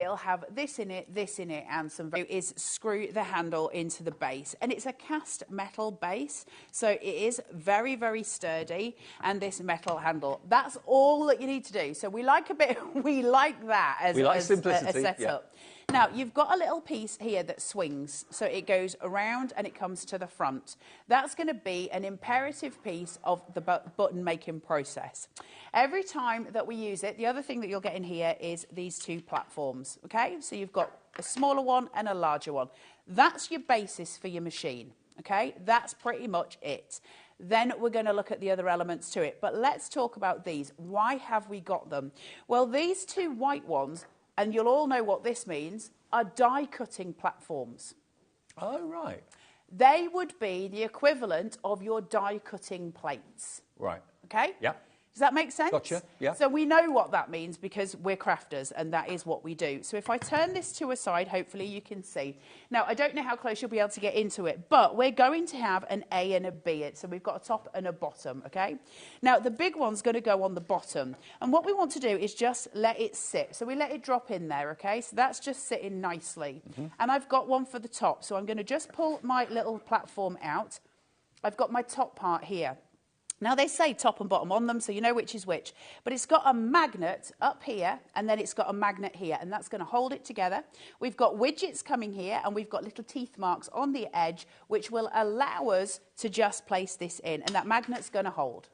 It'll have this in it, and some is screw the handle into the base. And it's a cast metal base, so it is very, very sturdy, and this metal handle. That's all that you need to do. So we like we like that as a setup. Yeah. Now, you've got a little piece here that swings, so it goes around and it comes to the front. That's going to be an imperative piece of the button making process. Every time that we use it, the other thing that you'll get in here is these two platforms, okay? So you've got a smaller one and a larger one. That's your basis for your machine, okay? That's pretty much it. Then we're going to look at the other elements to it. But let's talk about these. Why have we got them? Well, these two white ones, and you'll all know what this means, are die-cutting platforms. Oh, right. They would be the equivalent of your die-cutting plates. Right. Okay? Yeah. Does that make sense? Gotcha, yeah. So we know what that means because we're crafters and that is what we do. So if I turn this to a side, hopefully you can see. Now, I don't know how close you'll be able to get into it, but we're going to have an A and a B. So we've got a top and a bottom, okay? Now, the big one's going to go on the bottom. And what we want to do is just let it sit. So we let it drop in there, okay? So that's just sitting nicely. And I've got one for the top. So I'm going to just pull my little platform out. I've got my top part here. Now, they say top and bottom on them, so you know which is which. But it's got a magnet up here, and then it's got a magnet here, and that's going to hold it together. We've got widgets coming here, and we've got little teeth marks on the edge, which will allow us to just place this in, and that magnet's going to hold.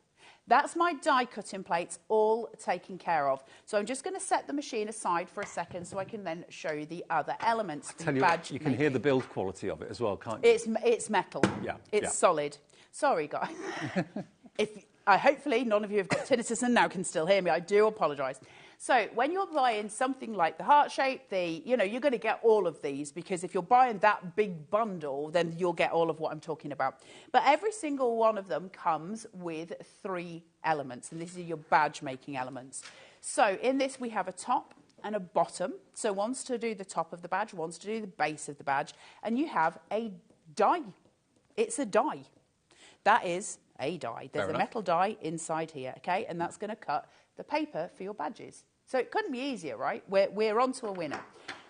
That's my die-cutting plates all taken care of. So I'm just going to set the machine aside for a second so I can then show you the other elements. I tell you what, you can hear the build quality of it as well, can't you? It's metal. Yeah. It's solid. Sorry, guys. Hopefully none of you have got tinnitus and now can still hear me. I do apologise. So when you're buying something like the heart shape, you're going to get all of these because if you're buying that big bundle, then you'll get all of what I'm talking about. But every single one of them comes with 3 elements, and these are your badge making elements. So in this we have a top and a bottom. So one's to do the top of the badge, one's to do the base of the badge, and you have a die. It's a die. That is a die. There's a metal die inside here, okay? And that's going to cut the paper for your badges. So it couldn't be easier, right? We're on to a winner.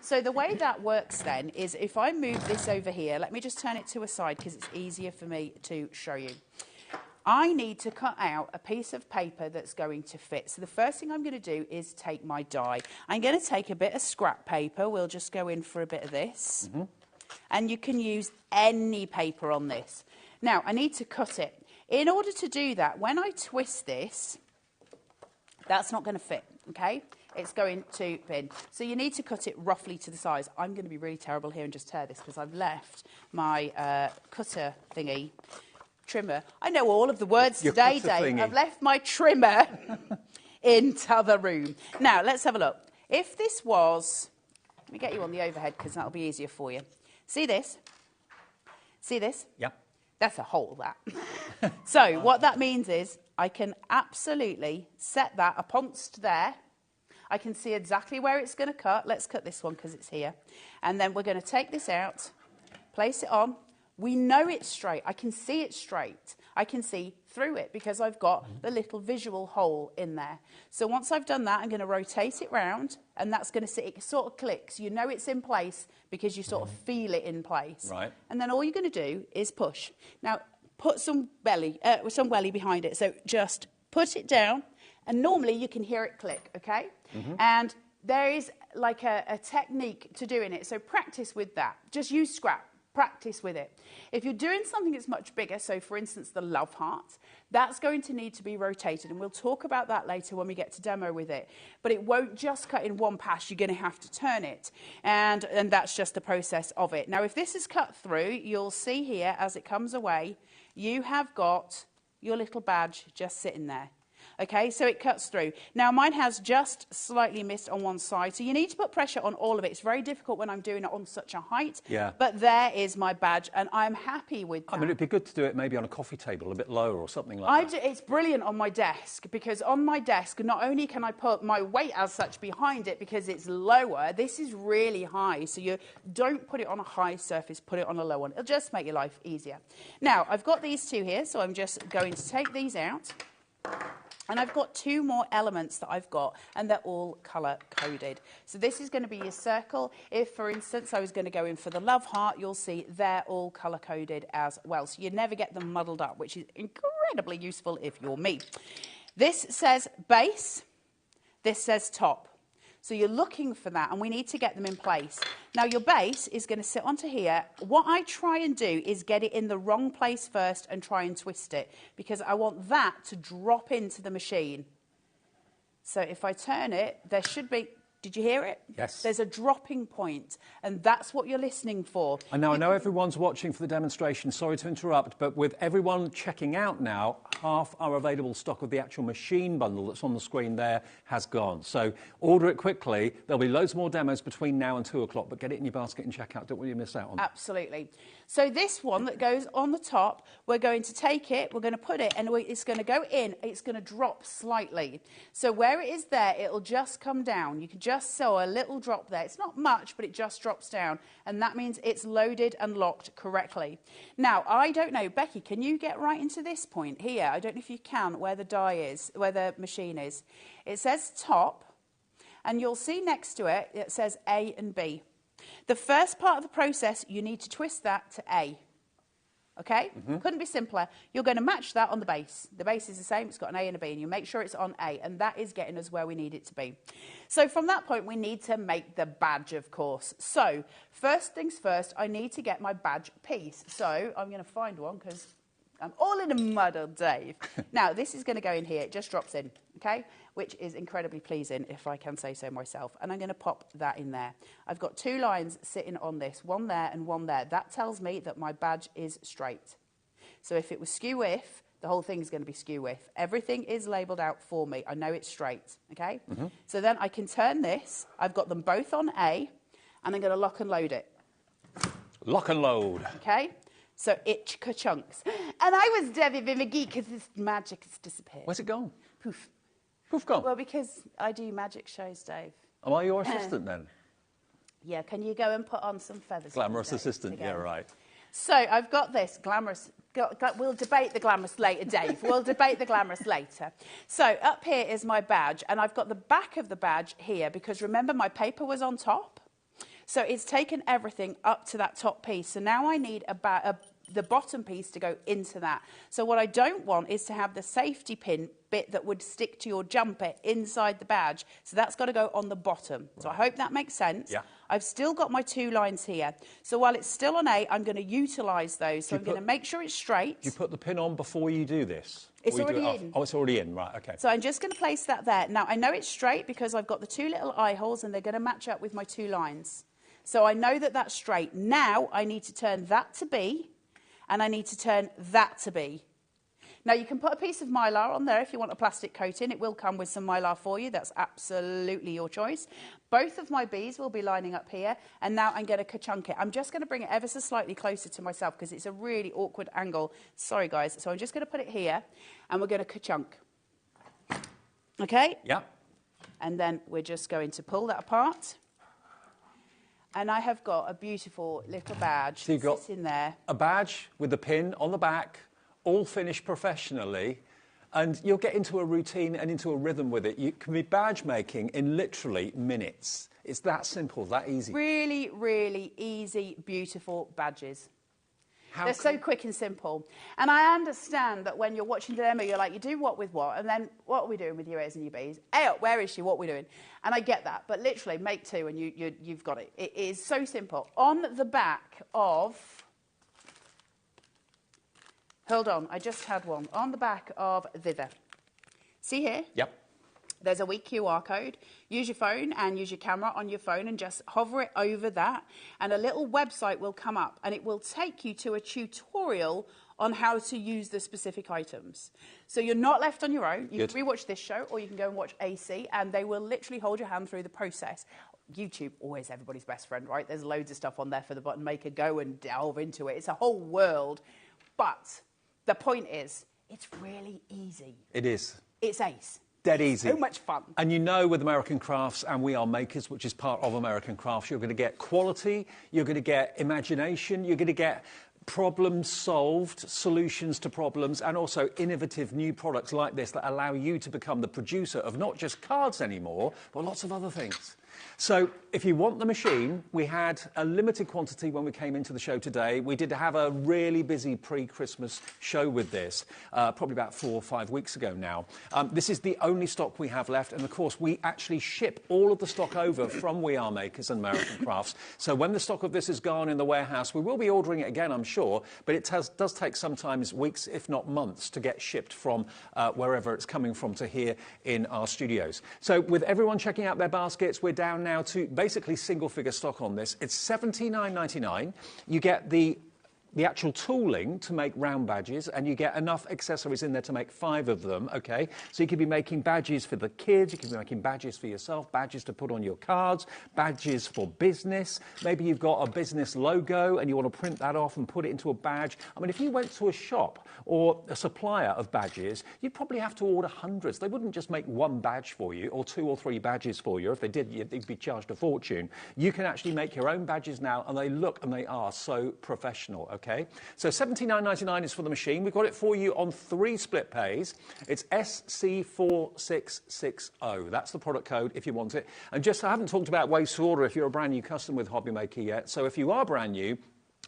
So the way that works then is if I move this over here, let me just turn it to a side because it's easier for me to show you. I need to cut out a piece of paper that's going to fit. So the first thing I'm going to do is take my die. I'm going to take a bit of scrap paper. We'll just go in for a bit of this. And you can use any paper on this. Now, I need to cut it. In order to do that, when I twist this, that's not going to fit, okay? It's going to pin. So you need to cut it roughly to the size. I'm going to be really terrible here and just tear this because I've left my cutter thingy, trimmer. I know all of the words today, Dave. I've left my trimmer in t'other room. Now, let's have a look. If this was... Let me get you on the overhead because that'll be easier for you. See this? See this? Yeah. That's a hole, that. So what that means is I can absolutely set that uponst there. I can see exactly where it's going to cut. Let's cut this one because it's here. And then we're going to take this out, place it on. We know it's straight. I can see it straight. I can see through it because I've got the little visual hole in there. So once I've done that, I'm going to rotate it round, and that's going to sit. It sort of clicks. You know it's in place because you sort of feel it in place. Right. And then all you're going to do is push. Now, put some welly behind it. So just put it down, and normally you can hear it click, okay? And there is like a technique to doing it. So practice with that. Just use scrap. Practice with it. If you're doing something that's much bigger, so for instance the love heart, that's going to need to be rotated, and we'll talk about that later when we get to demo with it. But it won't just cut in one pass, you're going to have to turn it, and that's just the process of it. Now if this is cut through, you'll see here as it comes away, you have got your little badge just sitting there. Okay, so it cuts through. Now, mine has just slightly missed on one side, so you need to put pressure on all of it. It's very difficult when I'm doing it on such a height, but there is my badge, and I'm happy with that. I mean, it'd be good to do it maybe on a coffee table, a bit lower or something like that. It's brilliant on my desk, because on my desk, not only can I put my weight as such behind it because it's lower, this is really high, so you don't put it on a high surface, put it on a low one. It'll just make your life easier. Now, I've got these two here, so I'm just going to take these out. And I've got 2 more elements that I've got, and they're all colour-coded. So this is going to be your circle. If, for instance, I was going to go in for the love heart, you'll see they're all colour-coded as well. So you never get them muddled up, which is incredibly useful if you're me. This says base. This says top. So you're looking for that, and we need to get them in place. Now, your base is going to sit onto here. What I try and do is get it in the wrong place first and try and twist it, because I want that to drop into the machine. So if I turn it, there should be... Did you hear it? Yes. There's a dropping point, and that's what you're listening for. And now I know everyone's watching for the demonstration. Sorry to interrupt, but with everyone checking out now, half our available stock of the actual machine bundle that's on the screen there has gone. So order it quickly. There'll be loads more demos between now and 2 o'clock, but get it in your basket and check out. Don't want you to miss out on it. Absolutely. So this one that goes on the top, we're going to take it, we're going to put it, and it's going to go in. It's going to drop slightly. So where it is there, it'll just come down. You can just sew a little drop there. It's not much, but it just drops down, and that means it's loaded and locked correctly. Now, I don't know, Becky, can you get right into this point here? I don't know if you can, where the die is, where the machine is. It says top, and you'll see next to it, it says A and B. The first part of the process, you need to twist that to A. Okay? Couldn't be simpler. You're going to match that on the base. The base is the same. It's got an A and a B, and you make sure it's on A, and that is getting us where we need it to be. So from that point, we need to make the badge, of course. So first things first, I need to get my badge piece. So I'm going to find one because I'm all in a muddle, Dave. Now, this is going to go in here. It just drops in, okay, which is incredibly pleasing, if I can say so myself. And I'm going to pop that in there. I've got 2 lines sitting on this, one there and one there. That tells me that my badge is straight. So if it was skew-if, the whole thing is going to be skew-if. Everything is labelled out for me. I know it's straight, okay? So then I can turn this. I've got them both on A, and I'm going to lock and load it. Lock and load. Okay? So it ka-chunks. And I was Debbie McGee because this magic has disappeared. Where's it gone? Poof. Poof gone. Well, because I do magic shows, Dave. Am I your assistant then? Yeah, can you go and put on some feathers? Glamorous assistant, yeah, right. So I've got this glamorous... We'll debate the glamorous later, Dave. We'll debate the glamorous later. So up here is my badge, and I've got the back of the badge here because, remember, my paper was on top? So it's taken everything up to that top piece. So now I need the bottom piece to go into that. So what I don't want is to have the safety pin bit that would stick to your jumper inside the badge. So that's got to go on the bottom. Right. So I hope that makes sense. Yeah. I've still got my 2 lines here. So while it's still on A, I'm going to utilise those. So I'm going to make sure it's straight. Do you put the pin on before you do this? It's already in. Oh, it's already in, right, okay. So I'm just going to place that there. Now, I know it's straight because I've got the 2 little eye holes and they're going to match up with my 2 lines. So I know that that's straight. Now I need to turn that to B, and I need to turn that to B. Now, you can put a piece of Mylar on there if you want a plastic coating. It will come with some Mylar for you. That's absolutely your choice. Both of my Bs will be lining up here, and now I'm going to ka-chunk it. I'm just going to bring it ever so slightly closer to myself because it's a really awkward angle. Sorry, guys. So I'm just going to put it here, and we're going to ka-chunk. Okay? Yeah. And then we're just going to pull that apart. And I have got a beautiful little badge so you've got sitting there. A badge with the pin on the back, all finished professionally, and you'll get into a routine and into a rhythm with it. You can be badge making in literally minutes. It's that simple, that easy. Really, really easy, beautiful badges. They're so quick and simple. And I understand that when you're watching the demo, you're like, you do what with what? And then what are we doing with your A's and your B's? A, where is she? What are we doing? And I get that. But literally, make 2 and you've got it. It is so simple. On the back of... Hold on, I just had one. On the back of thither. See here? Yep. There's a weak QR code. Use your phone and use your camera on your phone and just hover it over that. And a little website will come up and it will take you to a tutorial on how to use the specific items. So you're not left on your own. You can rewatch this show or you can go and watch AC and they will literally hold your hand through the process. YouTube, always everybody's best friend, right? There's loads of stuff on there for the button maker. Go and delve into it. It's a whole world. But the point is, it's really easy. It is. It's ace. Dead easy. So much fun. And you know with American Crafts, and we are makers, which is part of American Crafts, you're going to get quality, you're going to get imagination, you're going to get problem solved, solutions to problems, and also innovative new products like this that allow you to become the producer of not just cards anymore, but lots of other things. So if you want the machine, we had a limited quantity when we came into the show today. We did have a really busy pre-Christmas show with this, probably about 4 or 5 weeks ago now. This is the only stock we have left, and of course we actually ship all of the stock over from We Are Makers and American Crafts. So when the stock of this is gone in the warehouse, we will be ordering it again, I'm sure, but it does take sometimes weeks, if not months, to get shipped from wherever it's coming from to here in our studios. So with everyone checking out their baskets, we're down now to basically single-figure stock on this. It's $79.99. You get the actual tooling to make round badges, and you get enough accessories in there to make 5 of them, okay? So you could be making badges for the kids, you could be making badges for yourself, badges to put on your cards, badges for business. Maybe you've got a business logo and you want to print that off and put it into a badge. I mean, if you went to a shop or a supplier of badges, you'd probably have to order hundreds. They wouldn't just make 1 badge for you or 2 or 3 badges for you. If they did, you'd be charged a fortune. You can actually make your own badges now, and they look and they are so professional, okay? So $79.99 is for the machine. We've got it for you on 3 split pays. It's SC4660. That's the product code if you want it. And just, I haven't talked about ways to order if you're a brand new customer with HobbyMaker yet. So if you are brand new,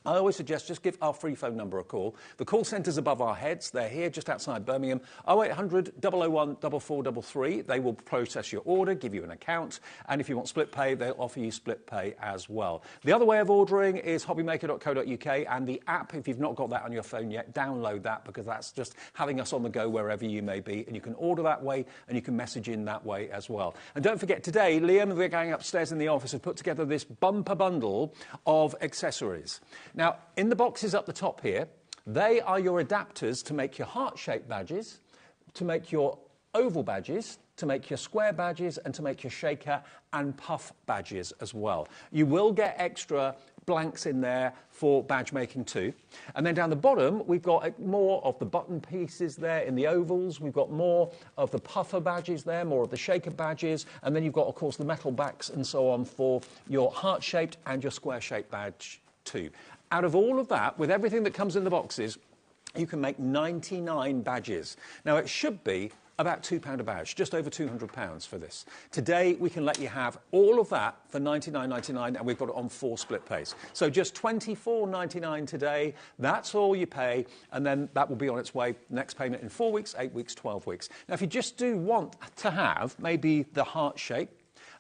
I always suggest just give our free phone number a call. The call centre's above our heads. They're here just outside Birmingham. 0800 001 4433. They will process your order, give you an account, and if you want split pay, they'll offer you split pay as well. The other way of ordering is hobbymaker.co.uk, and the app, if you've not got that on your phone yet, download that, because that's just having us on the go wherever you may be, and you can order that way and you can message in that way as well. And don't forget, today, Liam and the gang upstairs in the office have put together this bumper bundle of accessories. Now, in the boxes up the top here, they are your adapters to make your heart-shaped badges, to make your oval badges, to make your square badges, and to make your shaker and puff badges as well. You will get extra blanks in there for badge making too. And then down the bottom, we've got more of the button pieces there in the ovals. We've got more of the puffer badges there, more of the shaker badges. And then you've got, of course, the metal backs and so on for your heart-shaped and your square-shaped badge too. Out of all of that, with everything that comes in the boxes, you can make 99 badges. Now, it should be about £2 a badge, just over £200 for this. Today, we can let you have all of that for $99.99, and we've got it on 4 split pays. So just $24.99 today, that's all you pay, and then that will be on its way. Next payment in 4 weeks, 8 weeks, 12 weeks. Now, if you just do want to have maybe the heart shape,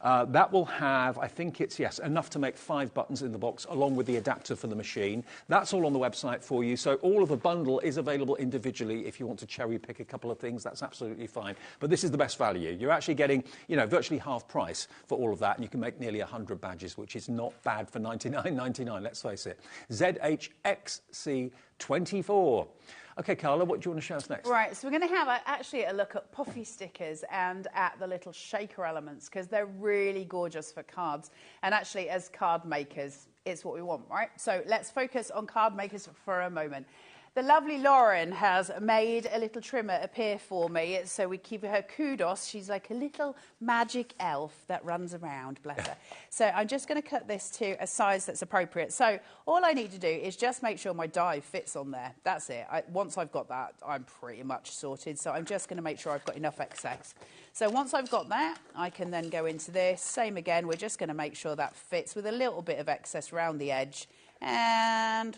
that will have, I think it's, yes, enough to make 5 buttons in the box, along with the adapter for the machine. That's all on the website for you. So all of the bundle is available individually. If you want to cherry pick a couple of things, that's absolutely fine. But this is the best value. You're actually getting, you know, virtually half price for all of that, and you can make nearly 100 badges, which is not bad for $99.99, let's face it. ZHXC24. OK, Carla, what do you want to show us next? Right, so we're going to have actually a look at puffy stickers and at the little shaker elements, because they're really gorgeous for cards. And actually, as card makers, it's what we want, right? So let's focus on card makers for a moment. The lovely Lauren has made a little trimmer appear for me, so we give her kudos. She's like a little magic elf that runs around, bless her. So I'm just going to cut this to a size that's appropriate. So all I need to do is just make sure my die fits on there. That's it. Once I've got that, I'm pretty much sorted. So I'm just going to make sure I've got enough excess. So once I've got that, I can then go into this. Same again, we're just going to make sure that fits with a little bit of excess around the edge. And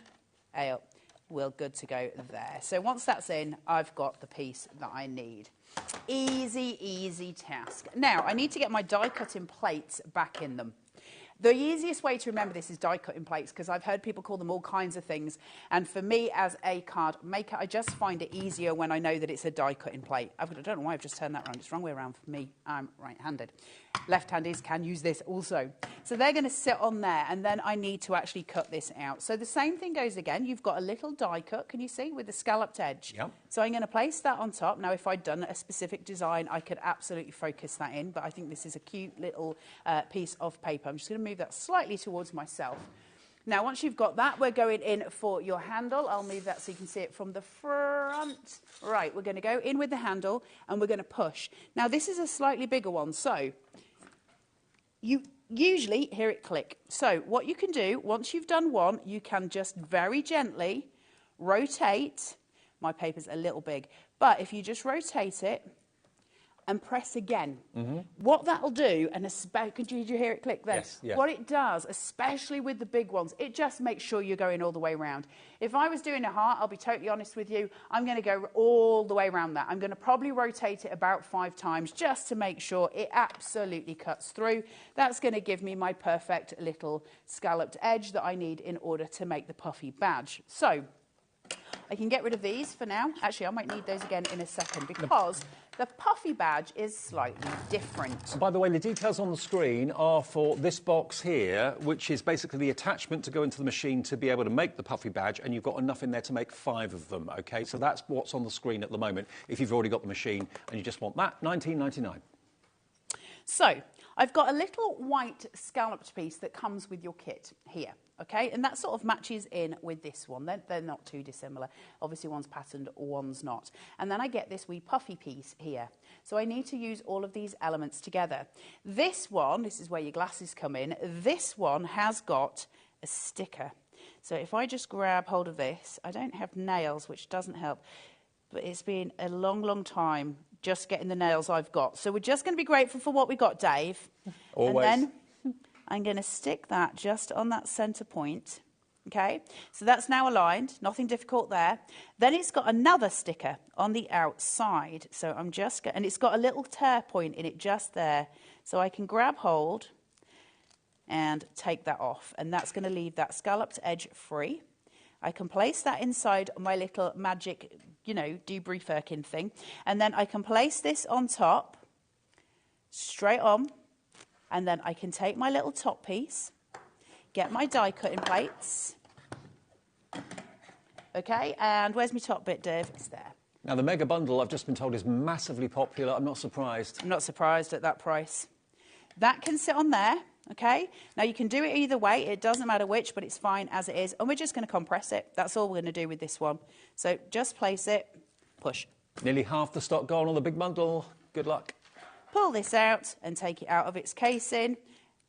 up. We're good to go there. So once that's in, I've got the piece that I need. Easy, easy task. Now, I need to get my die cutting plates back in them. The easiest way to remember this is die cutting plates, because I've heard people call them all kinds of things. And for me, as a card maker, I just find it easier when I know that it's a die cutting plate. I don't know why I've just turned that around. It's the wrong way around for me. I'm right-handed. Left-handers can use this also. So they're going to sit on there, and then I need to actually cut this out. So the same thing goes again. You've got a little die cut, can you see, with the scalloped edge? Yep. So I'm going to place that on top. Now, if I'd done a specific design, I could absolutely focus that in, but I think this is a cute little piece of paper. I'm just going to move that slightly towards myself. Now, once you've got that, we're going in for your handle. I'll move that so you can see it from the front. Right, we're going to go in with the handle, and we're going to push. Now, this is a slightly bigger one, so usually hear it click. So what you can do, once you've done one, you can just very gently rotate. My paper's a little big, but if you just rotate it and press again, what that'll do, and did you hear it click then? Yes, yeah. What it does, especially with the big ones, it just makes sure you're going all the way around. If I was doing a heart, I'll be totally honest with you, I'm going to go all the way around that. I'm going to probably rotate it about 5 times just to make sure it absolutely cuts through. That's going to give me my perfect little scalloped edge that I need in order to make the puffy badge. So I can get rid of these for now. Actually, I might need those again in a second because the puffy badge is slightly different. By the way, the details on the screen are for this box here, which is basically the attachment to go into the machine to be able to make the puffy badge, and you've got enough in there to make 5 of them, OK? So that's what's on the screen at the moment, if you've already got the machine and you just want that, $19.99. So I've got a little white scalloped piece that comes with your kit here, okay? And that sort of matches in with this one. They're not too dissimilar. Obviously, one's patterned, one's not. And then I get this wee puffy piece here. So I need to use all of these elements together. This one, this is where your glasses come in, this one has got a sticker. So if I just grab hold of this, I don't have nails, which doesn't help, but it's been a long, long time just getting the nails I've got. So we're just going to be grateful for what we got, Dave. Always. And then I'm going to stick that just on that centre point. Okay, so that's now aligned, nothing difficult there. Then it's got another sticker on the outside. So I'm just, and it's got a little tear point in it just there. So I can grab hold and take that off. And that's going to leave that scalloped edge free. I can place that inside my little magic, you know, debris firkin thing. And then I can place this on top, straight on. And then I can take my little top piece, get my die cutting plates. Okay, and where's my top bit, Dave? It's there. Now, the mega bundle, I've just been told, is massively popular. I'm not surprised. I'm not surprised at that price. That can sit on there, okay? Now, you can do it either way. It doesn't matter which, but it's fine as it is. And we're just going to compress it. That's all we're going to do with this one. So just place it, push. Nearly half the stock gone on the big bundle. Good luck. Pull this out and take it out of its casing.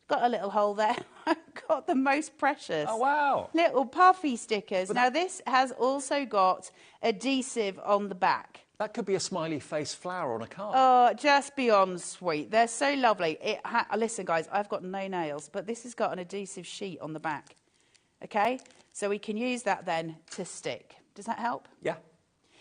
Got a little hole there. I've got the most precious. Oh, wow. Little puffy stickers. Now, this has also got adhesive on the back. That could be a smiley face flower on a card. Oh, just beyond sweet. They're so lovely. Listen, guys, I've got no nails, but this has got an adhesive sheet on the back. Okay? So we can use that then to stick. Does that help? Yeah.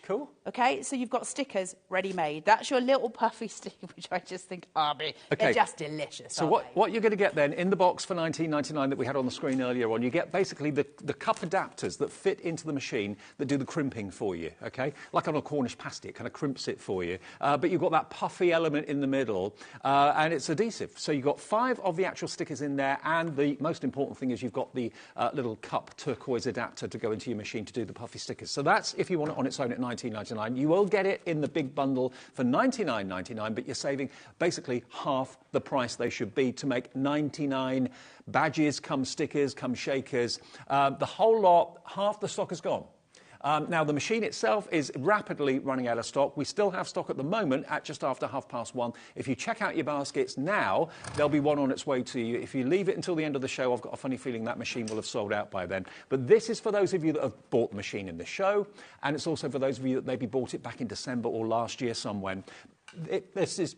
Cool. Okay, so you've got stickers ready-made. That's your little puffy sticker, which I just think, they're just delicious. So what you're going to get then in the box for $19.99 that we had on the screen earlier on, you get basically the cup adapters that fit into the machine that do the crimping for you, okay? Like on a Cornish pasty, it kind of crimps it for you. But you've got that puffy element in the middle, and it's adhesive. So you've got 5 of the actual stickers in there, and the most important thing is you've got the little cup turquoise adapter to go into your machine to do the puffy stickers. So that's if you want it on its own at $19.99. You will get it in the big bundle for $99.99, but you're saving basically half the price they should be to make 99 badges, come stickers, come shakers. The whole lot, half the stock is gone. Now, the machine itself is rapidly running out of stock. We still have stock at the moment at just after 1:30. If you check out your baskets now, there'll be one on its way to you. If you leave it until the end of the show, I've got a funny feeling that machine will have sold out by then. But this is for those of you that have bought the machine in the show, and it's also for those of you that maybe bought it back in December or last year somewhere. This is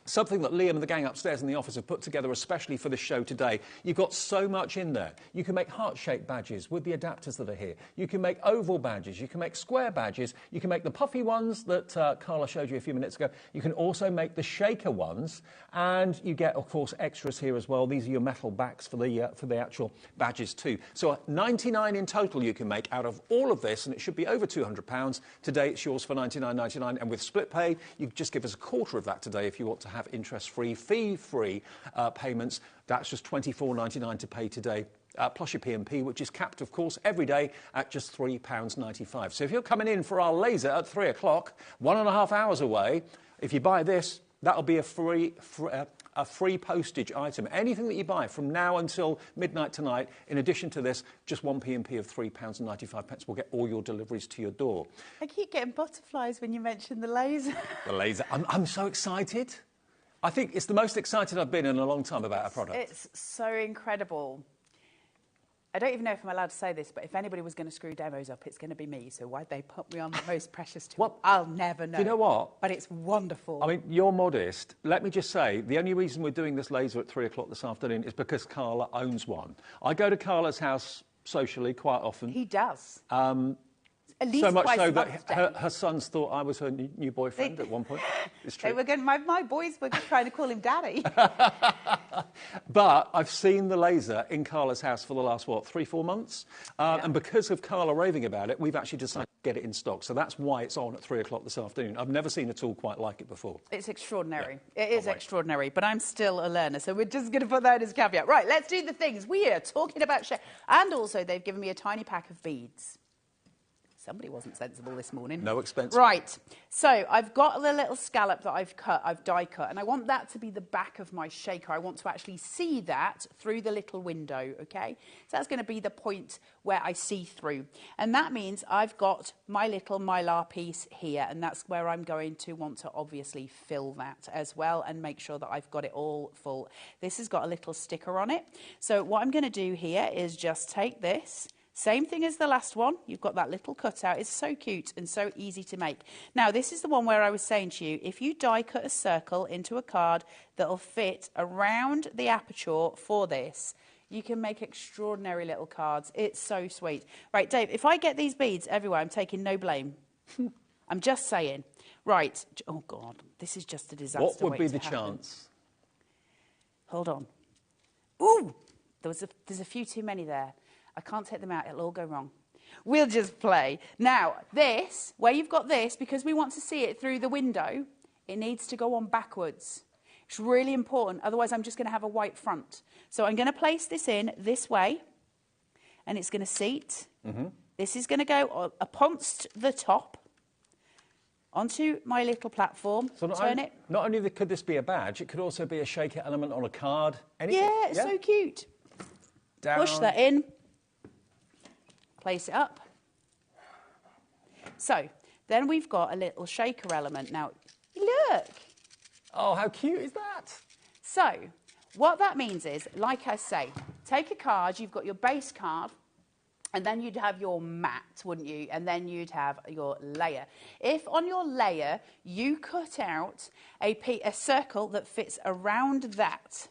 something that Liam and the gang upstairs in the office have put together especially for the show today. You've got so much in there. You can make heart-shaped badges with the adapters that are here. You can make oval badges. You can make square badges. You can make the puffy ones that Carla showed you a few minutes ago. You can also make the shaker ones. And you get, of course, extras here as well. These are your metal backs for the actual badges too. So 99 in total you can make out of all of this, and it should be over £200. Today it's yours for $99.99. And with split pay, you just give us a quarter of that today if you want to have interest-free, fee-free payments. That's just £24.99 to pay today, plus your P&P, which is capped, of course, every day at just £3.95. So if you're coming in for our laser at 3 o'clock, 1.5 hours away, if you buy this, that'll be a free postage item. Anything that you buy from now until midnight tonight, in addition to this, just one P&P of £3.95 will get all your deliveries to your door. I keep getting butterflies when you mention the laser. The laser. I'm so excited. I think it's the most excited I've been in a long time about our product. It's so incredible. I don't even know if I'm allowed to say this, but if anybody was going to screw demos up, it's going to be me. So why'd they put me on the most precious tool? Well, I'll never know. Do you know what? But it's wonderful. I mean, you're modest. Let me just say, the only reason we're doing this laser at 3 o'clock this afternoon is because Carla owns one. I go to Carla's house socially quite often. He does. At least so much twice so a that month, her sons thought I was her new boyfriend at one point. It's true. They were going, my boys were trying to call him daddy. But I've seen the laser in Carla's house for the last, 3-4 months? And because of Carla raving about it, we've actually decided to get it in stock. So that's why it's on at 3 o'clock this afternoon. I've never seen a tool quite like it before. It's extraordinary. Yeah. It is extraordinary, but I'm still a learner, so we're just going to put that as a caveat. Right, let's do the things. We are talking about and also they've given me a tiny pack of beads. Somebody wasn't sensible this morning. No expense. Right. So I've got the little scallop that I've die cut, and I want that to be the back of my shaker. I want to actually see that through the little window, okay? So that's going to be the point where I see through. And that means I've got my little Mylar piece here, and that's where I'm going to want to obviously fill that as well and make sure that I've got it all full. This has got a little sticker on it. So what I'm going to do here is just take this. Same thing as the last one. You've got that little cutout. It's so cute and so easy to make. Now, this is the one where I was saying to you, if you die cut a circle into a card that'll fit around the aperture for this, you can make extraordinary little cards. It's so sweet. Right, Dave, if I get these beads everywhere, I'm taking no blame. I'm just saying. Right. Oh, God, this is just a disaster. What would be the chance? Hold on. Ooh, there's a few too many there. I can't take them out. It'll all go wrong. We'll just play. Now, this, where you've got this, because we want to see it through the window, it needs to go on backwards. It's really important. Otherwise, I'm just going to have a white front. So I'm going to place this in this way, and it's going to seat. Mm-hmm. This is going to go uponst the top onto my little platform. So not only could this be a badge, it could also be a shaker element on a card. Anything. Yeah, it's so cute. Down. Push that in. Place it up. So then we've got a little shaker element. Now, look. Oh, how cute is that? So what that means is, like I say, take a card, you've got your base card, and then you'd have your mat, wouldn't you? And then you'd have your layer. If on your layer you cut out a circle that fits around that,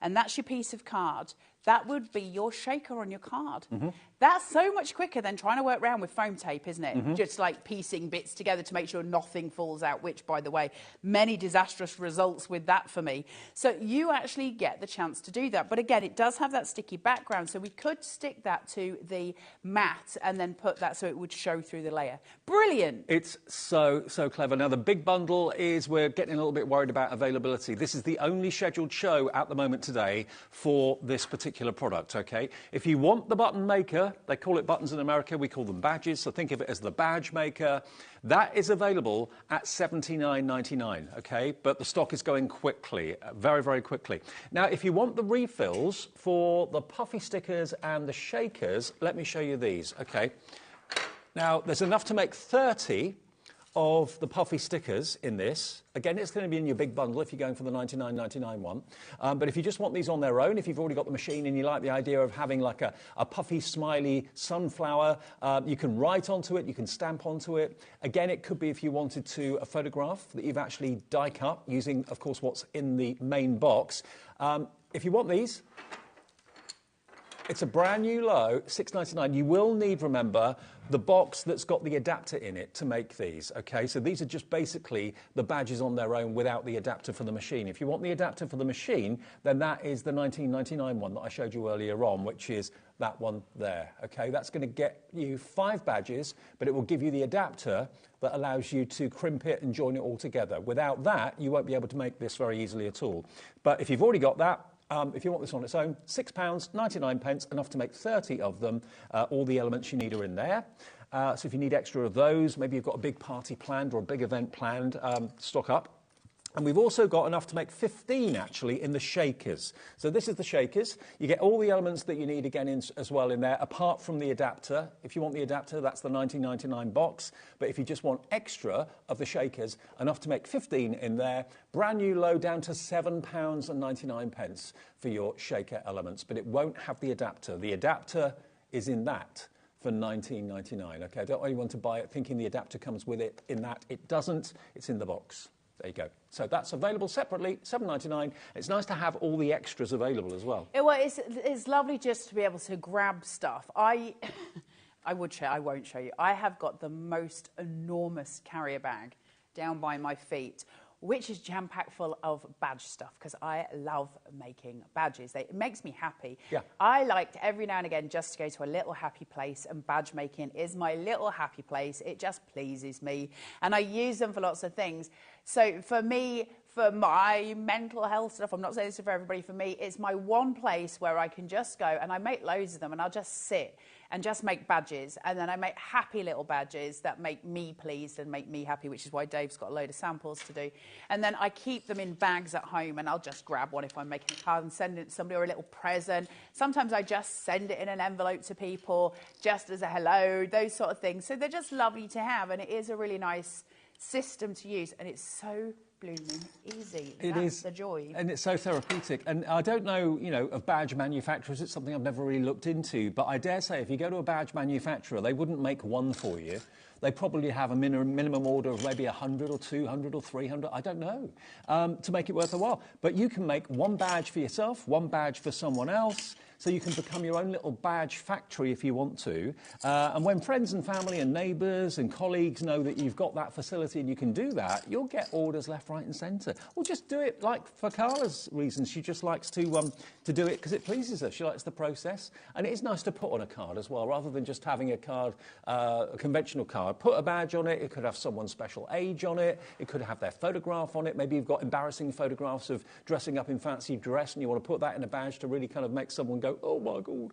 and that's your piece of card, that would be your shaker on your card. Mm-hmm. That's so much quicker than trying to work around with foam tape, isn't it? Mm-hmm. Just like piecing bits together to make sure nothing falls out, which, by the way, many disastrous results with that for me. So you actually get the chance to do that. But again, it does have that sticky background, so we could stick that to the mat and then put that so it would show through the layer. Brilliant. It's so clever. Now, the big bundle is we're getting a little bit worried about availability. This is the only scheduled show at the moment today for this particular product, okay? If you want the button maker, they call it buttons in America, we call them badges, so think of it as the badge maker. That is available at $79.99, okay? But the stock is going quickly, very, very quickly. Now, if you want the refills for the puffy stickers and the shakers, let me show you these, okay? Now, there's enough to make 30 of the puffy stickers in this. Again, it's going to be in your big bundle if you're going for the $99.99 one. But if you just want these on their own, if you've already got the machine and you like the idea of having like a puffy, smiley sunflower, you can write onto it, you can stamp onto it. Again, it could be if you wanted to a photograph that you've actually die cut using, of course, what's in the main box. If you want these, it's a brand new low, $6.99. You will need, remember, the box that's got the adapter in it to make these, okay? So these are just basically the badges on their own without the adapter for the machine. If you want the adapter for the machine, then that is the $19.99 one that I showed you earlier on, which is that one there, okay? That's going to get you 5 badges, but it will give you the adapter that allows you to crimp it and join it all together. Without that, you won't be able to make this very easily at all. But if you've already got that, if you want this on its own, £6.99, enough to make 30 of them. All the elements you need are in there. So if you need extra of those, maybe you've got a big party planned or a big event planned, stock up. And we've also got enough to make 15, actually, in the shakers. So this is the shakers. You get all the elements that you need again as well in there, apart from the adapter. If you want the adapter, that's the $19.99 box. But if you just want extra of the shakers, enough to make 15 in there. Brand new low down to £7.99 for your shaker elements. But it won't have the adapter. The adapter is in that for $19.99. Okay, I don't want anyone to buy it thinking the adapter comes with it in that. It doesn't. It's in the box. There you go. So that's available separately, $7.99. It's nice to have all the extras available as well. Well, it's lovely just to be able to grab stuff. I would show. I won't show you. I have got the most enormous carrier bag down by my feet, which is jam-packed full of badge stuff, because I love making badges. It makes me happy. Yeah. I like to, every now and again, just to go to a little happy place, and badge making is my little happy place. It just pleases me, and I use them for lots of things. So for me, for my mental health stuff, I'm not saying this for everybody, for me, it's my one place where I can just go, and I make loads of them, and I'll just sit and just make badges, and then I make happy little badges that make me pleased and make me happy, which is why Dave's got a load of samples to do. And then I keep them in bags at home, and I'll just grab one if I'm making a card and send it to somebody, or a little present. Sometimes I just send it in an envelope to people just as a hello, those sort of things. So they're just lovely to have, and it is a really nice system to use, and it's so blooming easy. That's the joy. And it's so therapeutic. And I don't know, of badge manufacturers. It's something I've never really looked into. But I dare say if you go to a badge manufacturer, they wouldn't make one for you. They probably have a minimum order of maybe 100 or 200 or 300, I don't know, to make it worth the while. But you can make one badge for yourself, one badge for someone else. So you can become your own little badge factory if you want to. And when friends and family and neighbours and colleagues know that you've got that facility and you can do that, you'll get orders left, right and centre. Or just do it like for Carla's reasons. She just likes to do it because it pleases her. She likes the process. And it is nice to put on a card as well, rather than just having a card, a conventional card. Put a badge on it. It could have someone's special age on it. It could have their photograph on it. Maybe you've got embarrassing photographs of dressing up in fancy dress and you want to put that in a badge to really kind of make someone go, oh my God.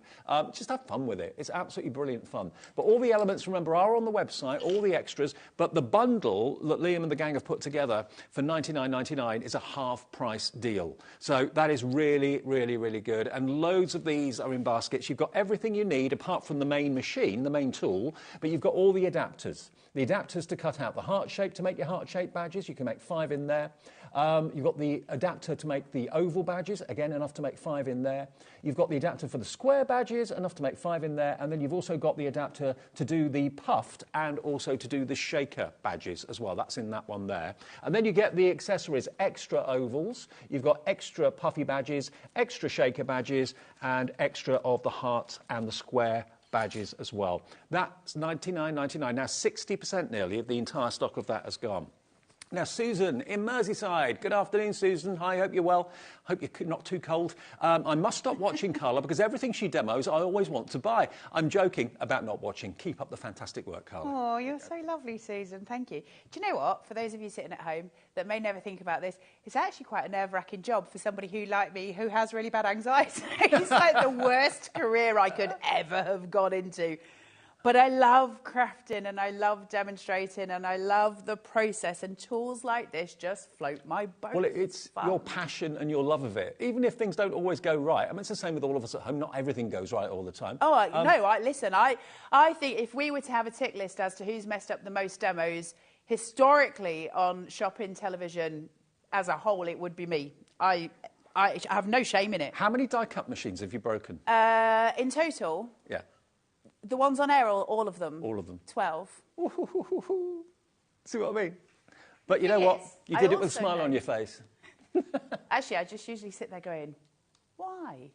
Just have fun with it. It's absolutely brilliant fun. But all the elements, remember, are on the website, all the extras, but the bundle that Liam and the gang have put together for $99.99 is a half-price deal. So that is really, really, really good. And loads of these are in baskets. You've got everything you need apart from the main machine, the main tool, but you've got all the adapters. The adapters to cut out the heart shape, to make your heart shape badges. You can make 5 in there. You've got the adapter to make the oval badges, again, enough to make 5 in there. You've got the adapter for the square badges, enough to make 5 in there. And then you've also got the adapter to do the puffed and also to do the shaker badges as well. That's in that one there. And then you get the accessories, extra ovals. You've got extra puffy badges, extra shaker badges, and extra of the heart and the square badges as well. That's $99.99. Now, 60% nearly of the entire stock of that has gone. Now, Susan in Merseyside. Good afternoon, Susan. Hi, hope you're well. Hope you're not too cold. I must stop watching Carla because everything she demos I always want to buy. I'm joking about not watching. Keep up the fantastic work, Carla. Oh, you're so lovely, Susan. Thank you. Do you know what? For those of you sitting at home that may never think about this, it's actually quite a nerve-wracking job for somebody who, like me, who has really bad anxiety. It's like the worst career I could ever have gone into. But I love crafting and I love demonstrating and I love the process, and tools like this just float my boat. Well, it's your passion and your love of it. Even if things don't always go right. I mean, it's the same with all of us at home. Not everything goes right all the time. Oh, no, listen, I think if we were to have a tick list as to who's messed up the most demos, historically on shopping television as a whole, it would be me. I have no shame in it. How many die-cut machines have you broken? In total? Yeah. The ones on air, all of them? All of them. 12. See what I mean? But you know what? You did it with a smile on your face. Actually, I just usually sit there going, why?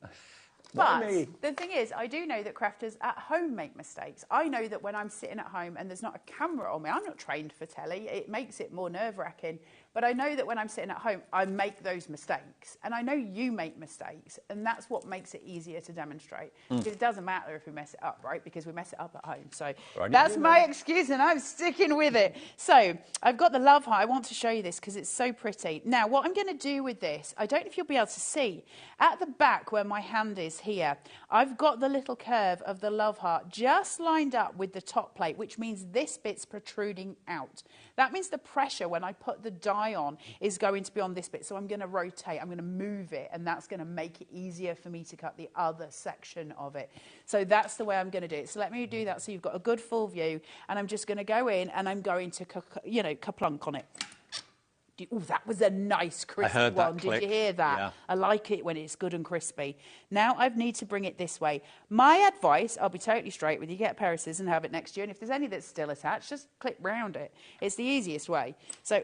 Why But me? the thing is, I do know that crafters at home make mistakes. I know that when I'm sitting at home and there's not a camera on me, I'm not trained for telly, it makes it more nerve-wracking. But I know that when I'm sitting at home, I make those mistakes. And I know you make mistakes. And that's what makes it easier to demonstrate. Because it doesn't matter if we mess it up, right? Because we mess it up at home. So that's my excuse, and I'm sticking with it. So I've got the love heart. I want to show you this because it's so pretty. Now, what I'm going to do with this, I don't know if you'll be able to see. At the back where my hand is here, I've got the little curve of the love heart just lined up with the top plate, which means this bit's protruding out. That means the pressure when I put the die eye on is going to be on this bit. So I'm going to rotate, I'm going to move it, and that's going to make it easier for me to cut the other section of it. So that's the way I'm going to do it. So let me do that so you've got a good full view, and I'm just going to go in and I'm going to, kaplunk on it. Oh, that was a nice crispy one. Did you hear that? Yeah. I like it when it's good and crispy. Now I need to bring it this way. My advice, I'll be totally straight with you, get a pair of scissors and have it next to you. And if there's any that's still attached, just clip round it. It's the easiest way. So,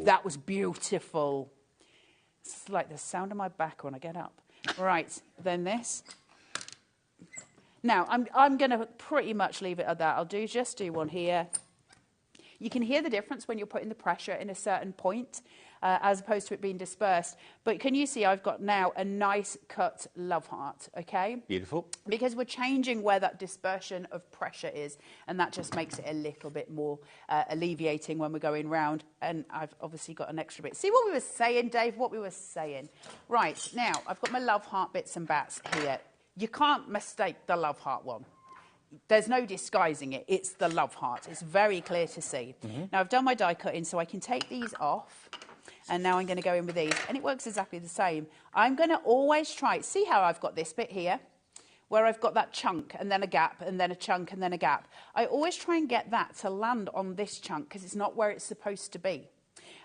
that was beautiful. It's like the sound of my back when I get up. Right, then this. Now, I'm going to pretty much leave it at that. I'll just do one here. You can hear the difference when you're putting the pressure in a certain point as opposed to it being dispersed. But can you see I've got now a nice cut love heart, okay? Beautiful. Because we're changing where that dispersion of pressure is, and that just makes it a little bit more alleviating when we're going round. And I've obviously got an extra bit. See what we were saying, Dave? What we were saying. Right, now I've got my love heart bits and bats here. You can't mistake the love heart one. There's no disguising it. It's the love heart. It's very clear to see. Now, I've done my die cutting, so I can take these off. And now I'm going to go in with these. And it works exactly the same. I'm going to always try. See how I've got this bit here? Where I've got that chunk, and then a gap, and then a chunk, and then a gap. I always try and get that to land on this chunk, because it's not where it's supposed to be.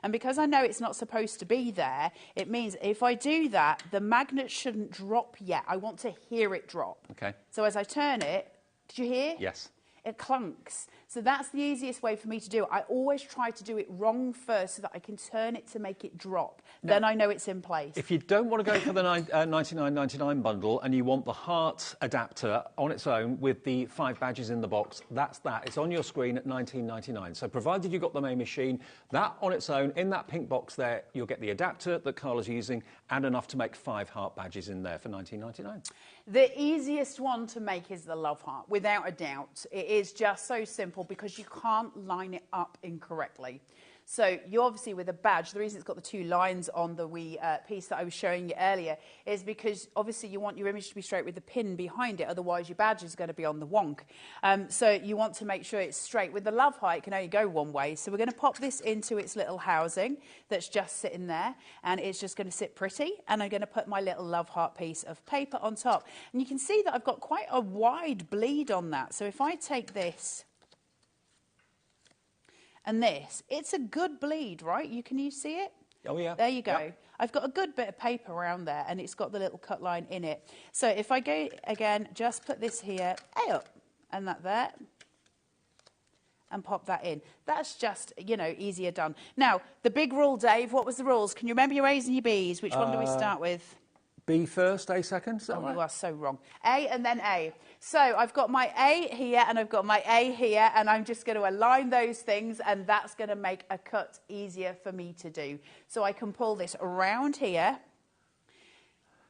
And because I know it's not supposed to be there, it means if I do that, the magnet shouldn't drop yet. I want to hear it drop. Okay. So as I turn it, did you hear? Yes. It clunks. So that's the easiest way for me to do it. I always try to do it wrong first so that I can turn it to make it drop. Now, then I know it's in place. If you don't want to go for the $99.99 bundle and you want the heart adapter on its own with the 5 badges in the box, that's that. It's on your screen at $19.99. So provided you've got the main machine, that on its own, in that pink box there, you'll get the adapter that Carla's using and enough to make 5 heart badges in there for $19.99. The easiest one to make is the love heart, without a doubt. It is just so simple because you can't line it up incorrectly. So you obviously, with a badge, the reason it's got the 2 lines on the wee piece that I was showing you earlier is because obviously you want your image to be straight with the pin behind it, otherwise your badge is going to be on the wonk. So you want to make sure it's straight. With the love heart, it can only go one way. So we're going to pop this into its little housing that's just sitting there, and it's just going to sit pretty. And I'm going to put my little love heart piece of paper on top. And you can see that I've got quite a wide bleed on that. So if I take this and this, it's a good bleed, right? Can you see it? Oh, yeah. There you go. Yep. I've got a good bit of paper around there, and it's got the little cut line in it. So if I go, again, just put this here, up, and that there, and pop that in. That's just, easier done. Now, the big rule, Dave, what was the rules? Can you remember your A's and your B's? Which one do we start with? B first, A second, is that right? You are so wrong. A and then A. So I've got my A here and I've got my A here, and I'm just going to align those things, and that's going to make a cut easier for me to do. So I can pull this around here.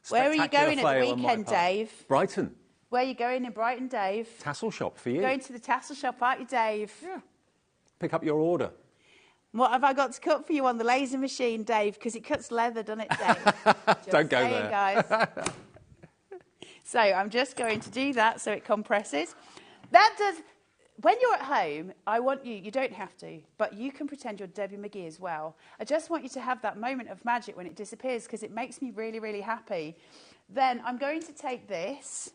Where are you going at the weekend, Dave? Brighton. Where are you going in Brighton, Dave? Tassel shop for you. Going to the tassel shop, aren't you, Dave? Yeah. Pick up your order. What have I got to cut for you on the laser machine, Dave? Because it cuts leather, doesn't it, Dave? Don't go there. Guys. So I'm just going to do that so it compresses. That does... When you're at home, I want you don't have to, but you can pretend you're Debbie McGee as well. I just want you to have that moment of magic when it disappears, because it makes me really, really happy. Then I'm going to take this,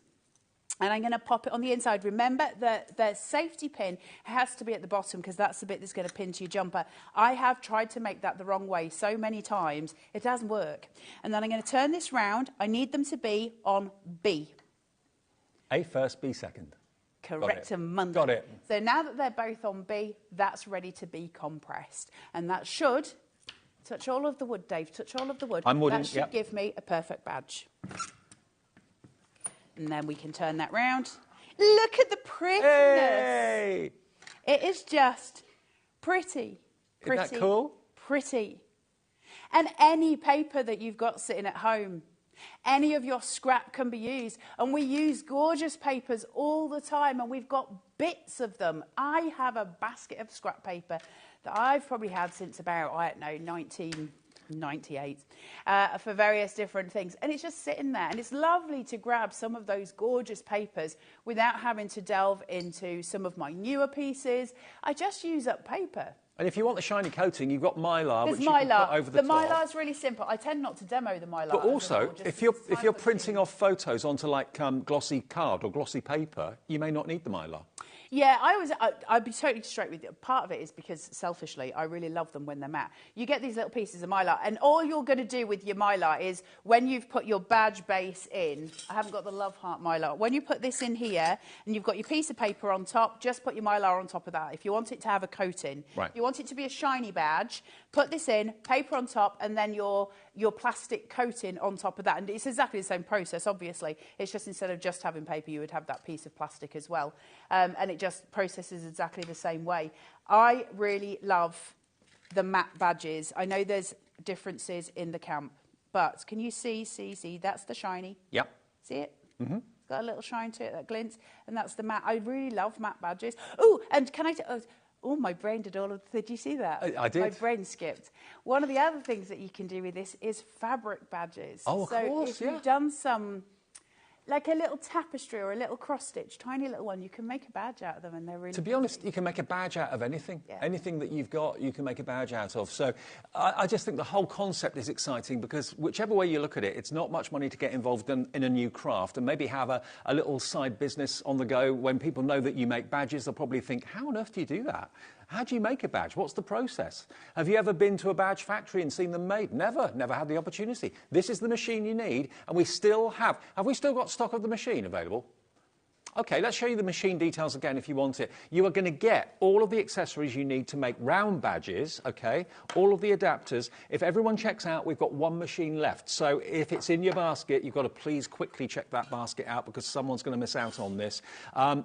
and I'm going to pop it on the inside. Remember that the safety pin has to be at the bottom, because that's the bit that's going to pin to your jumper. I have tried to make that the wrong way so many times. It doesn't work. And then I'm going to turn this round. I need them to be on B. A first, B second. Correct, and Monday. Got it. So now that they're both on B, that's ready to be compressed. And that should, touch all of the wood, Dave, touch all of the wood. I'm wooding, that should give me a perfect badge. And then we can turn that round. Look at the prettiness. Hey! It is just pretty. Pretty. Isn't that cool? Pretty. And any paper that you've got sitting at home, any of your scrap can be used. And we use gorgeous papers all the time, and we've got bits of them. I have a basket of scrap paper that I've probably had since about, 1998 for various different things, and it's just sitting there, and it's lovely to grab some of those gorgeous papers without having to delve into some of my newer pieces. I just use up paper. And if you want the shiny coating, you've got Mylar, There's which you can put over the top. The Mylar's really simple. I tend not to demo the Mylar. But also, if you're printing off photos onto like glossy card or glossy paper, you may not need the Mylar. Yeah, I'd be totally straight with you. Part of it is because, selfishly, I really love them when they're matte. You get these little pieces of Mylar, and all you're going to do with your Mylar is, when you've put your badge base in, I haven't got the Love Heart Mylar, when you put this in here, and you've got your piece of paper on top, just put your Mylar on top of that. If you want it to have a coating, right. If you want it to be a shiny badge, put this in, paper on top, and then your plastic coating on top of that. And it's exactly the same process, obviously. It's just instead of just having paper, you would have that piece of plastic as well. And it just processes exactly the same way. I really love the matte badges. I know there's differences in the camp, but can you see, that's the shiny. Yep. See it? Mm-hmm. It's got a little shine to it that glints, and that's the matte. I really love matte badges. Oh, and can I... Oh, my brain did all of... Did you see that? I did. My brain skipped. One of the other things that you can do with this is fabric badges. Oh, of course, if you've done some... Like a little tapestry or a little cross-stitch, tiny little one, you can make a badge out of them, and they're really... To be honest, you can make a badge out of anything. Yeah. Anything that you've got, you can make a badge out of. So I just think the whole concept is exciting, because whichever way you look at it, it's not much money to get involved in a new craft and maybe have a little side business on the go. When people know that you make badges, they'll probably think, how on earth do you do that? How do you make a badge? What's the process? Have you ever been to a badge factory and seen them made? Never had the opportunity. This is the machine you need, and we still have we still got stock of the machine available? Okay, let's show you the machine details again if you want it. You are going to get all of the accessories you need to make round badges, okay? All of the adapters. If everyone checks out, we've got one machine left. So if it's in your basket, you've got to please quickly check that basket out, because someone's going to miss out on this.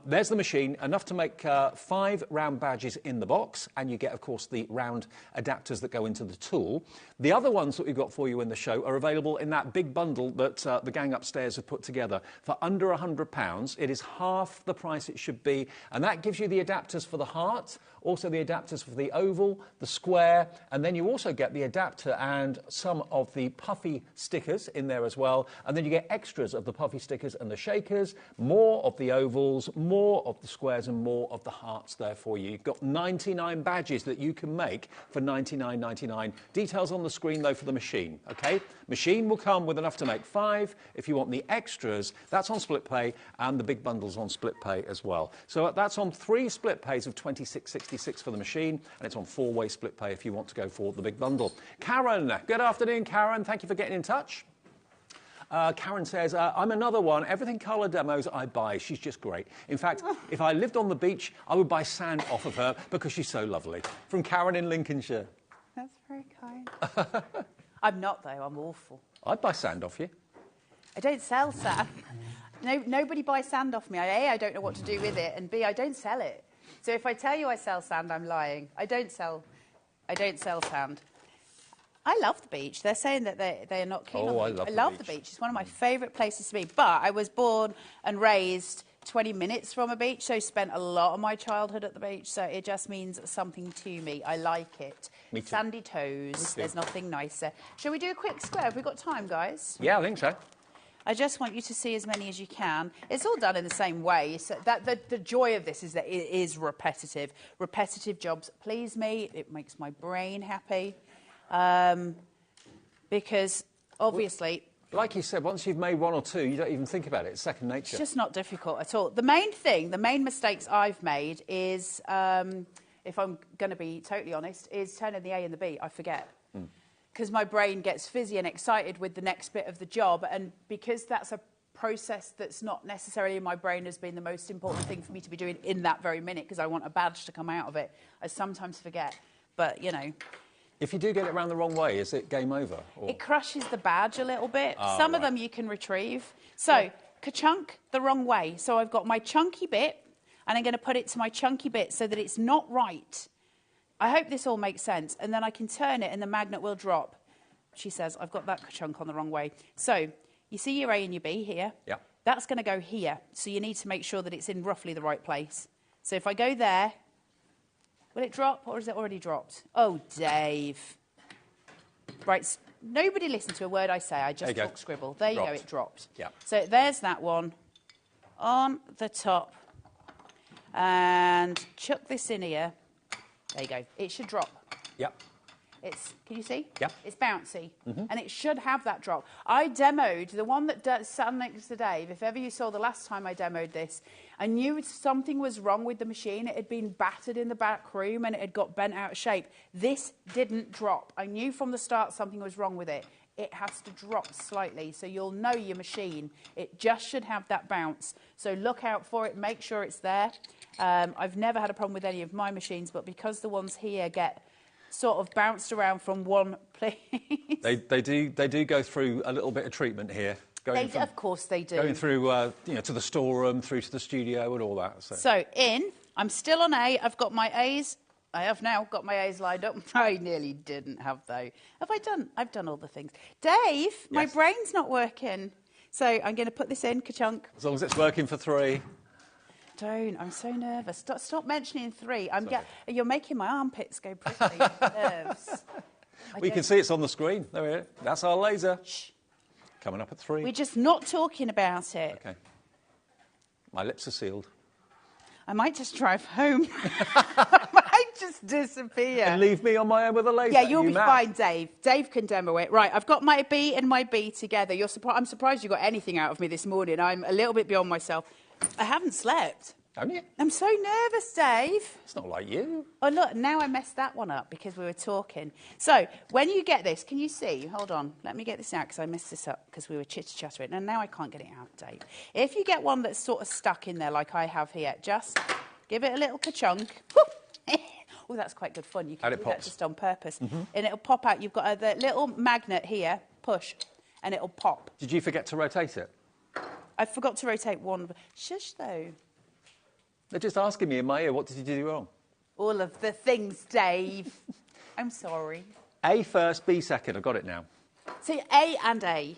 There's the machine, enough to make 5 round badges in the box, and you get, of course, the round adapters that go into the tool. The other ones that we've got for you in the show are available in that big bundle that the gang upstairs have put together for under £100. It is half the price it should be, and that gives you the adapters for the heart, also the adapters for the oval, the square, and then you also get the adapter and some of the puffy stickers in there as well, and then you get extras of the puffy stickers and the shakers, more of the ovals, more of the squares, and more of the hearts there for you. You've got 99 badges that you can make for $99.99. Details on the screen, though, for the machine, okay? Machine will come with enough to make 5. If you want the extras, that's on split pay, and the big bundles on split pay as well. So that's on 3 split pays of $26.66 for the machine, and it's on 4-way split pay if you want to go for the big bundle. Karen, good afternoon, Karen. Thank you for getting in touch. Karen says, I'm another one. Everything colour demos I buy. She's just great. In fact, if I lived on the beach, I would buy sand off of her because she's so lovely. From Karen in Lincolnshire. That's very kind. I'm not, though. I'm awful. I'd buy sand off you. I don't sell sand. Nobody buys sand off me. A, I don't know what to do with it, and B, I don't sell it. So if I tell you I sell sand, I'm lying. I don't sell sand. I love the beach. They're saying that they are not keen on the beach. I love the beach. It's one of my favourite places to be. But I was born and raised 20 minutes from a beach, so spent a lot of my childhood at the beach, so it just means something to me. I like it. Me too. Sandy toes. There's nothing nicer. Shall we do a quick square? Have we got time, guys? Yeah, I think so. I just want you to see as many as you can. It's all done in the same way. So the joy of this is that it is repetitive. Repetitive jobs please me. It makes my brain happy. Because, obviously... Like you said, once you've made 1 or 2, you don't even think about it. It's second nature. It's just not difficult at all. The main mistakes I've made is, if I'm going to be totally honest, is turning the A and the B. I forget. Because my brain gets fizzy and excited with the next bit of the job, and because that's a process that's not necessarily in my brain has been the most important thing for me to be doing in that very minute, because I want a badge to come out of it, I sometimes forget. But, you know... If you do get it around the wrong way, is it game over? Or? It crushes the badge a little bit. Oh, Some of them you can retrieve. So, ka-chunk the wrong way. So I've got my chunky bit, and I'm going to put it to my chunky bit so that it's not right. I hope this all makes sense. And then I can turn it and the magnet will drop. She says, I've got that chunk on the wrong way. So, you see your A and your B here? Yeah. That's going to go here. So you need to make sure that it's in roughly the right place. So if I go there, will it drop or is it already dropped? Oh, Dave. Right, nobody listen to a word I say. I just talk scribble. There you go, it dropped. Yeah. So there's that one on the top. And chuck this in here. There you go. It should drop. Yep. Can you see? Yep. It's bouncy, and it should have that drop. I demoed the one that sat next to Dave. If ever you saw the last time I demoed this, I knew something was wrong with the machine. It had been battered in the back room and it had got bent out of shape. This didn't drop. I knew from the start something was wrong with it. It has to drop slightly, so you'll know your machine. It just should have that bounce. So look out for it. Make sure it's there. I've never had a problem with any of my machines, but because the ones here get sort of bounced around from one place. They do go through a little bit of treatment here. Of course they do. Going through, to the storeroom, through to the studio and all that. So I'm still on A. I've got my A's. I have now got my A's lined up. I nearly didn't have, though. I've done all the things. Dave, my brain's not working. So I'm going to put this in, ka-chunk. As long as it's working for 3. Don't. I'm so nervous. Stop mentioning 3. You're making my armpits go prickly. Nerves. We can see it's on the screen. There we go. That's our laser. Shh. Coming up at 3. We're just not talking about it. Okay. My lips are sealed. I might just drive home. I might just disappear. And leave me on my own with a laser. Yeah, you'll be fine, Dave. Dave can demo it. Right, I've got my B and my B together. I'm surprised you got anything out of me this morning. I'm a little bit beyond myself. I haven't slept. Haven't you? I'm so nervous, Dave. It's not like you. Oh, look, now I messed that one up because we were talking. So, when you get this, can you see? Hold on. Let me get this out because I messed this up because we were chitter-chattering. And now I can't get it out, Dave. If you get one that's sort of stuck in there like I have here, just give it a little ka-chunk. Oh, that's quite good fun. You can do that just on purpose. And it'll pop out. You've got the little magnet here, push, and it'll pop. Did you forget to rotate it? I forgot to rotate one. Shush, though. They're just asking me in my ear, what did you do wrong? All of the things, Dave. I'm sorry. A first, B second. I've got it now. See, A and A.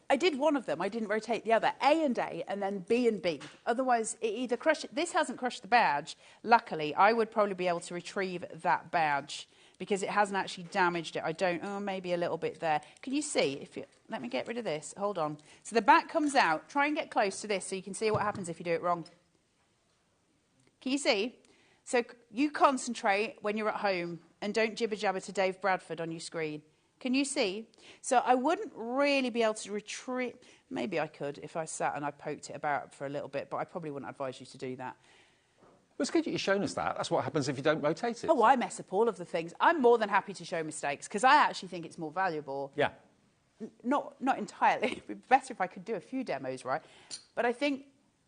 I did one of them. I didn't rotate the other. A and A, and then B and B. Otherwise, it either crushed it. This hasn't crushed the badge. Luckily, I would probably be able to retrieve that badge because it hasn't actually damaged it. I don't. Oh, maybe a little bit there. Can you see? Let me get rid of this. Hold on. So the back comes out. Try and get close to this so you can see what happens if you do it wrong. Can you see? So you concentrate when you're at home and don't jibber-jabber to Dave Bradford on your screen. Can you see? So I wouldn't really be able to retrieve. Maybe I could if I sat and I poked it about for a little bit, but I probably wouldn't advise you to do that. Well, it's good that you've shown us that. That's what happens if you don't rotate it. Oh, I mess up all of the things. I'm more than happy to show mistakes because I actually think it's more valuable. Yeah. Not entirely. It'd be better if I could do a few demos, right? But I think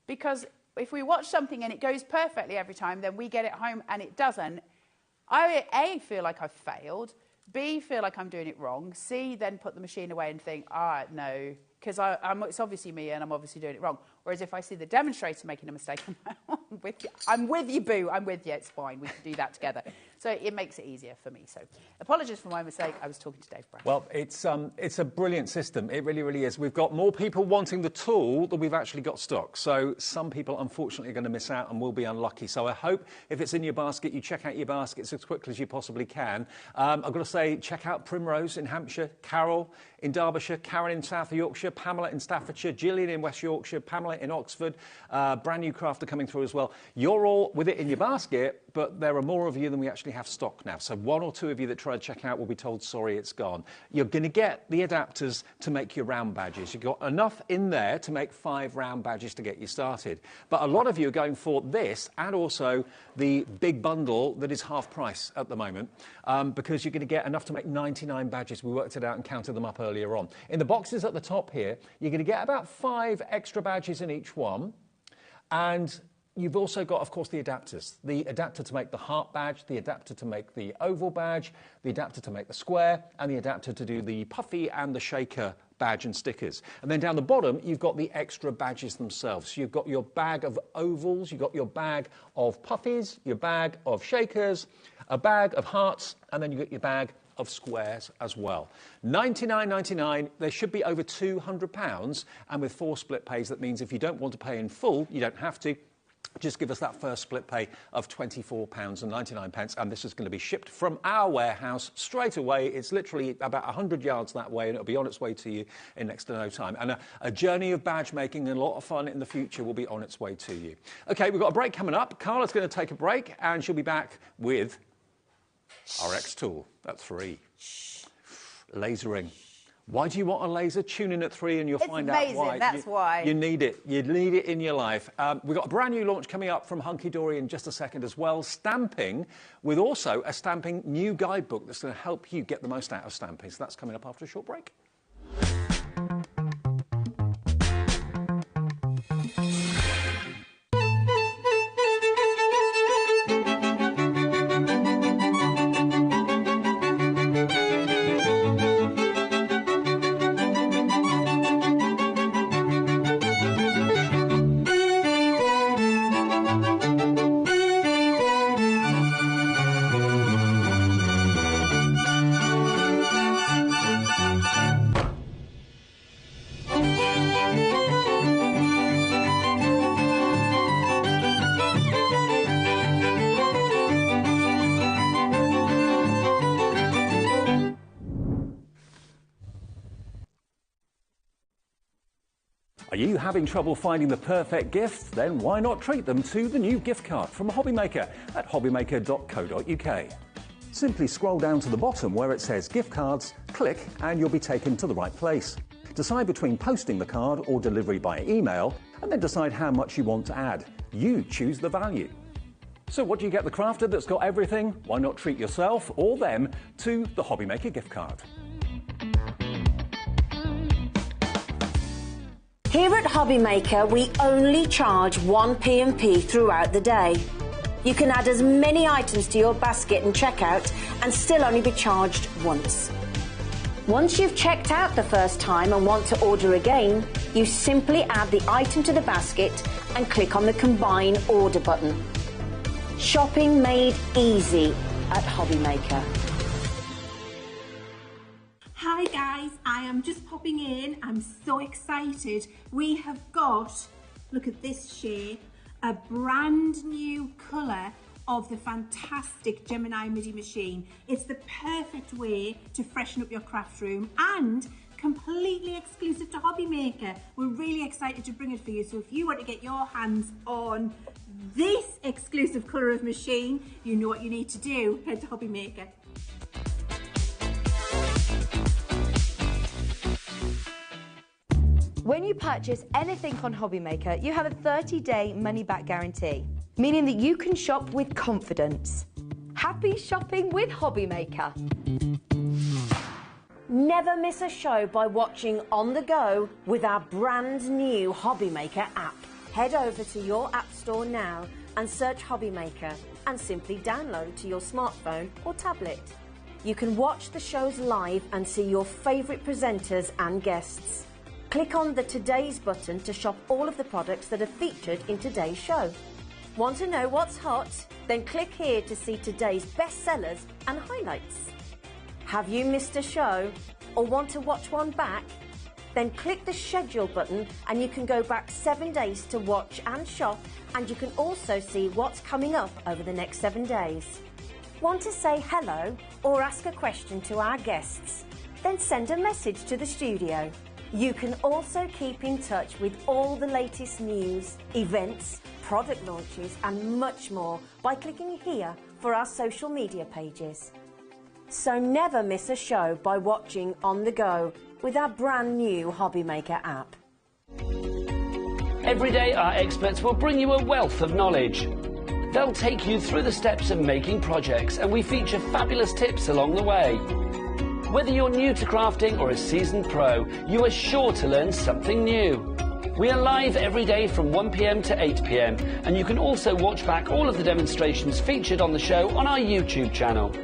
because if we watch something and it goes perfectly every time, then we get it home and it doesn't. I, A, feel like I've failed. B, feel like I'm doing it wrong. C, then put the machine away and think, no, because it's obviously me and I'm obviously doing it wrong. Whereas if I see the demonstrator making a mistake, I'm with you. I'm with you, boo. I'm with you. It's fine. We can do that together. So it makes it easier for me. So apologies for my mistake. I was talking to Dave Brown. Well, it's a brilliant system. It really, really is. We've got more people wanting the tool than we've actually got stock. So some people, unfortunately, are going to miss out and will be unlucky. So I hope if it's in your basket, you check out your baskets as quickly as you possibly can. I've got to say, check out Primrose in Hampshire, Carol in Derbyshire, Karen in South Yorkshire, Pamela in Staffordshire, Gillian in West Yorkshire, Pamela in Oxford, brand new crafter coming through as well. You're all with it in your basket, but there are more of you than we actually have stock now. So 1 or 2 of you that try to check out will be told, sorry, it's gone. You're going to get the adapters to make your round badges. You've got enough in there to make 5 round badges to get you started. But a lot of you are going for this and also the big bundle that is half price at the moment because you're going to get enough to make 99 badges. We worked it out and counted them up earlier on. In the boxes at the top here, you're going to get about 5 extra badges in each one. And you've also got, of course, the adapters. The adapter to make the heart badge, the adapter to make the oval badge, the adapter to make the square, and the adapter to do the puffy and the shaker badge and stickers. And then down the bottom, you've got the extra badges themselves. So you've got your bag of ovals, you've got your bag of puffies, your bag of shakers, a bag of hearts, and then you've got your bag of squares as well. $99.99, there should be over £200, and with 4 split pays, that means if you don't want to pay in full, you don't have to. Just give us that first split pay of £24.99, and this is going to be shipped from our warehouse straight away. It's literally about 100 yards that way, and it'll be on its way to you in next to no time. And a journey of badge making and a lot of fun in the future will be on its way to you. OK, we've got a break coming up. Carla's going to take a break, and she'll be back with RX tool at 3. Lasering. Why do you want a laser? Tune in at 3 and you'll find out why. That's why. You need it. You need it in your life. We've got a brand new launch coming up from Hunky Dory in just a second as well. Stamping, with also a stamping new guidebook that's going to help you get the most out of stamping. So that's coming up after a short break. Are you having trouble finding the perfect gift? Then why not treat them to the new gift card from HobbyMaker at hobbymaker.co.uk. Simply scroll down to the bottom where it says gift cards, click and you'll be taken to the right place. Decide between posting the card or delivery by email and then decide how much you want to add. You choose the value. So what do you get the crafter that's got everything? Why not treat yourself or them to the HobbyMaker gift card? Here at HobbyMaker, we only charge 1 P&P throughout the day. You can add as many items to your basket and checkout and still only be charged once. Once you've checked out the first time and want to order again, you simply add the item to the basket and click on the Combine Order button. Shopping made easy at HobbyMaker. Hi guys, I am just popping in. I'm so excited. We have got, look at this shade, a brand new colour of the fantastic Gemini MIDI machine. It's the perfect way to freshen up your craft room and completely exclusive to HobbyMaker. We're really excited to bring it for you. So if you want to get your hands on this exclusive colour of machine, you know what you need to do. Head to HobbyMaker. When you purchase anything on HobbyMaker, you have a 30-day money-back guarantee, meaning that you can shop with confidence. Happy shopping with HobbyMaker. Never miss a show by watching on the go with our brand new HobbyMaker app. Head over to your app store now and search HobbyMaker and simply download it to your smartphone or tablet. You can watch the shows live and see your favourite presenters and guests. Click on the Today's button to shop all of the products that are featured in today's show. Want to know what's hot? Then click here to see today's bestsellers and highlights. Have you missed a show or want to watch one back? Then click the Schedule button and you can go back 7 days to watch and shop, and you can also see what's coming up over the next 7 days. Want to say hello or ask a question to our guests? Then send a message to the studio. You can also keep in touch with all the latest news, events, product launches and much more by clicking here for our social media pages. So never miss a show by watching on the go with our brand new HobbyMaker app. Every day our experts will bring you a wealth of knowledge. They'll take you through the steps of making projects, and we feature fabulous tips along the way. Whether you're new to crafting or a seasoned pro, you are sure to learn something new. We are live every day from 1 PM to 8 PM, and you can also watch back all of the demonstrations featured on the show on our YouTube channel.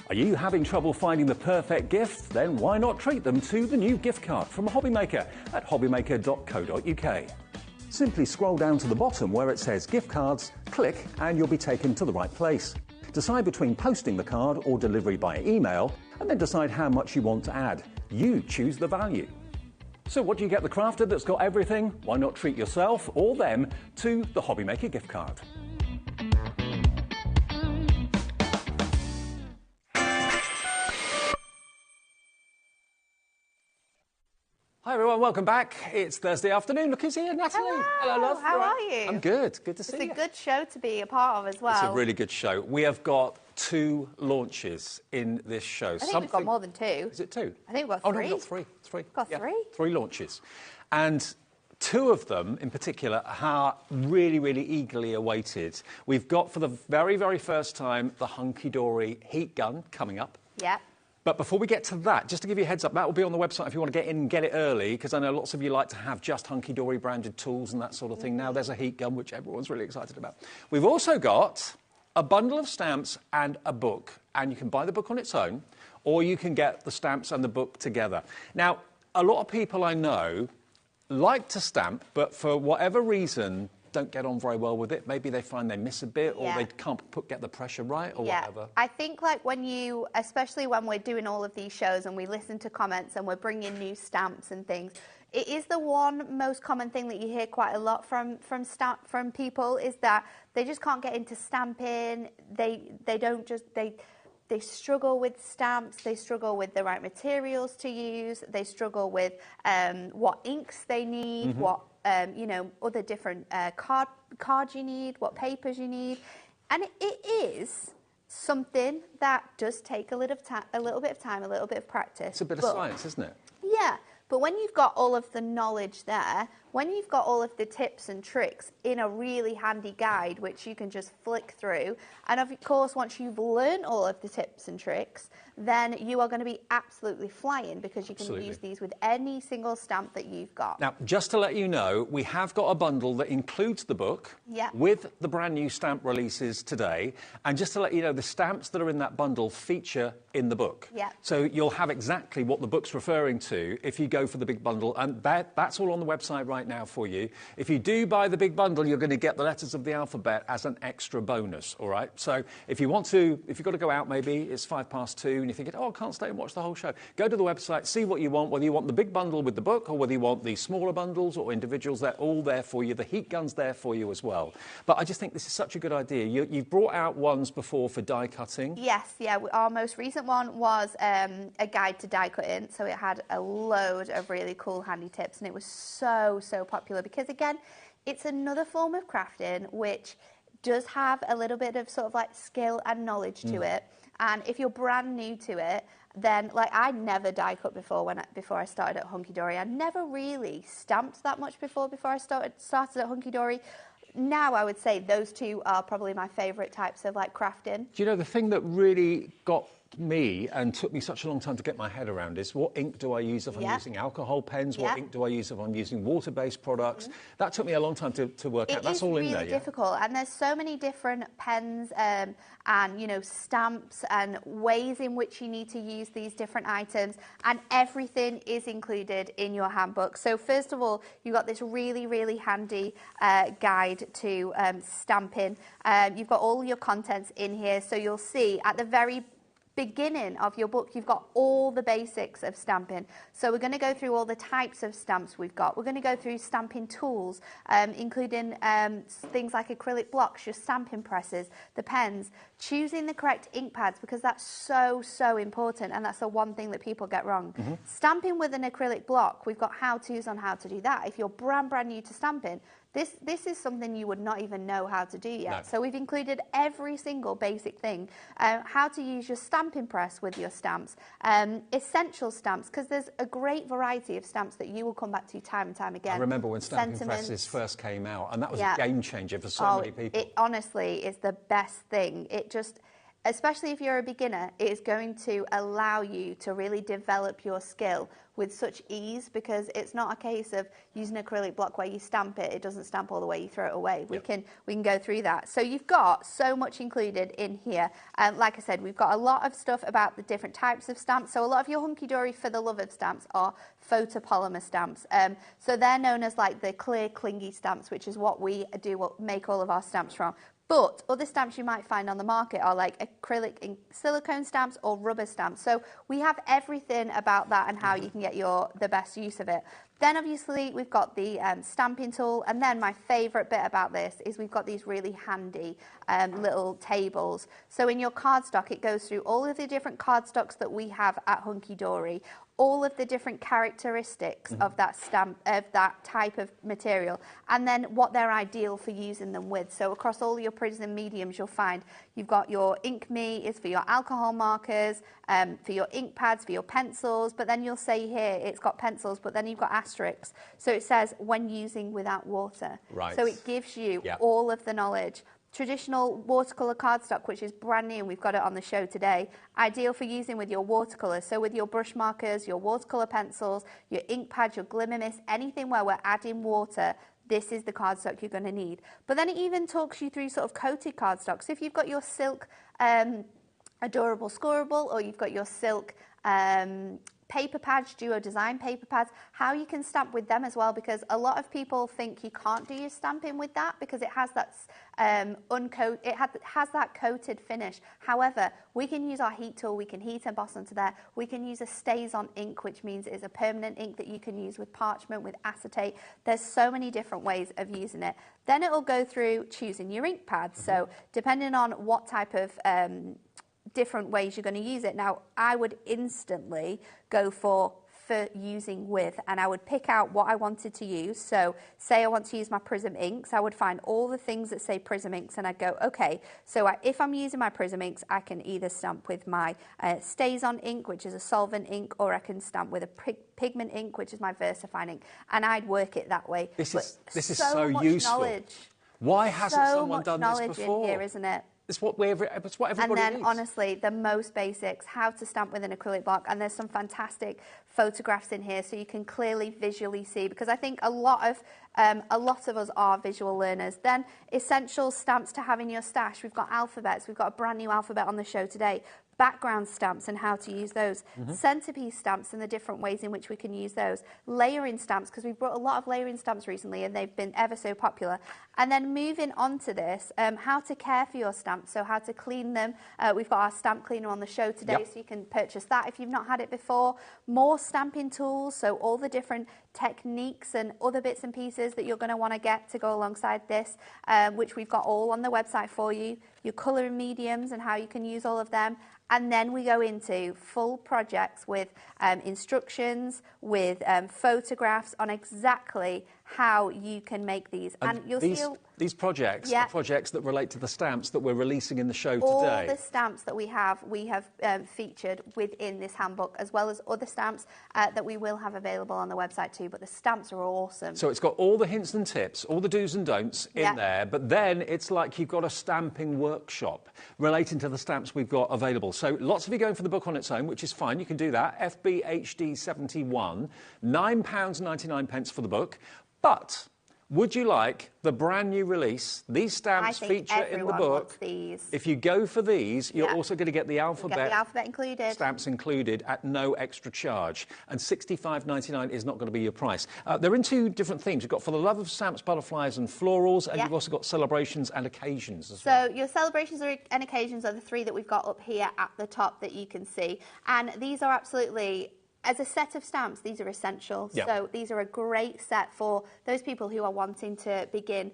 Are you having trouble finding the perfect gift? Then why not treat them to the new gift card from HobbyMaker at hobbymaker.co.uk. Simply scroll down to the bottom where it says gift cards, click and you'll be taken to the right place. Decide between posting the card or delivery by email and then decide how much you want to add. You choose the value. So what do you get the crafter that's got everything? Why not treat yourself or them to the HobbyMaker gift card? Hi everyone, welcome back. It's Thursday afternoon. Look who's here, Natalie. Hello, love. how are you? I'm good. Good to see you. It's a good show to be a part of as well. It's a really good show. We have got 2 launches in this show. I think we've got more than 2. Is it 2? I think we've got 3. Oh, no, we've got 3. We've got 3? 3 launches. And 2 of them, in particular, are really, really eagerly awaited. We've got, for the very, very first time, the Hunky Dory heat gun coming up. Yeah. But before we get to that, just to give you a heads up, that will be on the website if you want to get in and get it early, because I know lots of you like to have just Hunky Dory branded tools and that sort of thing. Now there's a heat gun, which everyone's really excited about. We've also got a bundle of stamps and a book, and you can buy the book on its own, or you can get the stamps and the book together. Now, a lot of people I know like to stamp, but for whatever reason, don't get on very well with it. Maybe they find they miss a bit, or they can't get the pressure right, or whatever. I think, like, when you, especially when we're doing all of these shows and we listen to comments and we're bringing new stamps and things, it is the one most common thing that you hear quite a lot from people, is that they just can't get into stamping. They struggle with stamps, they struggle with the right materials to use, they struggle with what inks they need, what other different cards you need, what papers you need. And it is something that does take a little bit of time, a little bit of practice. It's a bit of science, isn't it? Yeah, but when you've got all of the knowledge there, when you've got all of the tips and tricks in a really handy guide, which you can just flick through, and of course, once you've learned all of the tips and tricks, then you are going to be absolutely flying, because you can use these with any single stamp that you've got. Now, just to let you know, we have got a bundle that includes the book with the brand new stamp releases today. And just to let you know, the stamps that are in that bundle feature in the book. So you'll have exactly what the book's referring to if you go for the big bundle. And that's all on the website right now for you. If you do buy the big bundle, you're going to get the letters of the alphabet as an extra bonus, all right? So if you've got to go out, maybe it's 2:05, and you're thinking, oh, I can't stay and watch the whole show, go to the website, see what you want, whether you want the big bundle with the book or whether you want the smaller bundles or individuals. They're all there for you. The heat gun's there for you as well. But I just think this is such a good idea. You've brought out ones before for die cutting. Yes, yeah. Our most recent one was a guide to die cutting. So it had a load of really cool, handy tips, and it was so popular because, again, it's another form of crafting which does have a little bit of sort of like skill and knowledge to it. And if you're brand new to it, then, like, I never die cut before before I started at Hunky Dory. I never really stamped that much before I started at Hunky Dory. Now I would say those 2 are probably my favourite types of, like, crafting. Do you know, the thing that really got me and took me such a long time to get my head around is, what ink do I use if I'm using alcohol pens? What ink do I use if I'm using water-based products? That took me a long time to work out. That's all in there. It's really difficult, and there's so many different pens and, you know, stamps and ways in which you need to use these different items, and everything is included in your handbook. So first of all, you've got this really, really handy guide to stamping. You've got all your contents in here, so you'll see at the very beginning of your book, you've got all the basics of stamping. So we're going to go through all the types of stamps we've got. We're going to go through stamping tools, including things like acrylic blocks, your stamping presses, the pens, choosing the correct ink pads, because that's so important, and that's the one thing that people get wrong. Stamping with an acrylic block, we've got how-tos on how to do that. If you're brand new to stamping, this is something you would not even know how to do yet. No. So we've included every single basic thing. How to use your stamping press with your stamps. Essential stamps, because there's a great variety of stamps that you will come back to time and time again. I remember when stamping presses first came out, and that was a game changer for so many people. It honestly is the best thing. It just, especially if you're a beginner, it is going to allow you to really develop your skill with such ease, because it's not a case of using an acrylic block where you stamp it, it doesn't stamp all the way, you throw it away. We can go through that. So you've got so much included in here. Like I said, we've got a lot of stuff about the different types of stamps. So a lot of your Hunky Dory for the love of stamps are photopolymer stamps. So they're known as like the clear clingy stamps, which is what we make all of our stamps from. But other stamps you might find on the market are like acrylic and silicone stamps or rubber stamps. So we have everything about that and how you can get the best use of it. Then obviously we've got the stamping tool, and then my favourite bit about this is we've got these really handy little tables. So in your cardstock, it goes through all of the different cardstocks that we have at Hunky Dory, all of the different characteristics of that stamp, of that type of material, and then what they're ideal for using them with. So across all your prism mediums, you'll find you've got your Ink Me is for your alcohol markers, for your ink pads, for your pencils, but then you'll say here it's got pencils, but then you've got asterisks. So it says when using without water. Right. So it gives you all of the knowledge. Traditional watercolour cardstock, which is brand new, and we've got it on the show today, ideal for using with your watercolours. So with your brush markers, your watercolour pencils, your ink pads, your glimmer mist, anything where we're adding water, this is the cardstock you're going to need. But then it even talks you through sort of coated cardstock. So if you've got your silk adorable scorable, or you've got your silk paper pads, duo design paper pads, how you can stamp with them as well, because a lot of people think you can't do your stamping with that because it has that has that coated finish. However, we can use our heat tool, we can heat emboss onto there, we can use a stays on ink, which means it's a permanent ink that you can use with parchment, with acetate. There's so many different ways of using it. Then it will go through choosing your ink pads. So depending on what type of different ways you're going to use it. Now, I would instantly go for using with, and I would pick out what I wanted to use. So say I want to use my Prism inks, I would find all the things that say Prism inks, and I'd go, okay, so if I'm using my Prism inks, I can either stamp with my Stays On ink, which is a solvent ink, or I can stamp with a pigment ink, which is my VersaFine ink, and I'd work it that way. This is so useful. Knowledge. Why hasn't someone done this before? So much knowledge in here, isn't it? It's what everybody And then, needs. honestly, the most basics, how to stamp with an acrylic block. And there's some fantastic photographs in here so you can clearly visually see, because I think a lot of us are visual learners. Then essential stamps to have in your stash. We've got alphabets. We've got a brand new alphabet on the show today. Background stamps and how to use those. Centerpiece stamps and the different ways in which we can use those. Layering stamps, because we've brought a lot of layering stamps recently and they've been ever so popular. And then moving on to this, how to care for your stamps, so how to clean them. We've got our stamp cleaner on the show today, so you can purchase that if you've not had it before. More stamping tools, so all the different techniques and other bits and pieces that you're going to want to get to go alongside this, which we've got all on the website for you. Your colouring mediums and how you can use all of them. And then we go into full projects with instructions, with photographs on exactly how you can make these. And you'll see these projects are projects that relate to the stamps that we're releasing in the show today. All the stamps that we have featured within this handbook, as well as other stamps that we will have available on the website too. But the stamps are awesome. So it's got all the hints and tips, all the do's and don'ts in there, but then it's like you've got a stamping workshop relating to the stamps we've got available. So lots of you going for the book on its own, which is fine. You can do that. FBHD 71, £9.99 for the book. But would you like the brand new release? These stamps feature in the book. These. If you go for these, you're also going to get the alphabet included. Stamps included at no extra charge. And $65.99 is not going to be your price. They're in two different themes. You've got For the Love of Stamps, Butterflies and Florals, and you've also got Celebrations and Occasions as well. So your celebrations and occasions are the three that we've got up here at the top that you can see. And these are absolutely... As a set of stamps, these are essential. So these are a great set for those people who are wanting to begin.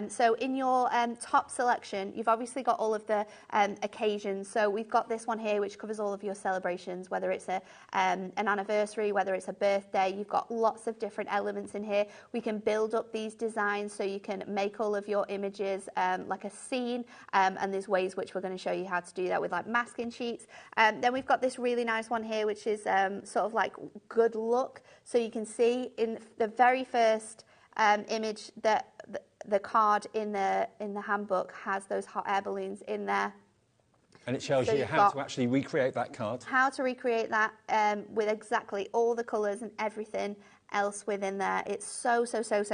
So in your top selection, you've obviously got all of the occasions. So we've got this one here, which covers all of your celebrations, whether it's an anniversary, whether it's a birthday. You've got lots of different elements in here. We can build up these designs so you can make all of your images like a scene. And there's ways which we're going to show you how to do that with like masking sheets. Then we've got this really nice one here, which is sort of like good luck. So you can see in the very first image that the card in the handbook has those hot air balloons in there. And it shows you how to actually recreate that card. How to recreate that with exactly all the colours and everything else within there. It's so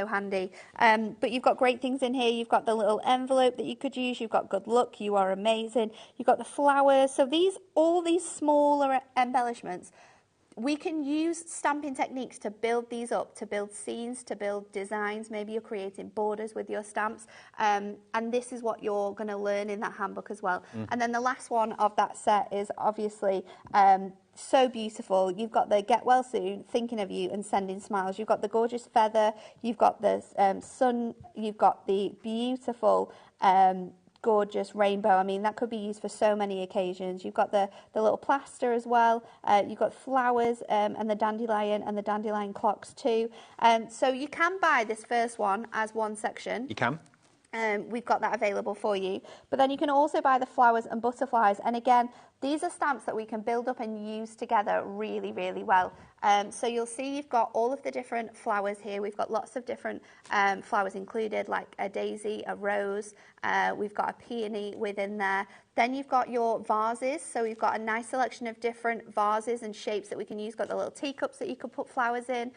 handy. But you've got great things in here. You've got the little envelope that you could use. You've got good luck. You are amazing. You've got the flowers. So all these smaller embellishments, we can use stamping techniques to build these up, to build scenes, to build designs. Maybe you're creating borders with your stamps. And this is what you're going to learn in that handbook as well. And then the last one of that set is obviously so beautiful. You've got the Get Well Soon, Thinking of You and Sending Smiles. You've got the gorgeous feather. You've got the sun. You've got the beautiful gorgeous rainbow. I mean, that could be used for so many occasions. You've got the little plaster as well. You've got flowers and the dandelion clocks too. So you can buy this first one as one section. You can. We've got that available for you. But then you can also buy the flowers and butterflies. And again, these are stamps that we can build up and use together really, really well. So you'll see you've got all of the different flowers here. We've got lots of different flowers included, like a daisy, a rose. We've got a peony within there. Then you've got your vases. So we've got a nice selection of different vases and shapes that we can use. We've got the little teacups that you could put flowers in.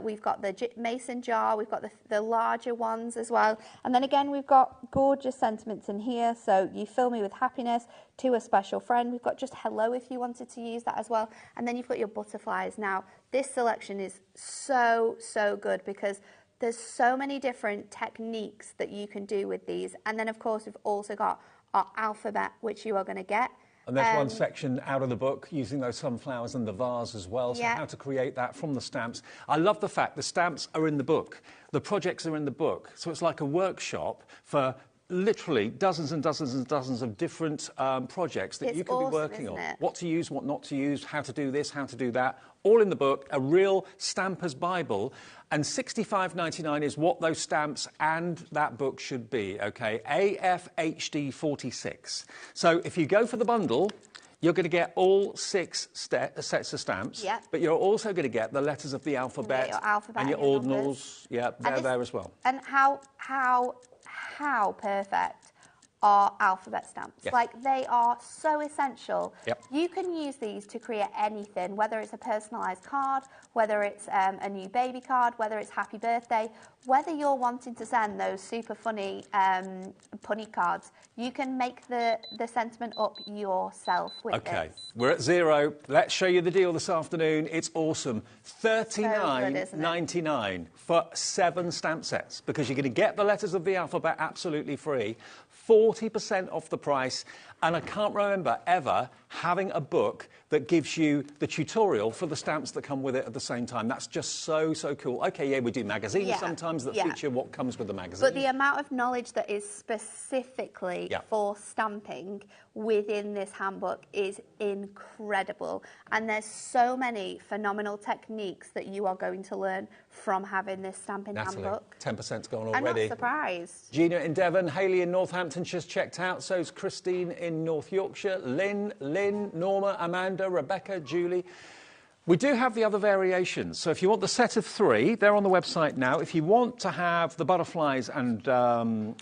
We've got the mason jar. We've got the larger ones as well. And then again, we've got gorgeous sentiments in here. So you fill me with happiness, to a special friend. We've got just hello if you wanted to use that as well. And then you've got your butterflies. Now, this selection is so, so good because there's so many different techniques that you can do with these. And then, of course, we've also got our alphabet, which you are going to get. And there's one section out of the book using those sunflowers and the vase as well, so how to create that from the stamps. I love the fact the stamps are in the book. The projects are in the book. So it's like a workshop for literally dozens and dozens and dozens of different projects that you could be working on. What to use, what not to use, how to do this, how to do that. All in the book, a real stamper's Bible. And $65.99 is what those stamps and that book should be, OK? AFHD 46. So if you go for the bundle, you're going to get all 6 sets of stamps, but you're also going to get the letters of the alphabet, and your ordinals. Yeah, they're there as well. And how perfect are alphabet stamps? Like, they are so essential. You can use these to create anything, whether it's a personalised card, whether it's a new baby card, whether it's happy birthday, whether you're wanting to send those super funny punny cards. You can make the sentiment up yourself with this. We're at 0. Let's show you the deal this afternoon. It's awesome. $39.99 for 7 stamp sets, because you're going to get the letters of the alphabet absolutely free. 40% off the price, and I can't remember ever having a book that gives you the tutorial for the stamps that come with it at the same time. That's just so, so cool. OK, we do magazines sometimes that feature what comes with the magazine. But the amount of knowledge that is specifically for stamping within this handbook is incredible. And there's so many phenomenal techniques that you are going to learn from having this stamping handbook. 10%'s gone already. I'm not surprised. Gina in Devon, Hayley in Northampton just checked out. So's Christine in North Yorkshire, Lynn, Norma, Amanda, Rebecca, Julie. We do have the other variations. So if you want the set of 3, they're on the website now. If you want to have the butterflies and florals,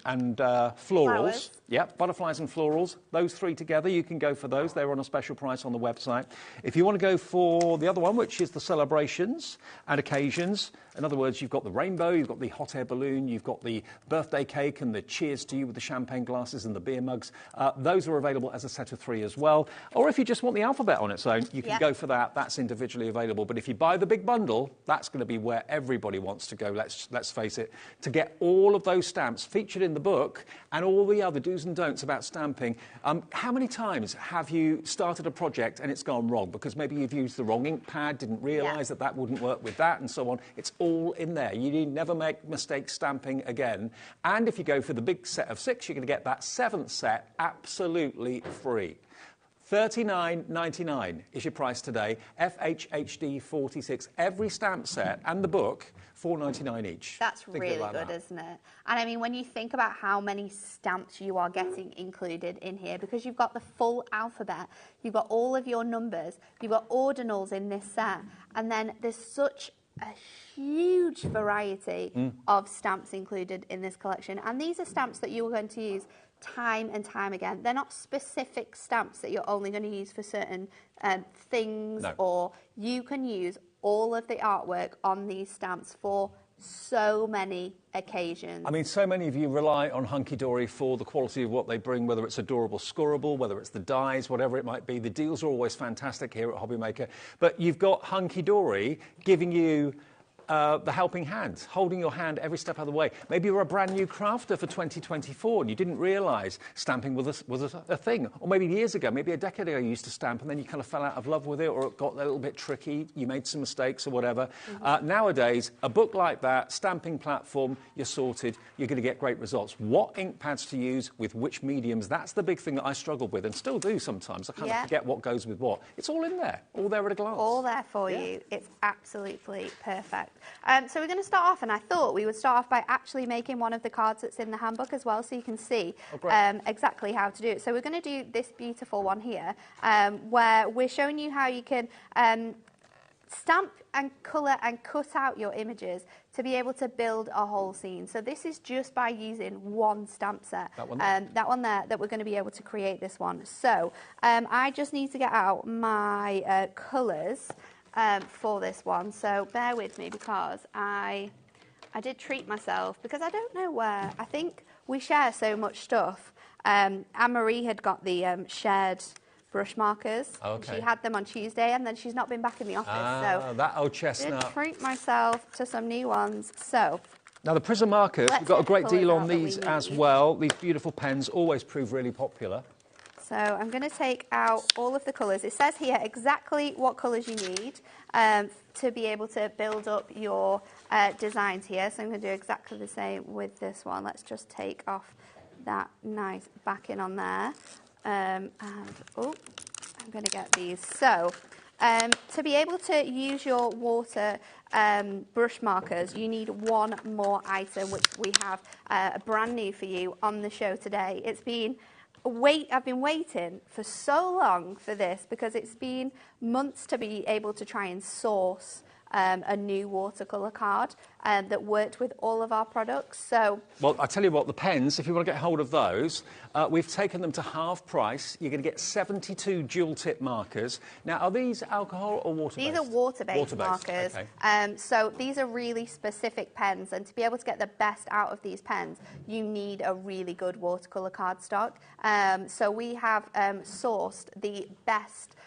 butterflies and florals, those 3 together, you can go for those. They're on a special price on the website. If you want to go for the other one, which is the celebrations and occasions, in other words, you've got the rainbow, you've got the hot air balloon, you've got the birthday cake and the cheers to you with the champagne glasses and the beer mugs. Those are available as a set of 3 as well. Or if you just want the alphabet on its own, you can go for that. That's individually available. But if you buy the big bundle, that's going to be where everybody wants to go, let's face it, to get all of those stamps featured in the book and all the other do's and don'ts about stamping. How many times have you started a project and it's gone wrong because maybe you've used the wrong ink pad, didn't realise that wouldn't work with that, and so on? It's all in there. You need never make mistakes stamping again. And if you go for the big set of 6, you're going to get that 7th set absolutely free. $39.99 is your price today. FHHD 46. Every stamp set and the book, $4.99 each. That's really good, isn't it? And I mean, when you think about how many stamps you are getting included in here, because you've got the full alphabet, you've got all of your numbers, you've got ordinals in this set, and then there's such a huge variety of stamps included in this collection. And these are stamps that you are going to use time and time again. They're not specific stamps that you're only going to use for certain things, or you can use all of the artwork on these stamps for so many occasions. I mean, so many of you rely on Hunky Dory for the quality of what they bring, whether it's adorable, scoreable, whether it's the dyes, whatever it might be. The deals are always fantastic here at HobbyMaker. But you've got Hunky Dory giving you the helping hand, holding your hand every step of the way. Maybe you're a brand new crafter for 2024 and you didn't realise stamping was a thing. Or maybe years ago, maybe a decade ago, you used to stamp and then you kind of fell out of love with it, or it got a little bit tricky, you made some mistakes or whatever. Nowadays, a book like that, stamping platform, you're sorted, you're going to get great results. What ink pads to use with which mediums, that's the big thing that I struggled with and still do sometimes. I kind of forget what goes with what. It's all in there, all there at a glance. All there for you. It's absolutely perfect. So we're going to start off, and I thought we would start off by actually making one of the cards that's in the handbook as well, so you can see exactly how to do it. So we're going to do this beautiful one here, where we're showing you how you can stamp and colour and cut out your images to be able to build a whole scene. So this is just by using one stamp set. That one there, that we're going to be able to create this one. So I just need to get out my colours for this one, so bear with me, because I did treat myself, because I don't know where. I think we share so much stuff. Anne-Marie had got the shared brush markers. She had them on Tuesday, and then she's not been back in the office. So that old chestnut. I did treat myself to some new ones. So now the Prism markers, we've got a great deal on these as well. These beautiful pens always prove really popular. So I'm going to take out all of the colours. It says here exactly what colours you need to be able to build up your designs here. So I'm going to do exactly the same with this one. Let's just take off that nice backing on there. I'm going to get these. So to be able to use your water brush markers, you need one more item, which we have brand new for you on the show today. I've been waiting for so long for this, because it's been months to be able to try and source a new watercolour card that worked with all of our products. So, well, I tell you what, the pens, if you want to get hold of those, we've taken them to half price. You're going to get 72 dual tip markers. Now, are these alcohol or water-based? These are water-based markers. Okay. So these are really specific pens, and to be able to get the best out of these pens, you need a really good watercolour cardstock. So we have sourced the best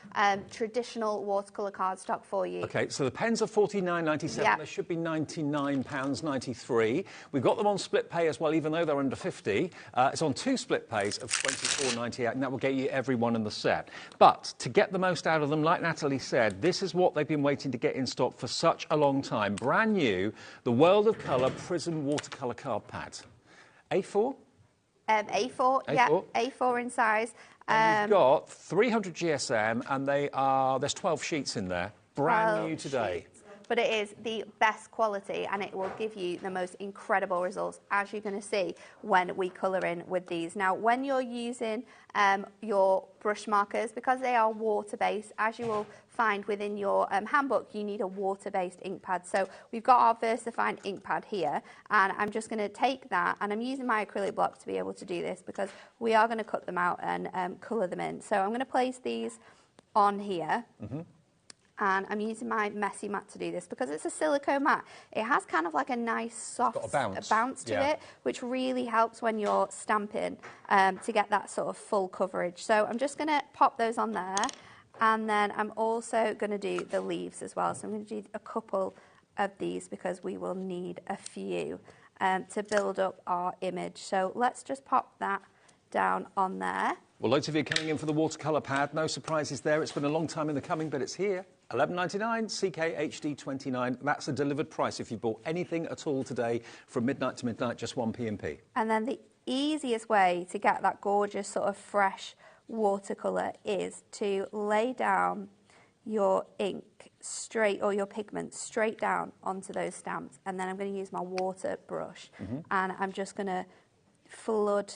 traditional watercolour cardstock for you. Okay, so the pens are $49.97. They should be £99.93. We've got them on split pay as well, even though they're under 50. It's on 2 split pays of $24.98, and that will get you every one in the set. But to get the most out of them, like Natalie said, this is what they've been waiting to get in stock for such a long time. Brand new, the World of Colour Prism Watercolour Card Pad. A4? A4, yeah, A4 in size. And you've got 300 GSM, and there's 12 sheets in there, brand new today. But it is the best quality, and it will give you the most incredible results, as you're going to see when we colour in with these. Now, when you're using your brush markers, because they are water-based, as you will find within your handbook, you need a water-based ink pad. So we've got our VersaFine ink pad here, and I'm just going to take that, and I'm using my acrylic block to be able to do this, because we are going to cut them out and colour them in. So I'm going to place these on here. And I'm using my messy mat to do this, because it's a silicone mat. It has kind of like a nice soft bounce to it, which really helps when you're stamping to get that sort of full coverage. So I'm just going to pop those on there, and then I'm also going to do the leaves as well. So I'm going to do a couple of these, because we will need a few to build up our image. So let's just pop that down on there. Well, loads of you coming in for the watercolour pad. No surprises there. It's been a long time in the coming, but it's here. $11.99, CKHD 29. That's a delivered price if you bought anything at all today from midnight to midnight, just 1 p.m.p. And then the easiest way to get that gorgeous sort of fresh watercolour is to lay down your ink straight, or your pigment straight down onto those stamps. And then I'm going to use my water brush, and I'm just going to flood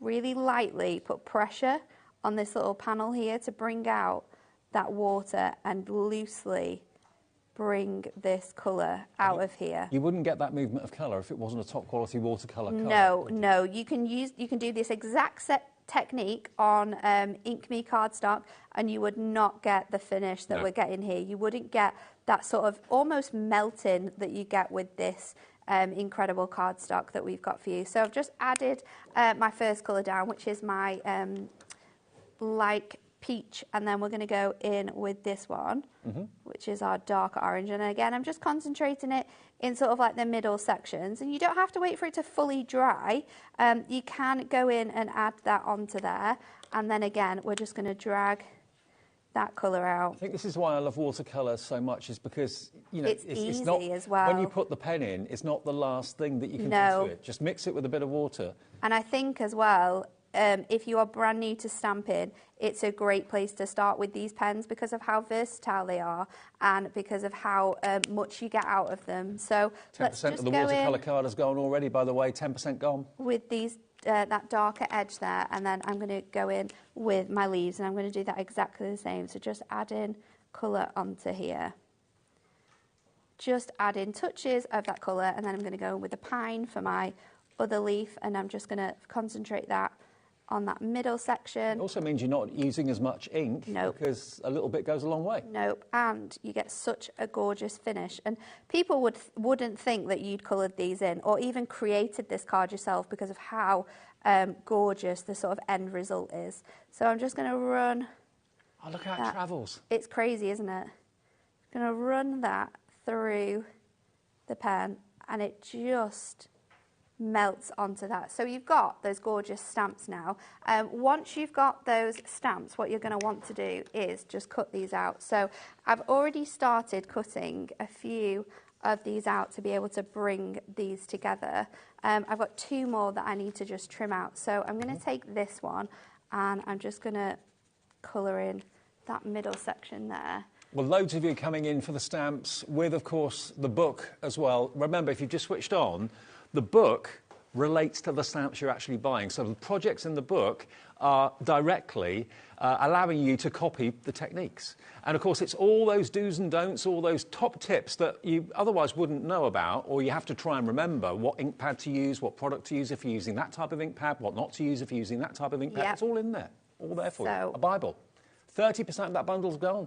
really lightly, put pressure on this little panel here to bring out that water, and loosely bring this colour out of here. You wouldn't get that movement of colour if it wasn't a top quality watercolour colour. No, you can do this exact technique on Ink Me cardstock and you would not get the finish that we're getting here. You wouldn't get that sort of almost melting that you get with this incredible cardstock that we've got for you. So I've just added my first colour down, which is my like peach, and then we're going to go in with this one, which is our dark orange. And again, I'm just concentrating it in sort of like the middle sections, and you don't have to wait for it to fully dry. You can go in and add that onto there, and then again, we're just going to drag that colour out. I think this is why I love watercolour so much, is because, you know, it's easy not, as well. when you put the pen in, it's not the last thing that you can do to it. Just mix it with a bit of water. And I think as well, if you are brand new to stamping, it's a great place to start with these pens because of how versatile they are and because of how much you get out of them. So 10% of the watercolour card has gone already, by the way, 10% gone. With these, that darker edge there, and then I'm going to go in with my leaves, and I'm going to do that exactly the same. So just add in colour onto here. Just add in touches of that colour, and then I'm going to go with the pine for my other leaf, and I'm just going to concentrate that on that middle section. It also means you're not using as much ink, because a little bit goes a long way. Nope, and you get such a gorgeous finish. And people wouldn't think that you'd coloured these in or even created this card yourself because of how gorgeous the sort of end result is. So I'm just going to run... Oh, look how it travels. It's crazy, isn't it? I'm going to run that through the pen, and it just melts onto that. So you've got those gorgeous stamps now. Once you've got those stamps, what you're going to want to do is just cut these out. So I've already started cutting a few of these out to be able to bring these together. I've got 2 more that I need to just trim out. So I'm going to take this one, and I'm just going to colour in that middle section there. Well, loads of you coming in for the stamps with, of course, the book as well. Remember, if you've just switched on, the book relates to the stamps you're actually buying. So the projects in the book are directly allowing you to copy the techniques. And of course, it's all those do's and don'ts, all those top tips that you otherwise wouldn't know about, or you have to try and remember what ink pad to use, what product to use if you're using that type of ink pad, what not to use if you're using that type of ink pad. It's all in there, all there for you. A Bible. 30% of that bundle's gone.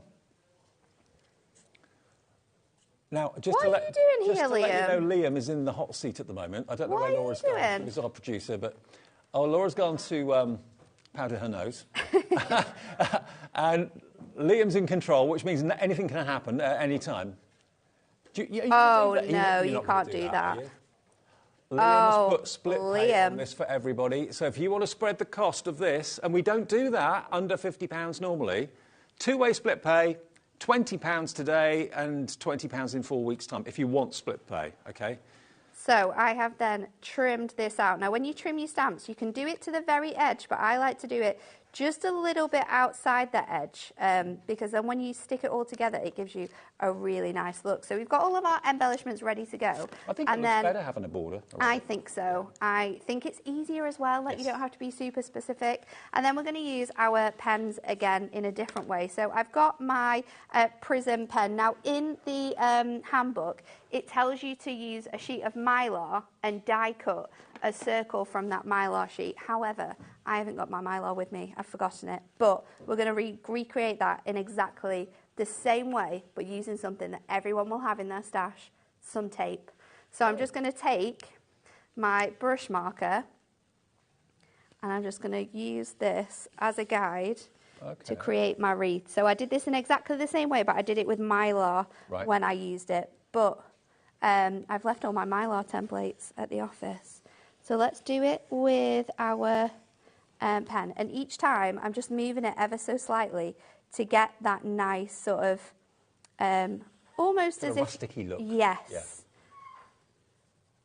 Now, just what to are let, you doing just here, to Liam? let you know, Liam is in the hot seat at the moment. I don't know what where Laura's gone. She's our producer, but Laura's gone to powder her nose, and Liam's in control, which means anything can happen at any time. You can't do that. Liam has put split pay on this for everybody. So if you want to spread the cost of this, and we don't do that under £50 normally, 2-way split pay. £20 today and £20 in 4 weeks' time if you want split pay, OK? So I have then trimmed this out. Now, when you trim your stamps, you can do it to the very edge, but I like to do it just a little bit outside that edge because then when you stick it all together, it gives you a really nice look. So we've got all of our embellishments ready to go. I think it looks better having a border. I think so. I think it's easier as well, like you don't have to be super specific. And then we're going to use our pens again in a different way. So I've got my Prism pen. Now, in the handbook, it tells you to use a sheet of Mylar and die cut a circle from that Mylar sheet. However, I haven't got my Mylar with me. I've forgotten it. But we're going to recreate that in exactly the same way, but using something that everyone will have in their stash, some tape. So I'm just going to take my brush marker and I'm just going to use this as a guide to create my wreath. So I did this in exactly the same way, but I did it with Mylar when I used it. But I've left all my Mylar templates at the office. So let's do it with our pen. And each time I'm just moving it ever so slightly to get that nice sort of almost as if... rusticy look. Yes. Yeah.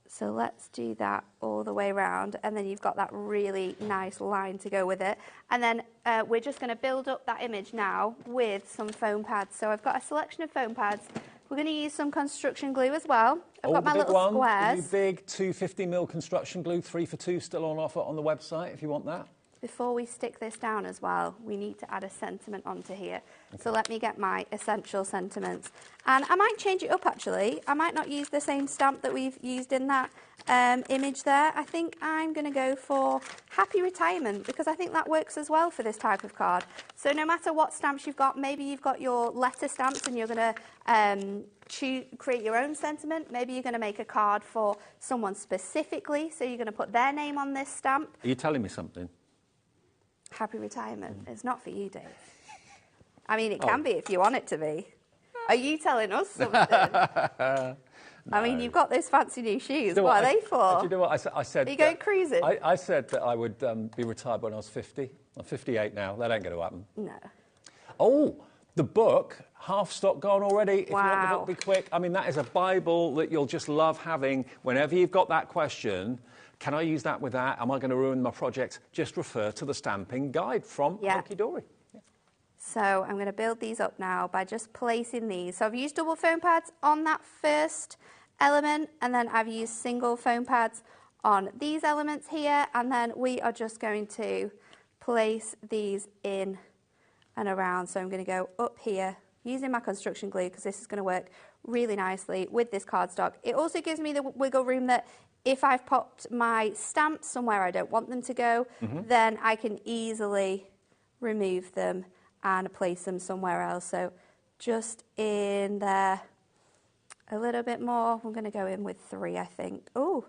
So let's do that all the way around, and then you've got that really nice line to go with it. And then we're just going to build up that image now with some foam pads. So I've got a selection of foam pads. We're going to use some construction glue as well. I've got my little squares. The big 250mm construction glue, 3 for 2, still on offer on the website if you want that. before we stick this down as well, we need to add a sentiment onto here. Okay. So let me get my essential sentiments. And I might change it up actually. I might not use the same stamp that we've used in that image there. I think I'm going to go for happy retirement because I think that works as well for this type of card. So no matter what stamps you've got, maybe you've got your letter stamps and you're going to create your own sentiment. Maybe you're going to make a card for someone specifically, so you're going to put their name on this stamp. Are you telling me something? Happy retirement. It's not for you, Dave. I mean, it can be if you want it to be. Are you telling us something? No. I mean, you've got those fancy new shoes. You know what are they for? Do you know what I said? Are you going cruising? I said that I would be retired when I was 50. I'm 58 now. That ain't going to happen. No. Oh, the book, half stock gone already. If wow. you want the book, be quick. I mean, that is a Bible that you'll just love having whenever you've got that question. Can I use that with that? Am I going to ruin my project? Just refer to the stamping guide from Hunky Dory. Yeah. So I'm going to build these up now by just placing these. So I've used double foam pads on that first element, and then I've used single foam pads on these elements here, and then we are just going to place these in and around. So I'm going to go up here using my construction glue because this is going to work really nicely with this cardstock. It also gives me the wiggle room that if I've popped my stamps somewhere I don't want them to go, then I can easily remove them and place them somewhere else. So just in there a little bit more. We're going to go in with 3, I think. Oh,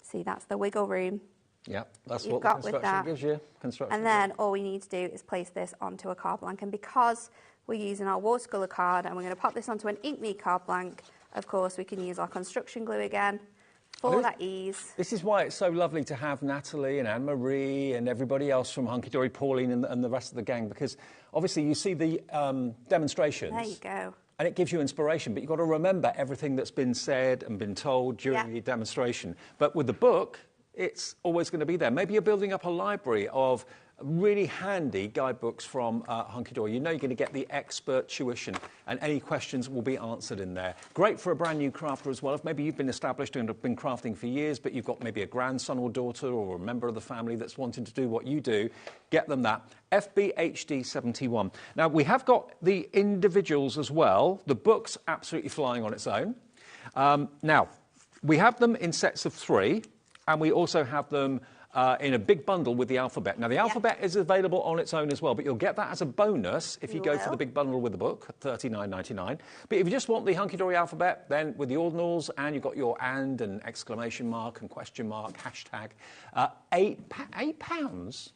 see, that's the wiggle room. Yeah, that's what the construction gives you. And then all we need to do is place this onto a card blank. And because we're using our watercolour card and we're going to pop this onto an ink mead card blank, of course, we can use our construction glue again for that ease. This is why it's so lovely to have Natalie and Anne-Marie and everybody else from Hunky Dory, Pauline and the rest of the gang, because obviously you see the demonstrations. There you go. And it gives you inspiration, but you've got to remember everything that's been said and been told during the demonstration. But with the book, it's always going to be there. Maybe you're building up a library of really handy guidebooks from Hunky Dory. You know you're going to get the expert tuition and any questions will be answered in there. Great for a brand new crafter as well. If maybe you've been established and have been crafting for years, but you've got maybe a grandson or daughter or a member of the family that's wanting to do what you do, get them that. FBHD71. Now, we have got the individuals as well. The book's absolutely flying on its own. Now, we have them in sets of 3, and we also have them in a big bundle with the alphabet. Now, the alphabet is available on its own as well, but you'll get that as a bonus if you go for the big bundle with the book, $39.99. But if you just want the Hunky Dory alphabet, then with the ordinals, and you've got your and exclamation mark and question mark, hashtag, £8.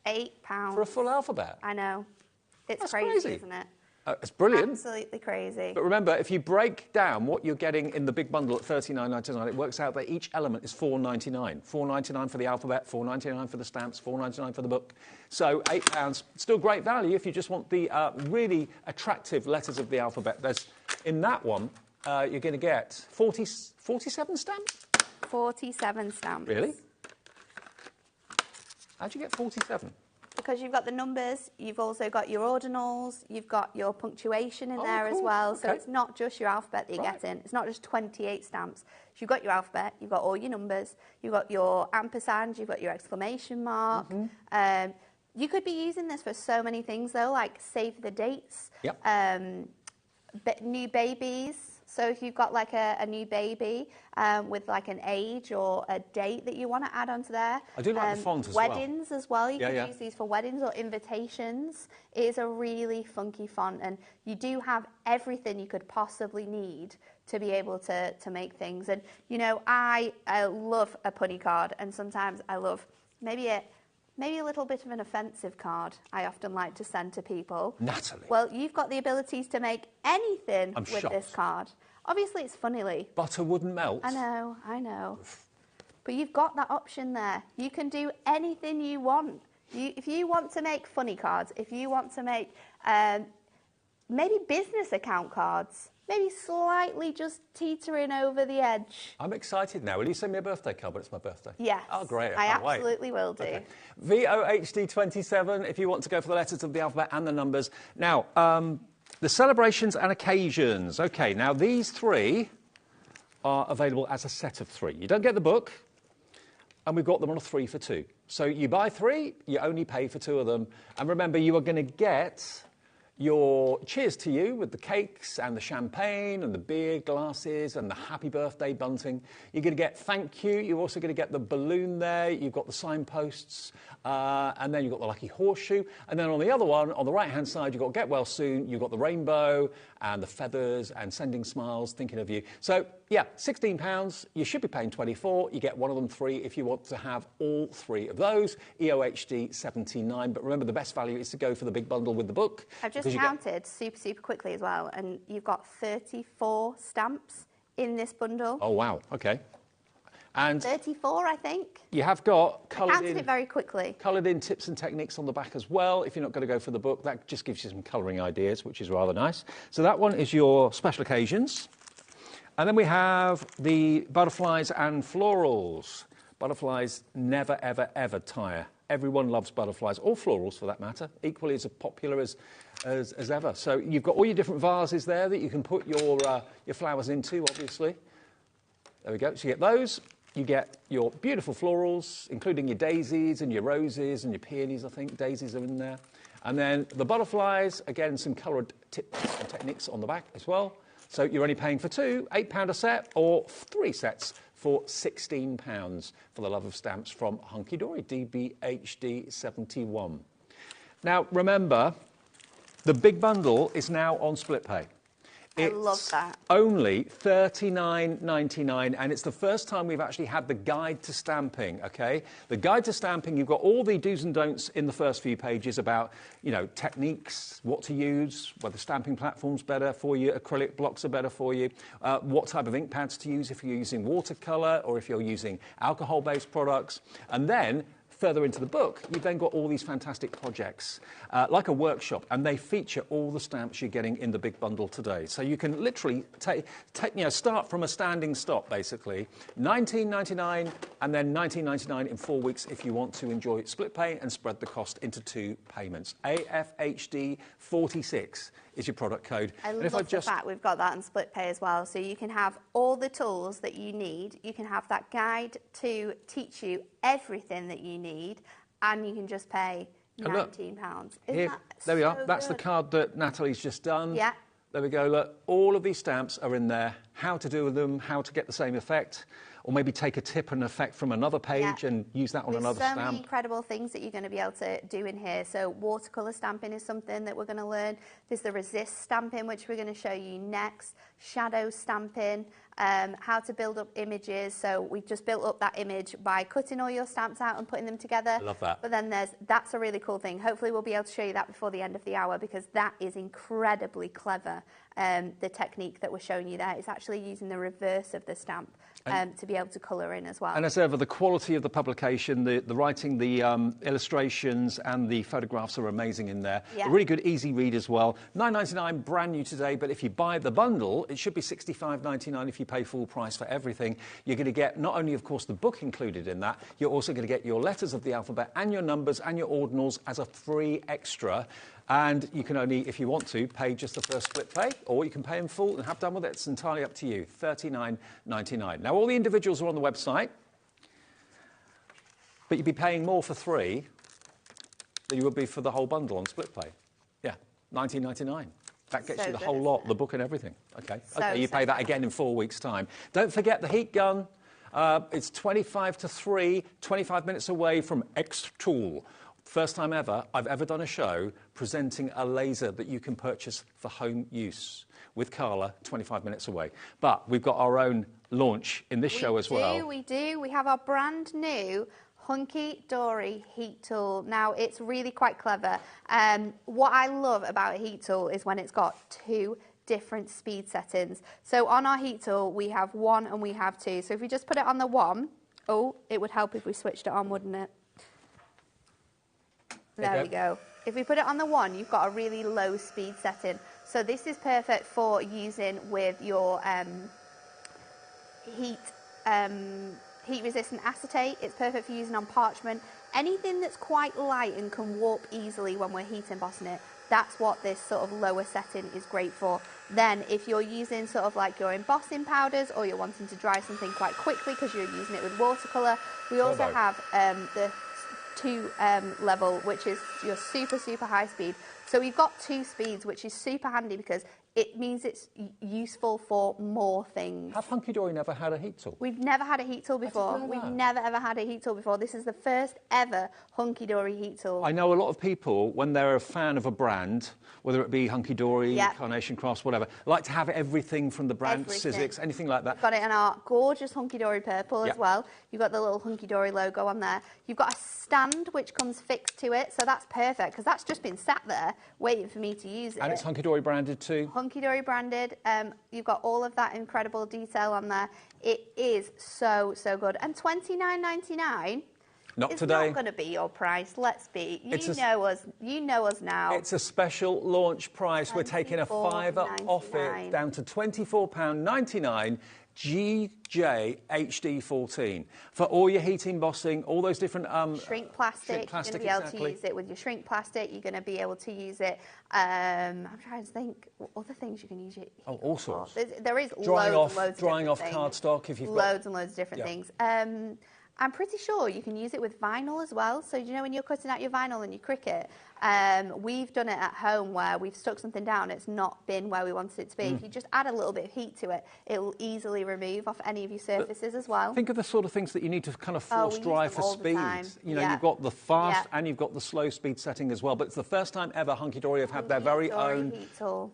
£8 for a full alphabet. I know. That's crazy, isn't it? It's brilliant. Absolutely crazy. But remember, if you break down what you're getting in the big bundle at $39.99, it works out that each element is $4.99. $4.99 for the alphabet, $4.99 for the stamps, $4.99 for the book. So £8, still great value if you just want the really attractive letters of the alphabet. In that one, you're going to get 47 stamps? 47 stamps. Really? How'd you get 47? Because you've got the numbers, you've also got your ordinals, you've got your punctuation in there as well. Okay. So it's not just your alphabet that you get in. It's not just 28 stamps. So you've got your alphabet, you've got all your numbers, you've got your ampersand, you've got your exclamation mark. You could be using this for so many things, though, like save the dates, new babies. So if you've got like a new baby with like an age or a date that you want to add onto there. I do like the font as well. Weddings as well. You can use these for weddings or invitations. It is a really funky font, and you do have everything you could possibly need to be able to make things. And, you know, I love a punny card, and sometimes I love maybe a little bit of an offensive card I often like to send to people. Natalie. Well, you've got the abilities to make anything with this card. Obviously, it's funnily. Butter wouldn't melt. I know. But you've got that option there. You can do anything you want. If you want to make funny cards, if you want to make maybe business account cards, maybe slightly just teetering over the edge. I'm excited now. Will you send me a birthday card? But it's my birthday. Yes. Oh, great. I absolutely will do. Okay. VOHD27 if you want to go for the letters of the alphabet and the numbers. Now, the celebrations and occasions. OK, now these 3 are available as a set of 3. You don't get the book, and we've got them on a 3 for 2. So you buy 3, you only pay for 2 of them. And remember, you are going to get your cheers to you with the cakes and the champagne and the beer glasses and the happy birthday bunting. You're going to get thank you. You're also going to get the balloon there. You've got the signposts. And then you've got the lucky horseshoe. And then on the other one, on the right-hand side, you've got get well soon. You've got the rainbow and the feathers and sending smiles, thinking of you. So, yeah, £16. You should be paying 24. You get one of them free if you want to have all 3 of those. EOHD 79. But remember, the best value is to go for the big bundle with the book. I've just counted super quickly as well, and you've got 34 stamps in this bundle. Oh, wow. OK. And 34, I think. You have got coloured it very quickly. Coloured in tips and techniques on the back as well. If you're not going to go for the book, that just gives you some colouring ideas, which is rather nice. So that one is your special occasions. And then we have the butterflies and florals. Butterflies never, ever, ever tire. Everyone loves butterflies, or florals for that matter, equally as popular as ever. So you've got all your different vases there that you can put your flowers into, obviously. There we go. So you get those. You get your beautiful florals, including your daisies and your roses and your peonies, I think. Daisies are in there. And then the butterflies, again, some coloured tips and techniques on the back as well. So you're only paying for 2, £8 a set, or 3 sets for £16 for the love of stamps from Hunky Dory, DBHD 71. Now, remember, the big bundle is now on split pay. I love that. Only $39.99, and it's the first time we've actually had the guide to stamping, OK? The guide to stamping, you've got all the do's and don'ts in the first few pages about, you know, techniques, what to use, whether stamping platform's better for you, acrylic blocks are better for you, what type of ink pads to use if you're using watercolour or if you're using alcohol-based products. And then further into the book, you've then got all these fantastic projects, like a workshop, and they feature all the stamps you're getting in the big bundle today. So you can literally start from a standing stop, basically. $19.99 and then $19.99 in 4 weeks if you want to enjoy split pay and spread the cost into 2 payments. AFHD 46 is your product code. I love the fact we've got that in split pay as well. So you can have all the tools that you need. You can have that guide to teach you everything that you need, and you can just pay £19. There we are. That's the card that Natalie's just done. Yeah. There we go. Look, all of these stamps are in there. How to do with them, how to get the same effect, or maybe take a tip and effect from another page and use that on another stamp. There's so many incredible things that you're going to be able to do in here. So watercolour stamping is something that we're going to learn. There's the resist stamping, which we're going to show you next. Shadow stamping, how to build up images. So we've just built up that image by cutting all your stamps out and putting them together. I love that. But then that's a really cool thing. Hopefully we'll be able to show you that before the end of the hour, because that is incredibly clever. The technique that we're showing you there is actually using the reverse of the stamp to be able to colour in as well. And as ever, the quality of the publication, the writing, the illustrations and the photographs are amazing in there. Yeah. A really good, easy read as well. $9.99, brand new today, but if you buy the bundle, it should be $65.99 if you pay full price for everything. You're going to get not only, of course, the book included in that, you're also going to get your letters of the alphabet and your numbers and your ordinals as a free extra. And you can only, if you want to, pay just the first split pay, or you can pay in full and have done with it. It's entirely up to you. $39.99. Now, all the individuals are on the website, but you'd be paying more for 3 than you would be for the whole bundle on split pay. Yeah, $19.99. That gets you the whole lot, the book and everything. Okay, you pay that again in 4 weeks' time. Don't forget the heat gun. It's 25 to 3, 25 minutes away from X-Tool. First time ever I've ever done a show presenting a laser that you can purchase for home use with Carla, 25 minutes away. But we've got our own launch in this show as well. We do. We have our brand new Hunky Dory heat tool. Now, it's really quite clever. What I love about a heat tool is when it's got 2 different speed settings. So on our heat tool, we have 1 and we have 2. So if we just put it on the 1, it would help if we switched it on, wouldn't it? There we go. If we put it on the 1, you've got a really low speed setting. So this is perfect for using with your heat resistant acetate. It's perfect for using on parchment. Anything that's quite light and can warp easily when we're heat embossing it, that's what this sort of lower setting is great for. Then if you're using sort of like your embossing powders, or you're wanting to dry something quite quickly because you're using it with watercolour, we also have the 2 level, which is your super, super high speed. So we've got 2 speeds, which is super handy because it means it's useful for more things. Have Hunky Dory never had a heat tool? We've never had a heat tool before. We've never ever had a heat tool before. This is the first ever Hunky Dory heat tool. I know a lot of people, when they're a fan of a brand, whether it be Hunky Dory, Carnation Crafts, whatever, like to have everything from the brand, Sizzix, anything like that. We've got it in our gorgeous Hunky Dory purple as well. You've got the little Hunky Dory logo on there. You've got a stand which comes fixed to it, so that's perfect because that's just been sat there waiting for me to use it. And it's Hunky Dory branded too? Hunky Dory branded. You've got all of that incredible detail on there. It is so, so good. And $29.99 is not going to be your price. Let's be. You know us. You know us now. It's a special launch price. We're taking a £5 off it, down to £24.99. GJ HD14 for all your heat embossing, all those different shrink plastic. You're going to be able to use it with your shrink plastic. You're going to be able to use it. I'm trying to think what other things you can use it. Oh, all sorts. There is drying loads and loads drying of off cardstock if you've loads and loads of different things. I'm pretty sure you can use it with vinyl as well. So, you know, when you're cutting out your vinyl and your Cricut, we've done it at home where we've stuck something down, it's not been where we wanted it to be. If you just add a little bit of heat to it, it will easily remove off any of your surfaces as well. Think of the sort of things that you need to kind of force dry for speed. You know, you've got the fast and you've got the slow speed setting as well. But it's the first time ever Hunky Dory have had their very own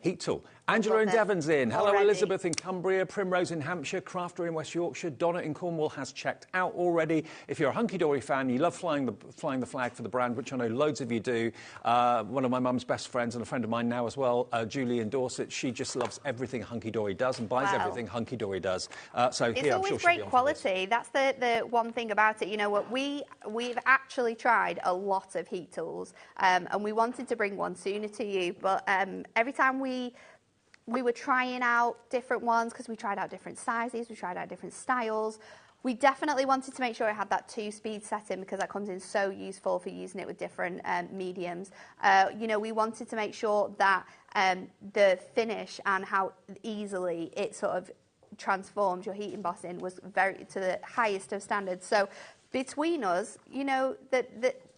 heat tool. Angela in Devon's in. Hello, Elizabeth in Cumbria, Primrose in Hampshire, Crafter in West Yorkshire, Donna in Cornwall has checked out already. If you're a Hunky Dory fan, you love flying the flag for the brand, which I know loads of you do. One of my mum's best friends and a friend of mine now as well, Julie in Dorset, she just loves everything Hunky Dory does and buys everything Hunky Dory does. So it's here, always I'm sure great quality. That's the one thing about it. You know what? We've actually tried a lot of heat tools, and we wanted to bring one sooner to you, but every time we were trying out different ones because we tried out different sizes, we tried out different styles. We definitely wanted to make sure it had that 2-speed setting because that comes in so useful for using it with different mediums. You know, we wanted to make sure that the finish and how easily it sort of transformed your heat embossing was very to the highest of standards. So between us, you know, that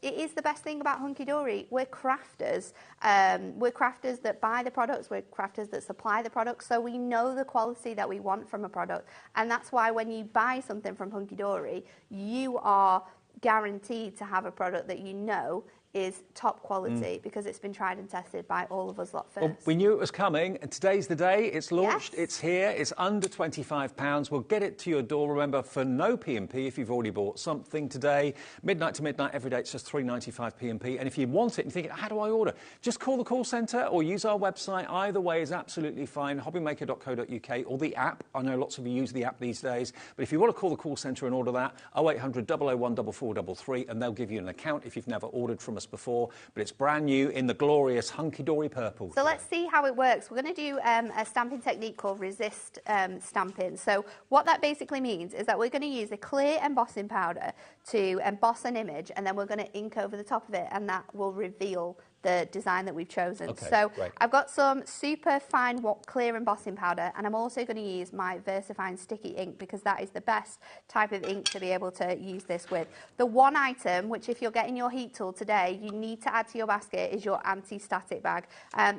it is the best thing about Hunky Dory. We're crafters. We're crafters that buy the products. We're crafters that supply the products. So we know the quality that we want from a product. And that's why when you buy something from Hunky Dory, you are guaranteed to have a product that you know is top quality because it's been tried and tested by all of us lot first. Well, we knew it was coming, and today's the day. It's launched, it's here, it's under £25. We'll get it to your door, remember, for no P&P if you've already bought something today. Midnight to midnight every day, it's just £3.95 P&P. And if you want it and you're thinking, how do I order? Just call the call centre or use our website. Either way is absolutely fine, hobbymaker.co.uk or the app. I know lots of you use the app these days, but if you want to call the call centre and order that, 0800 001 4433, and they'll give you an account if you've never ordered from us before, but it's brand new in the glorious Hunky Dory purple. So let's see how it works. We're going to do a stamping technique called resist stamping. So what that basically means is that we're going to use a clear embossing powder to emboss an image, and then we're going to ink over the top of it, and that will reveal the design that we've chosen. So I've got some super fine clear embossing powder, and I'm also going to use my VersaFine sticky ink because that is the best type of ink to be able to use this with. The one item which, if you're getting your heat tool today, you need to add to your basket is your anti-static bag.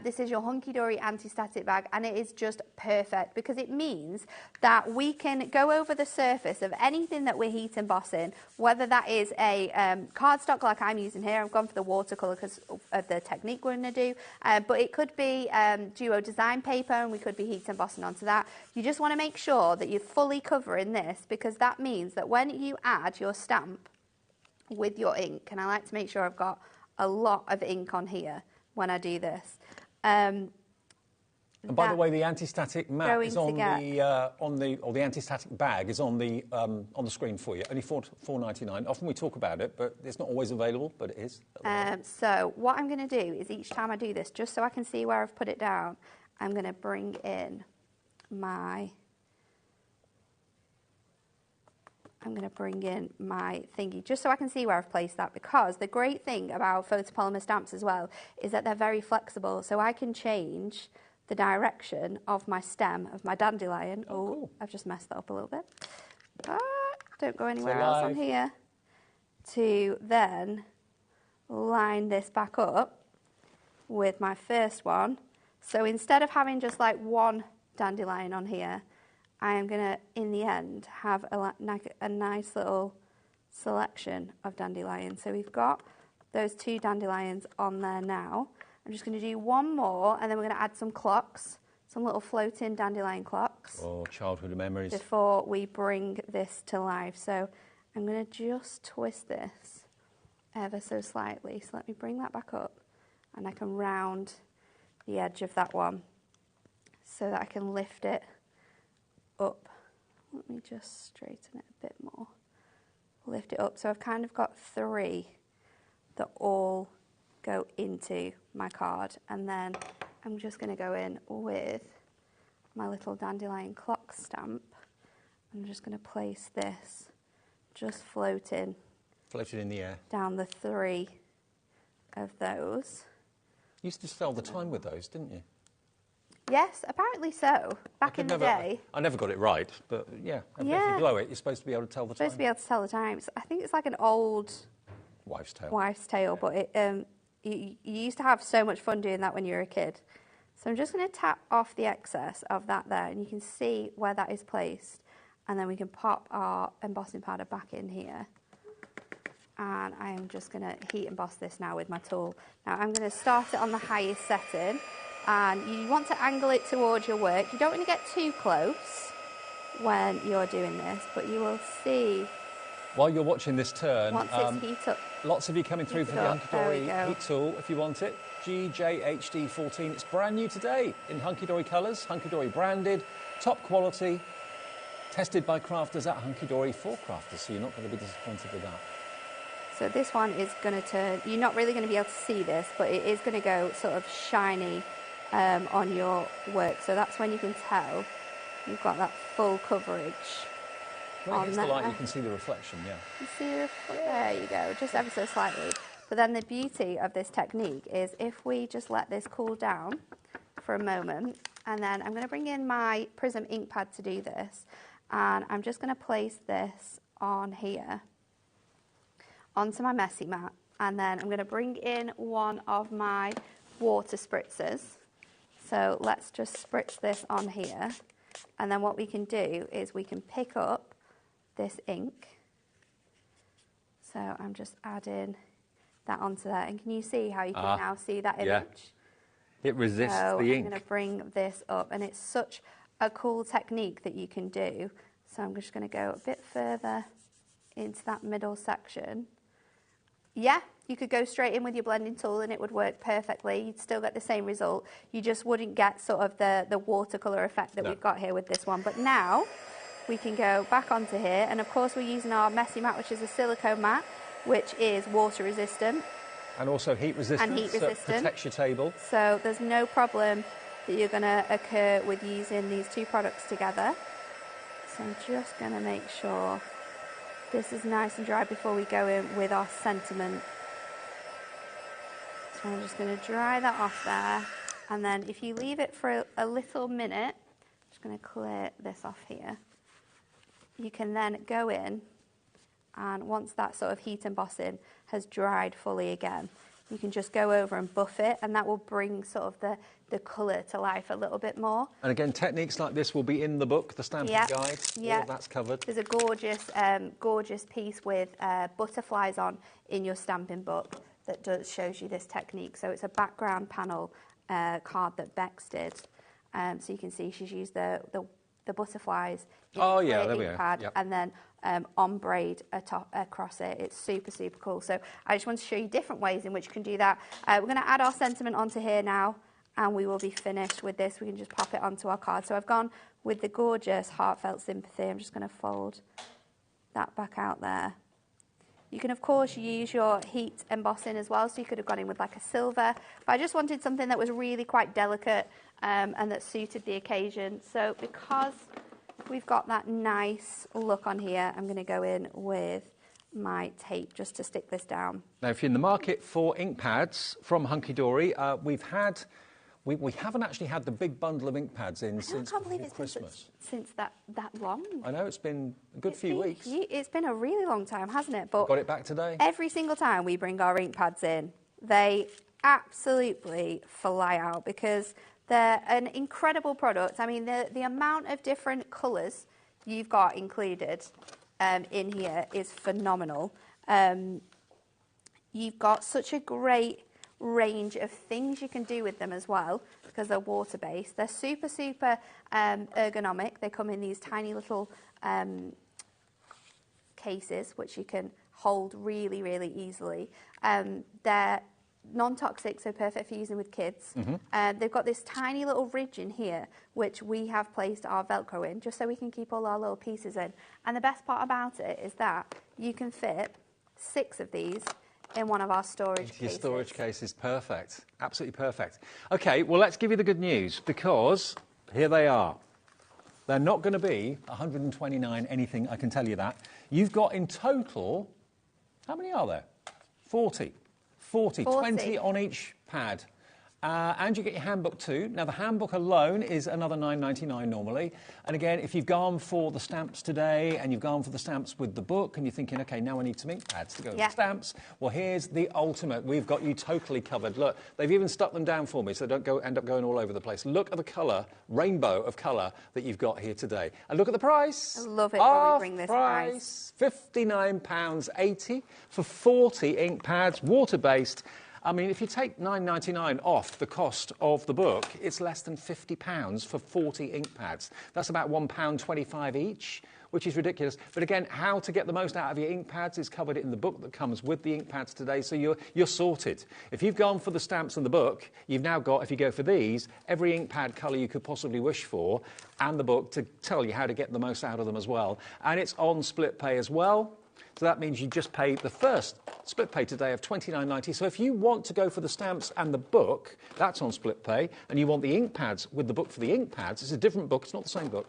This is your Hunky Dory anti-static bag, and it is just perfect because it means that we can go over the surface of anything that we're heat embossing, whether that is a cardstock like I'm using here. I've gone for the watercolour because of the technique we're going to do, but it could be duo design paper, and we could be heat embossing onto that. You just want to make sure that you're fully covering this because that means that when you add your stamp with your ink, and I like to make sure I've got a lot of ink on here when I do this. And by the way, the anti-static mat is on the anti-static bag is on the screen for you. Only $4.99. Often we talk about it, but it's not always available, but it is. So what I'm going to do is each time I do this, just so I can see where I've put it down, I'm going to bring in my thingy, just so I can see where I've placed that, because the great thing about photopolymer stamps as well is that they're very flexible, so I can change the direction of my stem, of my dandelion. Cool. I've just messed that up a little bit. Don't go anywhere else on here. To then line this back up with my first one. So instead of having just like one dandelion on here, I am going to, in the end, have a nice little selection of dandelions. So we've got those 2 dandelions on there now. I'm just going to do one more, and then we're going to add some clocks, some little floating dandelion clocks. Oh, childhood memories. Before we bring this to life. So I'm going to just twist this ever so slightly. So let me bring that back up, and I can round the edge of that one so that I can lift it up. Let me just straighten it a bit more. Lift it up. So I've kind of got 3 that all go into my card, and then I'm just going to go in with my little dandelion clock stamp. I'm just going to place this just floating in the air down the 3 of those. You used to tell the time with those, didn't you? Yes, apparently so. Back in the day. I never got it right, but yeah. If you blow it, you're supposed to be able to tell the time. Supposed to be able to tell the times. I think it's like an old wives' tale. But it, you used to have so much fun doing that when you were a kid. So I'm just going to tap off the excess of that there, and you can see where that is placed. And then we can pop our embossing powder back in here. And I am just going to heat emboss this now with my tool. Now I'm going to start it on the highest setting. And you want to angle it towards your work. You don't want to get too close when you're doing this, but you will see. While you're watching this turn, once it's heat up, lots of you coming through for the Hunky Dory heat tool if you want it. GJHD14. It's brand new today in Hunky Dory colours, Hunky Dory branded, top quality, tested by crafters at Hunky Dory for crafters, so you're not going to be disappointed with that. So this one is going to turn. You're not really going to be able to see this, but it is going to go sort of shiny on your work, so that's when you can tell you've got that full coverage. When it hits the light, you can see the reflection, yeah. You see there you go, just ever so slightly. But then the beauty of this technique is if we just let this cool down for a moment, and then I'm going to bring in my Prism ink pad to do this, and I'm just going to place this on here, onto my messy mat, and then I'm going to bring in one of my water spritzers. So let's just spritz this on here, and then what we can do is we can pick up this ink. So I'm just adding that onto there, and can you see how you can now see that image? Yeah. It resists the ink. I'm going to bring this up, and it's such a cool technique that you can do. So I'm just going to go a bit further into that middle section. Yeah, you could go straight in with your blending tool and it would work perfectly. You'd still get the same result. You just wouldn't get sort of the watercolour effect that we've got here with this one. But now we can go back onto here, and of course we're using our messy mat, which is a silicone mat, which is water resistant. And also heat resistant. And heat resistant. So it protects your table. So there's no problem that you're going to occur with using these 2 products together. So I'm just going to make sure this is nice and dry before we go in with our sentiment. So I'm just going to dry that off there. And then if you leave it for a little minute, I'm just going to clear this off here. You can then go in, and once that sort of heat embossing has dried fully again, you can just go over and buff it, and that will bring sort of the colour to life a little bit more. And again, techniques like this will be in the book, the stamping guide. All of that's covered. There's a gorgeous, gorgeous piece with butterflies on in your stamping book that shows you this technique. So it's a background panel card that Bex did. So you can see she's used the butterflies in there we ink go. pad, Yep. and then ombrayed across it. It's super, super cool. So I just want to show you different ways in which you can do that. We're going to add our sentiment onto here now, and we will be finished with this. We can just pop it onto our card. So I've gone with the gorgeous Heartfelt Sympathy. I'm just going to fold that back out there. You can, of course, use your heat embossing as well, so you could have gone in with like a silver. But I just wanted something that was really quite delicate and that suited the occasion. So because we've got that nice look on here, I'm going to go in with my tape just to stick this down. Now, if you're in the market for ink pads from Hunky Dory, We haven't actually had the big bundle of ink pads in since I can't believe it's Christmas. been since that long. I know, it's been a good few weeks. It's been a really long time, hasn't it? But got it back today. Every single time we bring our ink pads in, they absolutely fly out because they're an incredible product. I mean, the amount of different colours you've got included in here is phenomenal. You've got such a great range of things you can do with them as well because they're water-based. They're super, super ergonomic. They come in these tiny little cases which you can hold really, really easily. They're non-toxic, so perfect for using with kids. They've got this tiny little ridge in here which we have placed our Velcro in just so we can keep all our little pieces in. And the best part about it is that you can fit 6 of these in one of our storage cases. Your storage case is perfect. Absolutely perfect. OK, well, let's give you the good news, because here they are. They're not going to be 129 anything, I can tell you that. You've got in total, how many are there? 40. 20 on each pad. And you get your handbook too. Now, the handbook alone is another $9.99 normally. And again, if you've gone for the stamps today and you've gone for the stamps with the book and you're thinking, OK, now I need some ink pads to go with the stamps, well, here's the ultimate. We've got you totally covered. Look, they've even stuck them down for me so they don't end up going all over the place. Look at the colour, rainbow of colour that you've got here today. And look at the price. I love it when we bring this price. £59.80 for 40 ink pads, water-based. I mean, if you take $9.99 off the cost of the book, it's less than £50 for 40 ink pads. That's about £1.25 each, which is ridiculous. But again, how to get the most out of your ink pads is covered in the book that comes with the ink pads today, so you're sorted. If you've gone for the stamps and the book, you've now got, if you go for these, every ink pad colour you could possibly wish for, and the book to tell you how to get the most out of them as well. And it's on split pay as well. So that means you just pay the first split pay today of $29.90. So if you want to go for the stamps and the book, that's on split pay, and you want the ink pads with the book for the ink pads, it's a different book, it's not the same book,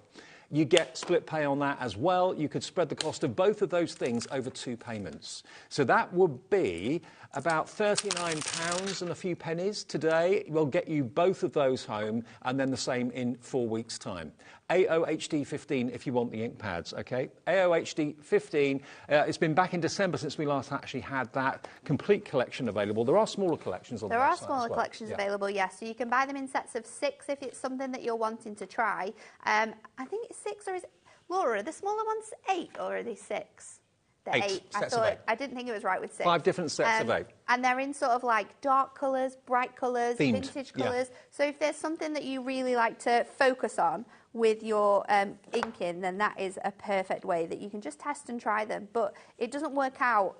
you get split pay on that as well. You could spread the cost of both of those things over 2 payments. So that would be about £39 and a few pennies today. We'll get you both of those home, and then the same in 4 weeks' time. AOHD 15 if you want the ink pads, OK? AOHD 15, it's been back in December since we last actually had that complete collection available. There are smaller collections on the website. There are smaller collections available, yes. So you can buy them in sets of 6 if it's something that you're wanting to try. I think it's 6, or is it... Laura, are the smaller ones 8 or are they 6? They're 8. I didn't think it was right with 6. 5 different sets of 8. And they're in sort of like dark colours, bright colours, themed, vintage colours. So if there's something that you really like to focus on with your inking, then that is a perfect way that you can just test and try them. But it doesn't work out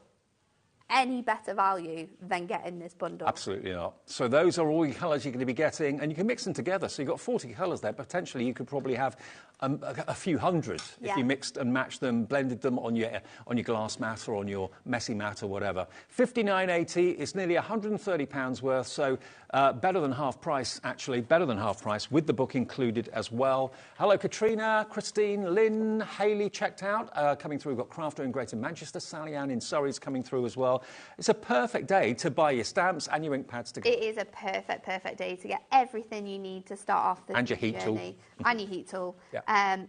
any better value than getting this bundle. Absolutely not. So those are all your colours you're going to be getting, and you can mix them together. So you've got 40 colours there. Potentially you could probably have a few hundred if you mixed and matched them, blended them on your glass mat or on your messy mat or whatever. $59.80 is nearly £130 worth, so better than half price, actually, better than half price, with the book included as well. Hello, Katrina, Christine, Lynn, Hayley checked out. Coming through, we've got Crafter in Greater Manchester, Sally Ann in Surrey's coming through as well. It's a perfect day to buy your stamps and your ink pads together. It is a perfect day to get everything you need to start off the journey. And your heat tool. And your heat tool. Yeah.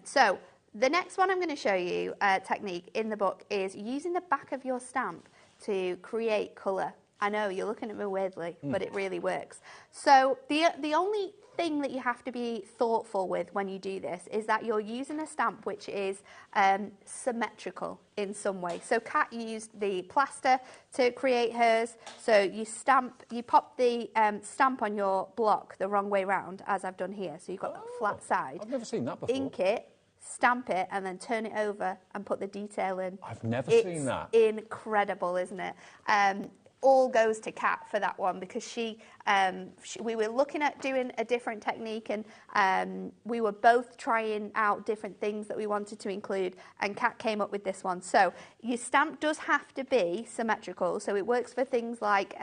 So the next one I'm going to show you, technique in the book, is using the back of your stamp to create colour. I know, you're looking at me weirdly, but it really works. So the only thing that you have to be thoughtful with when you do this is that you're using a stamp which is symmetrical in some way. So Kat used the plaster to create hers. So you pop the stamp on your block the wrong way round, as I've done here. So you've got that flat side. I've never seen that before. Ink it, stamp it, and then turn it over and put the detail in. I've never seen that. It's incredible, isn't it? All goes to Kat for that one, because we were looking at doing a different technique, and we were both trying out different things that we wanted to include, and Kat came up with this one. So your stamp does have to be symmetrical, so it works for things like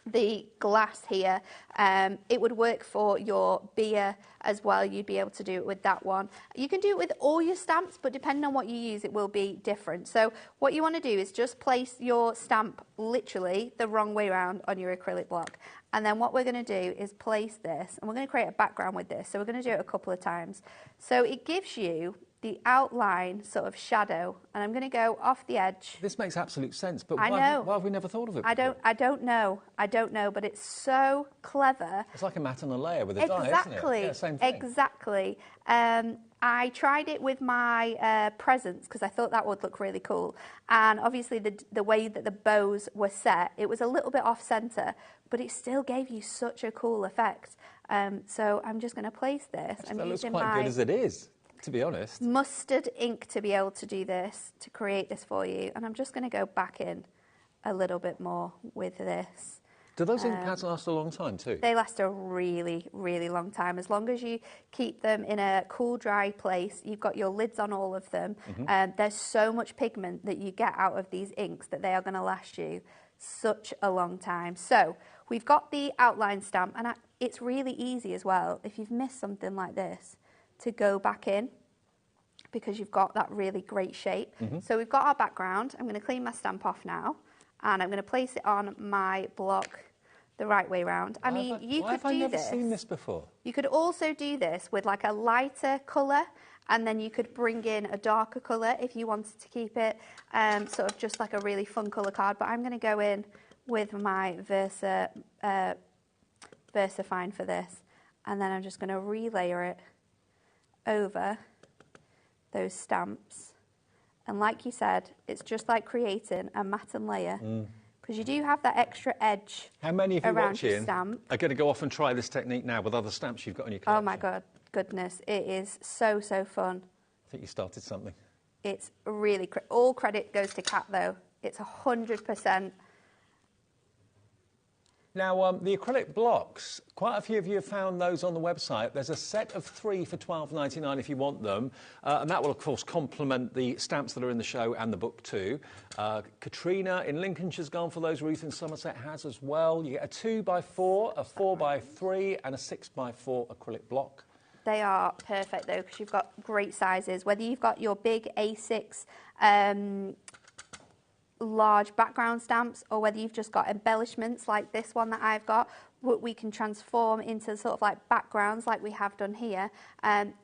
the glass here. It would work for your beer as well. You'd be able to do it with that one. You can do it with all your stamps, but depending on what you use, it will be different. So what you want to do is just place your stamp literally the wrong way around on your acrylic block. And then what we're going to do is place this, and we're going to create a background with this. So we're going to do it a couple of times. So it gives you the outline sort of shadow, and I'm going to go off the edge. This makes absolute sense, but why have we never thought of it before? I don't know, but it's so clever. It's like a matte and a layer with a dye, isn't it? Yeah, same thing. Exactly. I tried it with my presents because I thought that would look really cool. And obviously the way that the bows were set, it was a little bit off centre, but it still gave you such a cool effect. So I'm just going to place this. That looks quite good as it is, to be honest. Mustard ink to be able to do this, to create this for you. And I'm just going to go back in a little bit more with this. Do those ink pads last a long time too? They last a really, really long time. As long as you keep them in a cool, dry place, you've got your lids on all of them. There's so much pigment that you get out of these inks that they are going to last you such a long time. So we've got the outline stamp, and it's really easy as well, if you've missed something like this, to go back in, because you've got that really great shape. So we've got our background. I'm going to clean my stamp off now, and I'm going to place it on my block the right way round. I mean, you could do this. Why have I never seen this before? You could also do this with like a lighter colour, and then you could bring in a darker colour if you wanted to keep it sort of just like a really fun colour card. But I'm going to go in with my VersaFine for this, and then I'm just going to relayer it over those stamps. And like you said, it's just like creating a matte and layer, because you do have that extra edge. How many of you watching stamp. are going to go off and try this technique now with other stamps you've got on your collection? Oh my goodness, it is so fun. I think you started something. It's really, all credit goes to Kat though. It's 100%. Now, the acrylic blocks, quite a few of you have found those on the website. There's a set of 3 for £12.99 if you want them. And that will, of course, complement the stamps that are in the show and the book too. Katrina in Lincolnshire's gone for those. Ruth in Somerset has as well. You get a 2x4, a 4x3 and a 6x4 acrylic block. They are perfect though, because you've got great sizes. Whether you've got your big A6 large background stamps, or whether you've just got embellishments like this one that I've got, what we can transform into sort of like backgrounds like we have done here.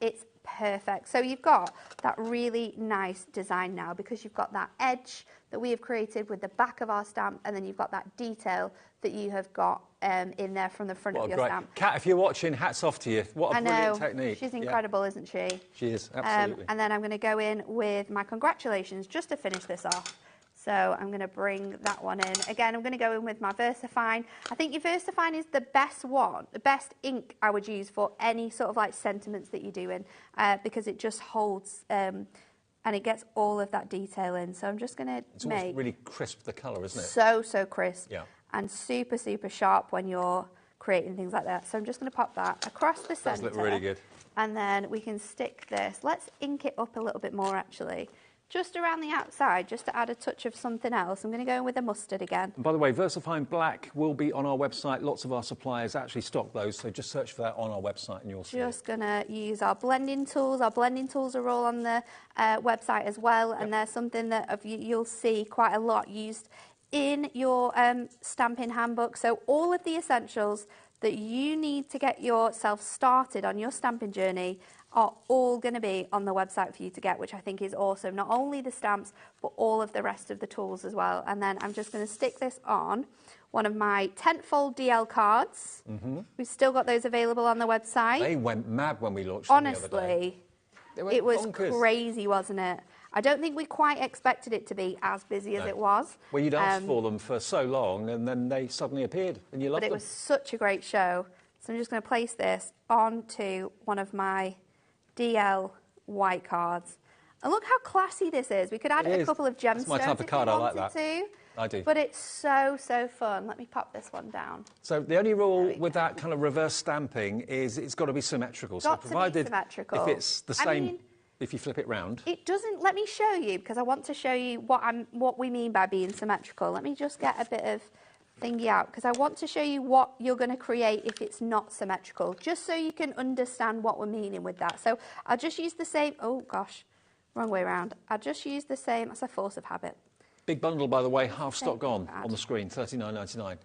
It's perfect. So you've got that really nice design now, because you've got that edge that we have created with the back of our stamp, and then you've got that detail that you have got in there from the front of your stamp. Kat, if you're watching, hats off to you. What a brilliant technique. She's incredible, isn't she? She is, absolutely. And then I'm going to go in with my congratulations just to finish this off. So I'm going to bring that one in. Again, I'm going to go in with my VersaFine. I think your VersaFine is the best one, the best ink I would use for any sort of like sentiments that you're doing, because it just holds and it gets all of that detail in. So I'm just going to It's really crisp, the colour, isn't it? So crisp. Yeah. And super sharp when you're creating things like that. So I'm just going to pop that across the centre. Does look really good. And then we can stick this. Let's ink it up a little bit more, actually. Just around the outside, just to add a touch of something else. I'm going to go in with the mustard again. And by the way, VersaFine Black will be on our website. Lots of our suppliers actually stock those, so just search for that on our website and you'll see it. Just going to use our blending tools. Our blending tools are all on the website as well, and they're something that you'll see quite a lot used in your stamping handbook. So all of the essentials that you need to get yourself started on your stamping journey are all going to be on the website for you to get, which I think is awesome. Not only the stamps, but all of the rest of the tools as well. And then I'm just going to stick this on one of my tentfold DL cards. We've still got those available on the website. They went mad when we launched them the other day. Honestly, it was crazy, wasn't it? I don't think we quite expected it to be as busy as it was. Well, you'd asked for them for so long, and then they suddenly appeared, and you loved them. But it was such a great show. So I'm just going to place this onto one of my DL white cards. And look how classy this is. We could add a couple of gemstones. That's my type of card. I like that. I do. But it's so fun. Let me pop this one down. So the only rule with that kind of reverse stamping is it's got to be symmetrical. So provided if it's the same, if you flip it round. It doesn't. Let me show you, because I want to show you what we mean by being symmetrical. Let me just get a bit of thingy out because I want to show you what you're going to create if it's not symmetrical, just so you can understand what we're meaning with that. So I'll just use the same, oh gosh, wrong way around. I'll just use the same, that's a force of habit. Big bundle, by the way, half stock gone on the screen, $39.99.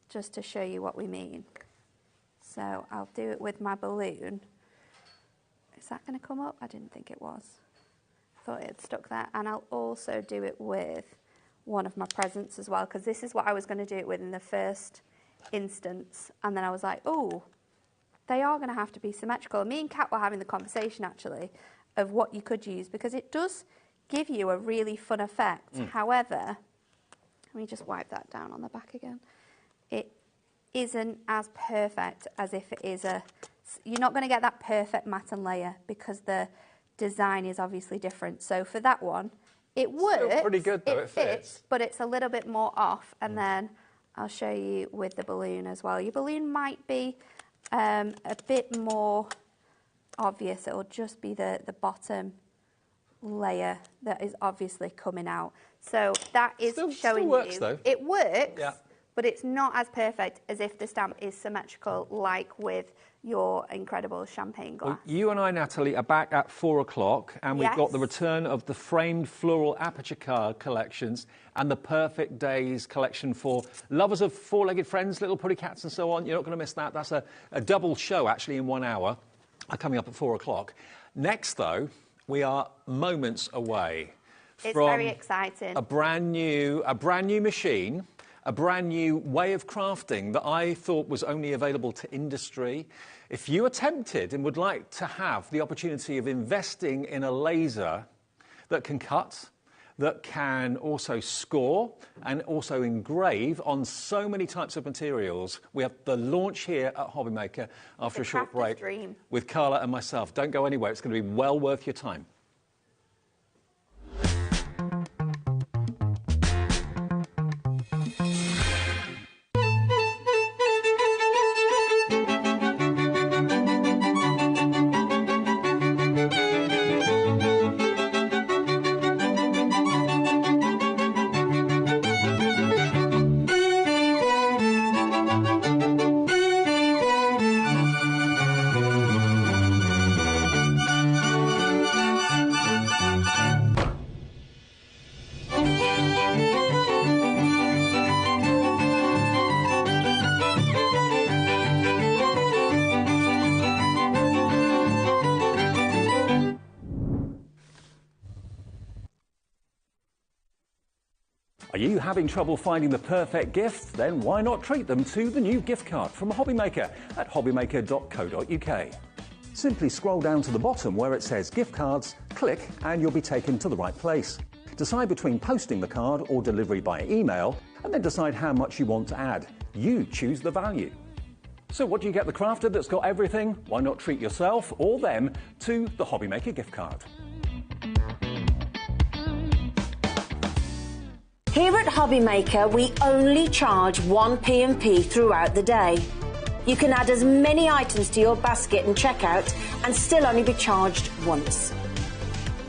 Just to show you what we mean. So I'll do it with my balloon. Is that going to come up? I didn't think it was. I thought it had stuck there. And I'll also do it with one of my presents as well, because this is what I was going to do it with in the first instance. And then I was like, oh, they are going to have to be symmetrical. Me and Kat were having the conversation, actually, of what you could use, because it does give you a really fun effect. However, let me just wipe that down on the back again. It isn't as perfect as if it is a... You're not going to get that perfect matte and layer because the design is obviously different. So for that one, it works. Still pretty good though, it fits. But it's a little bit more off. And then I'll show you with the balloon as well. Your balloon might be a bit more obvious. It'll just be the bottom layer that is obviously coming out. So that is showing still works, you. Though. It works, yeah. But it's not as perfect as if the stamp is symmetrical, like with your incredible champagne glass. Well, you and I, Natalie, are back at 4 o'clock, and we've got the return of the framed floral aperture card collections and the Perfect Days collection for lovers of four-legged friends, little putty cats and so on. You're not going to miss that. That's a double show, actually, in 1 hour, coming up at 4 o'clock. Next, though, we are moments away It's from very exciting. a brand new machine, a brand new way of crafting that I thought was only available to industry. If you are tempted and would like to have the opportunity of investing in a laser that can cut, that can also score and also engrave on so many types of materials, we have the launch here at HobbyMaker after a short break with Carla and myself. Don't go anywhere. It's going to be well worth your time. Are you having trouble finding the perfect gift? Then why not treat them to the new gift card from HobbyMaker at hobbymaker.co.uk. Simply scroll down to the bottom where it says gift cards, click and you'll be taken to the right place. Decide between posting the card or delivery by email and then decide how much you want to add. You choose the value. So what do you get the crafter that's got everything? Why not treat yourself or them to the HobbyMaker gift card? Here at HobbyMaker, we only charge one P&P throughout the day. You can add as many items to your basket and checkout and still only be charged once.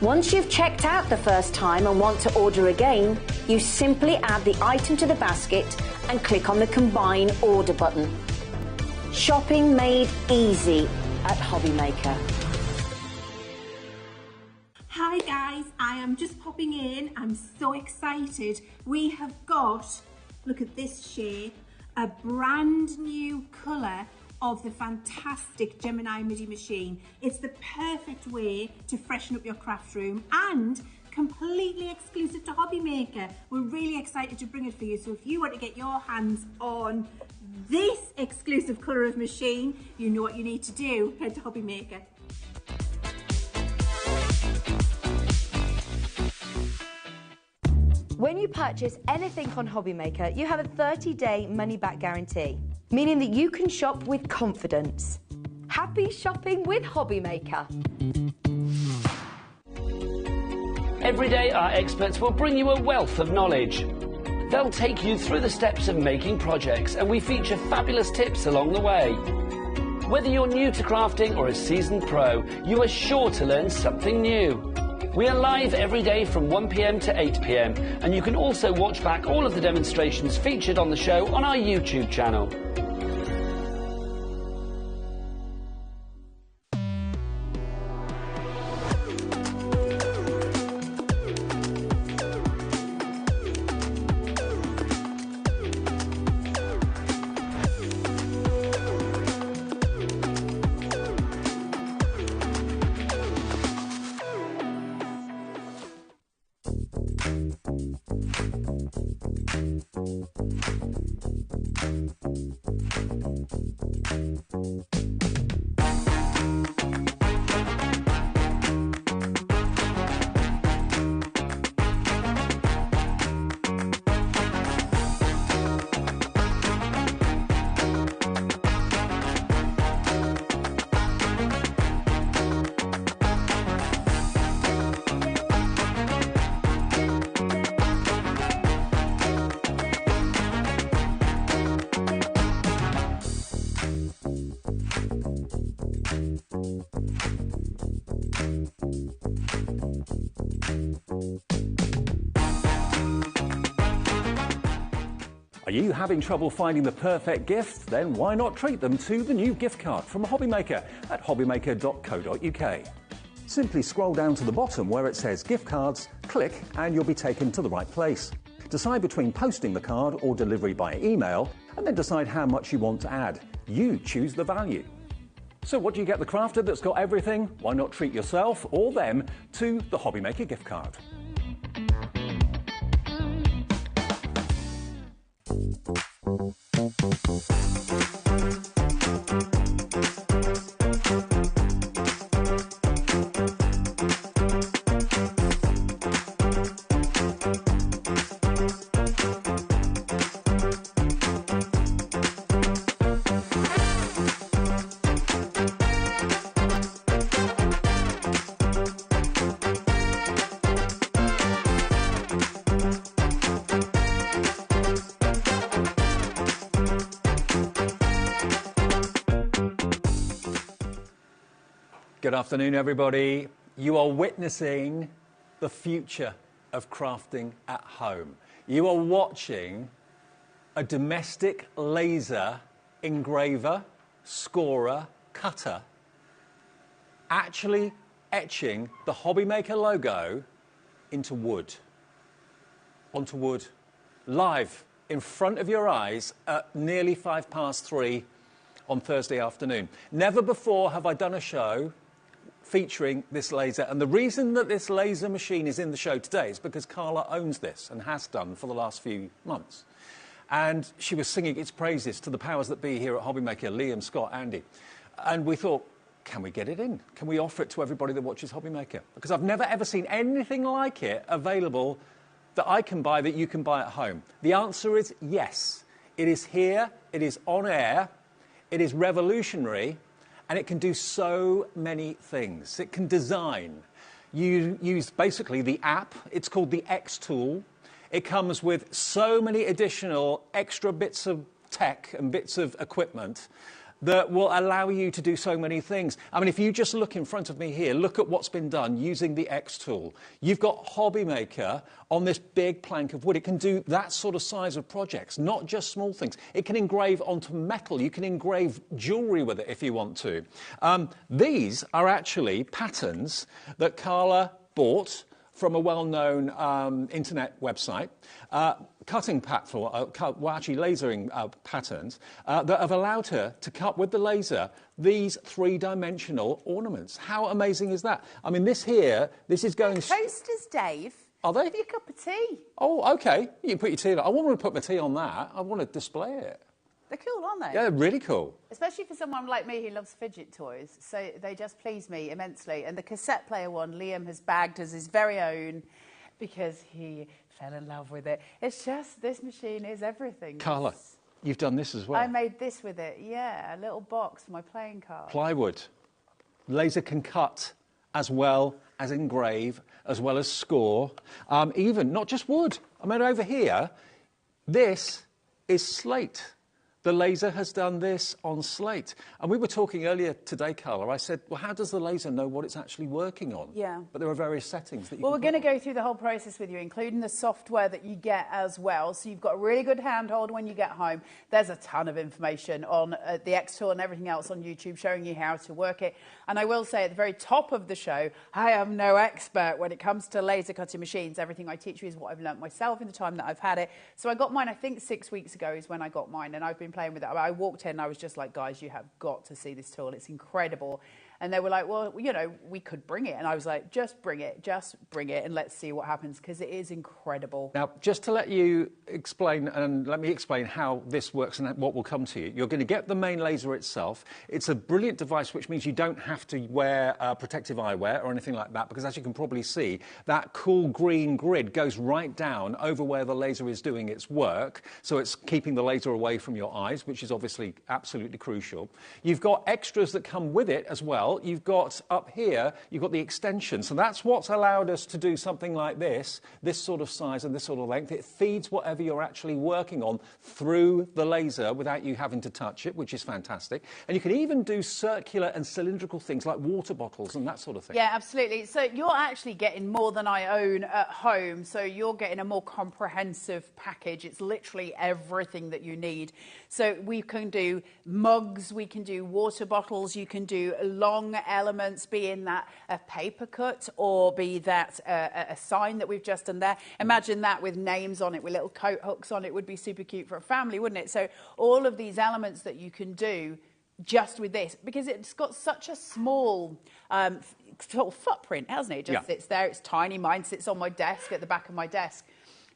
Once you've checked out the first time and want to order again, you simply add the item to the basket and click on the Combine Order button. Shopping made easy at HobbyMaker. Hi guys, I am just popping in. I'm so excited. We have got, look at this shade, a brand new colour of the fantastic Gemini MIDI machine. It's the perfect way to freshen up your craft room and completely exclusive to HobbyMaker. We're really excited to bring it for you. So if you want to get your hands on this exclusive colour of machine, you know what you need to do. Head to HobbyMaker. When you purchase anything on HobbyMaker, you have a 30-day money-back guarantee, meaning that you can shop with confidence. Happy shopping with HobbyMaker. Every day, our experts will bring you a wealth of knowledge. They'll take you through the steps of making projects, and we feature fabulous tips along the way. Whether you're new to crafting or a seasoned pro, you are sure to learn something new. We are live every day from 1 p.m. to 8 p.m. and you can also watch back all of the demonstrations featured on the show on our YouTube channel. Are you having trouble finding the perfect gift? Then why not treat them to the new gift card from HobbyMaker at hobbymaker.co.uk. Simply scroll down to the bottom where it says gift cards, click and you'll be taken to the right place. Decide between posting the card or delivery by email and then decide how much you want to add. You choose the value. So what do you get the crafter that's got everything? Why not treat yourself or them to the HobbyMaker gift card? Good afternoon, everybody. You are witnessing the future of crafting at home. You are watching a domestic laser engraver, scorer, cutter actually etching the HobbyMaker logo into wood, onto wood, live in front of your eyes at nearly 3:05 on Thursday afternoon. Never before have I done a show featuring this laser, and the reason that this laser machine is in the show today is because Carla owns this and has done for the last few months, and she was singing its praises to the powers that be here at HobbyMaker, Liam, Scott, Andy, and we thought, can we get it in? Can we offer it to everybody that watches HobbyMaker? Because I've never ever seen anything like it available that I can buy that you can buy at home. The answer is yes. It is here, it is on air, it is revolutionary, and it can do so many things. It can design. You use basically the app. It's called the X tool. It comes with so many additional extra bits of tech and bits of equipment that will allow you to do so many things. I mean, if you just look in front of me here, look at what's been done using the X tool. You've got HobbyMaker on this big plank of wood. It can do that sort of size of projects, not just small things. It can engrave onto metal. You can engrave jewellery with it if you want to. These are actually patterns that Carla bought from a well-known internet website, cutting platform, actually lasering patterns that have allowed her to cut with the laser these three-dimensional ornaments. How amazing is that? I mean, this is going... Toasters, Dave. Are they? Have your cup of tea. Oh, OK. You can put your tea on. I want to put my tea on that. I want to display it. They're cool, aren't they? Yeah, they're really cool. Especially for someone like me who loves fidget toys. So they just please me immensely. And the cassette player one, Liam has bagged as his very own because he fell in love with it. It's just, this machine is everything. Carla, you've done this as well. I made this with it, yeah. A little box for my playing card. Plywood. Laser can cut as well as engrave, as well as score. Even, not just wood. I mean, over here, this is slate. The laser has done this on slate. And we were talking earlier today, Carla. I said, well, how does the laser know what it's actually working on? Yeah. But there are various settings that you Well, can we're going to go through the whole process with you, including the software that you get as well. So you've got a really good handhold when you get home. There's a ton of information on the X tool and everything else on YouTube showing you how to work it. And I will say at the very top of the show, I am no expert when it comes to laser cutting machines. Everything I teach you is what I've learnt myself in the time that I've had it. So I got mine, I think 6 weeks ago is when I got mine, and I've been playing with it. I walked in and I was just like, guys, you have got to see this tool. It's incredible. And they were like, well, you know, we could bring it. And I was like, just bring it, and let's see what happens, because it is incredible. Now, just to let you explain, and let me explain how this works and what will come to you. You're going to get the main laser itself. It's a brilliant device, which means you don't have to wear protective eyewear or anything like that, because as you can probably see, that cool green grid goes right down over where the laser is doing its work. So it's keeping the laser away from your eyes, which is obviously absolutely crucial. You've got extras that come with it as well. You've got up here, you've got the extension. So that's what's allowed us to do something like this sort of size and this sort of length. It feeds whatever you're actually working on through the laser without you having to touch it, which is fantastic. And you can even do circular and cylindrical things like water bottles and that sort of thing. Yeah, absolutely. So you're actually getting more than I own at home. So you're getting a more comprehensive package. It's literally everything that you need. So we can do mugs, we can do water bottles, you can do long elements, being that a paper cut or be that a sign that we've just done there. Imagine that with names on it, with little coat hooks on it. Would be super cute for a family, wouldn't it? So all of these elements that you can do just with this, because it's got such a small sort of footprint, hasn't it? It just sits there. It's tiny. Mine sits on my desk, at the back of my desk.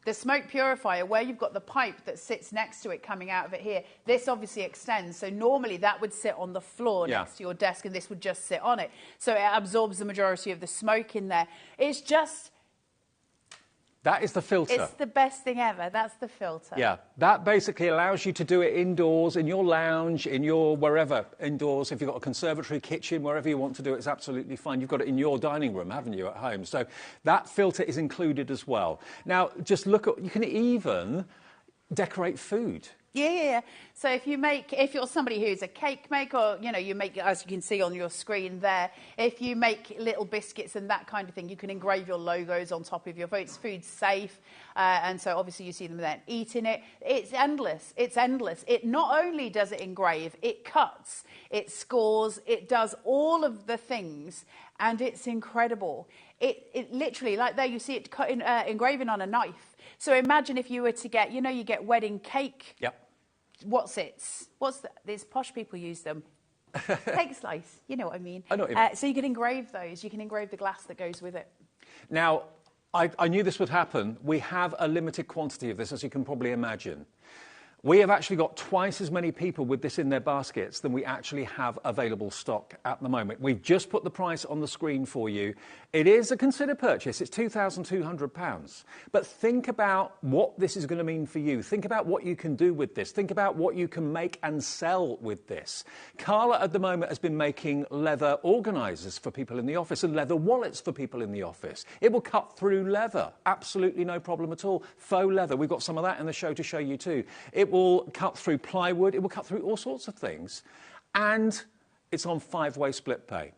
The smoke purifier, where you've got the pipe that sits next to it coming out of it here, this obviously extends. So normally that would sit on the floor next to your desk, and this would just sit on it. So it absorbs the majority of the smoke in there. It's just... That is the filter. It's the best thing ever. That's the filter. Yeah, that basically allows you to do it indoors, in your lounge, in your wherever, indoors. If you've got a conservatory, kitchen, wherever you want to do it, it's absolutely fine. You've got it in your dining room, haven't you, at home? So that filter is included as well. Now, just look at, you can even decorate food. Yeah. So if you're somebody who's a cake maker, or, you know, you make, as you can see on your screen there, if you make little biscuits and that kind of thing, you can engrave your logos on top of your food. It's food safe. And so obviously you see them then eating it. It's endless. It's endless. It not only does it engrave, it cuts, it scores, it does all of the things, and it's incrediable. It literally, like there, you see it engraving on a knife. So imagine if you were to get, you know, you get wedding cake. Yep. These posh people use them. Cake slice, you know what I mean. I know what you mean. So you can engrave those. You can engrave the glass that goes with it. Now, I knew this would happen. We have a limited quantity of this, as you can probably imagine. We have actually got twice as many people with this in their baskets than we actually have available stock at the moment. We've just put the price on the screen for you. It is a considered purchase. It's £2,200. But think about what this is going to mean for you. Think about what you can do with this. Think about what you can make and sell with this. Carla, at the moment, has been making leather organisers for people in the office and leather wallets for people in the office. It will cut through leather. Absolutely no problem at all. Faux leather. We've got some of that in the show to show you too. It will cut through plywood, it will cut through all sorts of things, and it's on 5-way split pay.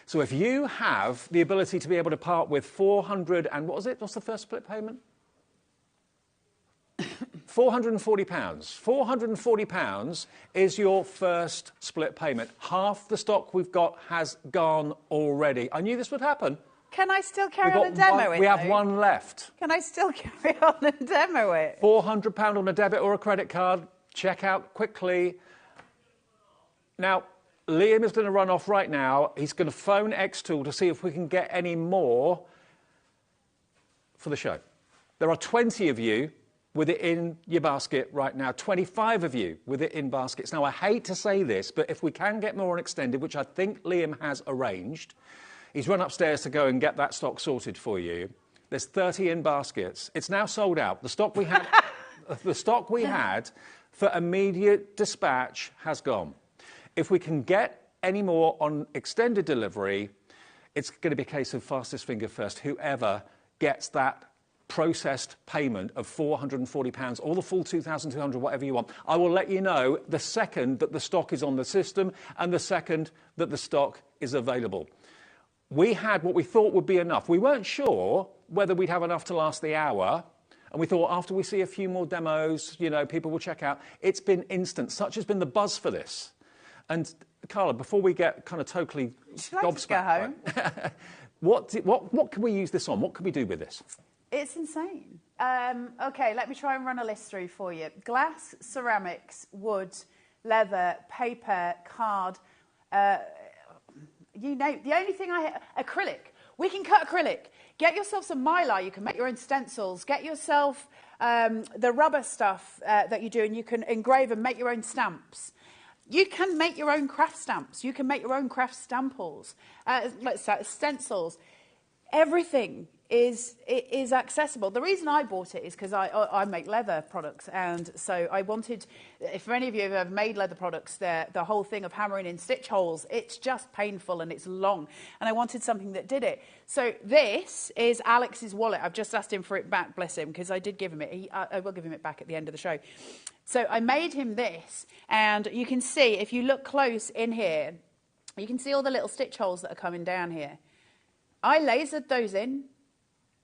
So if you have the ability to be able to part with 400 and what was it? What's the first split payment? £440. £440 is your first split payment. Half the stock we've got has gone already. I knew this would happen. Can I still carry on and demo it? We have one left. Can I still carry on and demo it? £400 on a debit or a credit card. Check out quickly. Now, Liam is going to run off right now. He's going to phone X-Tool to see if we can get any more for the show. There are 20 of you with it in your basket right now, 25 of you with it in baskets. Now, I hate to say this, but if we can get more on extended, which I think Liam has arranged, he's run upstairs to go and get that stock sorted for you. There's 30 in baskets. It's now sold out. The stock we had, the stock we had for immediate dispatch has gone. If we can get any more on extended delivery, it's going to be a case of fastest finger first. Whoever gets that processed payment of £440, or the full £2,200, whatever you want. I will let you know the second that the stock is on the system and the second that the stock is available. We had what we thought would be enough. We weren't sure whether we'd have enough to last the hour, and we thought after we see a few more demos, you know, people will check out. It's been instant. Such has been the buzz for this. And Carla, before we get kind of totally gobsmacked, what can we use this on? What can we do with this? It's insane. Okay, let me try and run a list through for you. Glass, ceramics, wood, leather, paper, card, you know, the only thing acrylic. We can cut acrylic. Get yourself some mylar. You can make your own stencils. Get yourself the rubber stuff that you do, and you can engrave and make your own stamps. You can make your own craft stamps. You can make your own craft stamples, stencils. Everything is accessible. The reason I bought it is because I make leather products, and so I wanted, if any of you have ever made leather products, the whole thing of hammering in stitch holes, it's just painful and it's long, and I wanted something that did it. So this is Alex's wallet. I've just asked him for it back, bless him, because I did give him it. I will give him it back at the end of the show. So I made him this, and you can see, if you look close in here, you can see all the little stitch holes that are coming down here. I lasered those in.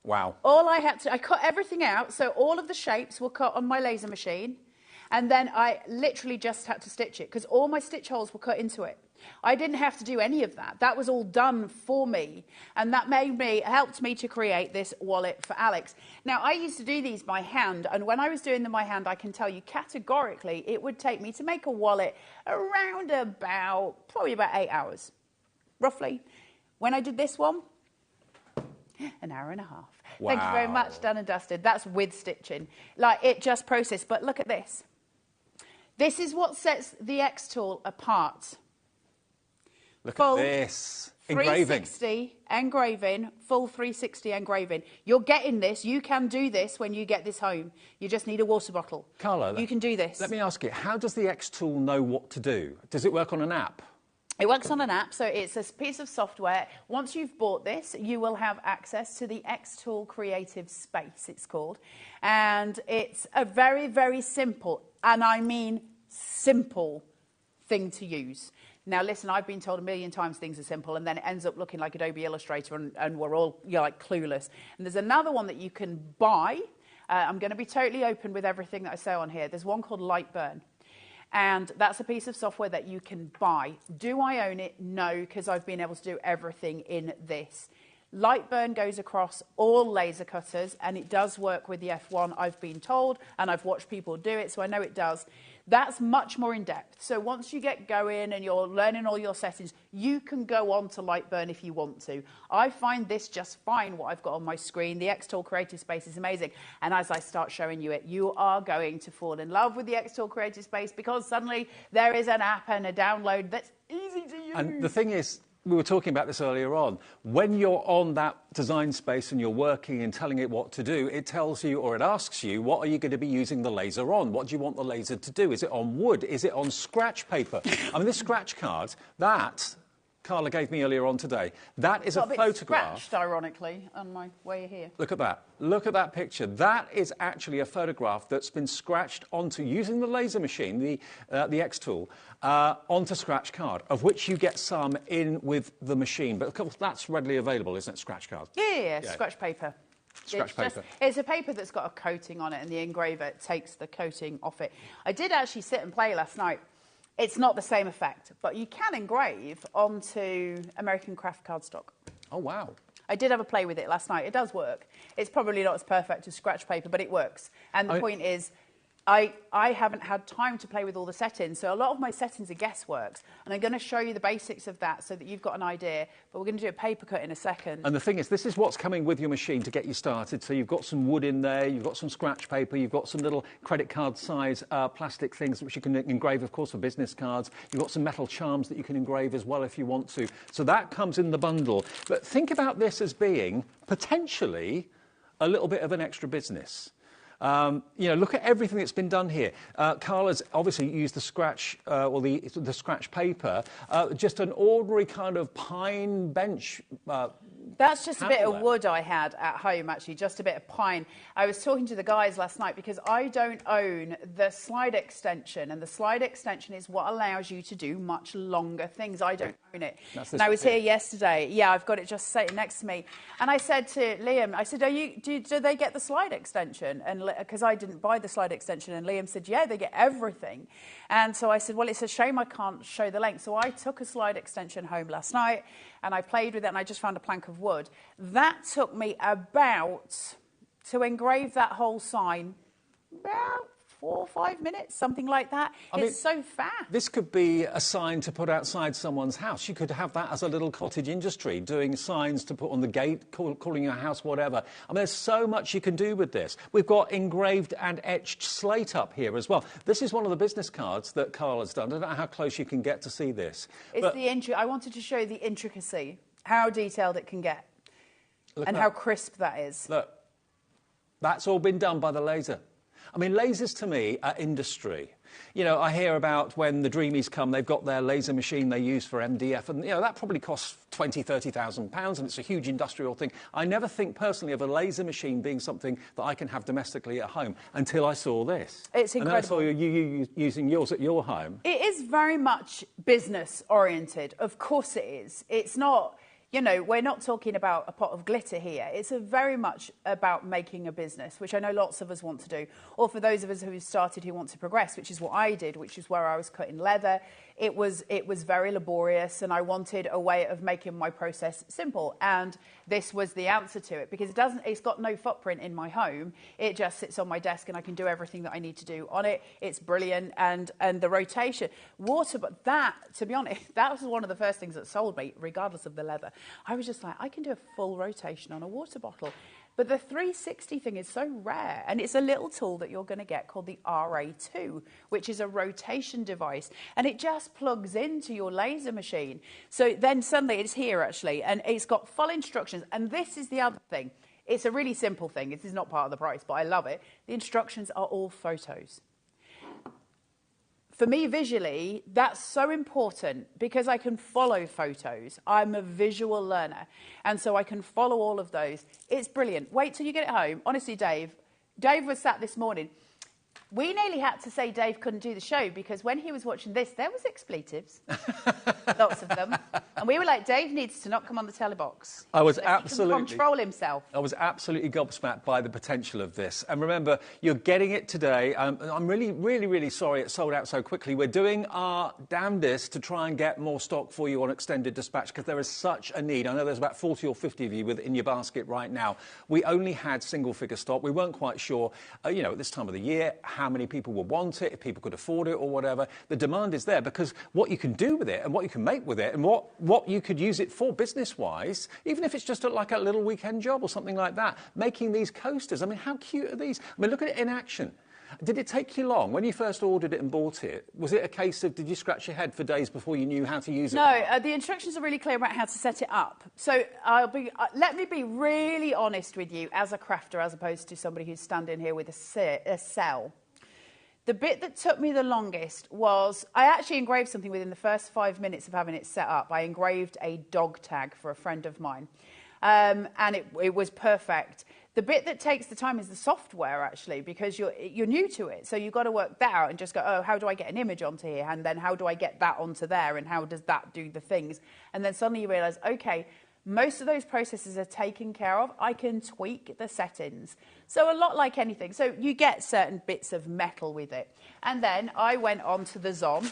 Wow. I cut everything out, so all of the shapes were cut on my laser machine, and then I literally just had to stitch it, because all my stitch holes were cut into it. I didn't have to do any of that. That was all done for me, and that helped me to create this wallet for Alex. Now, I used to do these by hand, and when I was doing them by hand, I can tell you categorically it would take me to make a wallet around probably about 8 hours, roughly. When I did this one, an hour and a half. Wow. Thank you very much, done and dusted. That's with stitching. Like, it just processed. But look at this. This is what sets the X tool apart. Look at this. Engraving. 360 engraving, full 360 engraving. You're getting this. You can do this when you get this home. You just need a water bottle. Carla, you can do this. Let me ask you, how does the X tool know what to do? Does it work on an app? It works on an app, so it's a piece of software. Once you've bought this, you will have access to the X-Tool Creative Space, it's called. And it's a very, very simple, and I mean simple, thing to use. Now, listen, I've been told a million times things are simple, and then it ends up looking like Adobe Illustrator, and we're all, like, clueless. And there's another one that you can buy. I'm going to be totally open with everything that I say on here. There's one called Lightburn. And that's a piece of software that you can buy. Do I own it? No, because I've been able to do everything in this. Lightburn goes across all laser cutters, and it does work with the F1, I've been told, and I've watched people do it, so I know it does. That's much more in depth. So once you get going and you're learning all your settings, you can go on to Lightburn if you want to. I find this just fine, what I've got on my screen. The X-Tool Creative Space is amazing. And as I start showing you it, you are going to fall in love with the X-Tool Creative Space, because suddenly there is an app and a download that's easy to use. And the thing is, we were talking about this earlier on. When you're on that design space and you're working and telling it what to do, it tells you, or it asks you, what are you going to be using the laser on? What do you want the laser to do? Is it on wood? Is it on scratch paper? I mean, this scratch card, that Carla gave me earlier on today, that is a photograph. Scratched, ironically, on my way here. Look at that. Look at that picture. That is actually a photograph that's been scratched onto, using the laser machine, the X tool, onto scratch card, of which you get some in with the machine. But of course, that's readily available, isn't it, scratch card? Yeah, scratch paper. Scratch paper. It's a paper that's got a coating on it, and the engraver takes the coating off it. I did actually sit and play last night. It's not the same effect, but you can engrave onto American craft cardstock. Oh, wow. I did have a play with it last night. It does work. It's probably not as perfect as scratch paper, but it works. And the point is, I haven't had time to play with all the settings, so a lot of my settings are guessworks, and I'm going to show you the basics of that so that you've got an idea, but we're going to do a paper cut in a second. And the thing is, this is what's coming with your machine to get you started. So you've got some wood in there, you've got some scratch paper, you've got some little credit card size plastic things which you can engrave, of course, for business cards. You've got some metal charms that you can engrave as well if you want to. So that comes in the bundle. But think about this as being potentially a little bit of an extra business. You know, look at everything that's been done here. Carla's obviously used the scratch or the scratch paper, just an ordinary kind of pine bench. That's That's just a bit of wood I had at home, actually, just a bit of pine. I was talking to the guys last night because I don't own the slide extension, and the slide extension is what allows you to do much longer things. I don't own it. And I was here yesterday. Yeah, I've got it just sitting next to me. And I said to Liam, I said, do they get the slide extension? And because I didn't buy the slide extension, and Liam said, yeah, they get everything. And so I said, well, it's a shame I can't show the length. So I took a slide extension home last night, and I played with it, and I just found a plank of wood. That took me about, to engrave that whole sign, about 4 or 5 minutes, something like that. It's so fast. This could be a sign to put outside someone's house. You could have that as a little cottage industry, doing signs to put on the gate, calling your house whatever. I mean, there's so much you can do with this. We've got engraved and etched slate up here as well. This is one of the business cards that Carl has done. I don't know how close you can get to see this. I wanted to show the intricacy, how detailed it can get, and how crisp that is. Look, that's all been done by the laser. I mean, lasers to me are industry. You know, I hear about when the Dreamies come, they've got their laser machine they use for MDF, and, you know, that probably costs £20,000, £30,000, and it's a huge industrial thing. I never think personally of a laser machine being something that I can have domestically at home until I saw this. It's incredible. And then I saw you using yours at your home. It is very much business-oriented. Of course it is. It's not... You know, we're not talking about a pot of glitter here. It's very much about making a business, which I know lots of us want to do. Or for those of us who started who want to progress, which is what I did, which is where I was cutting leather. It was very laborious, and I wanted a way of making my process simple. And this was the answer to it, because it's got no footprint in my home. It just sits on my desk, and I can do everything that I need to do on it. It's brilliant, and the rotation, but that, to be honest, that was one of the first things that sold me, regardless of the leather. I was just like, I can do a full rotation on a water bottle. But the 360 thing is so rare, and it's a little tool that you're going to get called the RA2, which is a rotation device, and it just plugs into your laser machine. So then suddenly it's here, actually, and it's got full instructions. And this is the other thing. It's a really simple thing. This is not part of the price, but I love it. The instructions are all photos. For me, visually, that's so important because I can follow photos. I'm a visual learner, and so I can follow all of those. It's brilliant. Wait till you get it home. Honestly, Dave was sat this morning. We nearly had to say Dave couldn't do the show because when he was watching this, there was expletives, lots of them. And we were like, Dave needs to not come on the telebox. I was absolutely... He can control himself. I was absolutely gobsmacked by the potential of this. And remember, you're getting it today. I'm really, really, really sorry it sold out so quickly. We're doing our damnedest to try and get more stock for you on extended dispatch because there is such a need. I know there's about 40 or 50 of you in your basket right now. We only had single-figure stock. We weren't quite sure, at this time of the year, how many people would want it, if people could afford it or whatever. The demand is there because what you can do with it and what you can make with it and what you could use it for business-wise, even if it's just like a little weekend job or something like that, making these coasters. I mean, how cute are these? I mean, look at it in action. Did it take you long? When you first ordered it and bought it, was it a case of did you scratch your head for days before you knew how to use it? No, the instructions are really clear about how to set it up. So let me be really honest with you as a crafter as opposed to somebody who's standing here with a cell. The bit that took me the longest was I actually engraved something within the first 5 minutes of having it set up. I engraved a dog tag for a friend of mine, and it was perfect. The bit that takes the time is the software, actually, because you're new to it. So you've got to work that out and just go, oh, how do I get an image onto here? And then how do I get that onto there? And how does that do the things? And then suddenly you realise, OK, most of those processes are taken care of. I can tweak the settings. So a lot like anything. So you get certain bits of metal with it. And then I went on to the Zon.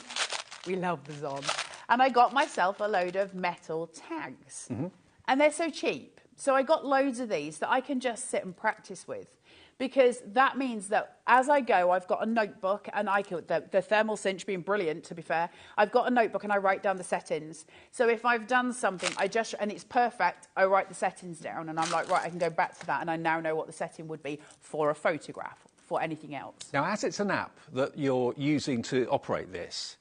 We love the Zon. And I got myself a load of metal tags. Mm-hmm. And they're so cheap. So I got loads of these that I can just sit and practice with. Because that means that as I go, I've got a notebook, and the thermal cinch being brilliant, to be fair, I've got a notebook and I write down the settings. So if I've done something, and it's perfect, I write the settings down, and I'm like, right, I can go back to that, and I now know what the setting would be for a photograph, for anything else. Now, as it's an app that you're using to operate this,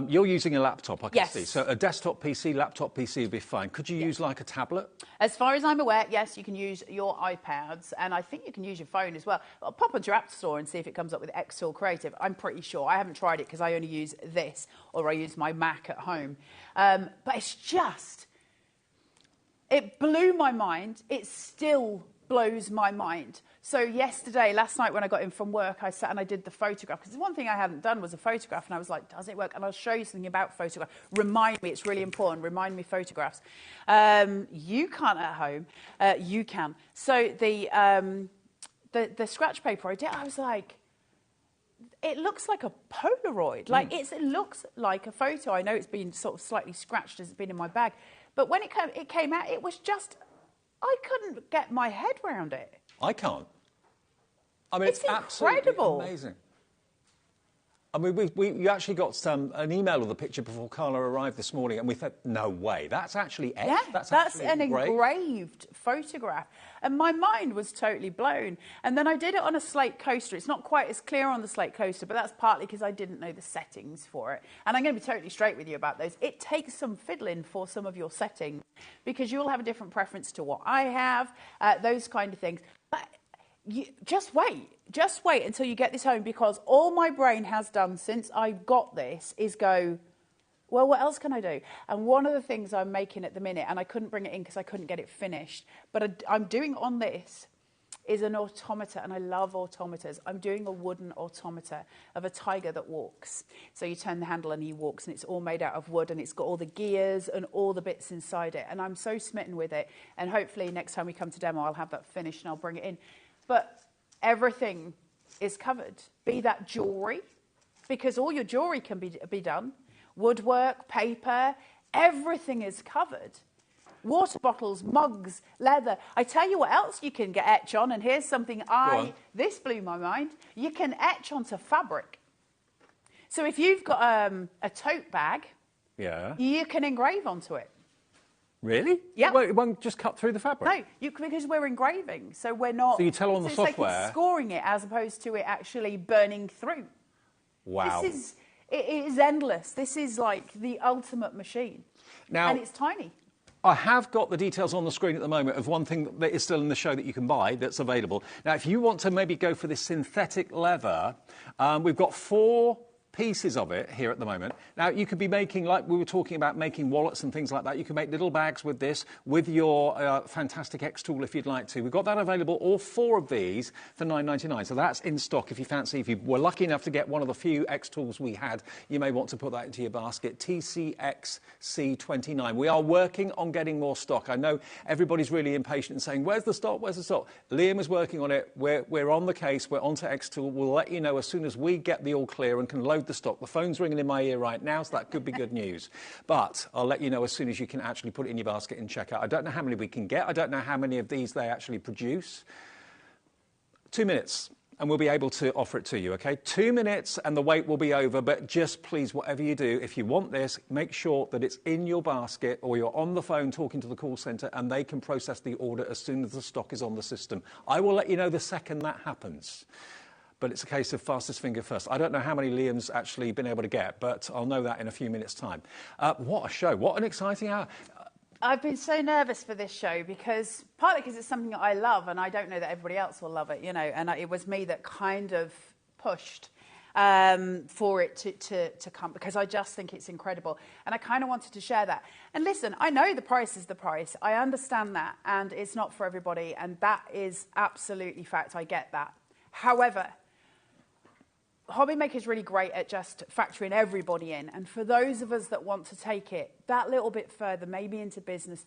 you're using a laptop, I can see. So a desktop PC, laptop PC would be fine. Could you use like a tablet? As far as I'm aware, yes, you can use your iPads, and I think you can use your phone as well. I'll pop onto your app store and see if it comes up with Xtool Creative. I'm pretty sure. I haven't tried it because I only use this, or I use my Mac at home. But it's It blew my mind. It still blows my mind. So last night when I got in from work, I sat and I did the photograph. Because one thing I hadn't done was a photograph. And I was like, does it work? And I'll show you something about photograph. Remind me, it's really important. Remind me photographs. You can't at home. You can. So the scratch paper I did, I was like, it looks like a Polaroid. Like it looks like a photo. I know it's been sort of slightly scratched as it's been in my bag. But when it came out, it was just, I couldn't get my head around it. I can't. I mean, it's incredible. Absolutely amazing. I mean, we actually got an email of the picture before Carla arrived this morning, and we thought, no way, that's actually etched. Yeah, that's an engraved photograph. And my mind was totally blown. And then I did it on a slate coaster. It's not quite as clear on the slate coaster, but that's partly because I didn't know the settings for it. And I'm going to be totally straight with you about those. It takes some fiddling for some of your settings, because you'll have a different preference to what I have, those kind of things. But just wait until you get this home, because all my brain has done since I got this is go, well, what else can I do? And one of the things I'm making at the minute, and I couldn't bring it in because I couldn't get it finished, but I'm doing on this is an automata, and I love automatas. I'm doing a wooden automata of a tiger that walks. So you turn the handle and he walks, and it's all made out of wood, and it's got all the gears and all the bits inside it. And I'm so smitten with it. And hopefully next time we come to demo, I'll have that finished and I'll bring it in. But everything is covered, be that jewellery, because all your jewellery can be done, woodwork, paper, everything is covered. Water bottles, mugs, leather. I tell you what else you can get etch on, and here's something this blew my mind. You can etch onto fabric. So if you've got a tote bag, you can engrave onto it. Really? Yeah. Well, it won't just cut through the fabric? No, because we're engraving, so we're not... So you tell on the software... It's like it's scoring it as opposed to it actually burning through. Wow. It is endless. This is like the ultimate machine. Now, and it's tiny. I have got the details on the screen at the moment of one thing that is still in the show that you can buy that's available. Now, if you want to maybe go for this synthetic leather, we've got 4 pieces of it here at the moment. Now, you could be making, like we were talking about, making wallets and things like that. You can make little bags with this, with your fantastic X tool if you'd like to. We've got that available, all 4 of these, for $9.99. So that's in stock if you fancy. If you were lucky enough to get one of the few X tools we had, you may want to put that into your basket. TCXC29. We are working on getting more stock. I know everybody's really impatient and saying, where's the stock? Where's the stock? Liam is working on it. We're on the case. We're onto X tool. We'll let you know as soon as we get the all clear and can load the stock. The phone's ringing in my ear right now, so that could be good news. But I'll let you know as soon as you can actually put it in your basket and check out. I don't know how many we can get. I don't know how many of these they actually produce. 2 minutes, and we'll be able to offer it to you, OK? 2 minutes, and the wait will be over. But just please, whatever you do, if you want this, make sure that it's in your basket or you're on the phone talking to the call centre and they can process the order as soon as the stock is on the system. I will let you know the second that happens. But it's a case of fastest finger first. I don't know how many Liam's actually been able to get, but I'll know that in a few minutes' time. What a show. What an exciting hour. I've been so nervous for this show partly because it's something that I love, and I don't know that everybody else will love it, you know, and it was me that kind of pushed for it to come, because I just think it's incredible. And I kind of wanted to share that. And listen, I know the price is the price. I understand that, and it's not for everybody, and that is absolutely fact. I get that. However, HobbyMaker is really great at just factoring everybody in. And for those of us that want to take it that little bit further, maybe into business,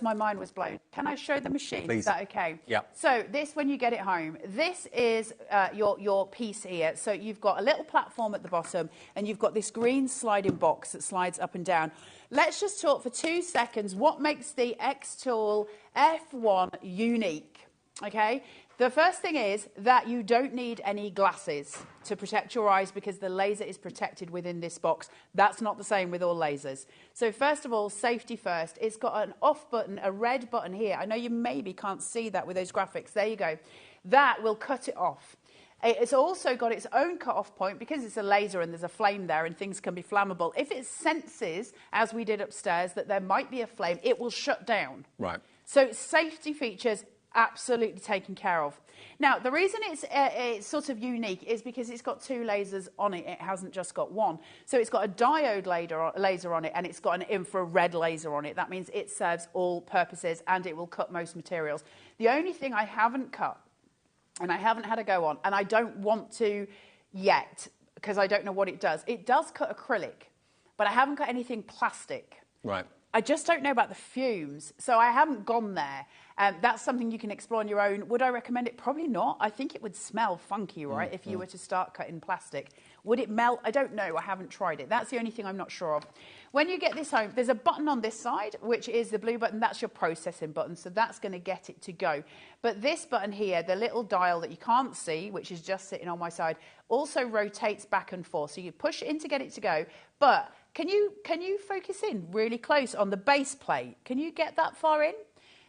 my mind was blown. Can I show the machine? Please. Is that okay? Yeah. So this, when you get it home, this is your piece here. So you've got a little platform at the bottom, and you've got this green sliding box that slides up and down. Let's just talk for 2 seconds what makes the X-Tool F1 unique, okay? The first thing is that you don't need any glasses to protect your eyes, because the laser is protected within this box. That's not the same with all lasers. So first of all, safety first. It's got an off button, a red button here. I know you maybe can't see that with those graphics. There you go. That will cut it off. It's also got its own cut-off point, because it's a laser and there's a flame there and things can be flammable. If it senses, as we did upstairs, that there might be a flame, it will shut down. Right. So safety features absolutely taken care of. Now, the reason it's sort of unique is because it's got 2 lasers on it. It hasn't just got one. So it's got a diode laser on it, and it's got an infrared laser on it. That means it serves all purposes, and it will cut most materials. The only thing I haven't cut, and I haven't had a go on, and I don't want to yet, because I don't know what it does cut acrylic, but I haven't got anything plastic. Right. I just don't know about the fumes, so I haven't gone there. That's something you can explore on your own. Would I recommend it? Probably not. I think it would smell funky, right, if you were to start cutting plastic. Would it melt? I don't know. I haven't tried it. That's the only thing I'm not sure of. When you get this home, there's a button on this side, which is the blue button. That's your processing button, so that's going to get it to go. But this button here, the little dial that you can't see, which is just sitting on my side, also rotates back and forth. So you push it in to get it to go, but can you focus in really close on the base plate? Can you get that far in?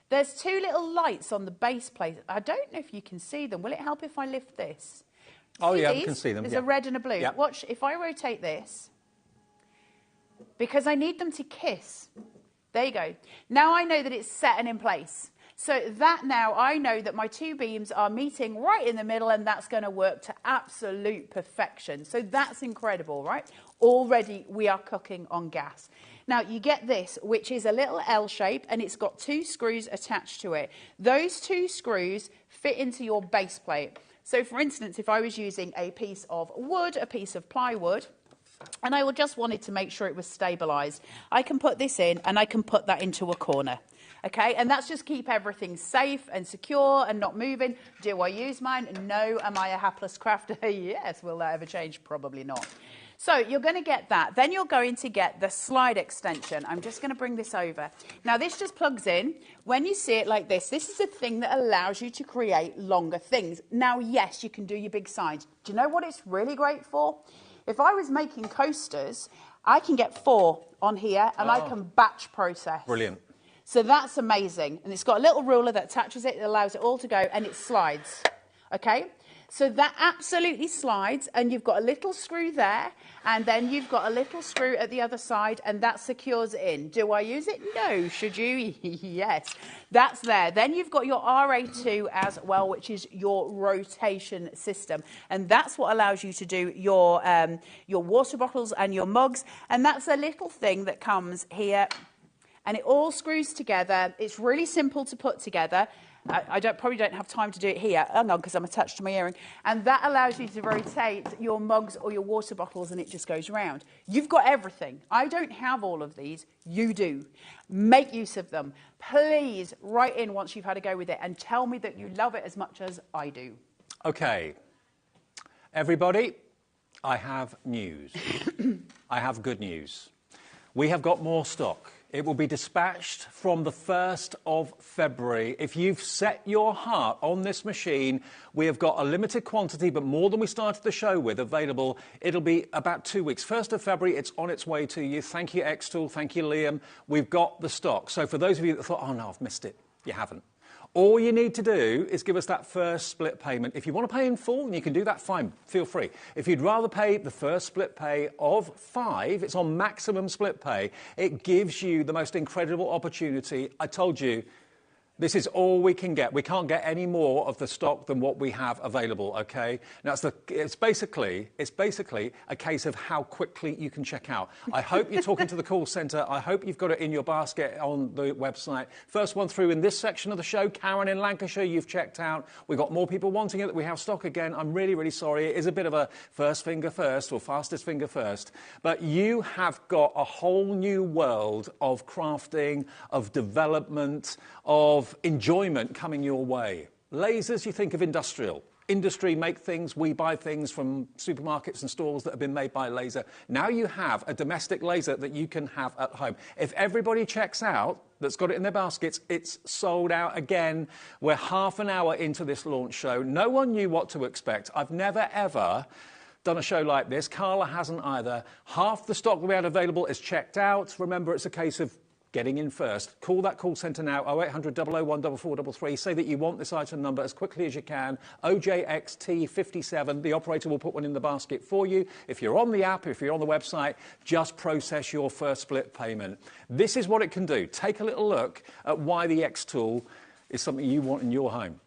There's 2 little lights on the base plate. I don't know if you can see them. Will it help if I lift this? Oh, See yeah, these? I can see them. There's yeah. a red and a blue. Yeah. Watch, if I rotate this, because I need them to kiss. There you go. Now I know that it's set and in place. So that now I know that my 2 beams are meeting right in the middle, and that's going to work to absolute perfection. So that's incredible, right? Already we are cooking on gas. Now you get this, which is a little L shape, and it's got 2 screws attached to it. Those 2 screws fit into your base plate. So for instance, if I was using a piece of wood, a piece of plywood, and I just wanted to make sure it was stabilized, I can put this in and I can put that into a corner. Okay, and that's just keep everything safe and secure and not moving. Do I use mine? No. Am I a hapless crafter? Yes. Will that ever change? Probably not. So you're going to get that. Then you're going to get the slide extension. I'm just going to bring this over. Now, this just plugs in. When you see it like this is a thing that allows you to create longer things. Now, yes, you can do your big signs. Do you know what it's really great for? If I was making coasters, I can get 4 on here, and I can batch process. Brilliant. So that's amazing. And it's got a little ruler that attaches it, that allows it all to go, and it slides. Okay? So that absolutely slides, and you've got a little screw there, and then you've got a little screw at the other side, and that secures it in. Do I use it? No. Should you? Yes. That's there. Then you've got your RA2 as well, which is your rotation system. And that's what allows you to do your water bottles and your mugs. And that's a little thing that comes here, and it all screws together. It's really simple to put together. I probably don't have time to do it here. Hang on, because I'm attached to my earring. And that allows you to rotate your mugs or your water bottles, and it just goes round. You've got everything. I don't have all of these. You do. Make use of them. Please write in once you've had a go with it and tell me that you love it as much as I do. Okay. Everybody, I have news. I have good news. We have got more stock. It will be dispatched from the 1st of February. If you've set your heart on this machine, we have got a limited quantity, but more than we started the show with, available. It'll be about 2 weeks. 1st of February, it's on its way to you. Thank you, X-Tool. Thank you, Liam. We've got the stock. So for those of you that thought, oh, no, I've missed it, you haven't. All you need to do is give us that first split payment. If you want to pay in full, and you can do that, fine, feel free. If you'd rather pay the first split pay of 5, it's on maximum split pay, it gives you the most incredible opportunity. I told you, this is all we can get. We can't get any more of the stock than what we have available, okay? Now, it's basically a case of how quickly you can check out. I hope you're talking to the call centre. I hope you've got it in your basket on the website. First one through in this section of the show, Karen in Lancashire, you've checked out. We've got more people wanting it. We have stock again. I'm really, really sorry. It is a bit of a first finger first, or fastest finger first. But you have got a whole new world of crafting, of development, of enjoyment coming your way. Lasers, you think of industrial. Industry make things, we buy things from supermarkets and stores that have been made by laser. Now you have a domestic laser that you can have at home. If everybody checks out, that's got it in their baskets, it's sold out again. We're half an hour into this launch show. No one knew what to expect. I've never, ever done a show like this. Carla hasn't either. Half the stock that we had available is checked out. Remember, it's a case of getting in first. Call that call centre now, 0800 001 4433. Say that you want this item number as quickly as you can. OJXT57. The operator will put one in the basket for you. If you're on the app, if you're on the website, just process your first split payment. This is what it can do. Take a little look at why the X-Tool is something you want in your home.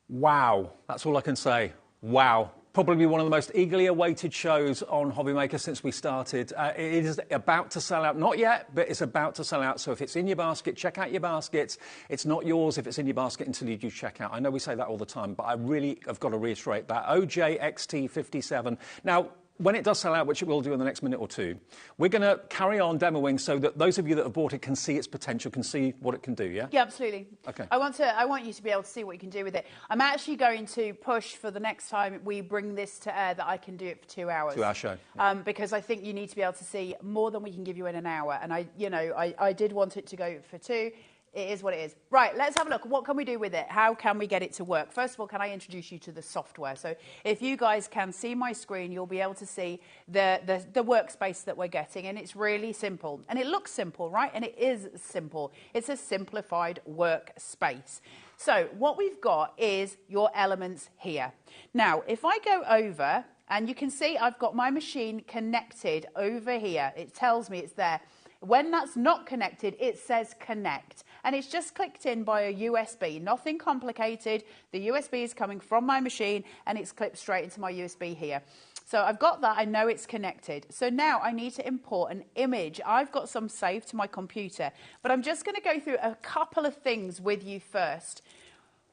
Wow, that's all I can say. Wow. Probably one of the most eagerly awaited shows on HobbyMaker since we started. It is about to sell out. Not yet, but it's about to sell out. So if it's in your basket, check out your baskets. It's not yours if it's in your basket until you do check out. I know we say that all the time, but I really have got to reiterate that. OJXT57. Now, when it does sell out, which it will do in the next minute or two, we're going to carry on demoing so that those of you that have bought it can see its potential, can see what it can do, yeah? Yeah, absolutely. Okay. I want you to be able to see what you can do with it. I'm actually going to push for the next time we bring this to air that I can do it for 2 hours. 2 hour show. Yeah. Because I think you need to be able to see more than we can give you in an hour. And I did want it to go for 2. It is what it is. Right, let's have a look. What can we do with it? How can we get it to work? First of all, can I introduce you to the software? So if you guys can see my screen, you'll be able to see the workspace that we're getting. And it's really simple. And it looks simple, right? And it is simple. It's a simplified workspace. So what we've got is your elements here. Now, if I go over, and you can see I've got my machine connected over here. It tells me it's there. When that's not connected, it says connect. And it's just clicked in by a USB. Nothing complicated. The USB is coming from my machine, and it's clipped straight into my USB here. So I've got that. I know it's connected. So now I need to import an image. I've got some saved to my computer. But I'm just going to go through a couple of things with you first.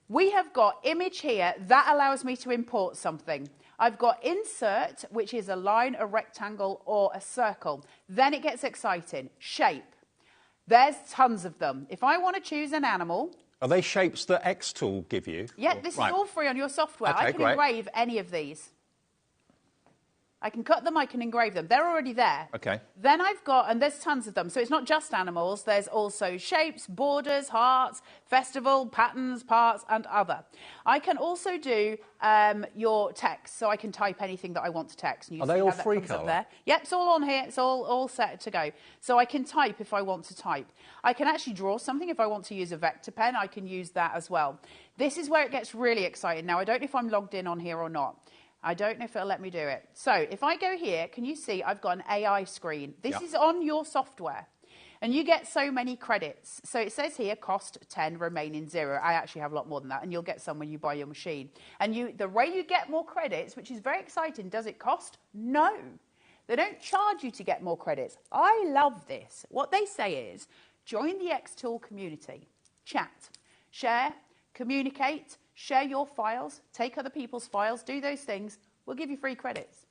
We have got image here. That allows me to import something. I've got insert, which is a line, a rectangle, or a circle. Then it gets exciting. Shape. There's tons of them. If I want to choose an animal... Are they shapes that X Tool give you? Yeah, this is all free on your software. Okay, I can engrave any of these. I can cut them, I can engrave them. They're already there. Okay. Then I've got, and there's tons of them, so it's not just animals, there's also shapes, borders, hearts, festival, patterns, parts, and other. I can also do your text, so I can type anything that I want to text. And you Are they see all how that free comes up colour? there. Yep, it's all on here, it's all set to go. So I can type if I want to type. I can actually draw something if I want to use a vector pen, I can use that as well. This is where it gets really exciting. Now, I don't know if I'm logged in on here or not. I don't know if it'll let me do it. So if I go here, can you see I've got an AI screen? This is on your software. And you get so many credits. So it says here, cost 10, remaining 0. I actually have a lot more than that, and you'll get some when you buy your machine. And the way you get more credits, which is very exciting, does it cost? No. They don't charge you to get more credits. I love this. What they say is, join the Xtool community. Chat, share, communicate, share your files, take other people's files, do those things, we'll give you free credits.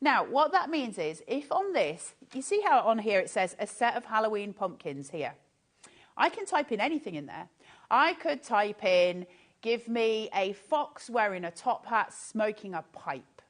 Now, what that means is, if on this, you see how on here it says a set of Halloween pumpkins here. I can type in anything in there. I could type in, give me a fox wearing a top hat smoking a pipe.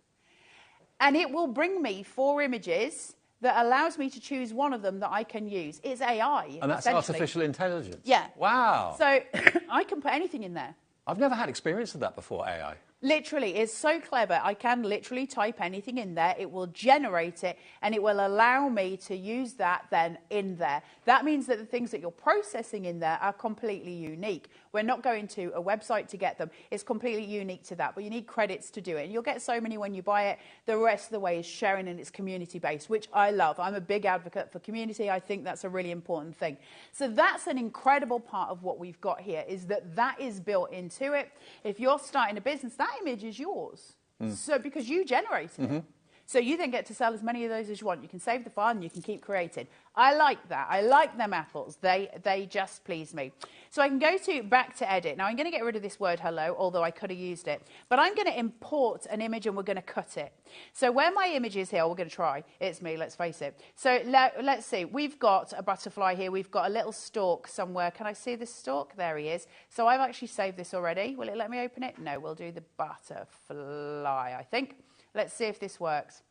And it will bring me 4 images that allows me to choose one of them that I can use. It's AI. And that's artificial intelligence? Yeah. Wow. So I can put anything in there. I've never had experience of that before, AI. Literally, it's so clever. I can literally type anything in there. It will generate it, and it will allow me to use that then in there. That means that the things that you're processing in there are completely unique. We're not going to a website to get them. It's completely unique to that, but you need credits to do it. And you'll get so many when you buy it. The rest of the way is sharing, and it's community-based, which I love. I'm a big advocate for community. I think that's a really important thing. So that's an incredible part of what we've got here, is that is built into it. If you're starting a business, that image is yours. So because you generated it. So you then get to sell as many of those as you want. You can save the file and you can keep creating. I like that. I like them apples. They just please me. So I can go back to edit. Now I'm going to get rid of this word hello, although I could have used it. But I'm going to import an image and we're going to cut it. So where my image is here, we're going to try. It's me, let's face it. So let's see. We've got a butterfly here. We've got a little stalk somewhere. Can I see the stalk? There he is. So I've actually saved this already. Will it let me open it? No, we'll do the butterfly, I think. Let's see if this works.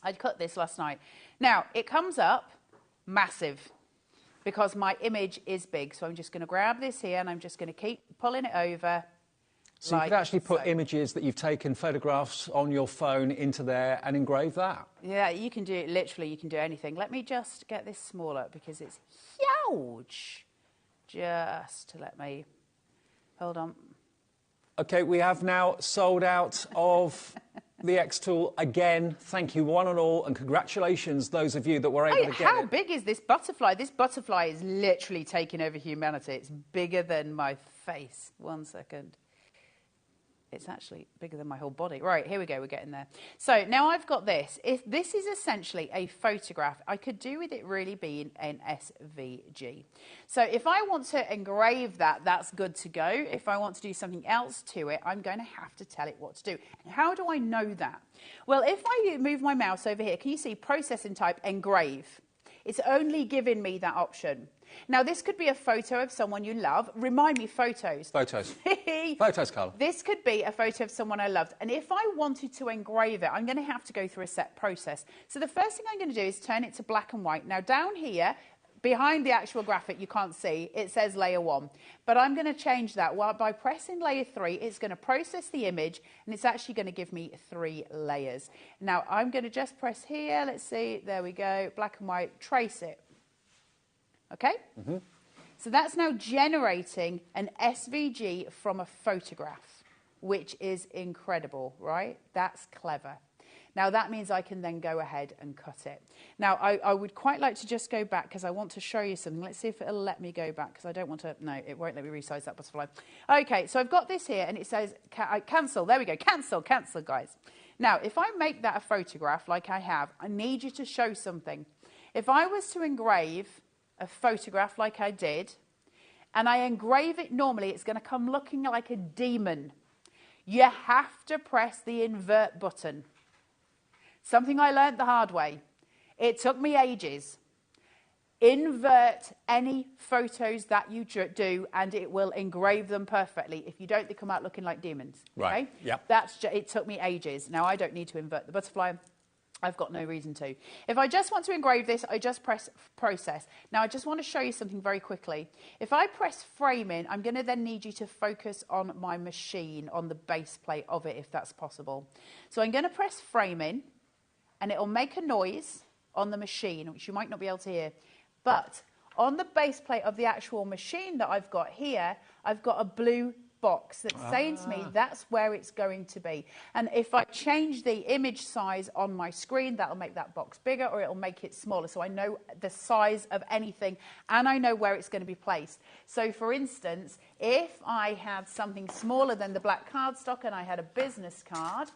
I cut this last night. Now, it comes up massive because my image is big. So I'm just going to grab this here and I'm just going to keep pulling it over. So you could actually put images that you've taken, photographs on your phone into there and engrave that. Yeah, you can do it. Literally, you can do anything. Let me just get this smaller because it's huge. Just to let me... Hold on. OK, we have now sold out of the X-Tool again. Thank you one and all, and congratulations those of you that were able to get it. How big is this butterfly? This butterfly is literally taking over humanity. It's bigger than my face. 1 second. It's actually bigger than my whole body. Right, here we go, we're getting there. So now I've got this. If this is essentially a photograph, I could do with it really being an SVG. So if I want to engrave that, that's good to go. If I want to do something else to it, I'm going to have to tell it what to do. How do I know that? Well, if I move my mouse over here, can you see processing type engrave? It's only giving me that option. Now, this could be a photo of someone you love. Remind me, photos. Photos. Photos, Carla. This could be a photo of someone I loved. And if I wanted to engrave it, I'm going to have to go through a set process. So the first thing I'm going to do is turn it to black and white. Now, down here, behind the actual graphic, you can't see, it says layer 1. But I'm going to change that. Well, by pressing layer 3, it's going to process the image, and it's actually going to give me 3 layers. Now, I'm going to just press here. Let's see. There we go. Black and white. Trace it. Okay? Mm-hmm. So that's now generating an SVG from a photograph, which is incredible, right? That's clever. Now, that means I can then go ahead and cut it. Now, I would quite like to just go back because I want to show you something. Let's see if it'll let me go back because I don't want to... No, it won't let me resize that butterfly. Okay, so I've got this here and it says cancel. There we go. Cancel, guys. Now, if I make that a photograph like I have, I need you to show something. If I was to engrave a photograph like I did, and I engrave it normally, it's going to come looking like a demon. You have to press the invert button. Something I learned the hard way. It took me ages. Invert any photos that you do, and it will engrave them perfectly. If you don't, they come out looking like demons. Right, okay? yep. It took me ages. Now, I don't need to invert the butterfly. I've got no reason to. If I just want to engrave this, I just press process. Now, I just want to show you something very quickly. If I press frame in, I'm going to then need you to focus on my machine, on the base plate of it, if that's possible. So I'm going to press frame in, and it'll make a noise on the machine, which you might not be able to hear. But on the base plate of the actual machine that I've got here, I've got a blue box that's saying to me that's where it's going to be. And if I change the image size on my screen, that'll make that box bigger or it'll make it smaller. So I know the size of anything and I know where it's going to be placed. So for instance, if I had something smaller than the black cardstock and I had a business card,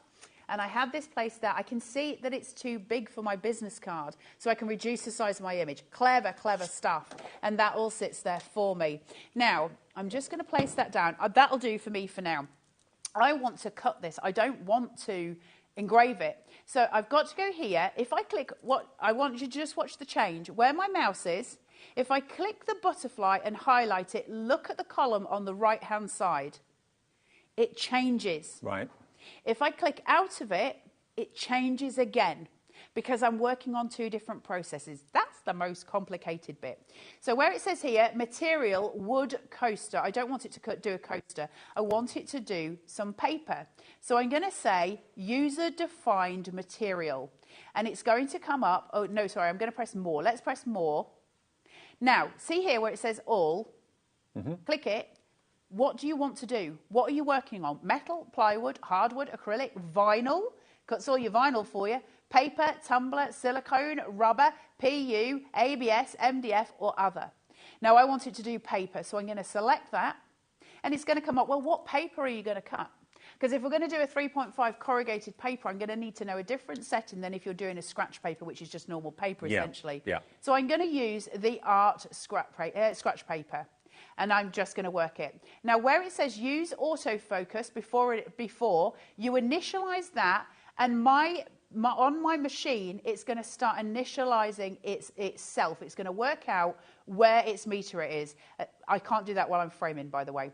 and I have this place there, I can see that it's too big for my business card, so I can reduce the size of my image. Clever, clever stuff. And that all sits there for me. Now, I'm just going to place that down. That'll do for me for now. I want to cut this. I don't want to engrave it. So I've got to go here. If I click, I want you to just watch the change. Where my mouse is, if I click the butterfly and highlight it, look at the column on the right-hand side. It changes. Right. If I click out of it, it changes again because I'm working on 2 different processes. That's the most complicated bit. So where it says here, material, wood, coaster, I don't want it to do a coaster. I want it to do some paper. So I'm going to say user-defined material. And it's going to come up. Oh, no, sorry, I'm going to press more. Let's press more. Now, see here where it says all. Mm-hmm. Click it. What do you want to do? What are you working on? Metal, plywood, hardwood, acrylic, vinyl. Cuts all your vinyl for you. Paper, tumbler, silicone, rubber, PU, ABS, MDF, or other. Now, I want it to do paper, so I'm going to select that. And it's going to come up, well, what paper are you going to cut? Because if we're going to do a 3.5 corrugated paper, I'm going to need to know a different setting than if you're doing a scratch paper, which is just normal paper, essentially. Yeah. So I'm going to use the art scratch paper. And I'm just going to work it. Now, where it says use autofocus before you initialize that, and on my machine, it's going to start initializing itself. It's going to work out where its meter it is. I can't do that while I'm framing, by the way.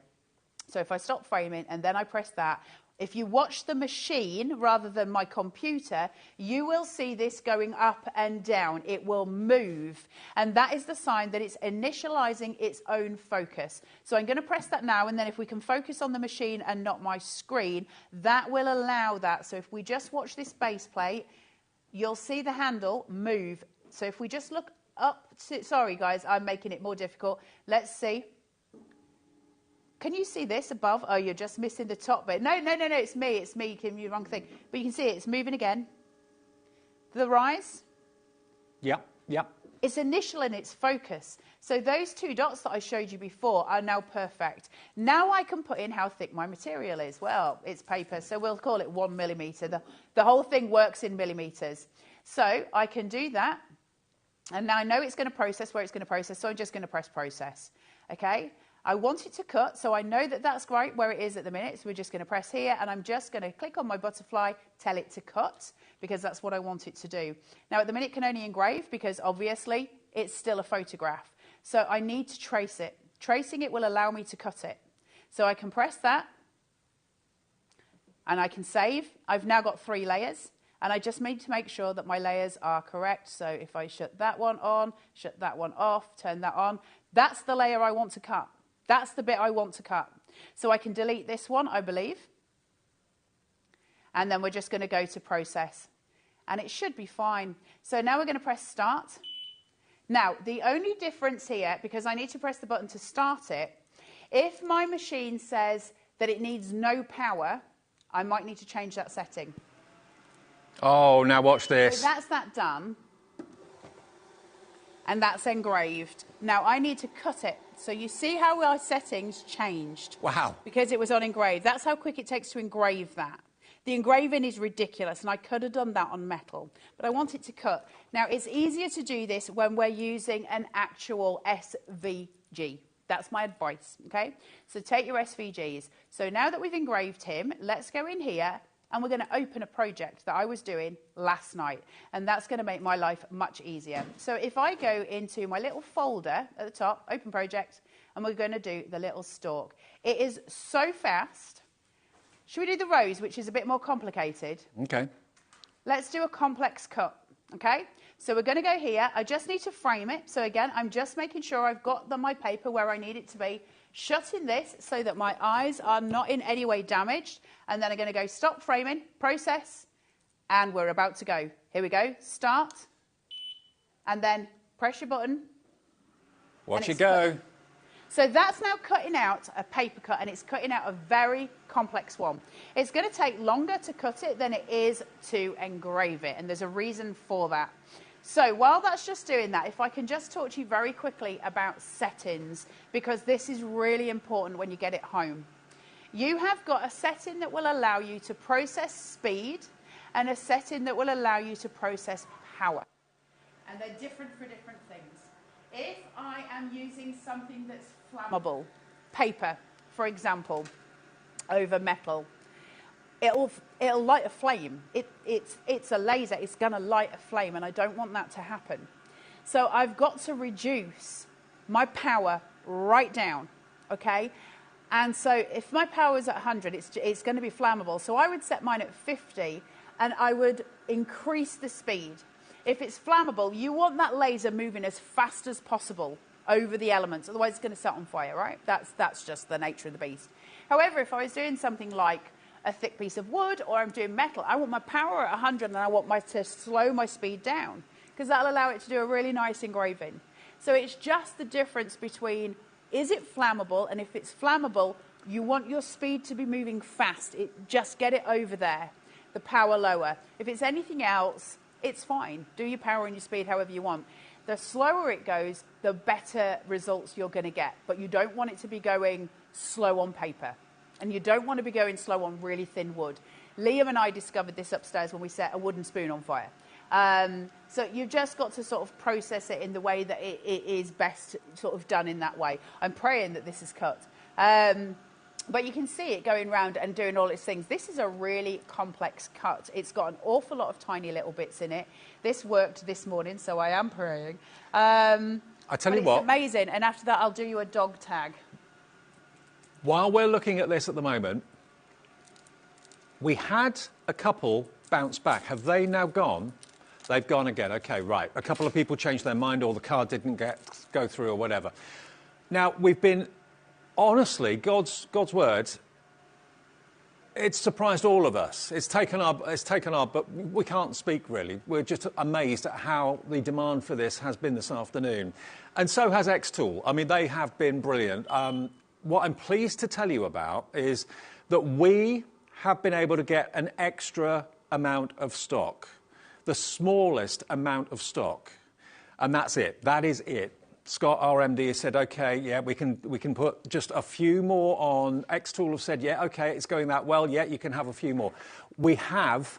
So if I stop framing and then I press that, if you watch the machine rather than my computer, you will see this going up and down. It will move. And that is the sign that it's initializing its own focus. So I'm going to press that now, and then if we can focus on the machine and not my screen, that will allow that. So if we just watch this base plate, you'll see the handle move. So if we just look up, sorry guys, I'm making it more difficult. Let's see. Can you see this above? Oh, you're just missing the top bit. No, it's me. It's me. Kim, you wrong thing. But you can see it. It's moving again. The rise. Yep. It's initial in its focus. So those 2 dots that I showed you before are now perfect. Now I can put in how thick my material is. Well, it's paper, so we'll call it 1 millimeter. The whole thing works in millimeters. So I can do that. And now I know it's going to process where it's going to process, so I'm just going to press process. Okay? I want it to cut, so I know that that's right where it is at the minute. So we're just going to press here, and I'm just going to click on my butterfly, tell it to cut, because that's what I want it to do. Now, at the minute, it can only engrave, because obviously it's still a photograph. So I need to trace it. Tracing it will allow me to cut it. So I can press that, and I can save. I've now got 3 layers, and I just need to make sure that my layers are correct. So if I shut that one on, shut that one off, turn that on, that's the layer I want to cut. That's the bit I want to cut. So I can delete this one, I believe. And then we're just going to go to process. And it should be fine. So now we're going to press start. Now, the only difference here, because I need to press the button to start it, if my machine says that it needs no power, I might need to change that setting. Oh, now watch this. So that's that done. And that's engraved. Now I need to cut it. So you see how our settings changed. Wow. Because it was on engraved. That's how quick it takes to engrave that. The engraving is ridiculous, and I could have done that on metal, but I want it to cut. Now, it's easier to do this when we're using an actual SVG. That's my advice, okay? So take your SVGs. So now that we've engraved him, let's go in here, and we're going to open a project that I was doing last night, and that's going to make my life much easier. So if I go into my little folder at the top, open project, and we're going to do the little stalk. It is so fast. Should we do the rose, which is a bit more complicated? Okay. Let's do a complex cut, okay? So we're going to go here. I just need to frame it. So again, I'm just making sure I've got my paper where I need it to be. Shutting this so that my eyes are not in any way damaged. And then I'm going to go stop framing, process, and we're about to go. Here we go. Start. And then press your button. Watch it go. Cut. So that's now cutting out a paper cut, and it's cutting out a very complex one. It's going to take longer to cut it than it is to engrave it, and there's a reason for that. So while that's just doing that, if I can just talk to you very quickly about settings, because this is really important when you get it home. You have got a setting that will allow you to process speed and a setting that will allow you to process power. And they're different for different things. If I am using something that's flammable, paper, for example, over metal, it'll light a flame. It's a laser. It's going to light a flame, and I don't want that to happen. So I've got to reduce my power right down, okay? And so if my power is at 100, it's going to be flammable. So I would set mine at 50, and I would increase the speed. If it's flammable, you want that laser moving as fast as possible over the elements. Otherwise, it's going to set on fire, right? That's just the nature of the beast. However, if I was doing something like a thick piece of wood, or I'm doing metal, I want my power at 100, and I want to slow my speed down, because that'll allow it to do a really nice engraving. So it's just the difference between, is it flammable? And if it's flammable, you want your speed to be moving fast. Just get it over there, the power lower. If it's anything else, it's fine. Do your power and your speed however you want. The slower it goes, the better results you're going to get. But you don't want it to be going slow on paper. and you don't want to be going slow on really thin wood. Liam and I discovered this upstairs when we set a wooden spoon on fire. So you've just got to sort of process it in the way that it is best sort of done in that way. I'm praying that this is cut. But you can see it going round and doing all its things. This is a really complex cut. It's got an awful lot of tiny little bits in it. This worked this morning, so I am praying. I tell you what. It's amazing. And after that, I'll do you a dog tag. While we're looking at this at the moment, we had a couple bounce back. Have they now gone? They've gone again. Okay, right. A couple of people changed their mind, or the card didn't go through, or whatever. Now, we've been... Honestly, God's word, it's surprised all of us. It's taken our, but we can't speak really. We're just amazed at how the demand for this has been this afternoon. And so has X-Tool. I mean, they have been brilliant. What I'm pleased to tell you about is that we have been able to get an extra amount of stock, the smallest amount of stock. And that's it. That is it. Scott, our MD, has said, OK, yeah, we can put just a few more on. X-Tool have said, yeah, OK, it's going that well. Yeah, you can have a few more. We have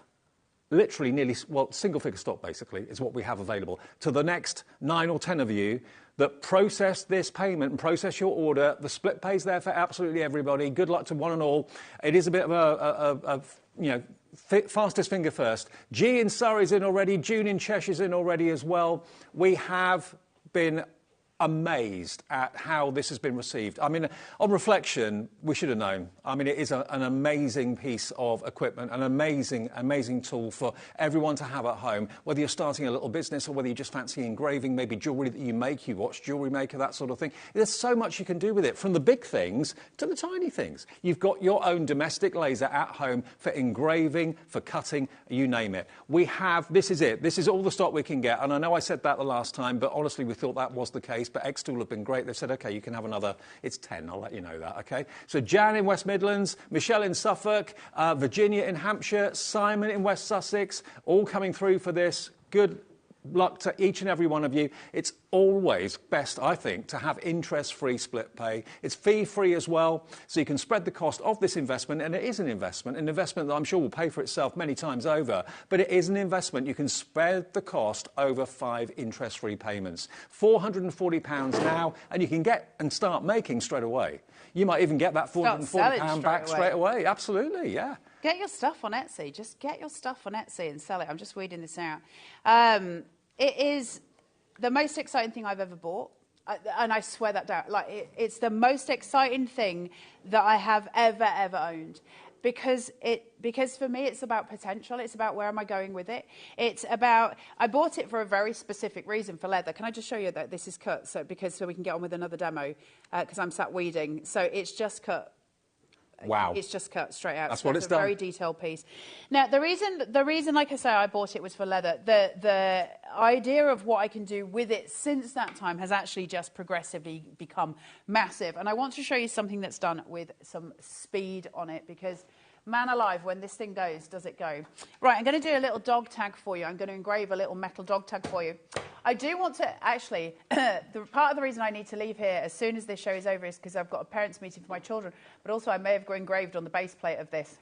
literally nearly, well, single-figure stock, basically, is what we have available. To the next 9 or 10 of you that process this payment and process your order, the split pay's there for absolutely everybody. Good luck to one and all. It is a bit of a you know, fastest finger first. G in Surrey's in already. June in Cheshire's in already as well. We have been amazed at how this has been received. I mean, on reflection, we should have known. I mean, it is an amazing piece of equipment, an amazing tool for everyone to have at home, whether you're starting a little business or whether you just fancy engraving, maybe jewellery that you make, you watch HobbyMaker, that sort of thing. There's so much you can do with it, from the big things to the tiny things. You've got your own domestic laser at home for engraving, for cutting, you name it. We have, this is it. This is all the stock we can get. And I know I said that the last time, but honestly, we thought that was the case. But X-Tool have been great. They've said, OK, you can have another, it's 10, I'll let you know that, OK? So Jan in West Midlands, Michelle in Suffolk, Virginia in Hampshire, Simon in West Sussex, all coming through for this. Good luck to each and every one of you. It's always best, I think, to have interest-free split pay. It's fee-free as well, so you can spread the cost of this investment, and it is an investment that I'm sure will pay for itself many times over, but it is an investment. You can spread the cost over 5 interest-free payments. £440 now, and you can get and start making straight away. You might even get that £440 back straight away. Absolutely, yeah. Get your stuff on Etsy. Just get your stuff on Etsy and sell it. I'm just reading this out. It is the most exciting thing I've ever bought. And I swear that down. Like, it's the most exciting thing that I have ever owned. Because for me, it's about potential. It's about where am I going with it. It's about, I bought it for a very specific reason, for leather. Can I just show you that this is cut so we can get on with another demo? Because I'm sat weeding. So it's just cut. Wow. It's just cut straight out. That's so what it's done. A very detailed piece. Now, the reason, like I say, I bought it was for leather. The idea of what I can do with it since that time has actually just progressively become massive. And I want to show you something that's done with some speed on it, because, man alive, when this thing goes, does it go? Right, I'm going to do a little dog tag for you. I'm going to engrave a little metal dog tag for you. I do want to, actually, part of the reason I need to leave here as soon as this show is over is because I've got a parents' meeting for my children, but also I may have engraved on the base plate of this.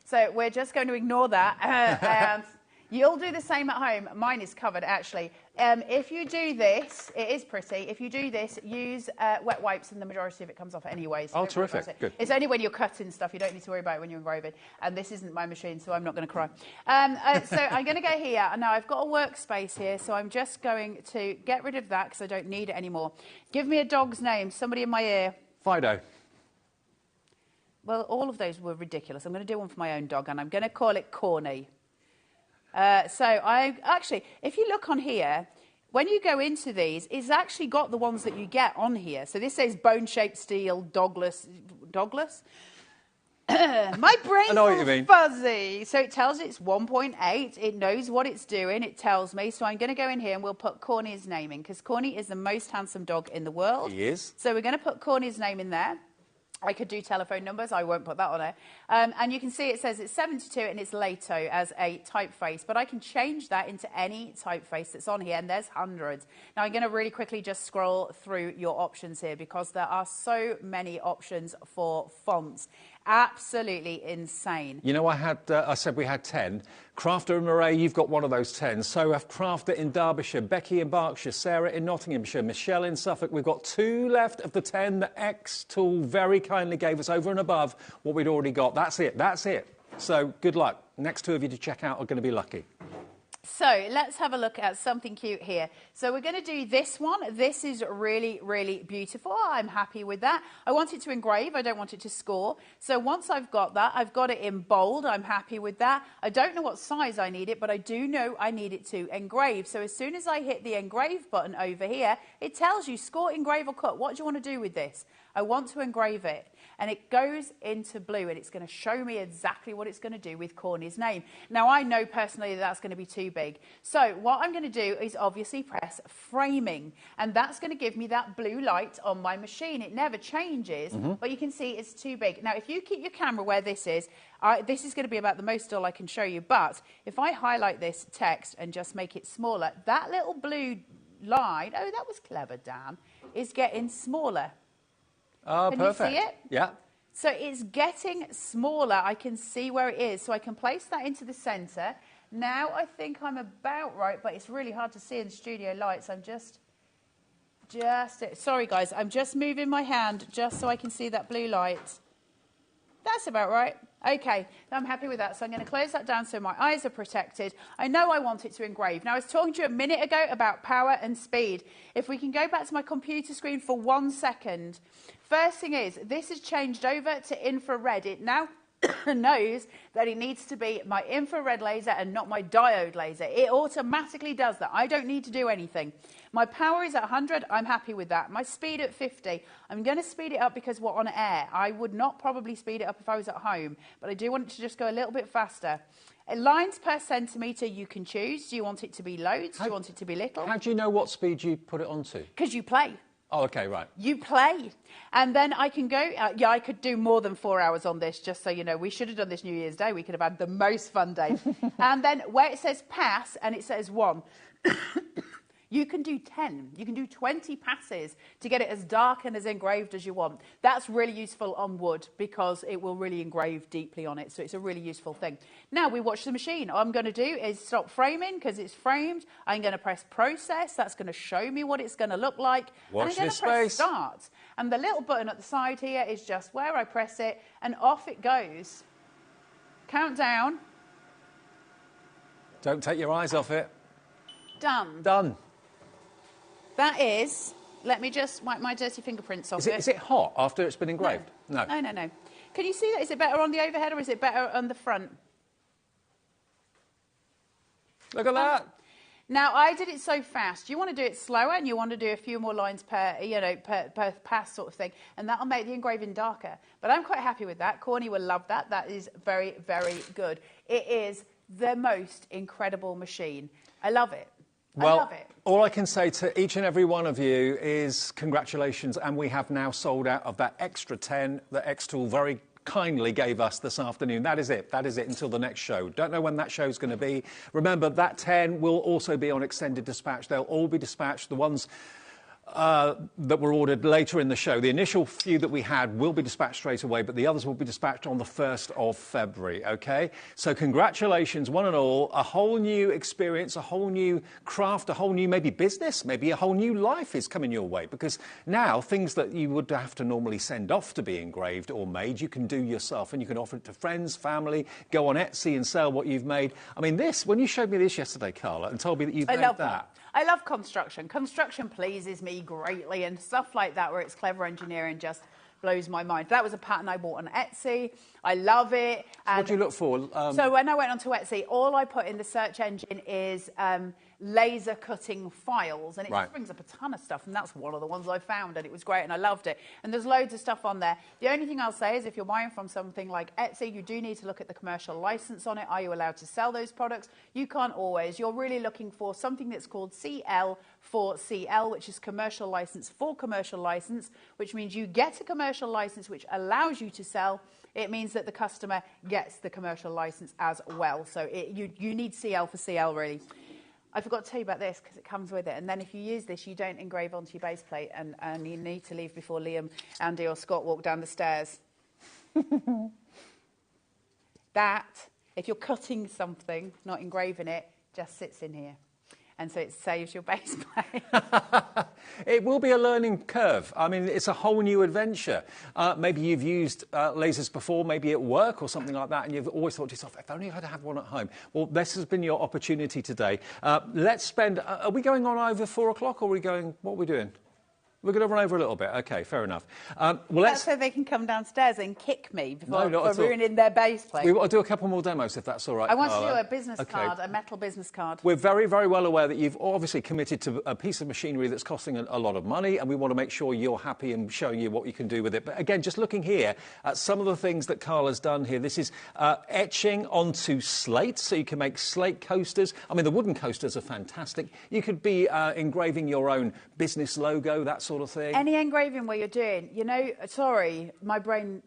So we're just going to ignore that. And you'll do the same at home. Mine is covered, actually. If you do this, it is pretty. If you do this, use wet wipes, and the majority of it comes off anyway. So oh, terrific. Good. It's only when you're cutting stuff. You don't need to worry about it when you're engraving. And this isn't my machine, so I'm not going to cry. So I'm going to go here. Now, I've got a workspace here, so I'm just going to get rid of that because I don't need it anymore. Give me a dog's name. Somebody in my ear. Fido. Well, all of those were ridiculous. I'm going to do one for my own dog, and I'm going to call it Corny. So I actually, if you look on here, when you go into these, it's actually got the ones that you get on here. So this says bone-shaped steel, dogless. My brain's all fuzzy. So it tells it's 1.8. It knows what it's doing. It tells me. So I'm going to go in here and we'll put Corny's name in, because Corny is the most handsome dog in the world. He is. So we're going to put Corny's name in there. I could do telephone numbers. I won't put that on there. And you can see it says it's 72 and it's Lato as a typeface. But I can change that into any typeface that's on here, and there's hundreds. Now, I'm going to really quickly just scroll through your options here, because there are so many options for fonts. Absolutely insane. You know, I said we had 10. Crafter and Murray, you've got one of those 10. So have Crafter in Derbyshire, Becky in Berkshire, Sarah in Nottinghamshire, Michelle in Suffolk. We've got 2 left of the 10 that X-Tool very kindly gave us over and above what we'd already got. That's it. That's it. So good luck. Next 2 of you to check out are going to be lucky. So let's have a look at something cute here. So we're going to do this one. This is really, really beautiful. I'm happy with that. I want it to engrave. I don't want it to score. So once I've got that, I've got it in bold. I'm happy with that. I don't know what size I need it, but I do know I need it to engrave. So as soon as I hit the engrave button over here, it tells you score, engrave or cut. What do you want to do with this? I want to engrave it. And it goes into blue, and it's going to show me exactly what it's going to do with Corny's name. Now, I know personally that that's going to be too big. So what I'm going to do is obviously press framing, and that's going to give me that blue light on my machine. It never changes, but you can see it's too big. Now, if you keep your camera where this is going to be about the most dull I can show you. But if I highlight this text and just make it smaller, that little blue line, oh, that was clever, Dan, is getting smaller. Oh, can perfect. you see it? Yeah. So it's getting smaller. I can see where it is. So I can place that into the centre. Now I think I'm about right, but it's really hard to see in the studio lights. I'm sorry guys, I'm just moving my hand just so I can see that blue light. That's about right. Okay, I'm happy with that. So I'm going to close that down so my eyes are protected. I know I want it to engrave. Now, I was talking to you a minute ago about power and speed. If we can go back to my computer screen for 1 second. First thing is, this has changed over to infrared. It now knows that it needs to be my infrared laser and not my diode laser. It automatically does that. I don't need to do anything. My power is at 100. I'm happy with that. My speed at 50. I'm going to speed it up because we're on air. I would not probably speed it up if I was at home, but I do want it to just go a little bit faster. Lines per centimetre you can choose. Do you want it to be loads? Do you want it to be little? How do you know what speed you put it onto? Because you play. Oh, okay, right. You play. And then I can go, I could do more than 4 hours on this, just so you know. We should have done this New Year's Day. We could have had the most fun day. And then where it says pass and it says 1, you can do 10. You can do 20 passes to get it as dark and as engraved as you want. That's really useful on wood because it will really engrave deeply on it. So it's a really useful thing. Now we watch the machine. All I'm going to do is stop framing because it's framed. I'm going to press process. That's going to show me what it's going to look like. Watch and I'm going this to press space. start. And the little button at the side here is just where I press it and off it goes. Countdown. Don't take your eyes off it. Done. Done. That is, let me just wipe my dirty fingerprints off it. Is it hot after it's been engraved? No. No. Can you see that? Is it better on the overhead or is it better on the front? Look at that. Now, I did it so fast. You want to do it slower and you want to do a few more lines per pass sort of thing, and that'll make the engraving darker. But I'm quite happy with that. Corny will love that. That is very, very good. It is the most incredible machine. I love it. Well, I love it. All I can say to each and every one of you is congratulations, and we have now sold out of that extra 10 that X-Tool very kindly gave us this afternoon. That is it. That is it until the next show. Don't know when that show's going to be. Remember, that 10 will also be on extended dispatch. They'll all be dispatched. The ones that were ordered later in the show. The initial few that we had will be dispatched straight away, but the others will be dispatched on the 1st of February, OK? So congratulations, one and all. A whole new experience, a whole new craft, a whole new maybe business, maybe a whole new life is coming your way, because now things that you would have to normally send off to be engraved or made, you can do yourself, and you can offer it to friends, family, go on Etsy and sell what you've made. I mean, this, when you showed me this yesterday, Carla, and told me that you've made that. I love construction. Construction pleases me greatly, and stuff like that where it's clever engineering just blows my mind. That was a pattern I bought on Etsy. I love it. And what do you look for? So when I went onto Etsy, all I put in the search engine is laser cutting files, and it just brings up a ton of stuff, and that's one of the ones I found, and it was great, and I loved it. And there's loads of stuff on there. The only thing I'll say is if you're buying from something like Etsy, you do need to look at the commercial license on it. Are you allowed to sell those products? You can't always. You're really looking for something that's called CL for CL, which is commercial license for commercial license, which means you get a commercial license which allows you to sell. It means that the customer gets the commercial license as well. So you need CL for CL, really. I forgot to tell you about this because it comes with it. And then if you use this, you don't engrave onto your base plate, and you need to leave before Liam, Andy or Scott walk down the stairs. That, if you're cutting something, not engraving it, just sits in here. And so it saves your base plate. It will be a learning curve. I mean, it's a whole new adventure. Maybe you've used lasers before, maybe at work or something like that, and you've always thought to yourself, if only I had to have one at home. Well, this has been your opportunity today. Let's spend... are we going on over 4 o'clock, or are we going... What are we doing? We're going to run over a little bit. OK, fair enough. Well, that's so they can come downstairs and kick me before ruining their base plate. We want to do a couple more demos, if that's all right. I want to do a business card, a metal business card. We're very, very well aware that you've obviously committed to a piece of machinery that's costing a lot of money, and we want to make sure you're happy and showing you what you can do with it. But again, just looking here at some of the things that Carla's done here, this is etching onto slate, so you can make slate coasters. I mean, the wooden coasters are fantastic. You could be engraving your own business logo, that sort of thing. Any engraving where you're doing, you know, sorry, my brain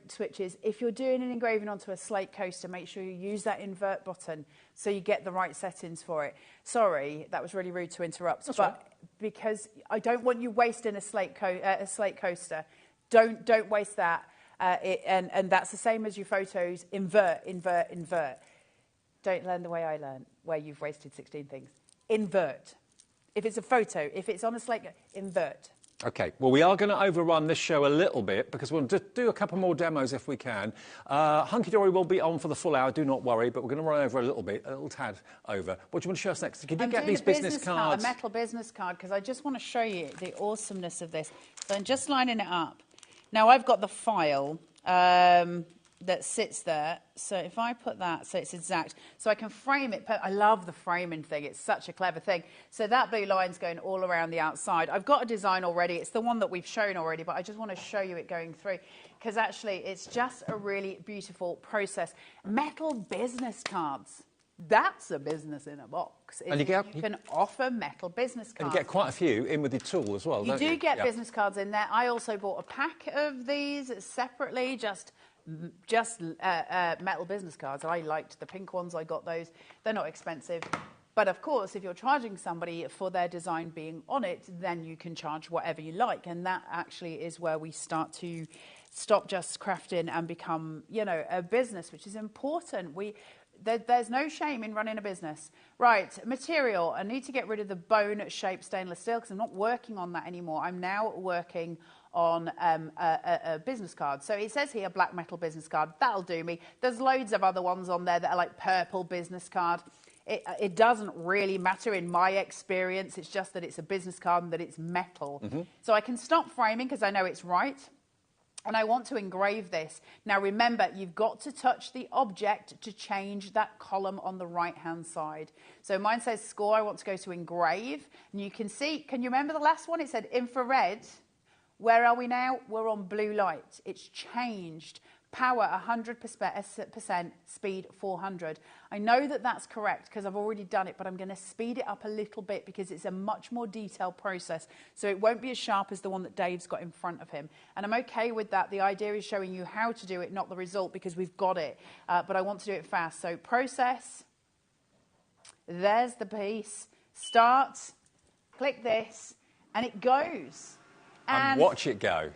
switches. If you're doing an engraving onto a slate coaster, make sure you use that invert button so you get the right settings for it. Sorry, that was really rude to interrupt. That's but right. Because I don't want you wasting a slate coaster. Don't waste that. And that's the same as your photos. Invert. Don't learn the way I learned, where you've wasted 16 things. Invert. If it's a photo, if it's on a slate, invert. OK, well, we are going to overrun this show a little bit because we'll just do a couple more demos if we can. Hunky Dory will be on for the full hour, do not worry, but we're going to run over a little bit, a little tad over. What do you want to show us next? Can you get these business cards? A metal business card, because I just want to show you the awesomeness of this. So I'm just lining it up. Now, I've got the file that sits there. So if I put that, so it's exact, so I can frame it. I love the framing thing. It's such a clever thing. So that blue line's going all around the outside. I've got a design already. It's the one that we've shown already, but I just want to show you it going through because actually it's just a really beautiful process. Metal business cards. That's a business in a box. And you can offer metal business cards. And you get quite a few in with your tool as well, you do get business cards in there. I also bought a pack of these separately, just metal business cards. I liked the pink ones. I got those. They're not expensive. But of course, if you're charging somebody for their design being on it, then you can charge whatever you like. And that actually is where we start to stop just crafting and become, you know, a business, which is important. There's no shame in running a business. Right, material. I need to get rid of the bone-shaped stainless steel because I'm not working on that anymore. I'm now working on a business card. So it says here, black metal business card. That'll do me. There's loads of other ones on there that are like purple business card. It doesn't really matter in my experience. It's just that it's a business card and that it's metal. Mm-hmm. So I can stop framing because I know it's right. And I want to engrave this. Now, remember, you've got to touch the object to change that column on the right-hand side. So mine says score. I want to go to engrave. And you can see, can you remember the last one? It said infrared. Where are we now? We're on blue light. It's changed. Power 100%, speed 400. I know that that's correct because I've already done it, but I'm going to speed it up a little bit because it's a much more detailed process. So it won't be as sharp as the one that Dave's got in front of him. And I'm okay with that. The idea is showing you how to do it, not the result, because we've got it. But I want to do it fast. So process. There's the piece. Start. Click this. And it goes. And watch it go.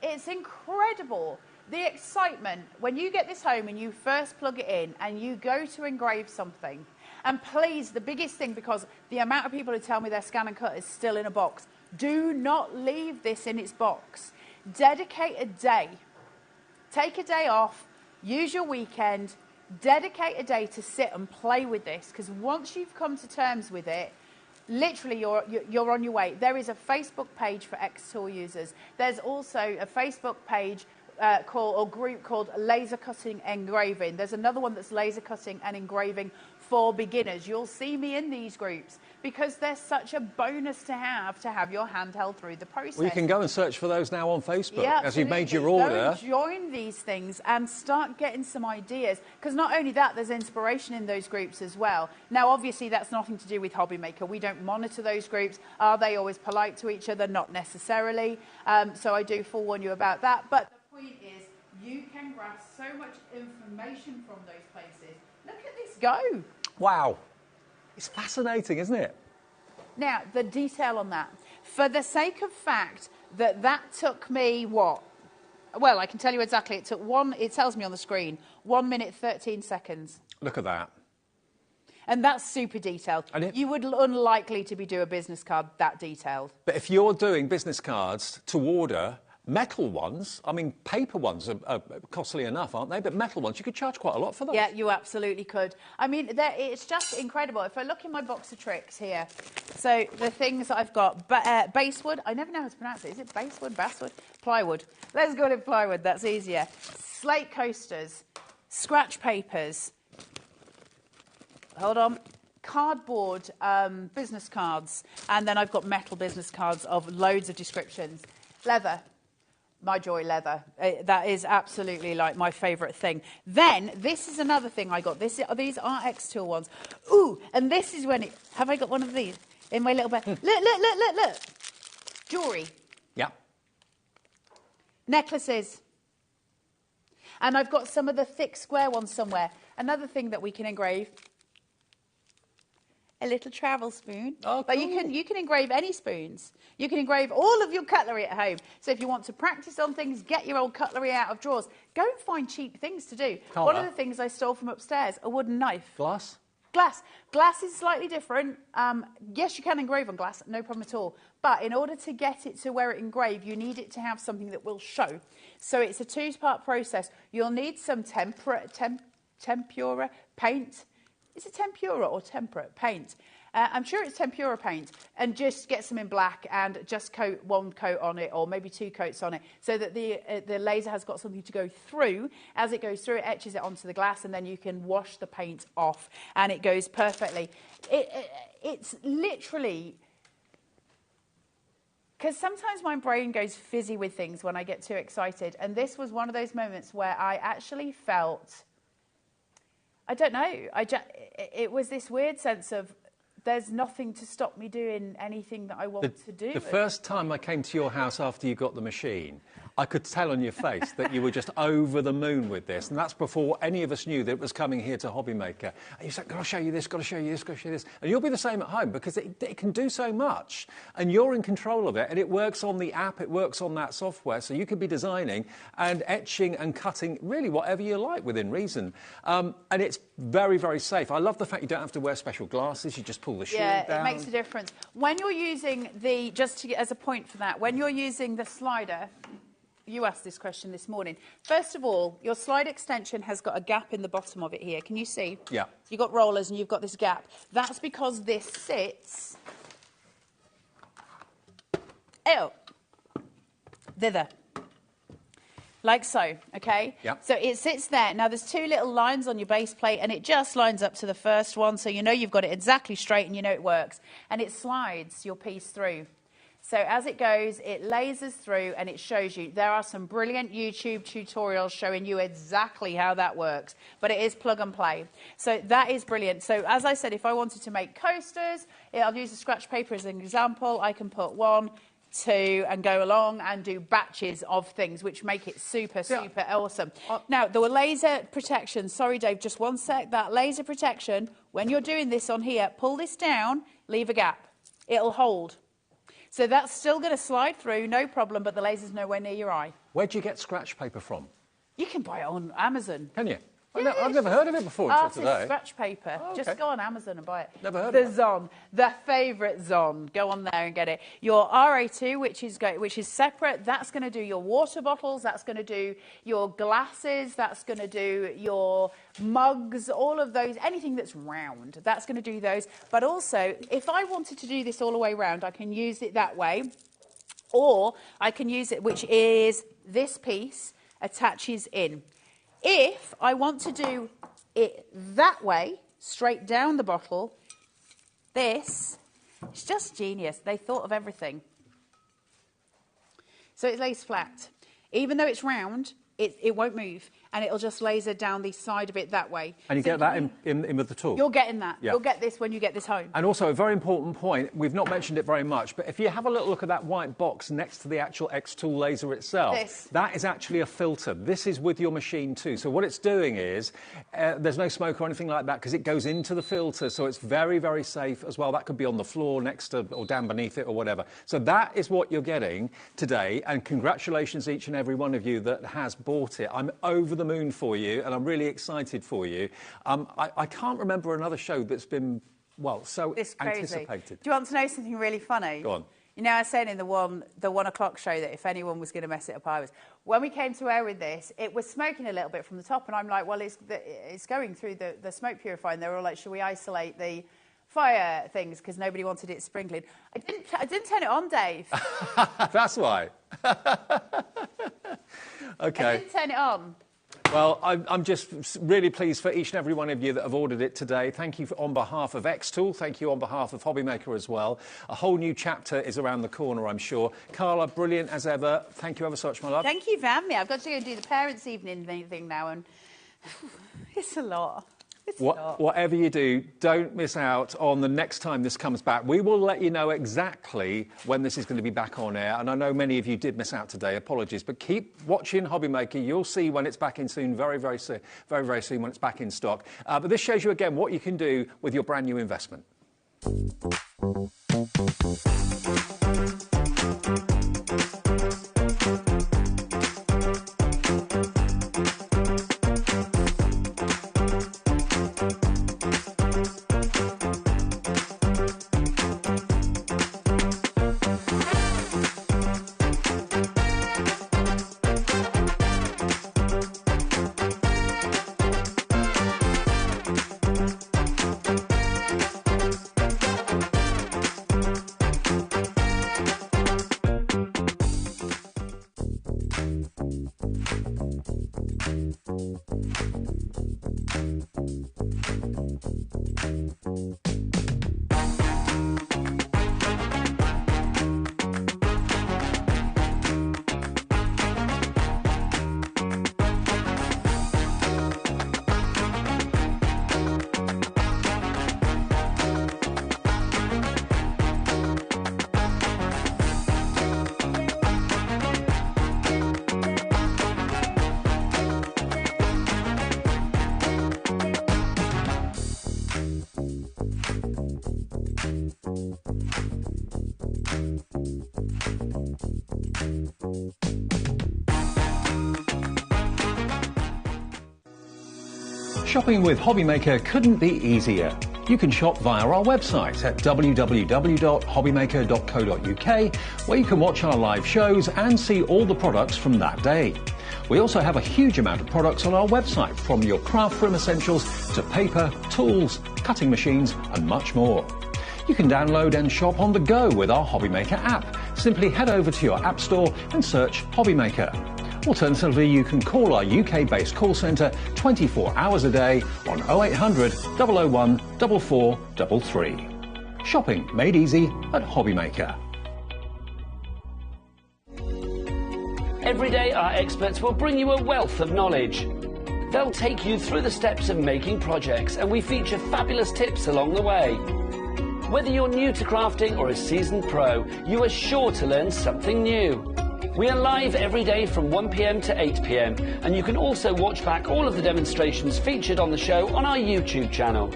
It's incredible. The excitement, when you get this home and you first plug it in and you go to engrave something, and please, the biggest thing, because the amount of people who tell me their scan and cut is still in a box, do not leave this in its box. Dedicate a day. Take a day off, use your weekend, dedicate a day to sit and play with this, because once you've come to terms with it, literally, you're on your way. There is a Facebook page for X-Tool users. There's also a Facebook page group called Laser Cutting Engraving. There's another one that's Laser Cutting and Engraving for Beginners. You'll see me in these groups because they're such a bonus to have your hand held through the process. Well, you can go and search for those now on Facebook as you've made your order. Go join these things and start getting some ideas, because not only that, there's inspiration in those groups as well. Now, obviously, that's nothing to do with HobbyMaker. We don't monitor those groups. Are they always polite to each other? Not necessarily. So I do forewarn you about that. But the point is, you can grasp so much information from those places. Look at this go. Wow. It's fascinating, isn't it? Now, the detail on that. For the sake of fact that took me, what, Well, I can tell you exactly. It took it tells me on the screen, 1 minute, 13 seconds. Look at that. And that's super detailed. You would unlikely to be doing a business card that detailed. But if you're doing business cards to order, metal ones, I mean, paper ones are costly enough, aren't they? But metal ones, you could charge quite a lot for those. Yeah, you absolutely could. I mean, it's just incredible. If I look in my box of tricks here, so the things that I've got, basswood, I never know how to pronounce it. Is it basswood, basswood? Plywood. Let's go with plywood, that's easier. Slate coasters, scratch papers, hold on, cardboard business cards, and then I've got metal business cards of loads of descriptions. Leather. My joy, leather. That is absolutely like my favourite thing. Then, this is another thing I got. These are X-Tool ones. Ooh, and this is when have I got one of these in my little bag? Look. Jewellery. Yeah. Necklaces. And I've got some of the thick square ones somewhere. Another thing that we can engrave. A little travel spoon. Oh, cool. But you can engrave any spoons. You can engrave all of your cutlery at home. So if you want to practice on things, get your old cutlery out of drawers. Go and find cheap things to do. One of the things I stole from upstairs, a wooden knife. Glass? Glass. Glass is slightly different. Yes, you can engrave on glass, no problem at all. But in order to get it to where it engraved, you need it to have something that will show. So it's a two-part process. You'll need some tempera paint. Is it tempura or temperate paint? I'm sure it's tempura paint. And just get some in black and just coat one coat on it, or maybe two coats on it, so that the laser has got something to go through. As it goes through, it etches it onto the glass, and then you can wash the paint off, and it goes perfectly. It's literally... Because sometimes my brain goes fizzy with things when I get too excited, and this was one of those moments where I actually felt... I don't know. It was this weird sense of there's nothing to stop me doing anything that I want to do. The first time I came to your house after you got the machine, I could tell on your face that you were just over the moon with this. And that's before any of us knew that it was coming here to HobbyMaker. And you said, got to show you this, got to show you this, got to show you this. And you'll be the same at home because it can do so much. And you're in control of it. And it works on the app, it works on that software. So you could be designing and etching and cutting really whatever you like within reason. And it's very, very safe. I love the fact you don't have to wear special glasses. You just pull the shield down. Yeah, it makes a difference. When you're using as a point for that, when you're using the slider... You asked this question this morning. First of all, your slide extension has got a gap in the bottom of it here. Can you see? Yeah. You've got rollers and you've got this gap. That's because this sits... thither. Like so, okay? Yeah. So it sits there. Now, there's two little lines on your base plate, and it just lines up to the first one, so you know you've got it exactly straight and you know it works. And it slides your piece through. So as it goes, it lasers through and it shows you. There are some brilliant YouTube tutorials showing you exactly how that works, but it is plug and play. So that is brilliant. So as I said, if I wanted to make coasters, I'll use the scratch paper as an example. I can put 1, 2 and go along and do batches of things, which make it super awesome. Now, the laser protection, sorry Dave, just one sec, that laser protection, when you're doing this on here, pull this down, leave a gap. It'll hold. So that's still going to slide through, no problem, but the laser's nowhere near your eye. Where do you get scratch paper from? You can buy it on Amazon. Can you? Yeah, I've never heard of it before until today. Scratch paper. Oh, okay. Just go on Amazon and buy it. Never heard of it. The Zon, the favourite Zon. Go on there and get it. Your RA2, which is separate, that's going to do your water bottles, that's going to do your glasses, that's going to do your mugs, all of those, anything that's round, that's going to do those. But also, if I wanted to do this all the way round, I can use it that way, or I can use it, which is this piece attaches in. If I want to do it that way, straight down the bottle, it's just genius. They thought of everything. So it lays flat. Even though it's round, it won't move. and it'll just laser down the side of it that way. And you get that in with the tool? You're getting that. Yeah. You'll get this when you get this home. And also, a very important point, we've not mentioned it very much, but if you have a little look at that white box next to the actual X-Tool laser itself, that is actually a filter. This is with your machine too. So what it's doing is, there's no smoke or anything like that because it goes into the filter, so it's very, very safe as well. That could be on the floor next to or down beneath it or whatever. So that is what you're getting today, and congratulations each and every one of you that has bought it. I'm over the moon for you, and I'm really excited for you. I can't remember another show that's been, well, so anticipated. Do you want to know something really funny? Go on. You know, I was saying in the 1 o'clock show that if anyone was going to mess it up, I was. When we came to air with this, it was smoking a little bit from the top, and I'm like, well, it's going through the smoke purifier, and they were all like, should we isolate the fire things because nobody wanted it sprinkling? I didn't turn it on, Dave. That's why. Okay. I didn't turn it on. Well, I'm just really pleased for each and every one of you that have ordered it today. Thank you on behalf of X-Tool. Thank you on behalf of HobbyMaker as well. A whole new chapter is around the corner, I'm sure. Carla, brilliant as ever. Thank you ever so much, my love. Thank you for having me. I've got to go and do the parents' evening thing now, and it's a lot. Whatever you do, don't miss out on the next time this comes back. We will let you know exactly when this is going to be back on air. And I know many of you did miss out today. Apologies. But keep watching HobbyMaker. You'll see when it's back in soon, very, very soon when it's back in stock. But this shows you, again, what you can do with your brand new investment. Shopping with HobbyMaker couldn't be easier. You can shop via our website at www.hobbymaker.co.uk, where you can watch our live shows and see all the products from that day. We also have a huge amount of products on our website, from your craft room essentials to paper, tools, cutting machines and much more. You can download and shop on the go with our HobbyMaker app. Simply head over to your app store and search HobbyMaker. Alternatively, you can call our UK-based call centre 24 hours a day on 0800 001 4433. Shopping made easy at HobbyMaker. Every day, our experts will bring you a wealth of knowledge. They'll take you through the steps of making projects, and we feature fabulous tips along the way. Whether you're new to crafting or a seasoned pro, you are sure to learn something new. We are live every day from 1 p.m. to 8 p.m, and you can also watch back all of the demonstrations featured on the show on our YouTube channel.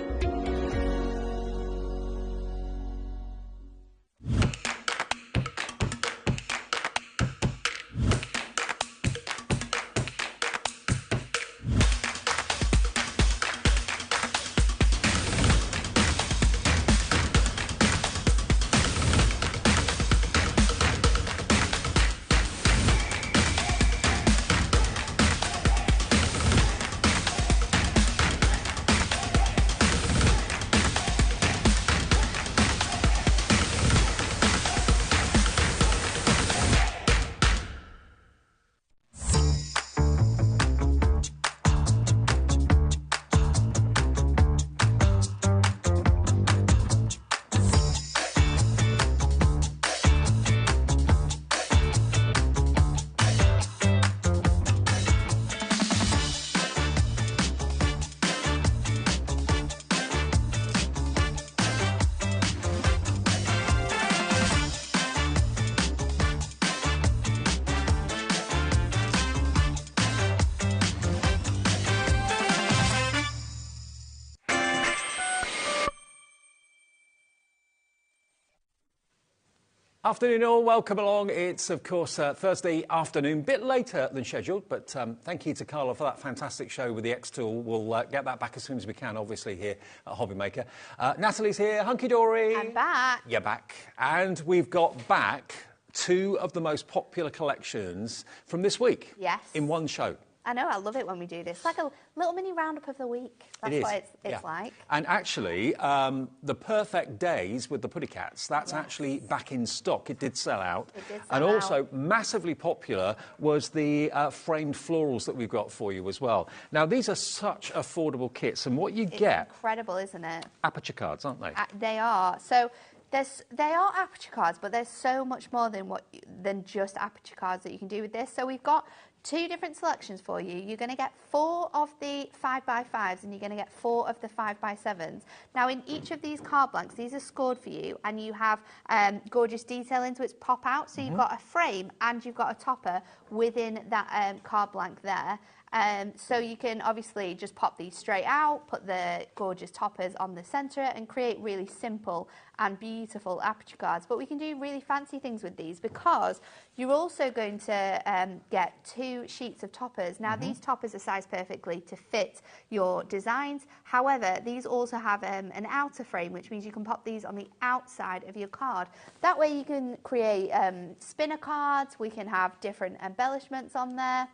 Afternoon all, welcome along. It's of course Thursday afternoon, bit later than scheduled, but thank you to Carla for that fantastic show with the X tool. We'll get that back as soon as we can, obviously, here at HobbyMaker. Natalie's here, hunky-dory. I'm back. You're back. And we've got back two of the most popular collections from this week. Yes. In one show. I know, I love it when we do this. It's like a little mini roundup of the week. That's what it's like. And actually, the Perfect Days with the Putty Cats, that's actually back in stock. It did sell out. It did sell and out. Also, massively popular was the framed florals that we've got for you as well. Now, these are such affordable kits, and what you get... incredible, isn't it? Aperture cards, aren't they? They are. So... they are aperture cards, but there's so much more than just aperture cards that you can do with this. So we've got two different selections for you. You're going to get 4 of the 5x5s and you're going to get 4 of the 5x7s. Now, in each of these card blanks, these are scored for you, and you have gorgeous detailing which pop out. So you've got a frame and you've got a topper within that card blank there. So you can obviously just pop these straight out, put the gorgeous toppers on the centre and create really simple and beautiful aperture cards. But we can do really fancy things with these because you're also going to get 2 sheets of toppers. Now these toppers are sized perfectly to fit your designs. However, these also have an outer frame, which means you can pop these on the outside of your card. That way you can create spinner cards, we can have different embellishments on there.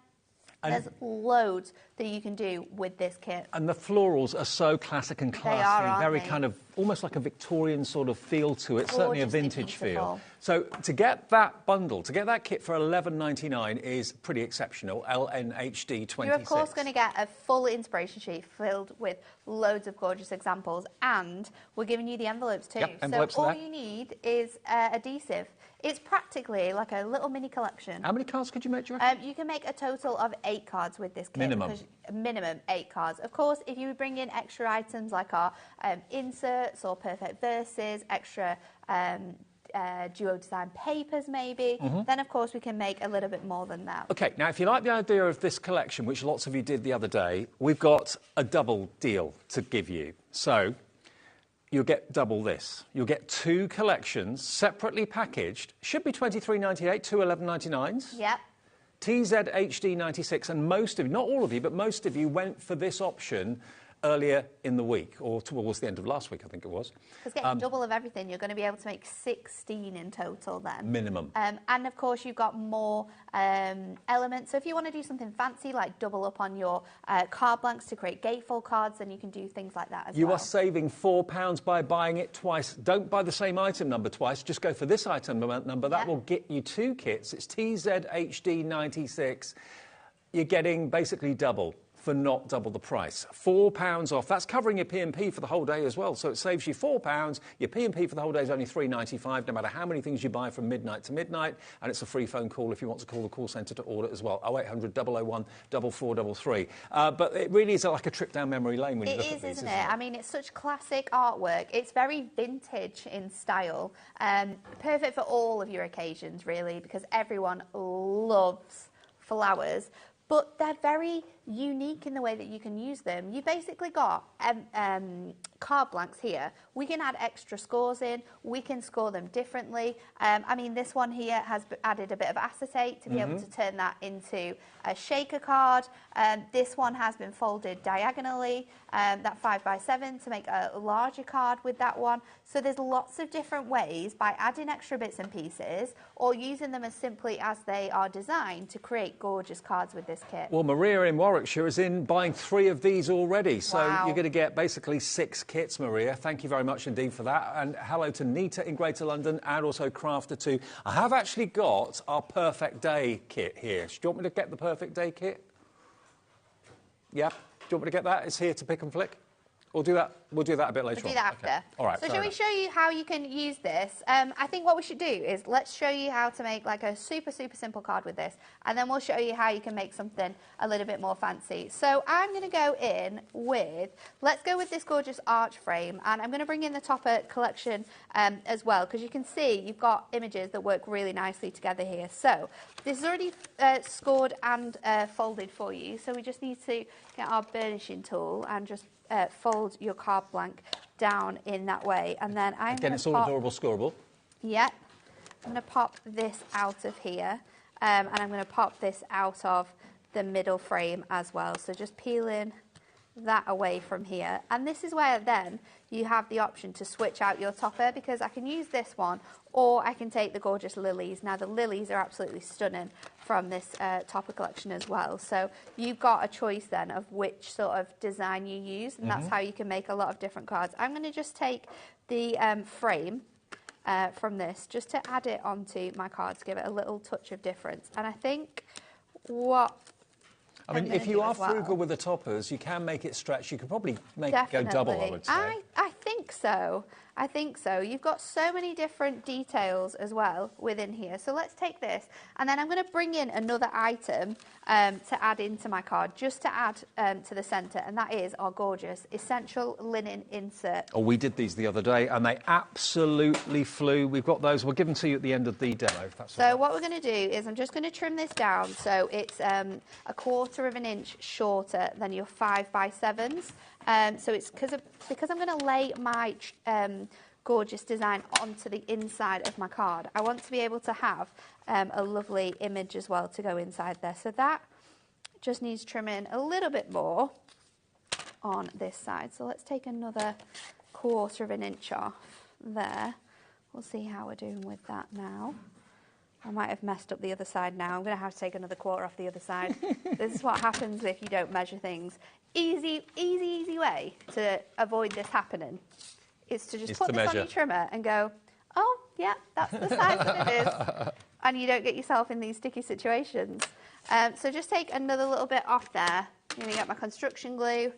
There's loads that you can do with this kit. And the florals are so classic and classy. They are, aren't very they? kind of, almost like a Victorian sort of feel to it, certainly a vintage beautiful. feel. So to get that bundle, to get that kit for $11.99 is pretty exceptional, LNHD 26. You're of course going to get a full inspiration sheet filled with loads of gorgeous examples, and we're giving you the envelopes too. Yep, envelopes so all there. you need is adhesive. It's practically like a little mini collection. How many cards could you make, do you reckon? You can make a total of 8 cards with this kit. Minimum. Minimum 8 cards. Of course, if you bring in extra items like our inserts or perfect verses, extra duo design papers maybe, then of course we can make a little bit more than that. OK, now if you like the idea of this collection, which lots of you did the other day, we've got a double deal to give you. So you'll get double this. You'll get 2 collections separately packaged. Should be $23.98, 2 $11.99s. Yep. TZHD 96, and most of you, not all of you, but most of you went for this option earlier in the week, or towards the end of last week, I think it was. Because getting double of everything, you're going to be able to make 16 in total then. Minimum. And of course, you've got more elements. So if you want to do something fancy, like double up on your card blanks to create gatefold cards, then you can do things like that as well. You are saving £4 by buying it twice. Don't buy the same item number twice. Just go for this item number. That will get you 2 kits. It's TZHD 96. You're getting basically double for not double the price. £4 off. That's covering your P&P for the whole day as well. So it saves you £4. Your P&P for the whole day is only $3.95, no matter how many things you buy from midnight to midnight. And it's a free phone call if you want to call the call centre to order as well. 0800 001 4433. But it really is like a trip down memory lane when you look at these, isn't it? I mean, it's such classic artwork. It's very vintage in style. Perfect for all of your occasions, really, because everyone loves flowers. But they're very unique in the way that you can use them. You basically got card blanks here. We can add extra scores in. We can score them differently. I mean, this one here has added a bit of acetate to be able to turn that into a shaker card. This one has been folded diagonally, that 5x7, to make a larger card with that one. So there's lots of different ways by adding extra bits and pieces or using them as simply as they are designed to create gorgeous cards with this kit. Well, Maria in Warwickshire is in buying 3 of these already. So Wow. you're going to get basically 6 kits, Maria. Thank you very much indeed for that. And hello to Nita in Greater London and also Crafter too. I have actually got our Perfect Day kit here. Do you want me to get the Perfect Day kit? Yeah? Do you want me to get that? It's here to pick and flick. We'll do that a bit later on. We'll do that after. Okay. All right, so fair shall we enough. show you how you can use this? I think what we should do is let's show you how to make like a super simple card with this, and then we'll show you how you can make something a little bit more fancy. So I'm going to go in with, let's go with this gorgeous arch frame, and I'm going to bring in the topper collection as well, because you can see you've got images that work really nicely together here. So this is already scored and folded for you, so we just need to get our burnishing tool and just fold your card blank down in that way, and then I'm Again, going it's to all adorable, scoreable. Yep. I'm going to pop this out of here, and I'm going to pop this out of the middle frame as well. So just peeling that away from here. And this is where then you have the option to switch out your topper, because I can use this one or I can take the gorgeous lilies. Now the lilies are absolutely stunning from this topper collection as well. So you've got a choice then of which sort of design you use, and that's how you can make a lot of different cards. I'm going to just take the frame from this just to add it onto my cards, give it a little touch of difference. And I think what I mean, if you are frugal with the toppers, you can make it stretch. You could probably make it go double, I would say. I think so. I think so. You've got so many different details as well within here. So let's take this, and then I'm going to bring in another item to add into my card, just to add to the centre, and that is our gorgeous essential linen insert. Oh, we did these the other day, and they absolutely flew. We've got those. We'll give them to you at the end of the demo. If that's So what we're going to do is I'm just going to trim this down so it's 1/4 of an inch shorter than your 5x7s. So it's because I'm going to lay my gorgeous design onto the inside of my card. I want to be able to have a lovely image as well to go inside there. So that just needs trimming a little bit more on this side. So let's take another 1/4 of an inch off there. We'll see how we're doing with that now. I might have messed up the other side now. I'm going to have to take another 1/4 off the other side. This is what happens if you don't measure things. Easy way to avoid this happening is to just put this on your trimmer and go, oh, yeah, that's the size that it is. And you don't get yourself in these sticky situations. So just take another little bit off there. I'm going to get my construction glue,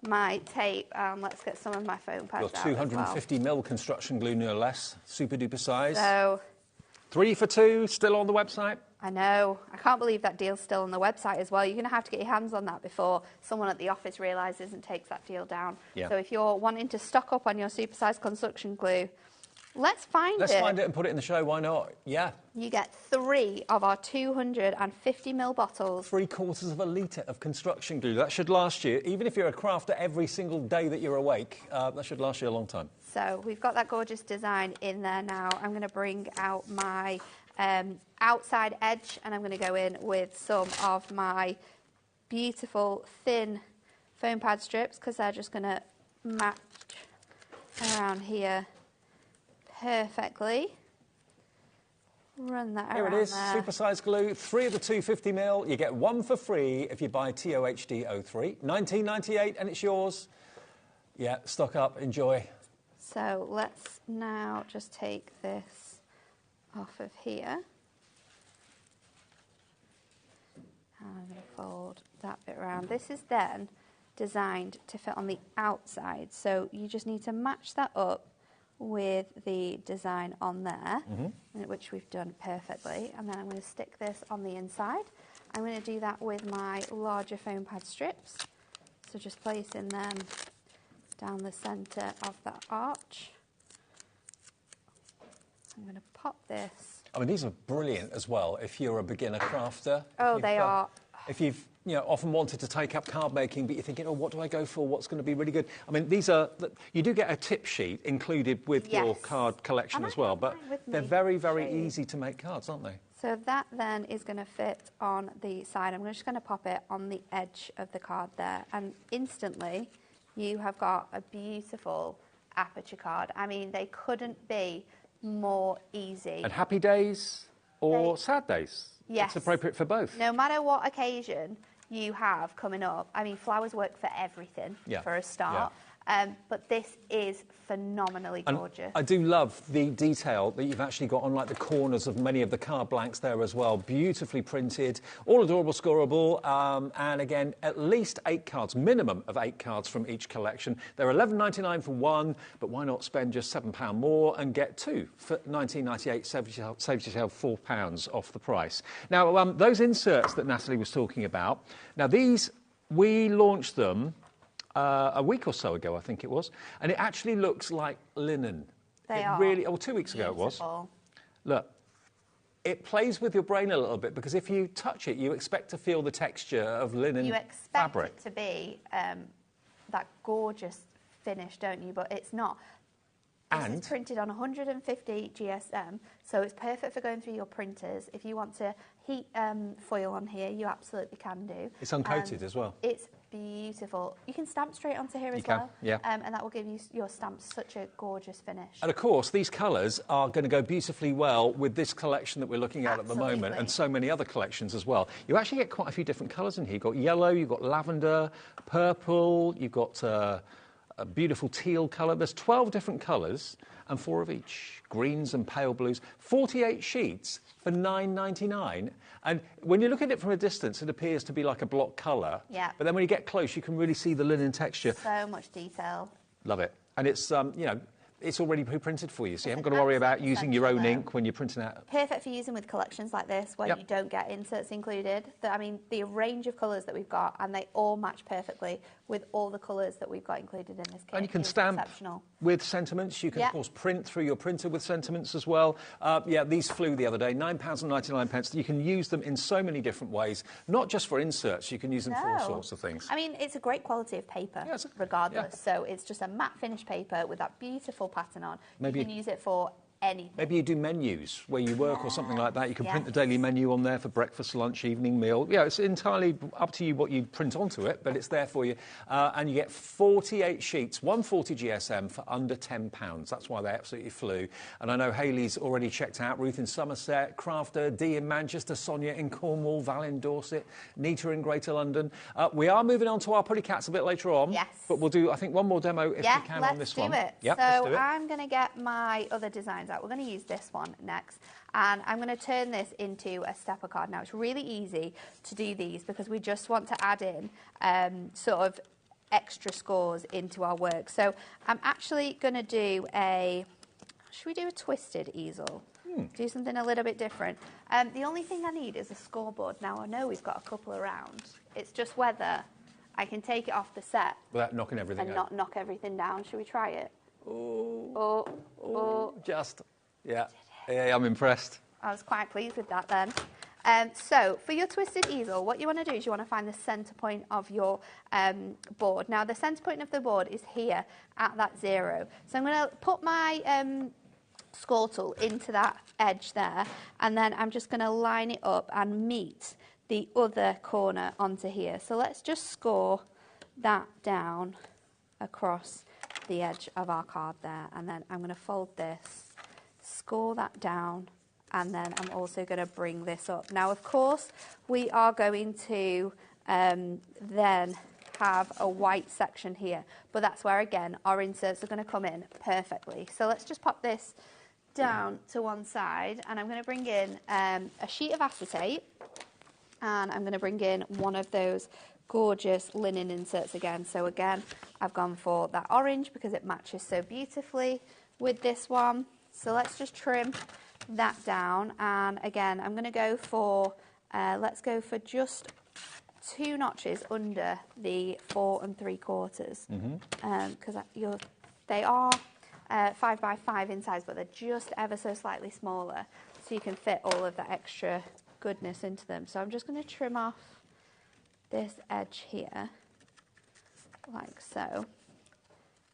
my tape, let's get some of my foam pads out. Your 250mm construction glue, no less. Super duper size. So 3 for 2, still on the website. I know. I can't believe that deal's still on the website as well. You're going to have to get your hands on that before someone at the office realises and takes that deal down. Yeah. So if you're wanting to stock up on your supersized construction glue, let's find it and put it in the show. Why not? Yeah. You get 3 of our 250ml bottles. 3/4 litre of construction glue. That should last you, even if you're a crafter every single day that you're awake, that should last you a long time. So we've got that gorgeous design in there now. I'm going to bring out my outside edge, and I'm going to go in with some of my beautiful thin foam pad strips, because they're just going to match around here perfectly. Run that around there. Here it is, supersized glue, 3 of the 250ml. You get 1 for free if you buy TOHD03. $19.98, and it's yours. Yeah, stock up, enjoy. So let's now just take this off of here. And I'm going to fold that bit around. This is then designed to fit on the outside, so you just need to match that up with the design on there, which we've done perfectly. And then I'm going to stick this on the inside. I'm going to do that with my larger foam pad strips. So just placing them down the centre of that arch. I'm going to pop this. I mean, these are brilliant as well if you're a beginner crafter. Oh, they are. If you've often wanted to take up card making, but you're thinking, oh, what do I go for? What's going to be really good? I mean, these are, you do get a tip sheet included with your card collection as well, but they're very, very easy to make cards, aren't they? So that then is going to fit on the side. I'm just going to pop it on the edge of the card there, and instantly you have got a beautiful aperture card. I mean, they couldn't be more easy. And happy days or sad days? Yes. It's appropriate for both. No matter what occasion you have coming up. I mean, flowers work for everything, for a start. But this is phenomenally gorgeous. And I do love the detail that you've actually got on like the corners of many of the card blanks there as well. Beautifully printed, all adorable, scoreable, and again, at least 8 cards, minimum of 8 cards from each collection. They're $11.99 for 1, but why not spend just £7 more and get 2 for $19.98, saves yourself £4 off the price. Now, those inserts that Natalie was talking about, now these, we launched them a week or so ago, I think it was, and it actually looks like linen. They are. Really, 2 weeks ago it was. Look, it plays with your brain a little bit, because if you touch it, you expect to feel the texture of linen fabric. You expect it to be that gorgeous finish, don't you? But it's not. This is printed on 150 GSM, so it's perfect for going through your printers. If you want to heat foil on here, you absolutely can do. It's uncoated as well. It's beautiful. You can stamp straight onto here as well. Yeah. And that will give you your stamps such a gorgeous finish. And of course, these colours are going to go beautifully well with this collection that we're looking at Absolutely. at the moment, and so many other collections as well. You actually get quite a few different colours in here. You've got yellow, you've got lavender, purple, you've got a beautiful teal colour. There's 12 different colours and 4 of each. Greens and pale blues. 48 sheets for $9.99. And when you look at it from a distance, it appears to be like a block colour. Yeah. But then when you get close, you can really see the linen texture. So much detail. Love it. And it's, you know, it's already pre-printed for you, so you haven't got to worry about using your own ink when you're printing out. Perfect for using with collections like this, where you don't get inserts included. I mean, the range of colours that we've got, and they all match perfectly with all the colours that we've got included in this kit. And you can stamp with sentiments. You can, of course, print through your printer with sentiments as well. Yeah, these flew the other day, £9.99. You can use them in so many different ways, not just for inserts. You can use them for all sorts of things. I mean, it's a great quality of paper, regardless. So it's just a matte finish paper with that beautiful pattern on. Maybe you can use it for anything. Maybe you do menus where you work or something like that. You can print the daily menu on there for breakfast, lunch, evening meal. Yeah, it's entirely up to you what you print onto it, but it's there for you. And you get 48 sheets, 140 GSM for under £10. That's why they absolutely flew. And I know Hayley's already checked out. Ruth in Somerset, Crafter, Dee in Manchester, Sonia in Cornwall, Val in Dorset, Nita in Greater London. We are moving on to our Putty Cats a bit later on. Yes. But we'll do, I think, one more demo if we can on this one. Yeah, let's do it. So I'm going to get my other designs out. We're going to use this one next, and I'm going to turn this into a stepper card. Now, it's really easy to do these because we just want to add in sort of extra scores into our work. So I'm actually going to do should we do a twisted easel? Do something a little bit different. The only thing I need is a scoreboard. Now, I know we've got a couple around. It's just whether I can take it off the set without knocking everything and out. not knock everything down. Should we try it? Just. Yeah, I'm impressed. I was quite pleased with that then. So for your twisted easel, what you want to do is you want to find the centre point of your board. Now, the centre point of the board is here at that 0. So I'm going to put my score tool into that edge there, and then I'm just going to line it up and meet the other corner onto here. So let's just score that down across the edge of our card there, and then I'm going to fold this, score that down, and then I'm also going to bring this up. Now, of course, we are going to then have a white section here, but that's where, again, our inserts are going to come in perfectly. So let's just pop this down to one side, and I'm going to bring in a sheet of acetate, and I'm going to bring in one of those gorgeous linen inserts again. So again, I've gone for that orange because it matches so beautifully with this one. So let's just trim that down, and again, I'm going to go for, let's go for just 2 notches under the 4 3/4, because they are 5 by 5 in size, but they're just ever so slightly smaller, so you can fit all of that extra goodness into them. So I'm just going to trim off this edge here, like so.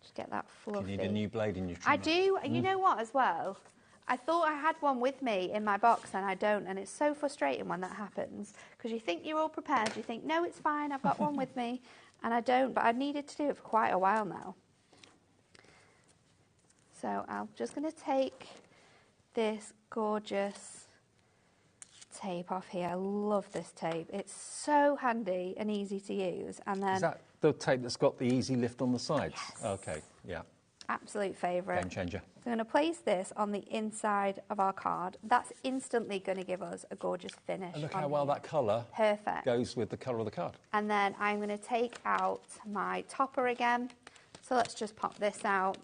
Just get that fluffy. Do you need a new blade in your trimmer? I do. You know what, as well? I thought I had one with me in my box, and I don't, and it's so frustrating when that happens, because you think you're all prepared. You think, no, it's fine, I've got one with me, and I don't, but I needed to do it for quite a while now. So I'm just going to take this gorgeous tape off here. I love this tape. It's so handy and easy to use. And then, is that the tape that's got the easy lift on the sides? Yes. Okay, yeah. Absolute favourite. Game changer. So I'm going to place this on the inside of our card. That's instantly going to give us a gorgeous finish. And look how well that colour goes with the colour of the card. And then I'm going to take out my topper again. So let's just pop this out.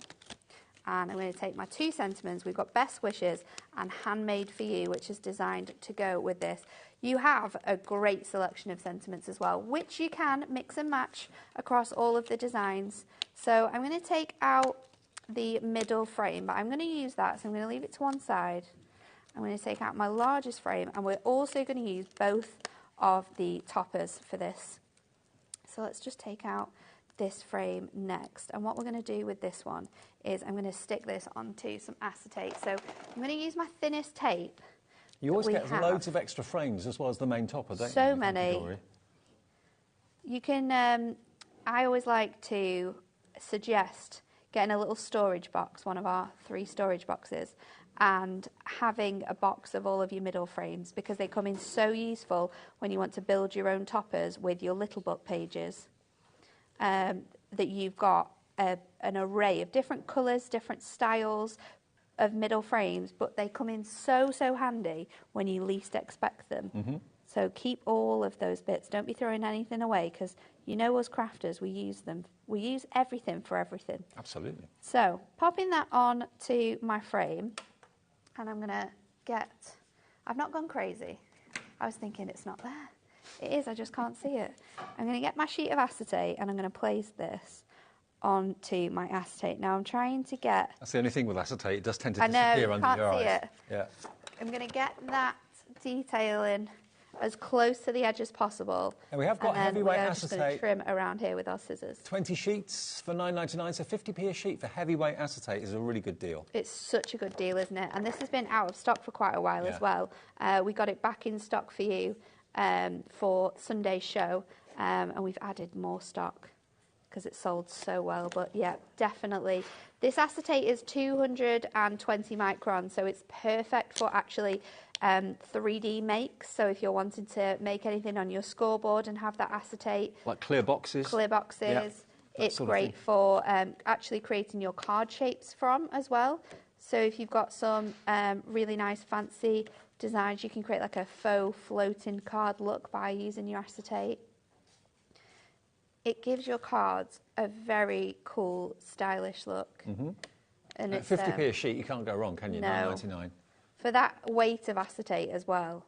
And I'm going to take my 2 sentiments. We've got Best Wishes and Handmade for You, which is designed to go with this. You have a great selection of sentiments as well, which you can mix and match across all of the designs. So I'm going to take out the middle frame, but I'm going to use that, so I'm going to leave it to one side. I'm going to take out my largest frame, and we're also going to use both of the toppers for this. So let's just take out this frame next. And what we're going to do with this one is I'm going to stick this onto some acetate. So I'm going to use my thinnest tape. You always get loads of extra frames as well as the main topper, don't you? So many. You can, I always like to suggest getting a little storage box, one of our 3 storage boxes, and having a box of all of your middle frames, because they come in so useful when you want to build your own toppers with your little book pages, that you've got an array of different colours, different styles of middle frames, but they come in so handy when you least expect them. Mm-hmm. So keep all of those bits. Don't be throwing anything away, because you know us crafters, we use them. We use everything for everything. Absolutely. So popping that on to my frame, and I'm going to I've not gone crazy. I was thinking it's not there. It is, I just can't see it. I'm going to get my sheet of acetate and I'm going to place this onto my acetate. Now I'm trying to get... That's the only thing with acetate, it does tend to disappear under your eyes. I know, can't see it. Yeah. I'm going to get that detailing as close to the edge as possible. And we have got heavyweight acetate. Just going to trim around here with our scissors. 20 sheets for $9.99, so 50p a sheet for heavyweight acetate is a really good deal. It's such a good deal, isn't it? And this has been out of stock for quite a while as well. We got it back in stock for you for Sunday's show, and we've added more stock because it sold so well. But yeah, definitely. This acetate is 220 microns, so it's perfect for actually 3D makes. So if you're wanting to make anything on your scoreboard and have that acetate. Like clear boxes. Clear boxes. Yeah, it's great for actually creating your card shapes from as well. So if you've got some really nice fancy designs, you can create like a faux floating card look by using your acetate. It gives your cards a very cool, stylish look. Mm-hmm. And at 50p a sheet, you can't go wrong, can you? No. $9.99. For that weight of acetate as well,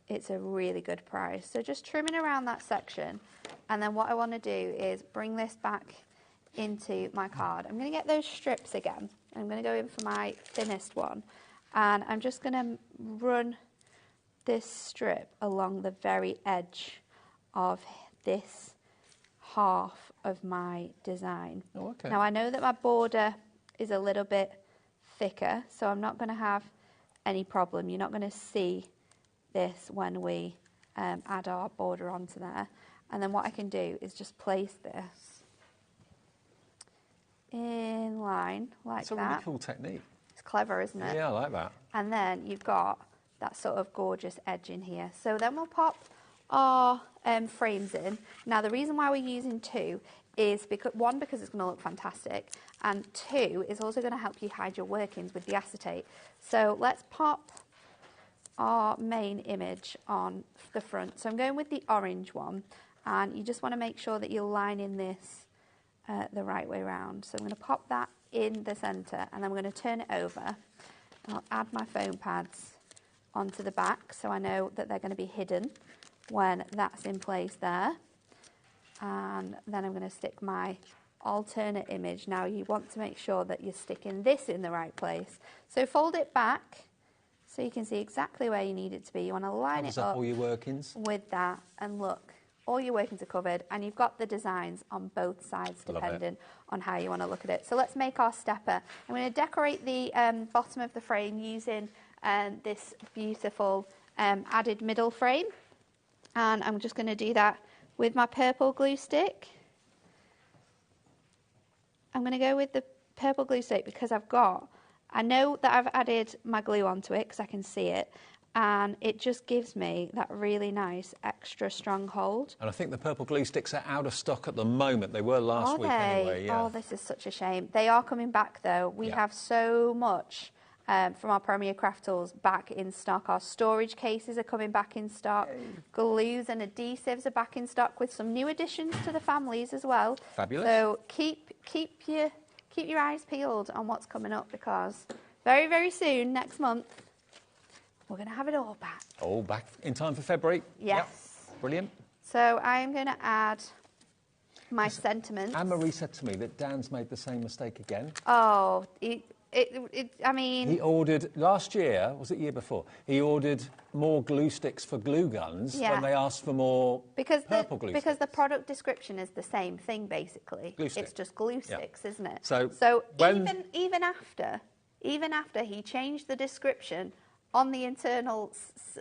it's a really good price. So just trimming around that section, and then what I want to do is bring this back into my card. I'm going to get those strips again. I'm going to go in for my thinnest one, and I'm just going to run this strip along the very edge of this half of my design. Oh, okay. Now I know that my border is a little bit thicker, so I'm not going to have any problem. You're not going to see this when we add our border onto there. And then what I can do is just place this in line like that. It's a really cool technique. It's clever, isn't it? Yeah, I like that. And then you've got that sort of gorgeous edge in here. So then we'll pop our frames in. Now the reason why we're using 2 is because it's going to look fantastic, and 2 is also going to help you hide your workings with the acetate. So let's pop our main image on the front. So I'm going with the orange one, and you just want to make sure that you're lining this the right way around. So I'm going to pop that in the centre, and then we're going to turn it over, and I'll add my foam pads onto the back so I know that they're going to be hidden when that's in place there. And then I'm going to stick my alternate image. Now you want to make sure that you're sticking this in the right place. So fold it back so you can see exactly where you need it to be. You want to line it up all your workings with that, and look, all your workings are covered, and you've got the designs on both sides depending on how you want to look at it. So let's make our stepper. I'm going to decorate the bottom of the frame using this beautiful added middle frame, and I'm just going to do that with my purple glue stick. I'm going to go with the purple glue stick because I know that I've added my glue onto it because I can see it, and it just gives me that really nice extra strong hold. And I think the purple glue sticks are out of stock at the moment. They were last week anyway. Yeah. Oh, this is such a shame. They are coming back though. We have so much from our Premier Craft Tools back in stock. Our storage cases are coming back in stock. Glues and adhesives are back in stock with some new additions to the families as well. Fabulous. So keep your eyes peeled on what's coming up, because very, very soon, next month, we're going to have it all back. All back in time for February? Yes. Yep. Brilliant. So I'm going to add my sentiments. Anne-Marie said to me that Dan's made the same mistake again. Oh, I mean... He ordered, last year, was it year before, he ordered more glue sticks for glue guns when they asked for more purple glue sticks. Because the product description is the same thing, basically. Glue stick. It's just glue sticks, isn't it? So even after he changed the description on the internal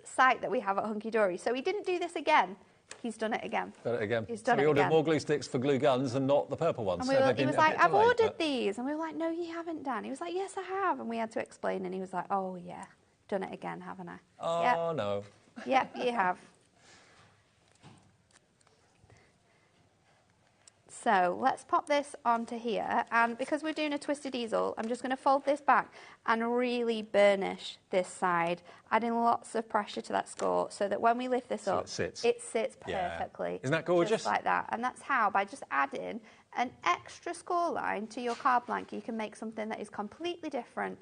site that we have at Hunky Dory, so he didn't do this again. He's done it again. Done it again. He's done so it he ordered again. more glue sticks for glue guns and not the purple ones. And he was like, I've ordered these. And we were like, no, you haven't, Dan. He was like, yes, I have. And we had to explain. And he was like, oh, yeah, done it again, haven't I? Oh, no. Yeah, you have. So let's pop this onto here, and because we're doing a twisted easel, I'm just going to fold this back and really burnish this side, adding lots of pressure to that score so that when we lift this up, it sits perfectly. Isn't that gorgeous? Just like that. And that's how, by just adding an extra score line to your card blank, you can make something that is completely different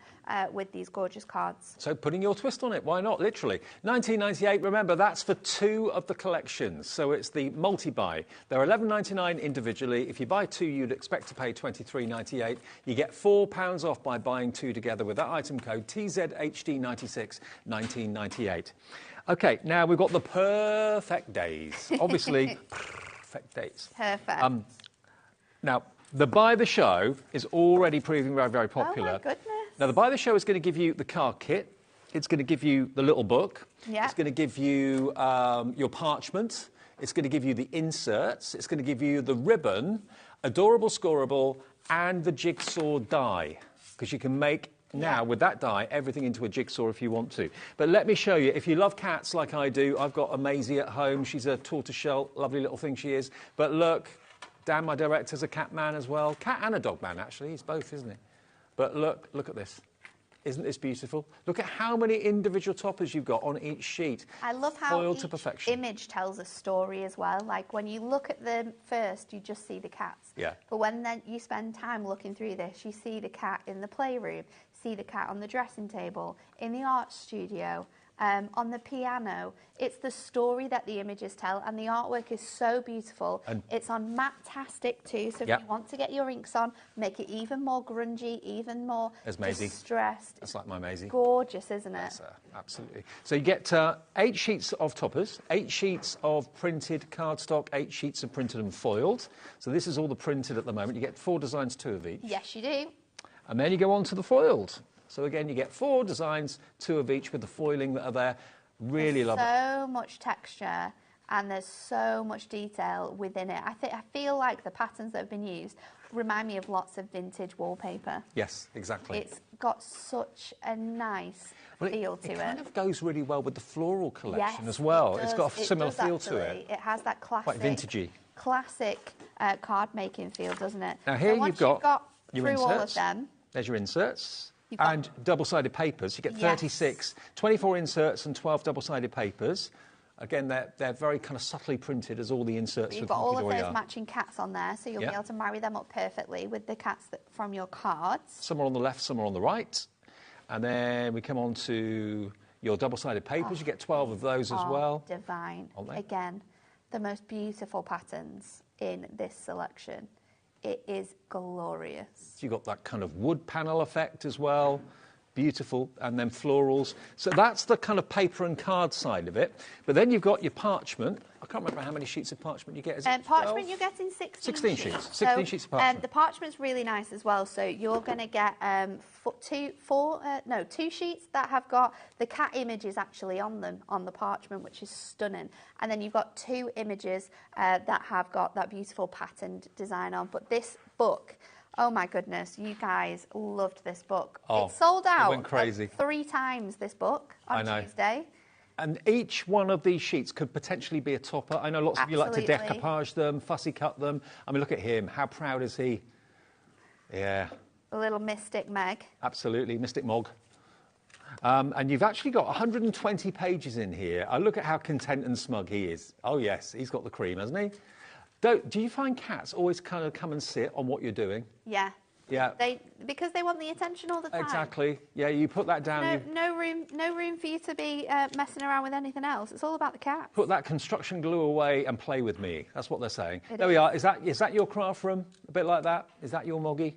with these gorgeous cards. So putting your twist on it, why not, literally. $19.98, remember, that's for 2 of the collections. So it's the multi-buy. They're $11.99 individually. If you buy 2, you'd expect to pay $23.98. You get £4 off by buying 2 together with that item code TZHD96 1998. OK, now we've got the perfect days. Obviously, perfect days. Perfect. Now, the Buy the Show is already proving very, very popular. Oh, my goodness. Now, the Buy the Show is going to give you the card kit. It's going to give you the little book. Yeah. It's going to give you your parchment. It's going to give you the inserts. It's going to give you the ribbon, adorable scoreable, and the jigsaw die. Because you can make now, with that die, everything into a jigsaw if you want to. But let me show you, if you love cats like I do, I've got a Maisie at home. She's a tortoiseshell, lovely little thing she is. But look... Dan, my director's a cat man as well. Cat and a dog man, actually. He's both, isn't he? But look at this. Isn't this beautiful? Look at how many individual toppers you've got on each sheet. I love how foiled each to perfection. image tells a story as well. Like when you look at them first, you just see the cats. Yeah. But when then you spend time looking through this, you see the cat in the playroom, see the cat on the dressing table, in the art studio, on the piano. It's the story that the images tell, and the artwork is so beautiful. And it's on Matte-tastic too, so if you want to get your inks on, make it even more grungy, even more distressed. That's like my Maisie. Gorgeous, isn't it? That's, absolutely. So you get 8 sheets of toppers, 8 sheets of printed cardstock, 8 sheets of printed and foiled. So this is all the printed at the moment. You get 4 designs, 2 of each. Yes, you do. And then you go on to the foiled. So again, you get 4 designs, 2 of each with the foiling that are there. Really love it. So much texture and there's so much detail within it. I feel like the patterns that have been used remind me of lots of vintage wallpaper. Yes, exactly. It's got such a nice feel to it. It kind of goes really well with the floral collection as well. It's got a similar feel to it. It has that classic, quite vintagey, classic card making feel, doesn't it? Now here you've got your inserts. All of them. There's your inserts. And double-sided papers. You get 36, 24 inserts and 12 double-sided papers. Again, they're very kind of subtly printed as all the inserts. You've got all of those matching cats on there, so you'll be able to marry them up perfectly with the cats from your cards. Some are on the left, some are on the right. And then we come on to your double-sided papers. You get 12 of those as well. Divine. Again, the most beautiful patterns in this selection. It is glorious. So you've got that kind of wood panel effect as well. Beautiful. And then florals. So that's the kind of paper and card side of it. But then you've got your parchment. I can't remember how many sheets of parchment you get. Is it 12? Parchment, you're getting 16 sheets. 16 sheets of parchment. The parchment's really nice as well. So you're going to get 2 sheets that have got the cat images actually on them, on the parchment, which is stunning. And then you've got 2 images that have got that beautiful patterned design on. But this book, oh my goodness, you guys loved this book. It sold out. It went crazy. 3 times this book on Tuesday. And each one of these sheets could potentially be a topper. I know lots of you like to decoupage them, fussy cut them. I mean, look at him. How proud is he? Yeah. A little Mystic Meg. Absolutely, Mystic Mog. And you've actually got 120 pages in here. I look at how content and smug he is. Oh, yes, he's got the cream, hasn't he? Do you find cats always kind of come and sit on what you're doing? Yeah. Yeah. Because they want the attention all the time. Exactly. Yeah, you put that down. No room for you to be messing around with anything else. It's all about the cat. Put that construction glue away and play with me. That's what they're saying. There we are. Is that your craft room? A bit like that? Is that your Moggy?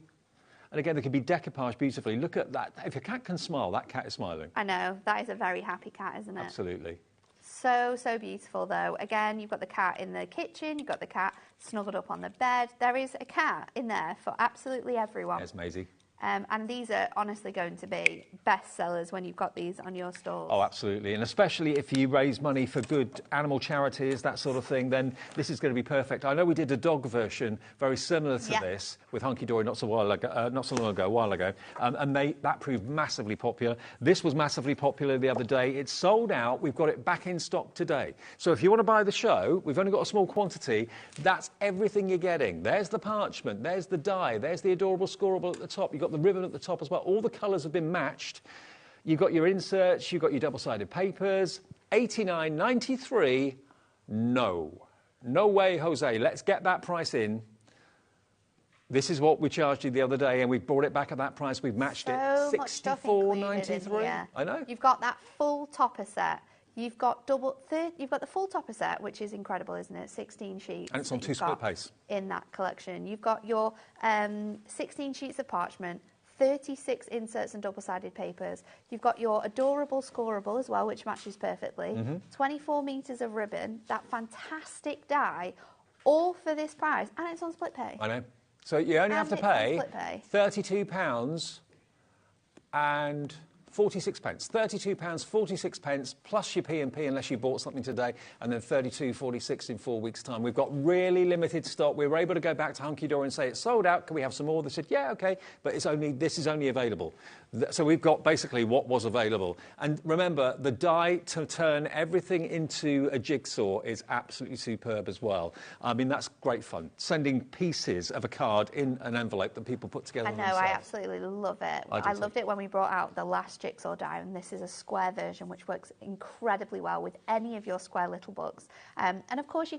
And again, they can be decoupaged beautifully. Look at that. If a cat can smile, that cat is smiling. I know. That is a very happy cat, isn't it? Absolutely. So, so beautiful, though. Again, you've got the cat in the kitchen. You've got the cat snuggled up on the bed. There is a cat in there for absolutely everyone. There's Maisie. And these are honestly going to be best sellers when you've got these on your stores. Oh, absolutely. And especially if you raise money for good animal charities, that sort of thing, then this is going to be perfect. I know we did a dog version very similar to this with Hunky Dory not so long ago, a while ago, and that proved massively popular. This was massively popular the other day. It's sold out. We've got it back in stock today. So if you want to buy the show, we've only got a small quantity. That's everything you're getting. There's the parchment. There's the die. There's the adorable scoreable at the top. You've got the ribbon at the top as well. All the colours have been matched. You've got your inserts, you've got your double-sided papers. $89.93. No way, Jose. Let's get that price in. This is what we charged you the other day, and we've brought it back at that price. We've matched it. $64.93. I know. You've got that full topper set. You've got you've got the full topper set, which is incredible, isn't it? 16 sheets. And it's on 2 split pace. In that collection. You've got your 16 sheets of parchment, 36 inserts and double-sided papers. You've got your adorable scoreable as well, which matches perfectly. 24 metres of ribbon, that fantastic die, all for this price. And it's on split pay. I know. So you only have to pay £32 and 46 pence. £32, 46 pence, plus your P&P unless you bought something today, and then 32.46 in 4 weeks' time. We've got really limited stock. We were able to go back to Hunky Dory and say it's sold out. Can we have some more? They said, yeah, OK, but this is only available. So we've got basically what was available. And remember, the die to turn everything into a jigsaw is absolutely superb as well. I mean, that's great fun. Sending pieces of a card in an envelope that people put together themselves. I absolutely love it. I loved it when we brought out the last jigsaw die, and this is a square version which works incredibly well with any of your square little books. And of course, you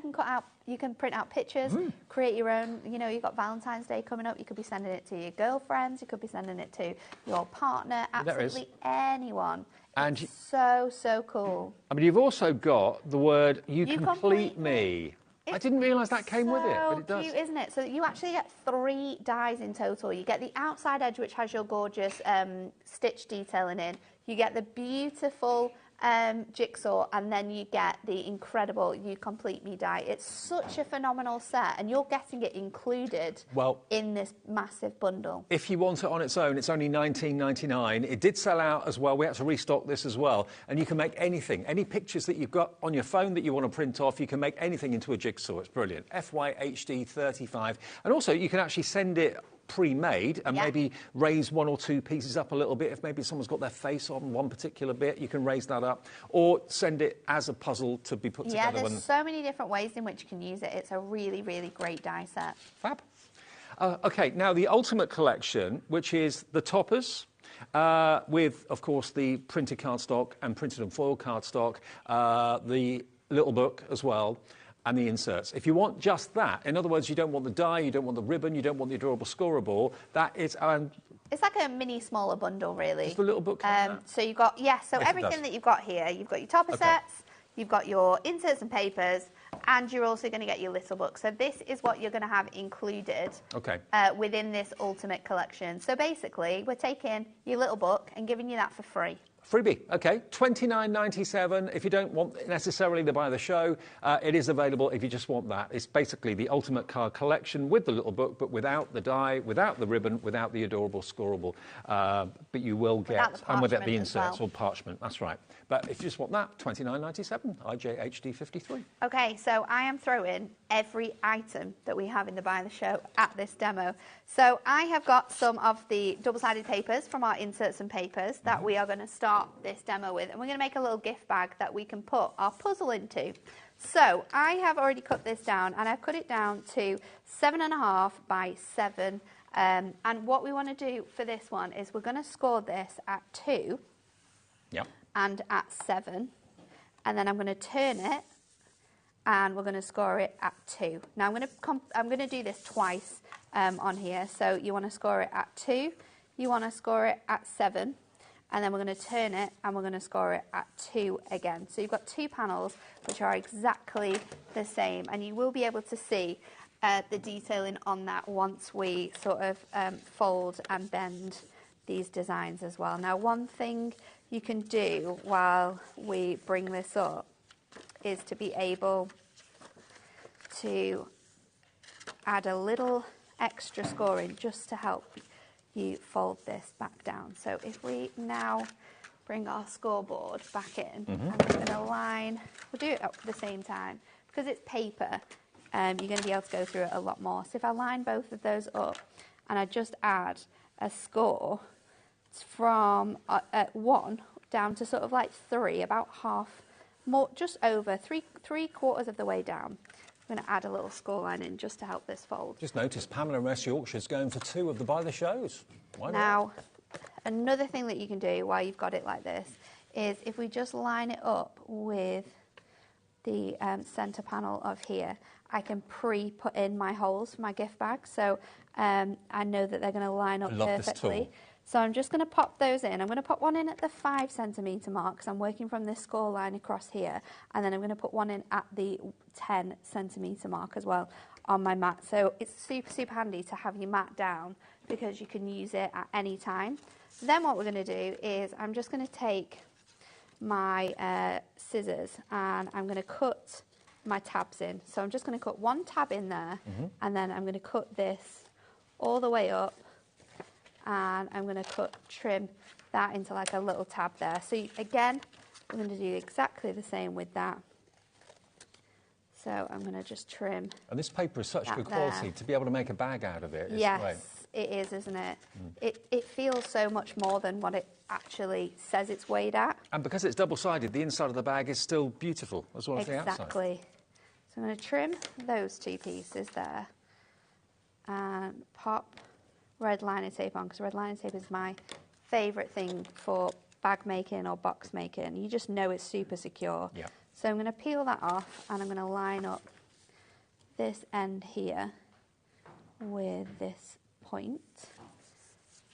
can print out pictures, create your own. You know, you've got Valentine's Day coming up. You could be sending it to your girlfriends. You could be sending it to your partner. Absolutely anyone. And it's so cool. I mean, you've also got the word "You complete me." I didn't realise that came with it, but it does. Cute, isn't it? So you actually get 3 dies in total. You get the outside edge, which has your gorgeous stitch detailing in. You get the beautiful jigsaw, and then you get the incredible You Complete Me die. It's such a phenomenal set, and you're getting it included in this massive bundle. If you want it on its own, it's only $19.99. It did sell out as well. We had to restock this as well. And you can make anything, any pictures that you've got on your phone that you want to print off, you can make anything into a jigsaw. It's brilliant. FYHD 35. And also, you can actually send it pre-made and maybe raise 1 or 2 pieces up a little bit. If maybe someone's got their face on one particular bit, you can raise that up, or send it as a puzzle to be put together. Yeah, there's so many different ways in which you can use it. It's a really, really great die set. Fab. OK, now the Ultimate Collection, which is the toppers, with, of course, the printed cardstock and printed and foil cardstock, the little book as well, and the inserts. If you want just that, in other words, you don't want the die, you don't want the ribbon, you don't want the adorable scoreable, that is... it's like a mini smaller bundle, really. Does the little book so you've got, so everything that you've got here, you've got your topper sets, you've got your inserts and papers, and you're also going to get your little book. So this is what you're going to have included within this Ultimate Collection. So basically, we're taking your little book and giving you that for free. Freebie, OK, $29.97. If you don't want necessarily to buy the show, it is available if you just want that. It's basically the Ultimate Card Collection with the little book, but without the die, without the ribbon, without the adorable scoreable. But you will get, and without the inserts or parchment, that's right. But if you just want that, $29.97, IJHD 53. OK, so I am throwing every item that we have in the Buy the Show at this demo. So I have got some of the double-sided papers from our inserts and papers that we are going to start this demo with, and we're going to make a little gift bag that we can put our puzzle into. So I have already cut this down, and I've cut it down to 7.5 by 7. And what we want to do for this one is we're going to score this at 2 and at 7, and then I'm going to turn it, and we're going to score it at 2. Now I'm going to do this twice on here. So you want to score it at 2, you want to score it at 7. And then we're going to turn it and we're going to score it at 2 again. So you've got 2 panels which are exactly the same, and you will be able to see the detailing on that once we sort of fold and bend these designs as well. Now, one thing you can do while we bring this up is to be able to add a little extra scoring just to help you fold this back down. So if we now bring our scoreboard back in, I'm going to line, we'll do it at the same time. Because it's paper, you're going to be able to go through it a lot more. So if I line both of those up and I just add a score from 1 down to sort of like 3, about half, more, just over three quarters of the way down. I'm going to add a little score line in just to help this fold. Just noticed Pamela in West Yorkshire's going for 2 of the By the Shows. Why not? Now, another thing that you can do while you've got it like this is if we just line it up with the centre panel of here, I can pre-put in my holes for my gift bag, so I know that they're going to line up perfectly. So I'm just going to pop those in. I'm going to put one in at the 5 centimetre mark because I'm working from this score line across here, and then I'm going to put one in at the 10 centimetre mark as well on my mat. So it's super, super handy to have your mat down because you can use it at any time. Then what we're going to do is I'm just going to take my scissors and I'm going to cut my tabs in. So I'm just going to cut one tab in there, and then I'm going to cut this all the way up, and I'm going to trim that into like a little tab there. So again, I'm going to do exactly the same with that. So I'm going to just trim. And this paper is such good quality to be able to make a bag out of it. Yes, great. it is, isn't it? It feels so much more than what it actually says it's weighed at. And because it's double-sided, the inside of the bag is still beautiful as well as the outside. Exactly. So I'm going to trim those 2 pieces there and pop red liner tape on, because red liner tape is my favourite thing for bag making or box making. You just know it's super secure. Yeah. So I'm going to peel that off and I'm going to line up this end here with this point.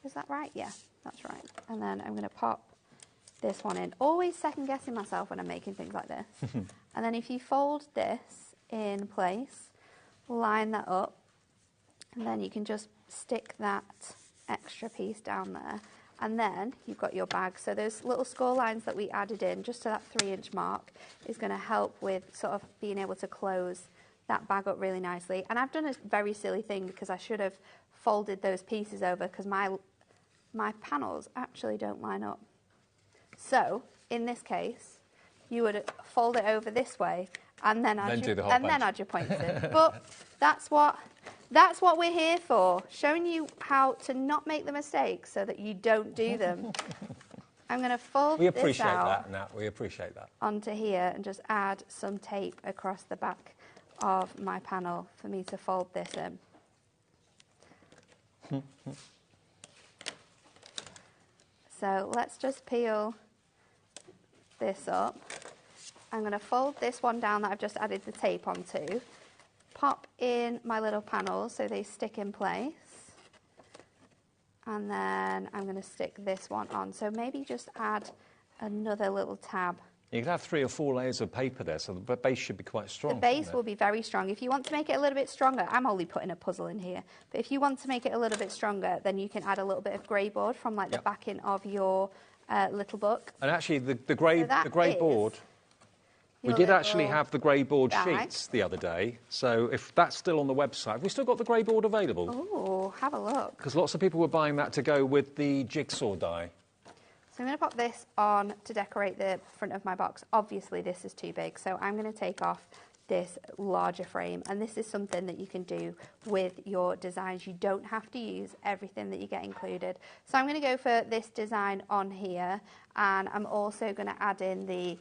Is that right? Yeah, that's right. And then I'm going to pop this one in. Always second guessing myself when I'm making things like this. And then if you fold this in place, line that up, and then you can just stick that extra piece down there, and then you've got your bag. So those little score lines that we added in just to that 3-inch mark is going to help with sort of being able to close that bag up really nicely. And I've done a very silly thing because I should have folded those pieces over because my panels actually don't line up. So in this case, you would fold it over this way and then add your points in. But that's what we're here for, showing you how to not make the mistakes so that you don't do them. I'm going to fold this out. Nat. We appreciate that. Onto here and just add some tape across the back of my panel for me to fold this in. So let's just peel this up. I'm going to fold this one down that I've just added the tape onto, pop in my little panels so they stick in place, and then I'm going to stick this one on. So maybe just add another little tab. You could have 3 or 4 layers of paper there, so the base should be quite strong. The base will be very strong. If you want to make it a little bit stronger, I'm only putting a puzzle in here, but if you want to make it a little bit stronger, then you can add a little bit of grey board from like the backing of your little book. And actually, the grey board, we did actually have the grey board sheets the other day, so if that's still on the website, have we still got the grey board available? Oh, have a look. Because lots of people were buying that to go with the jigsaw die. So I'm going to pop this on to decorate the front of my box. Obviously, this is too big, so I'm going to take off this larger frame, and this is something that you can do with your designs. You don't have to use everything that you get included. So I'm going to go for this design on here, and I'm also going to add in the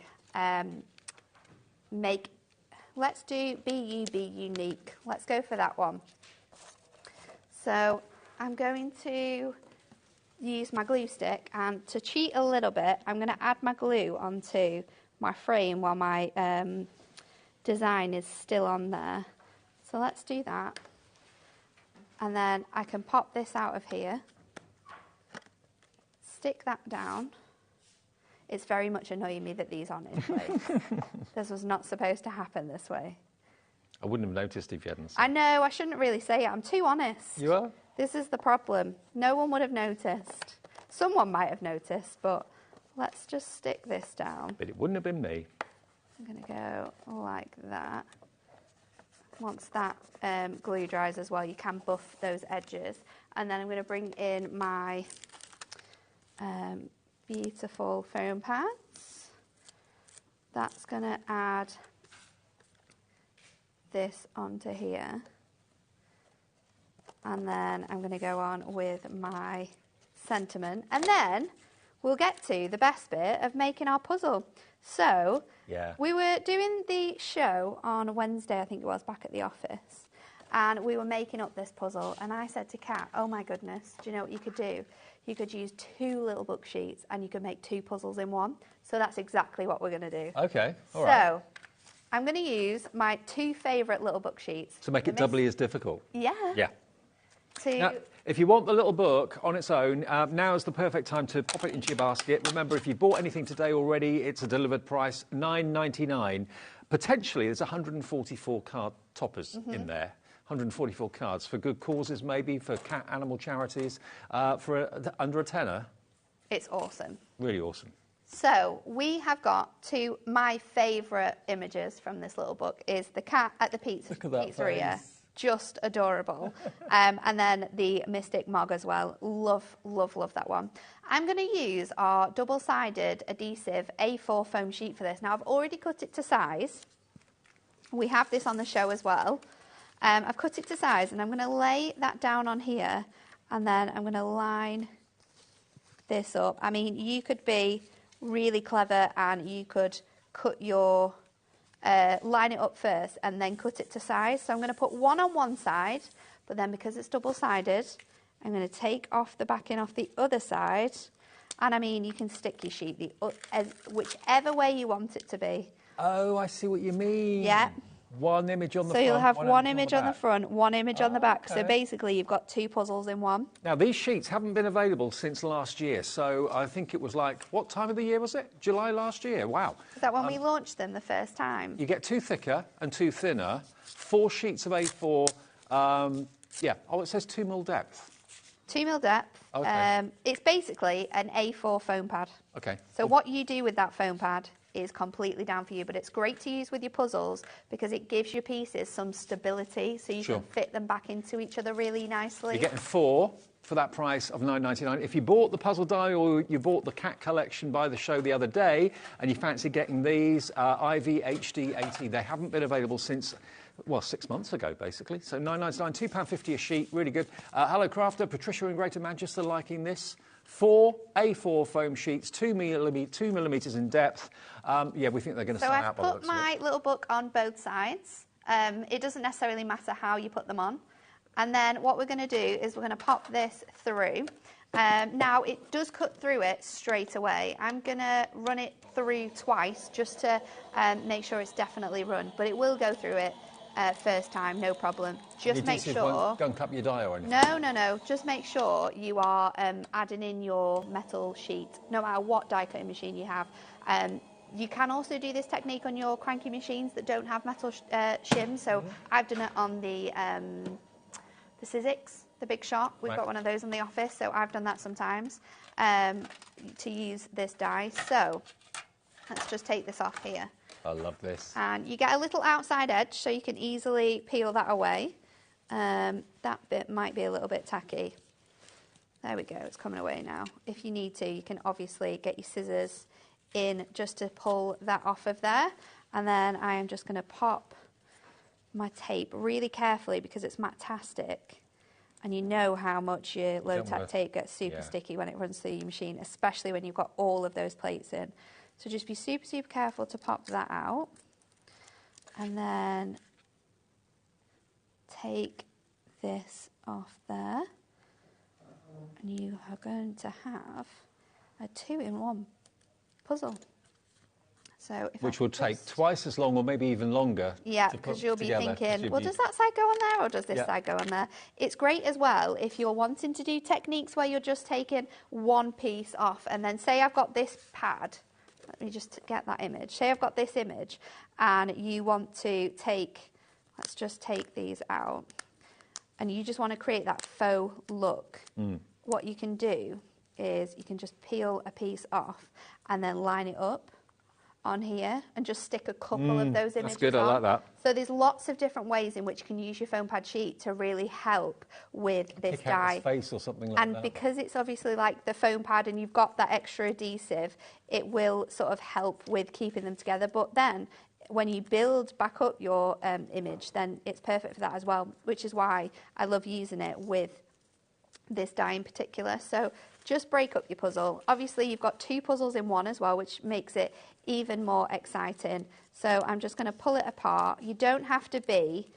let's do Be You, Be Unique. Let's go for that one. So I'm going to use my glue stick, and to cheat a little bit, I'm going to add my glue onto my frame while my design is still on there. So let's do that. And then I can pop this out of here, stick that down. It's very much annoying me that these aren't in place. This was not supposed to happen this way. I wouldn't have noticed if you hadn't said. I know, I shouldn't really say it. I'm too honest. You are? This is the problem. No one would have noticed. Someone might have noticed, but let's just stick this down. But it wouldn't have been me. I'm going to go like that. Once that glue dries as well, you can buff those edges. And then I'm going to bring in my beautiful foam pads. That's going to add this onto here. And then I'm going to go on with my sentiment. And then we'll get to the best bit of making our puzzle. So we were doing the show on Wednesday, I think it was, back at the office. And we were making up this puzzle. And I said to Kat, oh my goodness, do you know what you could do? You could use 2 little book sheets and you could make 2 puzzles in one. So that's exactly what we're going to do. Okay, all right. So I'm going to use my 2 favourite little book sheets. To make it doubly as difficult? Yeah. Yeah. Now, if you want the little book on its own, now is the perfect time to pop it into your basket. Remember, if you've bought anything today already, it's a delivered price, $9.99. Potentially, there's 144 card toppers in there. 144 cards for good causes, maybe for cat animal charities, for under a tenner. It's awesome. Really awesome. So we have got 2 my favourite images from this little book is the cat at the pizzeria. Face. Just adorable. And then the Mystic Mog as well. Love, love, love that one. I'm going to use our double-sided adhesive A4 foam sheet for this. Now, I've already cut it to size. We have this on the show as well. I've cut it to size, and I'm going to lay that down on here, and then I'm going to line this up. I mean, you could be really clever, and you could cut your... line it up first and then cut it to size. So I'm going to put one on one side, but then because it's double-sided, I'm going to take off the backing off the other side. And I mean, you can stick your sheet whichever way you want it to be. Oh, I see what you mean. Yeah. One image on the front. So you'll have one image on the front, one image on the back. Okay. So basically, you've got 2 puzzles in one. Now, these sheets haven't been available since last year. So I think it was like, what time of the year was it? July last year. Wow. Is that when we launched them the first time? You get 2 thicker and 2 thinner, 4 sheets of A4. Oh, it says 2 mil depth. 2 mil depth. Okay. It's basically an A4 foam pad. Okay. So what you do with that foam pad is completely down for you, but it's great to use with your puzzles because it gives your pieces some stability, so you can fit them back into each other really nicely. You're getting 4 for that price of $9.99. If you bought the puzzle die or you bought the cat collection by the show the other day and you fancy getting these, IV HD 80, they haven't been available since... well, 6 months ago, basically. So $9.99, £2.50 a sheet, really good. Hello, Crafter. Patricia in Greater Manchester liking this. 4 A4 foam sheets, 2 millimetres in depth. We think they're going to sell out. So I've put my little book on both sides. It doesn't necessarily matter how you put them on. And then what we're going to do is we're going to pop this through. Now, it does cut through it straight away. I'm going to run it through twice just to make sure it's definitely run. But it will go through it first time, no problem. Just make sure... Gunk up your die or anything? No. Just make sure you are adding in your metal sheet, no matter what die cutting machine you have. You can also do this technique on your cranky machines that don't have metal shims. So I've done it on the Sizzix, the Big Shot. We've got one of those in the office, so I've done that sometimes to use this die. So let's just take this off here. I love this. And you get a little outside edge, so you can easily peel that away. That bit might be a little bit tacky. There we go, it's coming away now. If you need to, you can obviously get your scissors in just to pull that off of there. And then I am just going to pop my tape really carefully because it's Matastic. And you know how much your low-tack tape gets super sticky when it runs through your machine, especially when you've got all of those plates in. So just be super, super careful to pop that out. And then take this off there. And you are going to have a 2-in-1 puzzle. So which will take twice as long or maybe even longer. Yeah, because you'll be thinking, well, does that side go on there or does this side go on there? It's great as well if you're wanting to do techniques where you're just taking one piece off and then say I've got this pad. Let me just get that image. Say I've got this image and you want to take let's just take these out. And you just want to create that faux look. What you can do is you can just peel a piece off and then line it up on here and just stick a couple of those images That's good, I like that. So there's lots of different ways in which you can use your foam pad sheet to really help with this Pick out die. his face or something like that. And because it's obviously like the foam pad and you've got that extra adhesive, it will sort of help with keeping them together. But then when you build back up your image, then it's perfect for that as well, which is why I love using it with this die in particular. So just break up your puzzle. Obviously, you've got 2 puzzles in one as well, which makes it even more exciting. So I'm just going to pull it apart. You don't have to be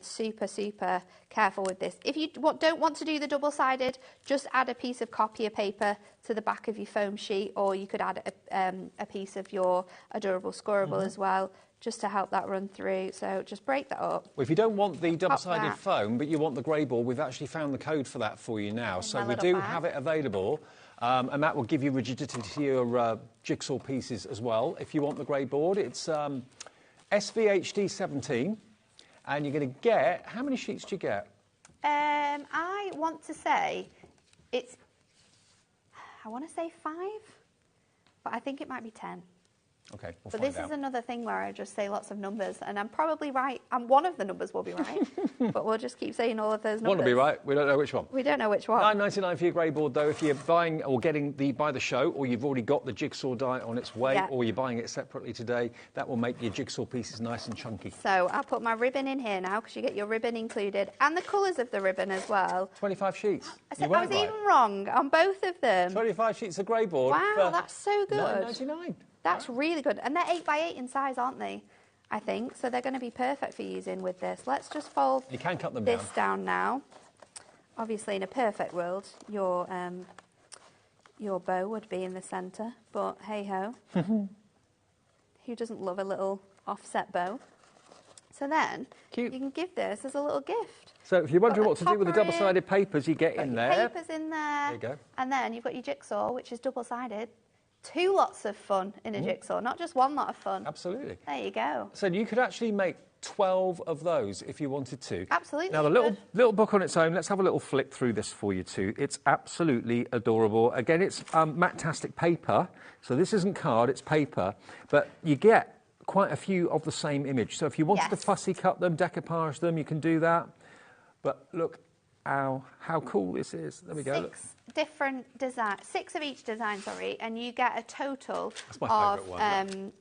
super careful with this. If you don't want to do the double-sided, just add a piece of copy paper to the back of your foam sheet, or you could add a piece of your adorable scoreable as well, just to help that run through. So just break that up. Well, if you don't want the double-sided foam, but you want the grey ball, we've actually found the code for that for you now. So we do have it available, and that will give you rigidity to your jigsaw pieces as well. If you want the grey board, it's SVHD 17. And you're going to get, how many sheets do you get? I want to say 5, but I think it might be 10. Okay, we'll but find this out. is another thing where I just say lots of numbers, and I'm probably right. And one of the numbers will be right, but we'll just keep saying all of those numbers. One will be right. We don't know which one. We don't know which one. $9.99 for your grey board, though. If you're buying or getting by the show, or you've already got the jigsaw die on its way, or you're buying it separately today, that will make your jigsaw pieces nice and chunky. So I'll put my ribbon in here now, because you get your ribbon included, and the colours of the ribbon as well. 25 sheets. I was even wrong on both of them. 25 sheets of grey board. Wow, that's so good. $9.99. That's really good. And they're 8x8 in size, aren't they? I think. So they're going to be perfect for using with this. Let's just fold you can cut them this down now. Obviously, in a perfect world, your bow would be in the centre. But hey-ho. Who doesn't love a little offset bow? So then, you can give this as a little gift. So if you're wondering what to do with the double-sided papers you get in there. Papers in there. There you go. And then you've got your jigsaw, which is double-sided. 2 lots of fun in a jigsaw, not just 1 lot of fun. Absolutely. There you go. So you could actually make 12 of those if you wanted to. Absolutely. Now, the little book on its own, let's have a little flick through this for you too. It's absolutely adorable. Again, it's matte-tastic paper, so this isn't card, it's paper, but you get quite a few of the same image. So if you wanted to fussy cut them, decoupage them, you can do that. But look how cool this is. There we go. 6 different designs, 6 of each design, sorry, and you get a total of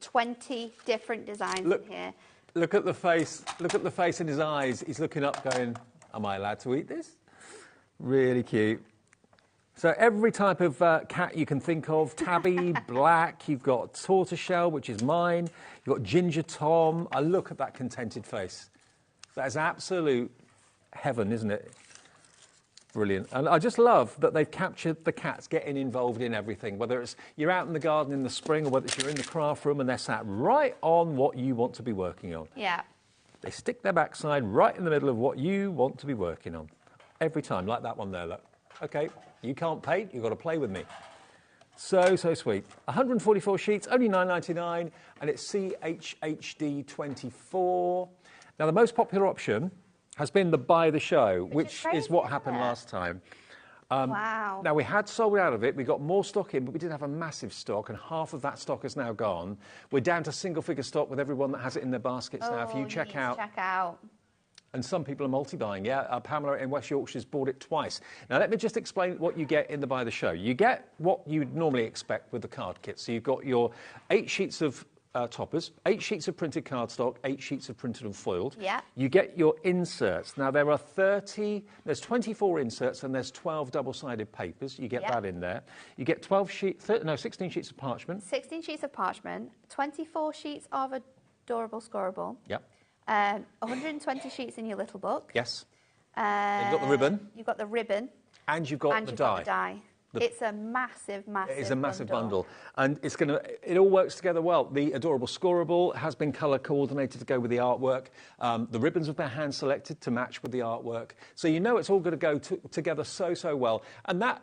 20 different designs in here. Look at the face. Look at the face in his eyes. He's looking up going, am I allowed to eat this? Really cute. So every type of cat you can think of, tabby, black, you've got tortoiseshell, which is mine, you've got ginger Tom. Look at that contented face. That is absolute heaven, isn't it? Brilliant. And I just love that they've captured the cats getting involved in everything, whether it's you're out in the garden in the spring or whether it's you're in the craft room and they're sat right on what you want to be working on. Yeah. They stick their backside right in the middle of what you want to be working on. Every time, like that one there, look. OK, you can't paint, you've got to play with me. So sweet. 144 sheets, only $9.99, and it's CHHD 24. Now, the most popular option has been the buy the show, which is what happened last time. Wow. Now, we had sold out of it. We got more stock in, but we did have a massive stock, and half of that stock is now gone. We're down to single-figure stock with everyone that has it in their baskets now. If you check out. And some people are multi-buying, Pamela in West Yorkshire's bought it twice. Now, let me just explain what you get in the buy the show. You get what you'd normally expect with the card kit. So you've got your 8 sheets of toppers, 8 sheets of printed cardstock, 8 sheets of printed and foiled. Yeah. You get your inserts. Now, there's 24 inserts and there's 12 double-sided papers. You get that in there. You get 16 sheets of parchment. 16 sheets of parchment, 24 sheets of adorable scoreable. Yep. 120 sheets in your little book. Yes. You've got the ribbon. You've got the ribbon. And you've got the die. It's a massive It is a massive bundle. And it all works together well. The adorable scoreable has been colour coordinated to go with the artwork. The ribbons have been hand selected to match with the artwork. So you know it's all going to go together so well. And that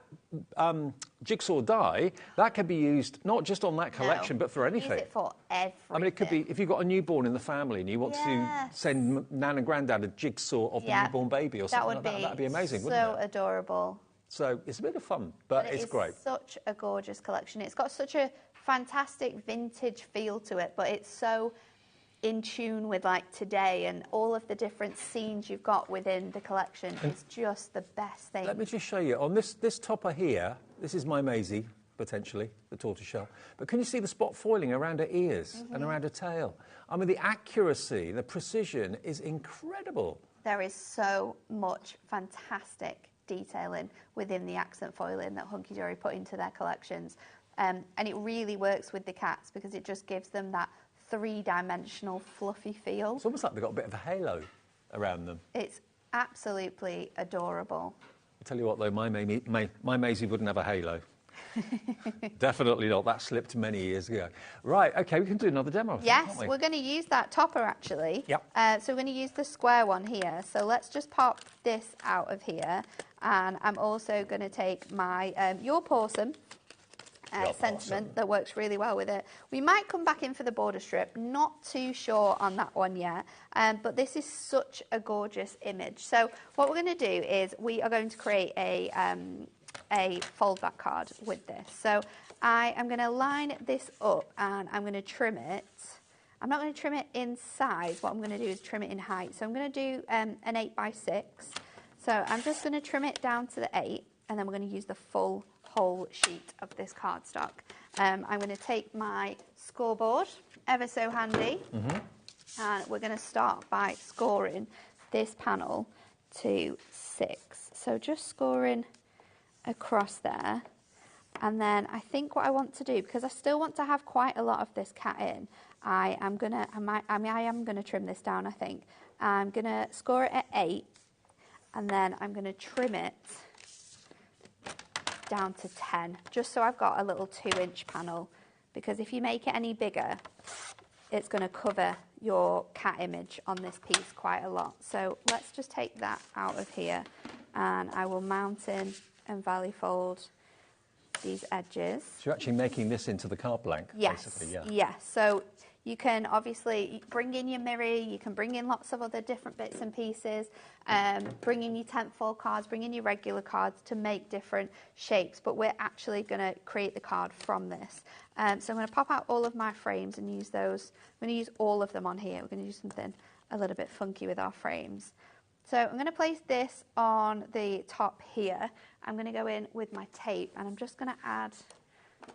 jigsaw die, that could be used not just on that collection, but for anything. Use it for everything. I mean, it could be if you've got a newborn in the family and you want to send Nan and Grandad a jigsaw of the newborn baby or something like that. That'd be amazing, wouldn't it? So adorable. So it's a bit of fun, but it's great. It's such a gorgeous collection. It's got such a fantastic vintage feel to it, but it's so in tune with like today, and all of the different scenes you've got within the collection is just the best thing. Let me just show you. On this topper here, this is my Maisie, potentially, the tortoiseshell. But can you see the spot foiling around her ears and around her tail? I mean, the accuracy, the precision is incredible. There is so much fantastic detailing within the accent foiling that Hunky Dory put into their collections. And it really works with the cats because it just gives them that three-dimensional fluffy feel. It's almost like they've got a bit of a halo around them. It's absolutely adorable. I tell you what, though, my Maisie wouldn't have a halo. Definitely not. That slipped many years ago. Right, OK, we can do another demo, yes, can't we? We're going to use that topper, actually. Yep. So we're going to use the square one here. So let's just pop this out of here. And I'm also going to take my Your Pawsome sentiment that works really well with it. We might come back in for the border strip, not too sure on that one yet, but this is such a gorgeous image. So what we're going to do is we are going to create a fold back card with this. So I am going to line this up and I'm going to trim it. I'm not going to trim it in size. What I'm going to do is trim it in height. So I'm going to do an 8x6. So I'm just going to trim it down to the 8, and then we're going to use the full whole sheet of this cardstock. I'm going to take my scoreboard, ever so handy, and we're going to start by scoring this panel to 6. So just scoring across there. And then I think what I want to do, because I still want to have quite a lot of this cat in, I am going to trim this down, I think. I'm going to score it at 8, and then I'm going to trim it down to 10, just so I've got a little 2-inch panel, because if you make it any bigger, it's going to cover your cat image on this piece quite a lot. So let's just take that out of here, and I will mount in and valley fold these edges. So you're actually making this into the card blank, basically, yeah. Yes. So you can obviously bring in your mirror, you can bring in lots of other different bits and pieces, bring in your tent fold cards, bring in your regular cards to make different shapes, but we're actually going to create the card from this. So I'm going to pop out all of my frames and use those. I'm going to use all of them on here. We're going to do something a little bit funky with our frames. So I'm going to place this on the top here. I'm going to go in with my tape, and I'm just going to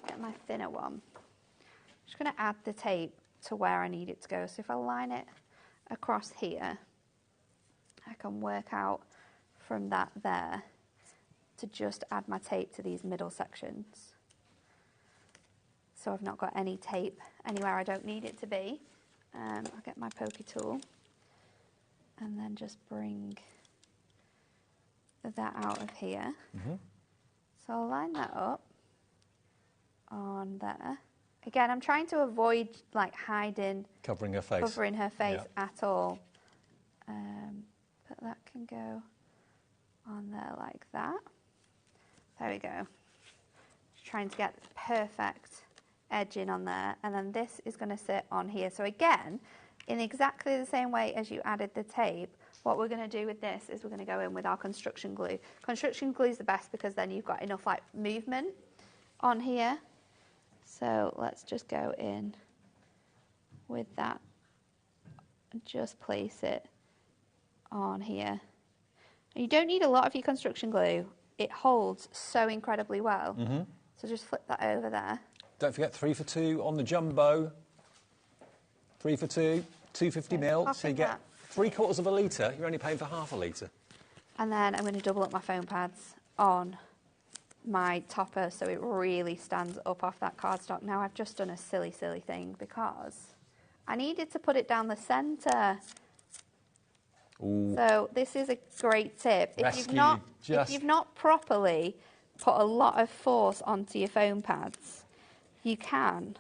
get my thinner one. I'm just going to add the tape to where I need it to go. So if I line it across here, I can work out from that there to just add my tape to these middle sections. So I've not got any tape anywhere I don't need it to be. I'll get my pokey tool and then just bring that out of here. So I'll line that up on there. Again, I'm trying to avoid like covering her face at all. But that can go on there like that. There we go. Just trying to get the perfect edge in on there, and then this is going to sit on here. So again, in exactly the same way as you added the tape, what we're going to do with this is we're going to go in with our construction glue. Construction glue is the best because then you've got enough like movement on here. So let's just go in with that and just place it on here. And you don't need a lot of your construction glue. It holds so incredibly well. So just flip that over there. Don't forget 3 for 2 on the jumbo. 3 for 2, 250ml. So you get 3/4 of a litre. You're only paying for half a litre. And then I'm going to double up my foam pads on my topper so it really stands up off that cardstock. Now I've just done a silly thing because I needed to put it down the centre. So this is a great tip. If you've not properly put a lot of force onto your foam pads, you can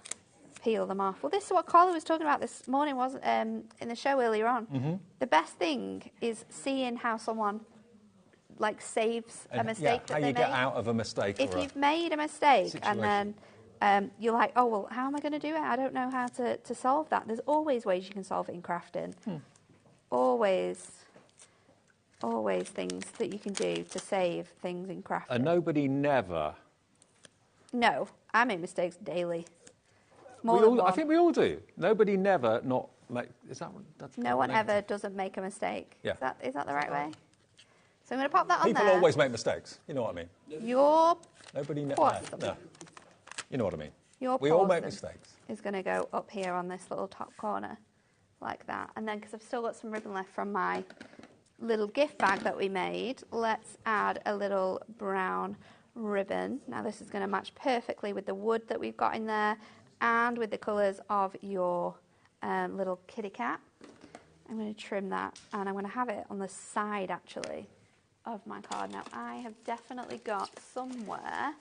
peel them off. Well, this is what Carla was talking about this morning, wasn't in the show earlier on. The best thing is seeing how someone like saves a mistake how you get out of a mistake. If you've made a mistake and then you're like, oh, well, how am I going to do it? I don't know how to solve that. There's always ways you can solve it in crafting. Always things that you can do to save things in crafting. And nobody never... No, I make mistakes daily. I think we all do. Nobody never not make... Is that... No one ever doesn't make a mistake. Yeah. Is that the right way? So I'm going to pop that on there. People always make mistakes. You know what I mean? Nobody never... No. You know what I mean? We all make mistakes. Is going to go up here on this little top corner, like that. And then, because I've still got some ribbon left from my little gift bag that we made, let's add a little brown ribbon. Now, this is going to match perfectly with the wood that we've got in there and with the colours of your little kitty cat. I'm going to trim that, and I'm going to have it on the side, actually, of my card. Now, I have definitely got somewhere,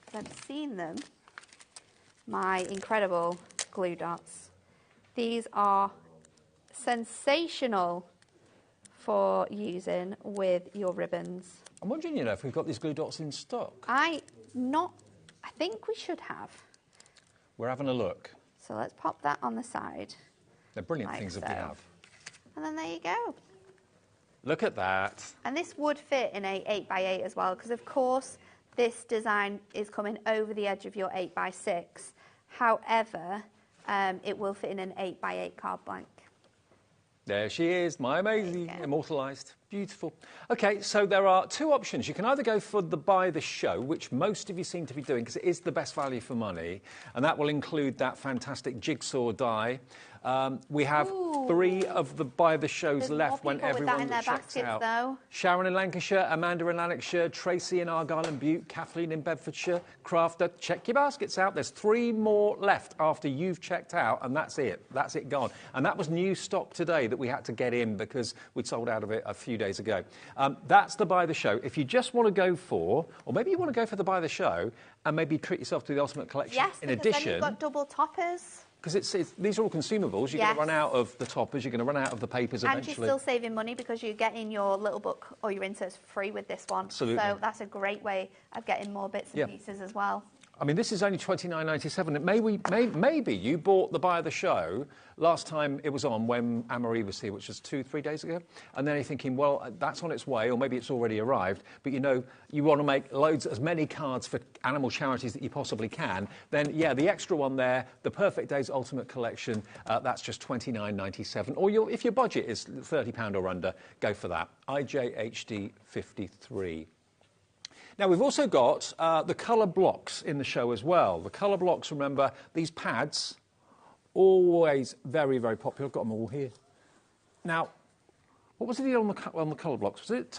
because I've seen them, my incredible glue dots. These are sensational for using with your ribbons. I'm wondering, if we've got these glue dots in stock. I think we should have. We're having a look. So let's pop that on the side. They're brilliant things that we have. And then there you go. Look at that. And this would fit in a 8x8 as well, because of course this design is coming over the edge of your 8x6. However, it will fit in an 8x8 card blank. There she is, my amazing, immortalised. Beautiful. OK, so there are two options. You can either go for the buy the show, which most of you seem to be doing, because it is the best value for money, and that will include that fantastic jigsaw die. We have 3 of the buy the shows left when everyone checks out. Though. Sharon in Lancashire, Amanda in Lanarkshire, Tracy in Argyll and Bute, Kathleen in Bedfordshire, Crafter. Check your baskets out. There's 3 more left after you've checked out, and that's it. That's it gone. And that was new stock today that we had to get in because we'd sold out of it a few days ago. That's the buy the show. If you just want to go for, or maybe you want to go for the buy the show and maybe treat yourself to the Ultimate Collection in addition. Yes, then you've got double toppers. Because these are all consumables. You're going to run out of the toppers. You're going to run out of the papers eventually. And you're still saving money because you're getting your little book or your inserts free with this one. Absolutely. So that's a great way of getting more bits and pieces as well. I mean, this is only $29.97. Maybe you bought the buy of the show last time it was on when Anne-Marie was here, which was 2-3 days ago. And then you're thinking, well, that's on its way, or maybe it's already arrived. But, you want to make as many cards for animal charities that you possibly can. Then, the extra one there, the Perfect Days Ultimate Collection, that's just $29.97. Or if your budget is £30 or under, go for that. IJHD 53. Now, we've also got the colour blocks in the show as well. The colour blocks, remember, these pads, always very, very popular. I've got them all here. Now, what was the deal on the colour blocks? Was it...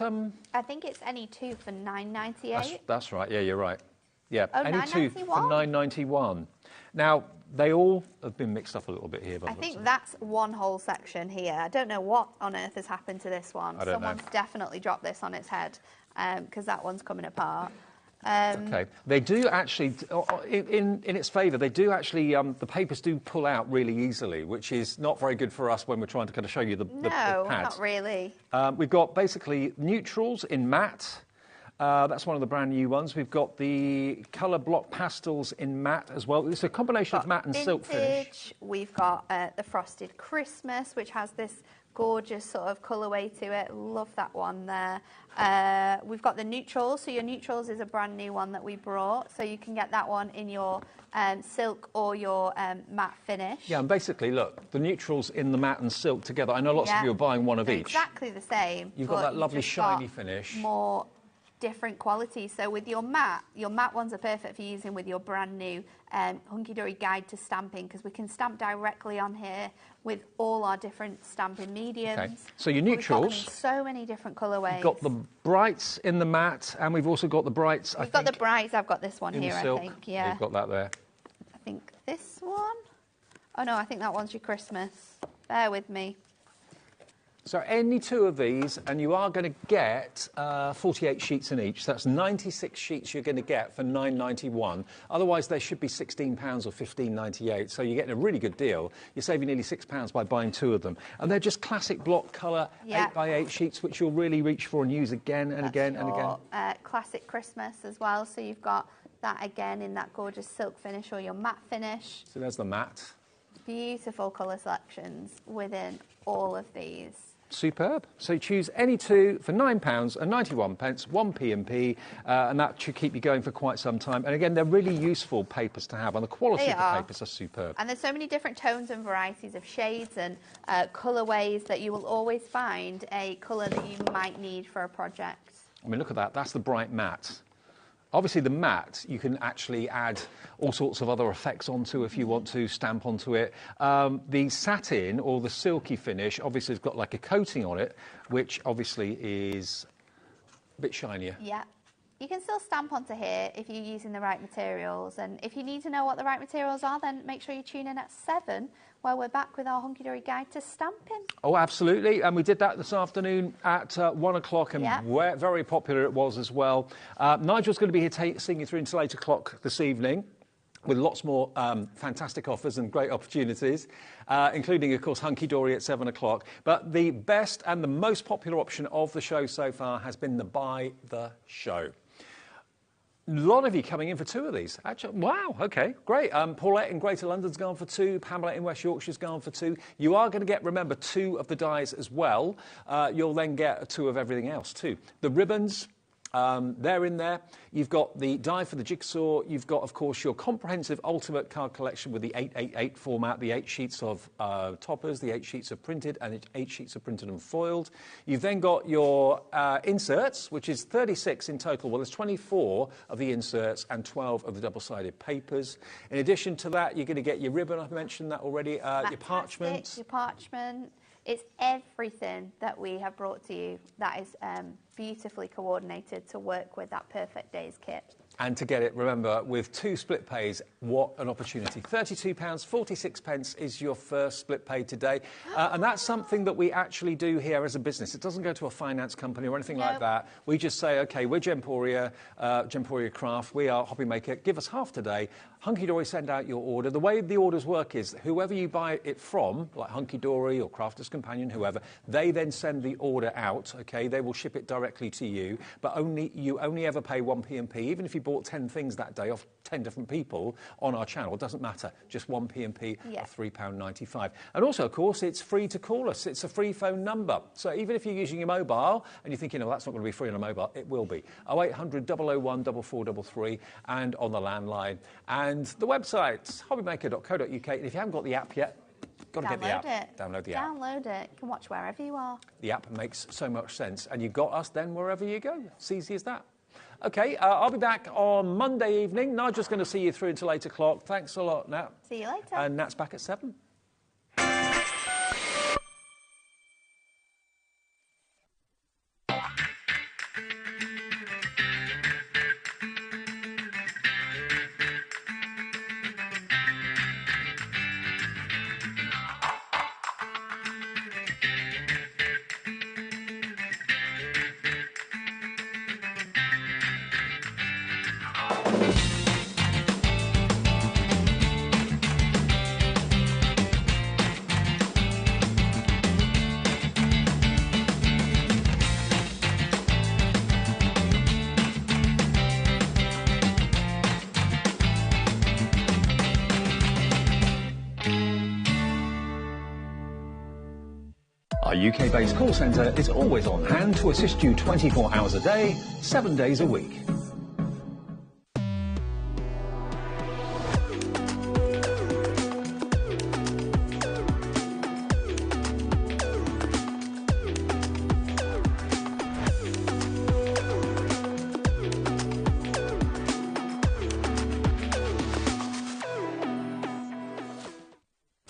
I think it's any 2 for $9.98. That's right. Yeah, you're right. Yeah, oh, any 2 for $9.91. Now, they all have been mixed up a little bit here. I think that's one whole section here. I don't know what on earth has happened to this one. Someone's definitely dropped this on its head. Because that one's coming apart. OK. They do actually, in its favour, they do actually, the papers do pull out really easily, which is not very good for us when we're trying to kind of show you the pads. No, not really. We've got basically neutrals in matte. That's one of the brand new ones. We've got the colour block pastels in matte as well. It's a combination of matte and silk finish. We've got the Frosted Christmas, which has this gorgeous sort of colourway to it. Love that one there. We've got the neutrals. So your neutrals is a brand new one that we brought. So you can get that one in your silk or your matte finish. Yeah, and basically, look, the neutrals in the matte and silk together. I know lots of you are buying one of each. Exactly the same. You've got that lovely shiny finish. More different qualities. So with your matte ones are perfect for using with your brand new Hunky Dory Guide to Stamping, because we can stamp directly on here with all our different stamping mediums. Okay. So your neutrals. We've got them in so many different colourways. We've got the brights in the matte, and we've also got the brights. We've got the brights. I've got this one here, I think. Yeah. You've got that there. I think this one. Oh no, I think that one's your Christmas. Bear with me. So any two of these, and you are going to get 48 sheets in each. So that's 96 sheets you're going to get for £9.91. Otherwise, they should be £16 or £15.98. So you're getting a really good deal. You're saving nearly £6 by buying two of them. And they're just classic block colour 8x8 sheets, which you'll really reach for and use again and again and again. Classic Christmas as well. So you've got that again in that gorgeous silk finish or your matte finish. So there's the matte. Beautiful colour selections within all of these. Superb. So you choose any two for £9.91, 1 P&P, and that should keep you going for quite some time. And again, they're really useful papers to have, and the quality of the papers are superb. And there's so many different tones and varieties of shades and colourways that you will always find a colour that you might need for a project. I mean, look at that. That's the bright matte. Obviously, the matte, you can actually add all sorts of other effects onto if you want to stamp onto it. The satin or the silky finish obviously has got like a coating on it, which obviously is a bit shinier. Yeah. You can still stamp onto here if you're using the right materials. And if you need to know what the right materials are, then make sure you tune in at 7, where we're back with our Hunky Dory guide to stamping. Oh, absolutely. And we did that this afternoon at 1 o'clock, and very popular it was as well. Nigel's going to be here seeing you through until 8 o'clock this evening, with lots more fantastic offers and great opportunities, including, of course, Hunky Dory at 7 o'clock. But the best and the most popular option of the show so far has been the Buy the Show. A lot of you coming in for two of these. Actually, wow, OK, great. Paulette in Greater London's gone for 2. Pamela in West Yorkshire's gone for 2. You are going to get, remember, 2 of the dies as well. You'll then get 2 of everything else too. The ribbons, they're in there. You've got the die for the jigsaw. You've got, of course, your comprehensive ultimate card collection with the 888 format, the 8 sheets of toppers, the 8 sheets of printed, and 8 sheets of printed and foiled. You've then got your inserts, which is 36 in total. Well, there's 24 of the inserts and 12 of the double-sided papers. In addition to that, you're going to get your ribbon. I've mentioned that already. Your parchment. Your parchment. It's everything that we have brought to you that is beautifully coordinated to work with that perfect days kit. And to get it, remember, with 2 split pays, what an opportunity. £32.46 is your first split pay today. And that's something that we actually do here as a business. It doesn't go to a finance company or anything like that. We just say, OK, we're Gemporia Craft, we are HobbyMaker, give us half today. Hunky Dory, send out your order. The way the orders work is whoever you buy it from, like Hunky Dory or Crafter's Companion, whoever, they then send the order out, OK? They will ship it directly to you, but you only ever pay 1 P&P, even if you bought 10 things that day off 10 different people on our channel. It doesn't matter. Just 1 P&P of £3.95. And also, of course, it's free to call us. It's a free phone number. So even if you're using your mobile and you're thinking, oh, that's not going to be free on a mobile, it will be. 0800 001 4433 and on the landline. And the website, hobbymaker.co.uk. And if you haven't got the app yet, got to get the app. Download the app. Download it. You can watch wherever you are. The app makes so much sense. And you've got us then wherever you go. It's easy as that. OK, I'll be back on Monday evening. Nigel's going to see you through until 8 o'clock. Thanks a lot, Nat. See you later. And Nat's back at 7. Our UK-based call centre is always on hand to assist you 24 hours a day, 7 days a week.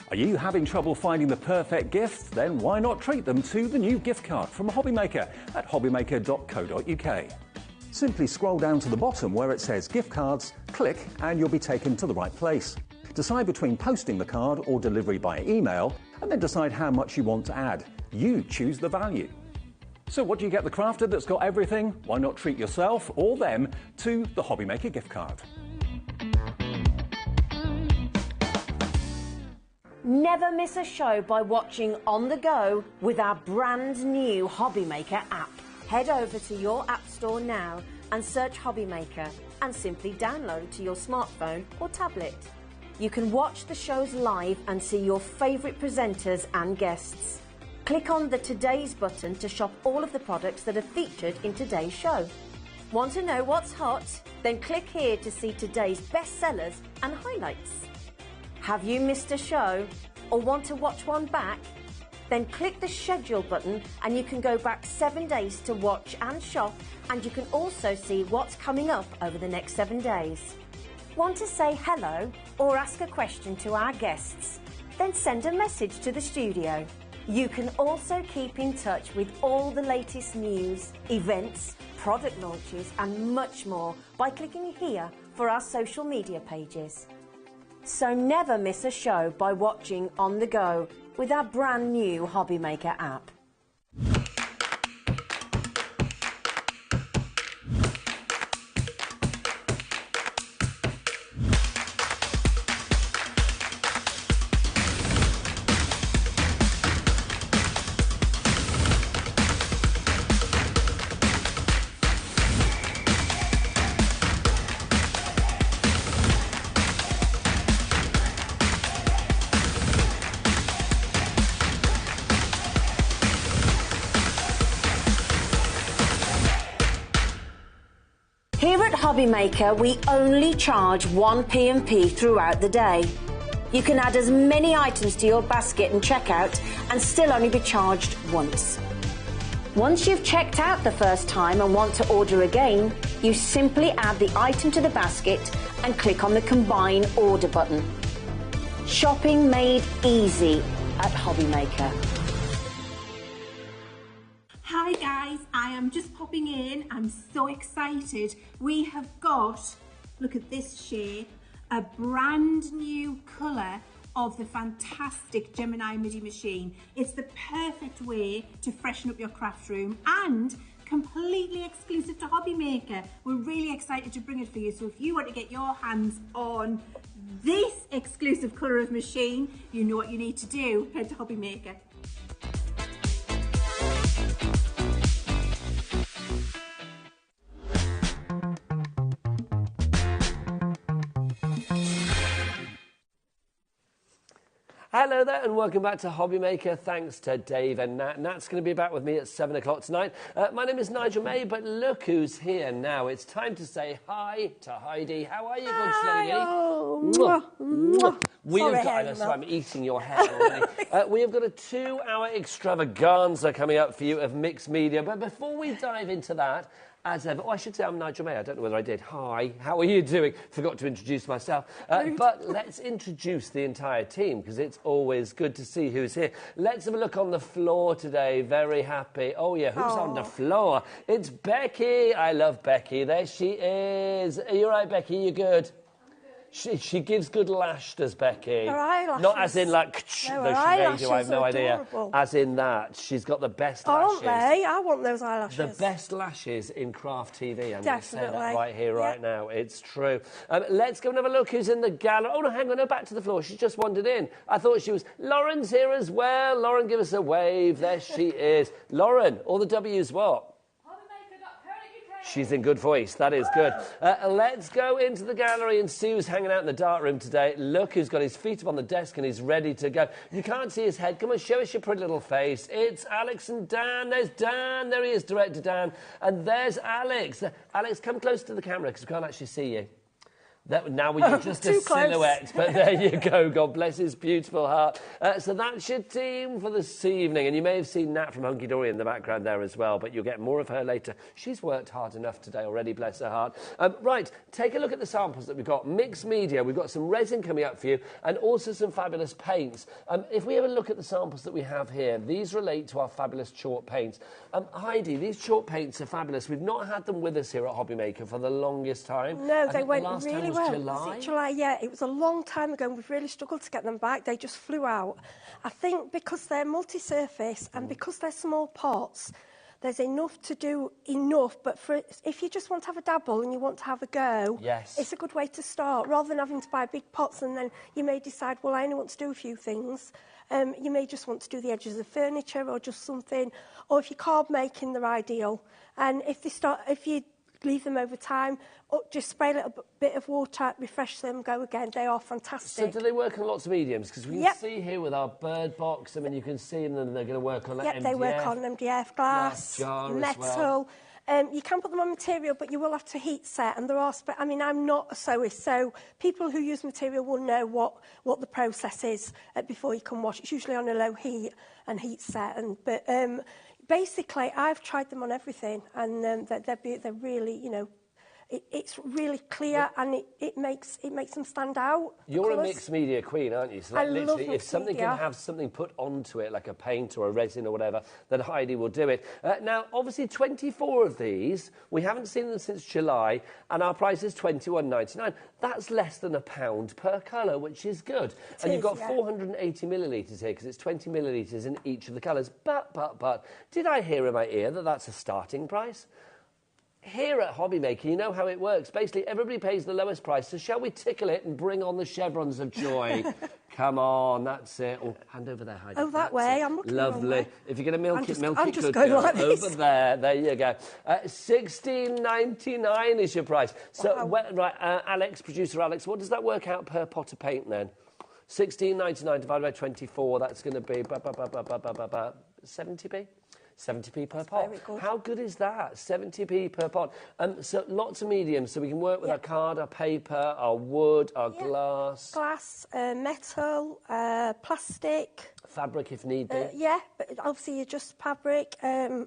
Are you having trouble finding the perfect gift? Then why not treat them to the new gift card from HobbyMaker at hobbymaker.co.uk. Simply scroll down to the bottom where it says gift cards, click and you'll be taken to the right place. Decide between posting the card or delivery by email and then decide how much you want to add. You choose the value. So what do you get the crafter that's got everything? Why not treat yourself or them to the HobbyMaker gift card? Never miss a show by watching on the go with our brand new HobbyMaker app. Head over to your app store now and search HobbyMaker and simply download to your smartphone or tablet. You can watch the shows live and see your favourite presenters and guests. Click on the Today's button to shop all of the products that are featured in today's show. Want to know what's hot? Then click here to see today's bestsellers and highlights. Have you missed a show or want to watch one back? Then click the schedule button and you can go back 7 days to watch and shop, and you can also see what's coming up over the next 7 days. Want to say hello or ask a question to our guests? Then send a message to the studio. You can also keep in touch with all the latest news, events, product launches and much more by clicking here for our social media pages. So never miss a show by watching on the go with our brand new HobbyMaker app. Here at HobbyMaker, we only charge one P&P throughout the day. You can add as many items to your basket and checkout and still only be charged once. Once you've checked out the first time and want to order again, you simply add the item to the basket and click on the Combine Order button. Shopping made easy at HobbyMaker. Hi guys, I am just popping in. I'm so excited. We have got, look at this shade, a brand new colour of the fantastic Gemini MIDI machine. It's the perfect way to freshen up your craft room and completely exclusive to HobbyMaker. We're really excited to bring it for you. So if you want to get your hands on this exclusive colour of machine, you know what you need to do. Head to HobbyMaker. Hello there and welcome back to HobbyMaker. Thanks to Dave and Nat. Nat's going to be back with me at 7 o'clock tonight. My name is Nigel May, but look who's here now. It's time to say hi to Heidi. How are you, good lady? I'm eating your hair already. We have got a 2-hour extravaganza coming up for you of mixed media. But before we dive into that, as ever, I should say I'm Nigel May. I don't know whether I did. Hi, how are you doing? Forgot to introduce myself. But let's introduce the entire team, because it's always good to see who's here. Let's have a look on the floor today. Very happy. Oh, yeah, who's on the floor? It's Becky. I love Becky. There she is. Are you all right, Becky? You good? She gives good lash, does Becky? Her eyelashes. Not as in like, no, though she do, I have no idea. Adorable. As in that. She's got the best lashes. Aren't they? I want those eyelashes. The best lashes in craft TV. I'm going to say that Definitely. right here, right now. It's true. Let's go and have a look who's in the gallery. Oh, no, hang on. No, back to the floor. She's just wandered in. I thought she was... Lauren's here as well. Lauren, give us a wave. There she is. Lauren, all the W's what? She's in good voice. That is good. Let's go into the gallery and see who's hanging out in the dark room today. Look who's got his feet up on the desk and he's ready to go. You can't see his head. Come on, show us your pretty little face. It's Alex and Dan. There's Dan. There he is, Director Dan. And there's Alex. Alex, come close to the camera because we can't actually see you. Now we're just a silhouette, but there you go. God bless his beautiful heart. So that's your team for this evening. And you may have seen Nat from Hunky Dory in the background there as well, but you'll get more of her later. She's worked hard enough today already, bless her heart. Right, take a look at the samples that we've got. Mixed media, we've got some resin coming up for you, and also some fabulous paints. If we have a look at the samples that we have here, these relate to our fabulous chalk paints. Heidi, these chalk paints are fabulous. We've not had them with us here at HobbyMaker for the longest time. No, they went really Was it July? Yeah, it was a long time ago and we've really struggled to get them back. They just flew out. I think because they're multi-surface and because they're small pots, there's enough to do but if you just want to have a dabble and you want to have a go, it's a good way to start. Rather than having to buy big pots and then you may decide, well, I only want to do a few things. You may just want to do the edges of furniture or just something. Or if you're carb making, they're ideal. And if you leave them over time, just spray a little bit of water, refresh them, go again. They are fantastic. So do they work on lots of mediums? Because we can see here with our bird box, I mean, you can see them, they're going to work on MDF. They work on MDF, glass, metal. You can put them on material, but you will have to heat set. And there are, I mean, I'm not a sewist, so people who use material will know what the process is before you can wash. It's usually on a low heat and heat set. But basically, I've tried them on everything, and they're really, you know, it's really clear and it makes them stand out. You're a mixed media queen, aren't you? So I literally, love if something can have something put onto it, like a paint or a resin or whatever, then Heidi will do it. Now, obviously, 24 of these, we haven't seen them since July, and our price is $21.99. That's less than £1 per colour, which is good. And you've got 480 millilitres here, because it's 20 millilitres in each of the colours. But, did I hear in my ear that that's a starting price? Here at HobbyMaker, you know how it works. Basically, everybody pays the lowest price, so shall we tickle it and bring on the chevrons of joy? Come on, that's it. Oh, hand over there, Heidi. Oh, that way. I'm looking lovely. If you're going to milk it, I'm just going girl. like this. Over there. There you go. $16.99 is your price. So, Alex, producer Alex, what does that work out per pot of paint then? $16.99 divided by 24. That's going to be 70p. 70p per pot. Very good. How good is that? 70p per pot. So lots of mediums, so we can work with our card, our paper, our wood, our glass. Glass, metal, plastic. Fabric if need be. But obviously just fabric. I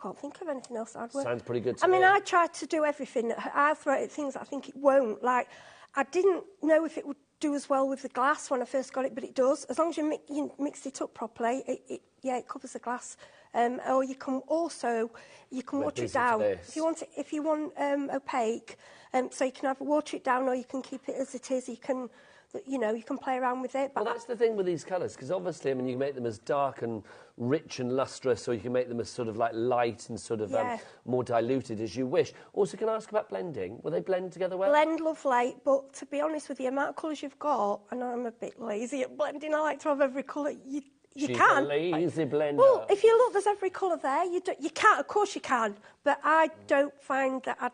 can't think of anything else I'd work. Sounds pretty good to me. I mean, I try to do everything. I throw at things that I think it won't. Like, I didn't know if it would do as well with the glass when I first got it, but it does. As long as you mixed it up properly, it covers the glass. Or you can watch it down if you want opaque. So you can watch it down, or you can keep it as it is. You can play around with it. But that's the thing with these colours, because obviously, I mean, you can make them as dark and rich and lustrous, or you can make them as sort of like light and sort of more diluted as you wish. Also, can I ask about blending? Will they blend together well? Blend lovely, but to be honest with you, the amount of colours you've got, and I'm a bit lazy at blending. I like to have every colour. You can. A lazy blender. Well, if you look, there's every colour there. You can, of course you can, but I don't find that I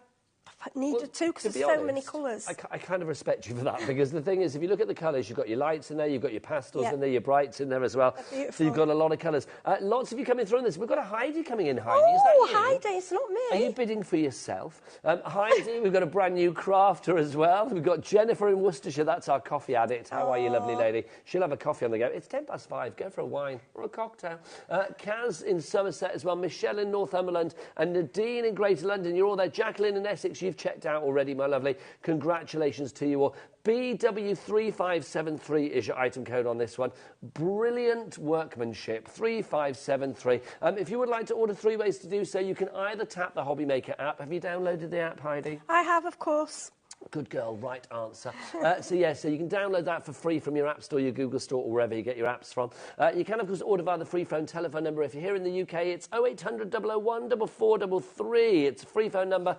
needed to, because there's so many colours. I kind of respect you for that, because the thing is, if you look at the colours, you've got your lights in there, you've got your pastels in there, your brights in there as well. So you've got a lot of colours. Lots of you coming through on this. We've got a Heidi coming in. Heidi, is that you? Heidi, it's not me. Are you bidding for yourself? Heidi, we've got a brand new crafter as well. We've got Jennifer in Worcestershire. That's our coffee addict. How are you, lovely lady? She'll have a coffee on the go. It's 5:10. Go for a wine or a cocktail. Kaz in Somerset as well. Michelle in Northumberland. And Nadine in Greater London. You're all there. Jacqueline in Essex, you've checked out already, my lovely. Congratulations to you all. BW3573 is your item code on this one. Brilliant workmanship. 3573. If you would like to order 3 ways to do so, you can either tap the HobbyMaker app. Have you downloaded the app, Heidi? I have, of course. Good girl, right answer. So you can download that for free from your App Store, your Google Store, or wherever you get your apps from. You can, of course, order via the free phone telephone number. If you're here in the UK, it's 0800 001 4433. It's a free phone number,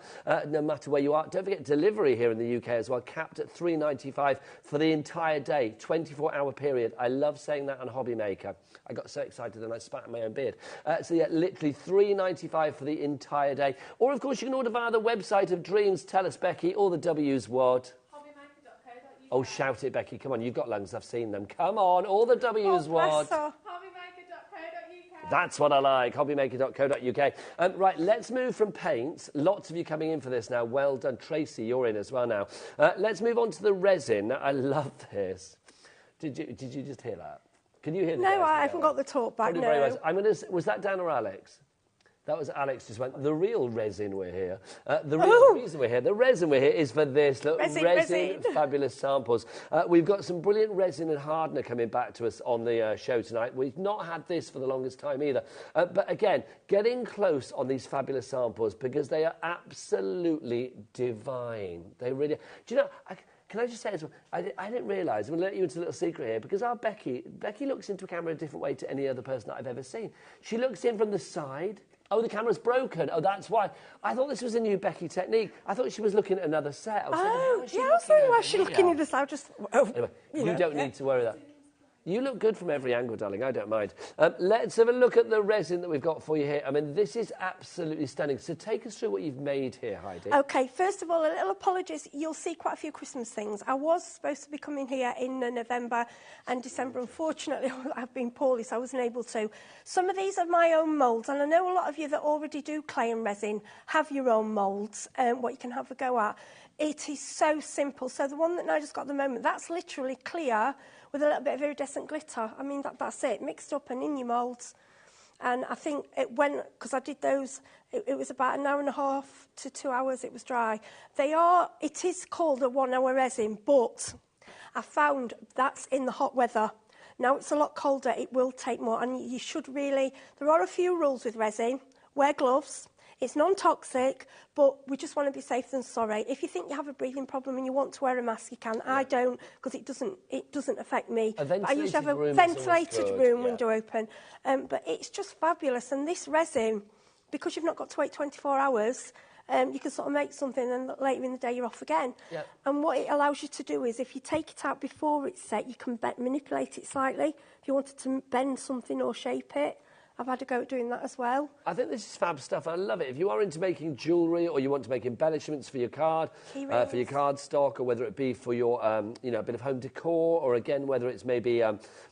no matter where you are. Don't forget delivery here in the UK as well, capped at $3.95 for the entire day, 24-hour period. I love saying that on HobbyMaker. I got so excited and I spat in my own beard. Literally $3.95 for the entire day. Or, of course, you can order via the website of dreams. Tell us, Becky, all the W's what? HobbyMaker.co.uk. Oh, shout it, Becky. Come on, you've got lungs. I've seen them. Come on, all the W's what? HobbyMaker.co.uk. That's what I like, HobbyMaker.co.uk. Right, let's move from paints. Lots of you coming in for this now. Well done. Tracy, you're in as well now. Let's move on to the resin. I love this. Did you just hear that? Can you hear that? No, I haven't got the talk back, no. Was that Dan or Alex? That was Alex just went, the real resin we're here. The reason we're here, the resin we're here is for this. Look, resin fabulous samples. We've got some brilliant resin and hardener coming back to us on the show tonight. We've not had this for the longest time either. But again, getting close on these fabulous samples because they are absolutely divine. They really are. Do you know... Can I just say as well, I didn't realise, I'm going to let you into a little secret here, because our Becky looks into a camera a different way to any other person that I've ever seen. She looks in from the side. Oh, the camera's broken. Oh, that's why. I thought this was a new Becky technique. I thought she was looking at another set. I was why is she looking at this? I'll just... Anyway, you don't need to worry that. You look good from every angle, darling. I don't mind. Let's have a look at the resin that we've got for you here. I mean, this is absolutely stunning. So take us through what you've made here, Heidi. OK, first of all, a little apologies. You'll see quite a few Christmas things. I was supposed to be coming here in November and December. Unfortunately, I've been poorly, so I wasn't able to. Some of these are my own moulds, and I know a lot of you that already do clay and resin have your own moulds, what you can have a go at. It is so simple. So the one that I just got at the moment, that's literally clear with a little bit of iridescent glitter. I mean, that's it, mixed up and in your moulds. And I think it went, because I did those, it was about 1.5 to 2 hours it was dry. It is called a 1 hour resin, but I found that's in the hot weather. Now it's a lot colder, it will take more, and you should really, there are a few rules with resin. Wear gloves. It's non-toxic, but we just want to be safe than sorry. If you think you have a breathing problem and you want to wear a mask, you can. Yeah. I don't, because it doesn't affect me. I usually have a ventilated room, window open. But it's just fabulous. And this resin, because you've not got to wait 24 hours, you can sort of make something and later in the day you're off again. Yeah. And what it allows you to do is if you take it out before it's set, you can manipulate it slightly. If you wanted to bend something or shape it, I've had a go at doing that as well. I think this is fab stuff. I love it. If you are into making jewellery or you want to make embellishments for your card, for your card stock, or whether it be for your, you know, a bit of home decor, or again, whether it's maybe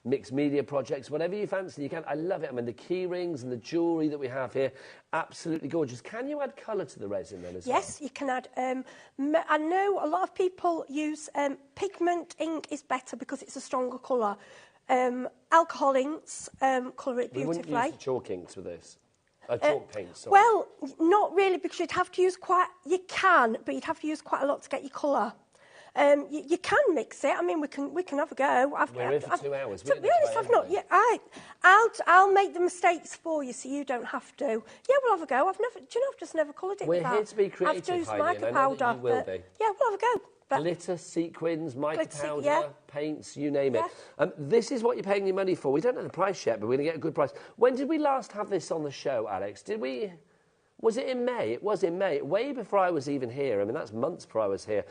mixed media projects, whatever you fancy, you can. I love it. I mean, the key rings and the jewellery that we have here, absolutely gorgeous. Can you add colour to the resin then as well? Yes, you can add. I know a lot of people use pigment ink is better because it's a stronger colour. Alcohol inks colour it beautifully. We wouldn't use the chalk inks with this. Chalk paints, sorry. Well, not really, because you'd have to use you can, but you'd have to use quite a lot to get your colour. You can mix it. I mean, we can have a go. We're here for 2 hours. To be honest, I've not yet. I'll make the mistakes for you, so you don't have to. Yeah, we'll have a go. I've just never coloured it. We're here to be creative, I've used Heidi, mica powder. You will be. Yeah, we'll have a go. Glitter, sequins, mica powder, paints, you name it. This is what you're paying your money for. We don't know the price yet, but we're going to get a good price. When did we last have this on the show, Alex? Was it in May? It was in May, way before I was even here. I mean, that's months before I was here.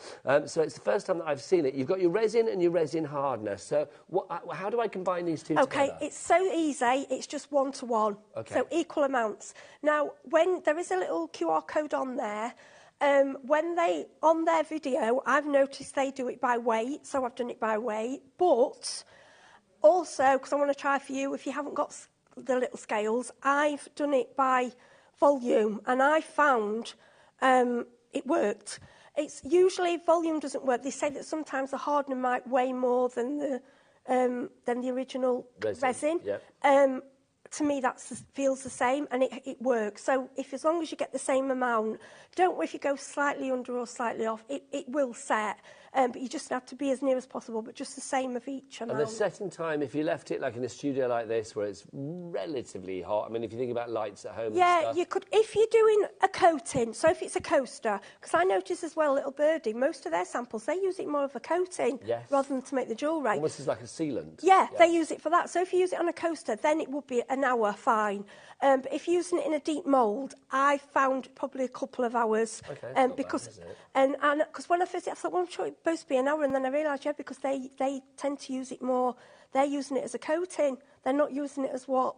So it's the first time that I've seen it. You've got your resin and your resin hardener. So how do I combine these two together? OK, it's so easy. It's just 1 to 1. Okay. So equal amounts. Now, when there is a little QR code on there, on their video, I've noticed they do it by weight, so I've done it by weight. But also, because I want to try for you, if you haven't got the little scales, I've done it by volume, and I found it worked. It's usually volume doesn't work. They say that sometimes the hardener might weigh more than the original resin. Yeah. To me, that feels the same, and it works. So as long as you get the same amount, don't worry if you go slightly under or slightly off, it will set. But you just have to be as near as possible, but just the same of each amount. And the setting time, if you left it like in a studio like this, where it's relatively hot, I mean, if you think about lights at home and stuff. You could, if you're doing a coating, so if it's a coaster, because I noticed as well, Little Birdie, most of their samples, they use it more of a coating rather than to make the jewellery. Almost as like a sealant. Yeah, they use it for that. So if you use it on a coaster, then it would be an hour, fine. But if you're using it in a deep mould, I found probably a couple of hours. Okay, because bad, and because when I first, I thought, well, I'm sure it's supposed to be an hour, and then I realised, because they tend to use it more. They're using it as a coating. They're not using it as what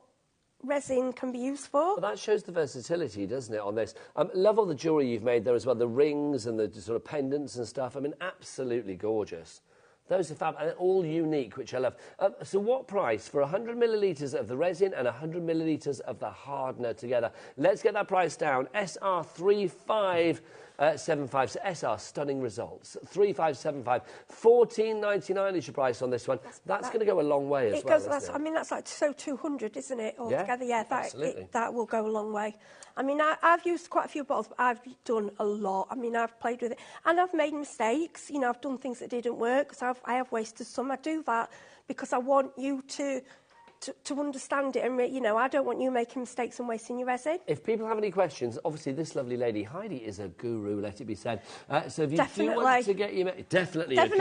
resin can be used for. Well, that shows the versatility, doesn't it, on this? Love all the jewellery you've made there as well, the rings and the sort of pendants and stuff. I mean, absolutely gorgeous. Those are fab, and all unique, which I love. So what price for 100 millilitres of the resin and 100 millilitres of the hardener together? Let's get that price down. SR3575. So SR, stunning results. 3575. $14.99 is your price on this one. That's going to go a long way as well. I mean, that's like 200, isn't it, altogether? Yeah, absolutely. That will go a long way. I mean, I've used quite a few bottles, but I've done a lot. I mean, I've played with it, and I've made mistakes. You know, I've done things that didn't work, so I have wasted some. I do that because I want you to to understand it. And, you know, I don't want you making mistakes and wasting your resin. If people have any questions, obviously this lovely lady, Heidi, is a guru, let it be said. So if you do want to get your... Definitely a guru.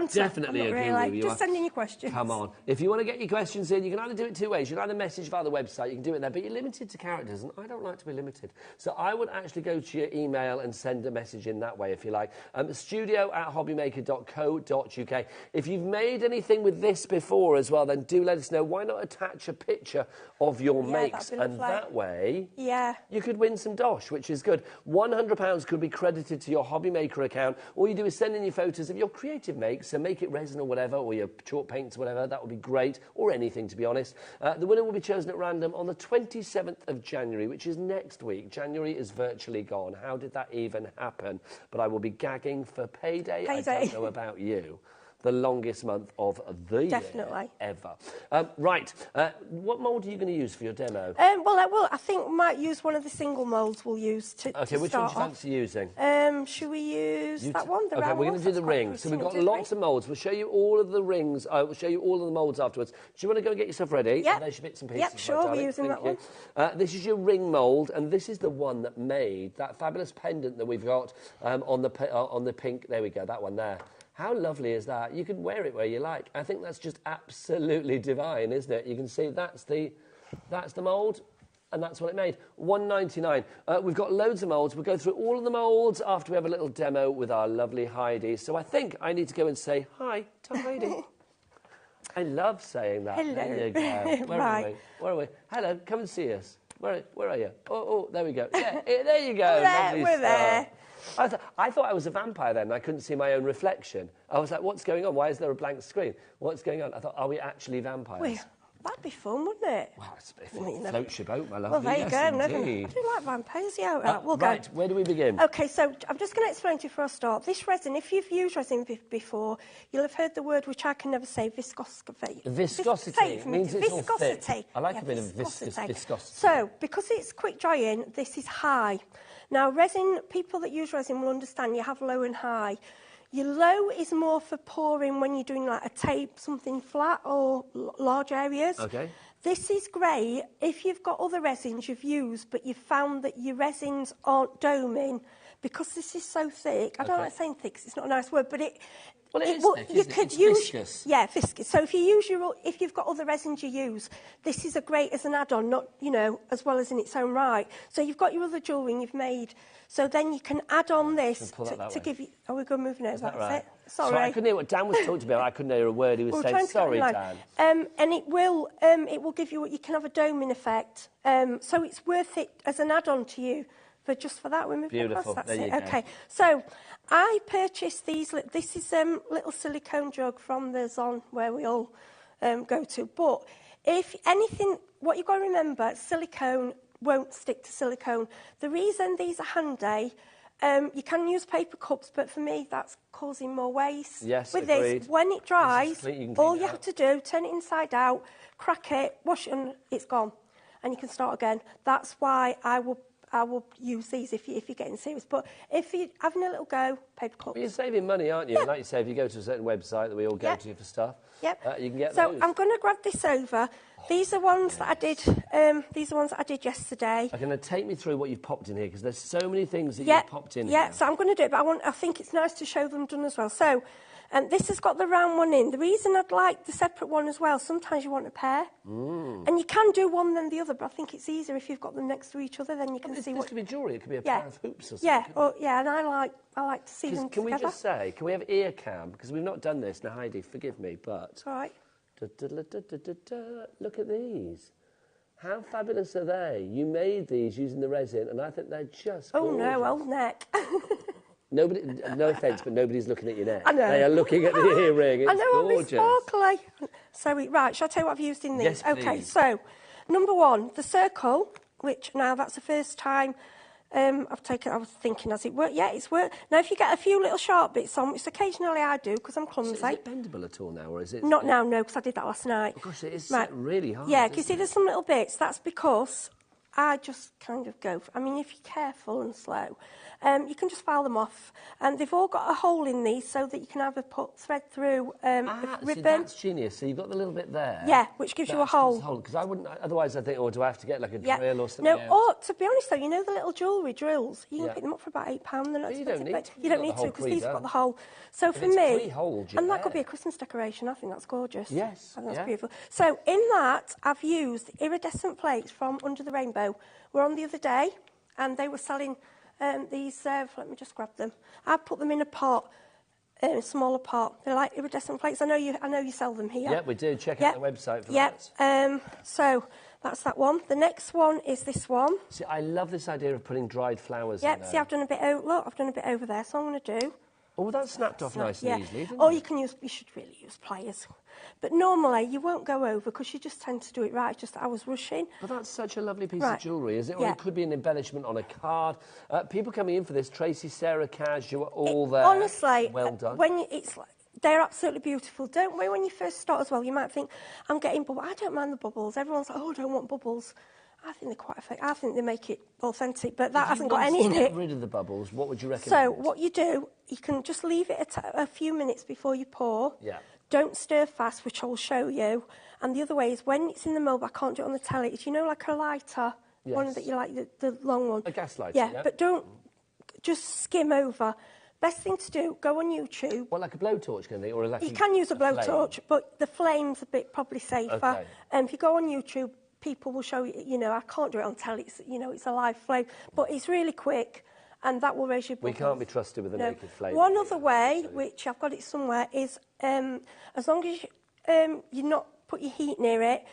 Definitely a guru. Just send in your questions. Come on. If you want to get your questions in, you can either do it two ways. You can either message via the website, you can do it there, but you're limited to characters, and I don't like to be limited. So I would actually go to your email and send a message in that way, if you like. studio@hobbymaker.co.uk. If you've made anything with this before as well, then do let us know. Why not attach a picture of your makes? And that way, you could win some dosh, which is good. £100 could be credited to your HobbyMaker account. All you do is send in your photos of your creative makes, so make it resin or whatever, or your chalk paints or whatever. That would be great, or anything, to be honest. The winner will be chosen at random on the 27th of January, which is next week. January is virtually gone. How did that even happen? But I will be gagging for payday. I don't know about you. The longest month of the year ever. Right, what mould are you going to use for your demo? Well, I think we might use one of the single moulds we'll use to Okay, which one do you fancy using? Should we use that one? Okay, we're going to do the ring. So we've got lots of moulds. We'll show you all of the rings. We'll show you all of the moulds afterwards. Do you want to go and get yourself ready? Yeah. There's your bits and pieces. Yep, sure, we're using that one. This is your ring mould, and this is the one that made that fabulous pendant that we've got on the pink. There we go, that one there. How lovely is that? You can wear it where you like. I think that's just absolutely divine, isn't it? You can see that's the mould, and that's what it made. £1.99. We've got loads of moulds. We'll go through all of the moulds after we have a little demo with our lovely Heidi. So I think I need to go and say hi to Heidi. I love saying that. Hello. There you go. Where are we? Where are we? Hello, come and see us. Where are you? Oh, there we go. Yeah, there you go. We're there. I thought I was a vampire then. I couldn't see my own reflection. I was like, what's going on? Why is there a blank screen? What's going on? I thought, are we actually vampires? Well, that'd be fun, wouldn't it? Well, if it floats your boat, my love. Well, there you go. Indeed. I do like vampires, we'll right, go. Where do we begin? OK, so I'm just going to explain to you before I start. This resin, if you've used resin before, you'll have heard the word, which I can never say, viscosity. Viscosity. It means it's all thick. I like a bit of viscosity. So, because it's quick drying, this is high. Now, resin, people that use resin will understand you have low and high. Your low is more for pouring when you're doing like a tape, something flat or large areas. Okay. This is great if you've got other resins you've used, but you've found that your resins aren't doming because this is so thick. I don't like saying thick 'cause it's not a nice word, but it... Well, it is thick, you could use, viscous. Yeah, viscous. So if you've got other resins you use, this is a great as an add-on, not, you know, as well as in its own right. So you've got your other jewellery you've made. So then you can add on this to give you... Are we going moving over? That's it. Sorry. I couldn't hear what Dan was talking about. I couldn't hear a word he was saying. Sorry, Dan. And it will give you... You can have a doming effect. So it's worth it as an add-on to you. For that, we move Beautiful. That's there it. You okay. Go. So I purchased these. This is little silicone jug from the Zon where we all go to. But if anything, what you've got to remember, silicone won't stick to silicone. The reason these are handy, you can use paper cups, but for me, that's causing more waste. Yes, With agreed. this, when it dries, all you have to do, turn it inside out, crack it, wash it, and it's gone. And you can start again. That's why I will use these if you're getting serious. But if you're having a little go, paper cups. Well, you're saving money, aren't you? Yeah. Like you say, if you go to a certain website that we all go to for stuff, you can get those. So I'm going to grab this over. These are ones that I did. These are ones that I did yesterday. Are going to take me through what you've popped in here because there's so many things that you've popped in. Yeah. Here. So I'm going to do it, but I think it's nice to show them done as well. So. This has got the round one in. The reason I'd like the separate one as well, sometimes you want a pair. And you can do one then the other, but I think it's easier if you've got them next to each other, then you can see what... This could be jewellery, it could be a pair of hoops or something. And I like to see them Can together. we just say, can we have ear cam? Because we've not done this. Now, Heidi, forgive me, but... It's all right. Look at these. How fabulous are they? You made these using the resin, and I think they're just gorgeous. Oh, no, old neck. Nobody, no offence, but nobody's looking at your neck. I know. They are looking at the earring. It's I know, gorgeous. Sparkly. So, right, shall I tell you what I've used in these? Yes, please. Okay, so, number one, the circle, which now that's the first time I've taken, I was thinking, has it worked? Yeah, it's worked. Now, if you get a few little sharp bits on, which occasionally I do, because I'm clumsy. So is it bendable at all now, or is it... Not now, no, because I did that last night. Of course, it is right. really hard. Yeah, can you see there's some little bits? That's because I just kind of go. I mean, if you're careful and slow, you can just file them off. And they've all got a hole in these so that you can either put thread through a ribbon. See, that's genius. So you've got the little bit there. Yeah, which gives you a hole. Because I wouldn't. Otherwise, I think, oh, do I have to get like a drill or something? No, or to be honest though, you know the little jewellery drills. You can pick them up for about £8. They're not you don't need to. You don't need to because these have got the hole. So for me, and that could be a Christmas decoration. I think that's gorgeous. Yes, I think that's beautiful. So in that, I've used iridescent plates from Under the Rainbow. We're on the other day, and they were selling these. Let me just grab them. I put them in a pot. A smaller pot. They're like iridescent plates. I know you sell them here. Yeah, we do. Check out the website for that. So that's that one. The next one is this one. See, I love this idea of putting dried flowers in there. See, I've done a bit over there, so I'm going to do. Oh, that snapped off nice and easily, didn't Or it? you should really use pliers. But normally you won't go over because you just tend to do it right. It's just I was rushing. But that's such a lovely piece of jewellery, is it? Or it could be an embellishment on a card. People coming in for this, Tracy, Sarah, Kaz, you were all there. Honestly, well done. They're absolutely beautiful. Don't worry when you first start as well. You might think, I'm getting bubbles. I don't mind the bubbles. Everyone's like, oh, I don't want bubbles. I think they're quite effective. I think they make it authentic, but that hasn't got any in it. If you want to get rid of the bubbles, what would you recommend? So what you do, you can just leave it a few minutes before you pour. Yeah. Don't stir fast, which I'll show you. And the other way is when it's in the mould, I can't do it on the telly. It's, you know, like a lighter, one that you like, the long one. A gas lighter, yeah. But don't just skim over. Best thing to do, go on YouTube. What, like a blowtorch, can they? Or like you can use a blowtorch, but the flame's probably safer. Okay. If you go on YouTube, people will show you, you know, I can't do it on telly, it's a live flame, but it's really quick, and that will raise your bubbles. We can't be trusted with a naked flame. One other way, which I've got it somewhere, is as long as you not put your heat near it,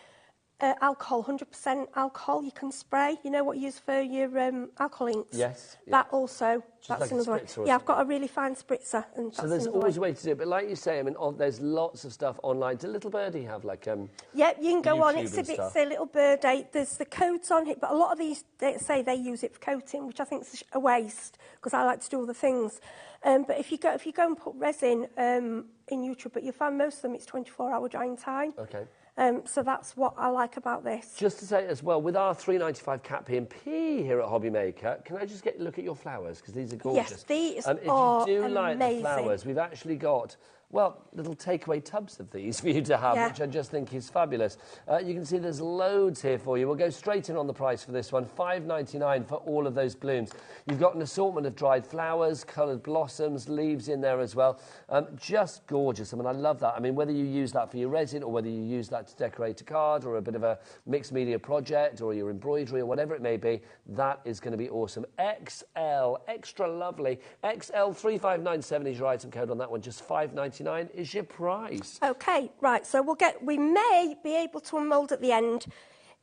alcohol, 100% alcohol you can spray. You know what you use for your alcohol inks? Yes. That also, just that's like another way. Yeah, I've got a really fine spritzer. And so there's always a way to do it. But like you say, I mean, there's lots of stuff online. Does Little Birdie have like yeah, you can go YouTube on. It's a Little Birdie. There's the codes on it, but a lot of these they say they use it for coating, which I think is a waste because I like to do other things. But if you go and put resin in YouTube, but you'll find most of them it's 24-hour drying time. Okay. So that's what I like about this. Just to say as well, with our $3.95 cap P&P here at HobbyMaker, can I just look at your flowers? Because these are gorgeous. Yes, these are amazing. If you do like the flowers, we've actually got, well, little takeaway tubs of these for you to have, which I just think is fabulous. You can see there's loads here for you. We'll go straight in on the price for this one, $5.99 for all of those blooms. You've got an assortment of dried flowers, coloured blossoms, leaves in there as well. Just gorgeous. I mean, I love that. I mean, whether you use that for your resin or whether you use that to decorate a card or a bit of a mixed media project or your embroidery or whatever it may be, that is going to be awesome. XL, extra lovely. XL 3597 is your item code on that one, just $5.99 is your price. Okay, right, so we may be able to unmould at the end.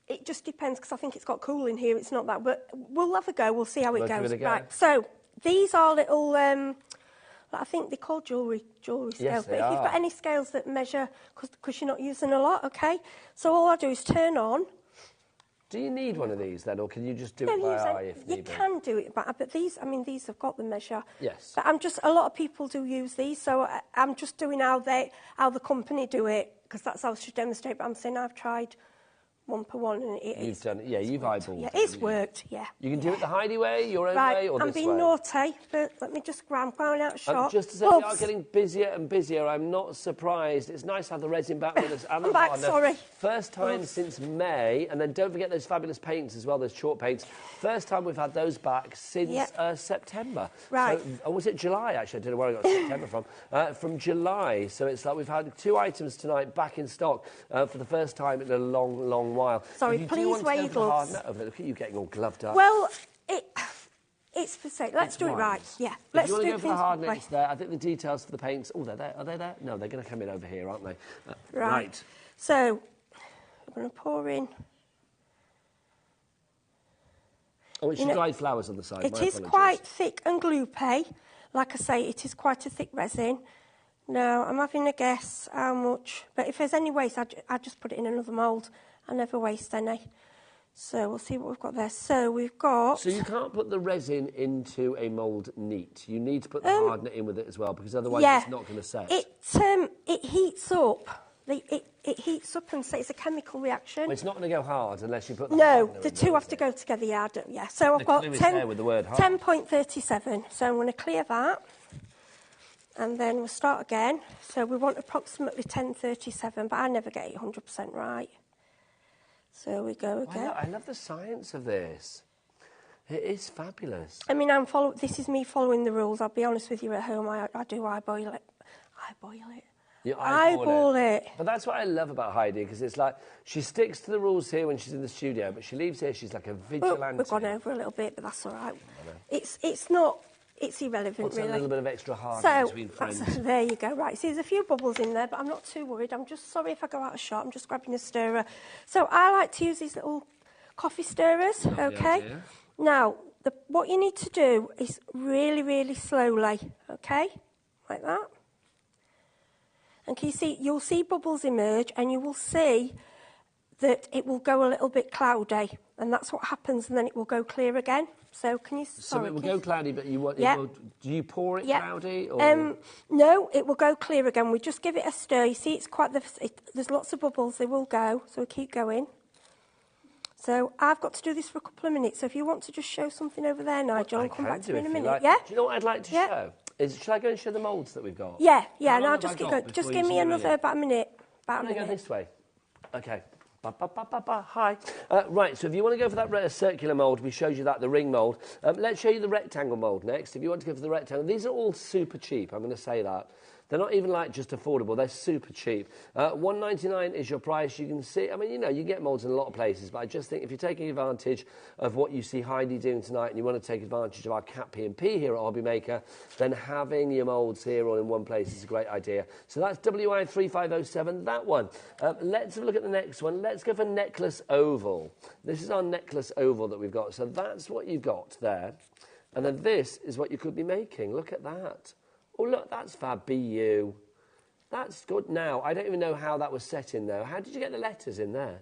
It just depends because I think it's got cool in here. It's not that, but we'll have a go. We'll see how it goes. Right, so these are little, I think they're called jewellery scales. Yes, but if you've got any scales that measure, because you're not using a lot, okay? So all I do is turn on. Do you need one of these then, or can you just do it by eye if need be? You can do it by eye, but these, I mean, these have got the measure. Yes. But a lot of people do use these, so I'm just doing how the company do it, because that's how I should demonstrate, but I'm saying I've tried one per one, and you've done it, you've eyeballed it. Yeah, it's worked, yeah. You can do it the Heidi way, your own way, or this way? I'm being naughty, but let me just grab going out shot. Just to say, we are getting busier and busier. I'm not surprised. It's nice to have the resin back with us. I'm back, sorry. First time since May, and then don't forget those fabulous paints as well, those chalk paints. First time we've had those back since September. Right. So, or was it July, actually? I don't know where I got September from. From July. So it's like we've had 2 items tonight back in stock for the first time in a long, long while. Sorry, please wear your gloves. Look at you getting all gloved up. Well, it's for sake. Let's do it right. Yeah, let's do it. If you want to go for the hard nets there, I think the details for the paints. Oh, they're there. Are they there? No, they're going to come in over here, aren't they? Right. So I'm going to pour in. Oh, it's dried flowers on the side. It is quite thick and gloopy. Like I say, it is quite a thick resin. Now, I'm having a guess how much, but if there's any waste, I just put it in another mould. I never waste any. So we'll see what we've got there. So we've got... So you can't put the resin into a mould neat. You need to put the hardnet in with it as well, because otherwise it's not going to set. It heats up. It it heats up and so it's a chemical reaction. Well, it's not going to go hard unless you put the No, hardener the in two there, have is to it? go together, yeah. So I've The got clue is there with the word hard. 10.37. So I'm going to clear that. And then we'll start again. So we want approximately 10.37, but I never get it 100% right. So we go again. I love the science of this. It is fabulous. I mean, this is me following the rules. I'll be honest with you, at home, I boil it. I boil it. You eyeball it. But that's what I love about Heidi, because it's like she sticks to the rules here when she's in the studio, but she leaves here, she's like a vigilante. We've gone over a little bit, but that's all right. It's irrelevant, What's really. a little bit of extra hardness between friends? There you go. Right, see, there's a few bubbles in there, but I'm not too worried. I'm just sorry if I go out of shot. I'm just grabbing a stirrer. So I like to use these little coffee stirrers, okay? Idea. Now, what you need to do is really, really slowly, okay? Like that. And can you see, you'll see bubbles emerge and you will see that it will go a little bit cloudy. And that's what happens, and then it will go clear again. So can you... So it will go cloudy, but you want... Yeah. Do you pour it cloudy? Or? No, it will go clear again. We just give it a stir. You see, it's quite... there's lots of bubbles. They will go, so we keep going. So I've got to do this for a couple of minutes. So if you want to just show something over there, Nigel, and come back to me in a minute. Like. Yeah? Do you know what I'd like to show? Should I go and show the moulds that we've got? Yeah. How long No, have just I keep got going. Just before give you me see another about a minute. I'm going to go this way. Okay. Hi. Right, so if you want to go for that circular mould, we showed you that, the ring mould. Let's show you the rectangle mould next. If you want to go for the rectangle, these are all super cheap, I'm going to say that. They're not even like just affordable, they're super cheap. $1.99 is your price. You can see, I mean, you know, you get moulds in a lot of places, but I just think if you're taking advantage of what you see Heidi doing tonight and you want to take advantage of our Cat P&P here at HobbyMaker, then having your moulds here all in one place is a great idea. So that's WI3507, that one. Let's have a look at the next one. Let's go for necklace oval. This is our necklace oval that we've got. So that's what you've got there. And then this is what you could be making. Look at that. Oh, look, that's fab, BU. That's good. Now, I don't even know how that was set in there. How did you get the letters in there?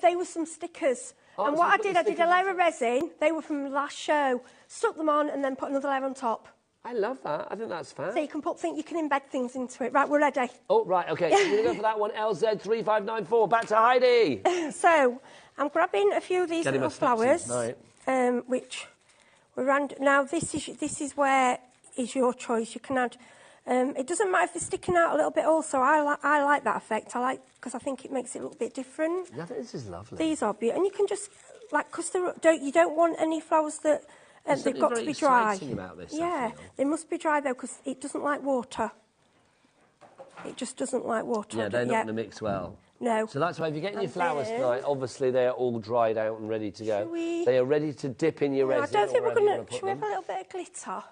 They were some stickers. And what I did a layer of resin. They were from the last show. Stuck them on and then put another layer on top. I love that. I think that's fab. So you can you can embed things into it. Right, we're ready. Oh, right, OK. So you're going to go for that one, LZ3594. Back to Heidi. So I'm grabbing a few of these little flowers, which were now this is where is your choice. You can add. It doesn't matter if they're sticking out a little bit. Also, I like that effect. Because I think it makes it look a bit different. Yeah, this is lovely. These are beautiful, and you can just because you don't want any flowers that they've got to be dry. About this, yeah, they must be dry though because it doesn't like water. It just doesn't like water. Yeah, they're not going to mix well. No. So that's why if you're getting your flowers tonight, obviously they are all dried out and ready to go. They are ready to dip in your resin. I don't think we're going to. Should we have a little bit of glitter?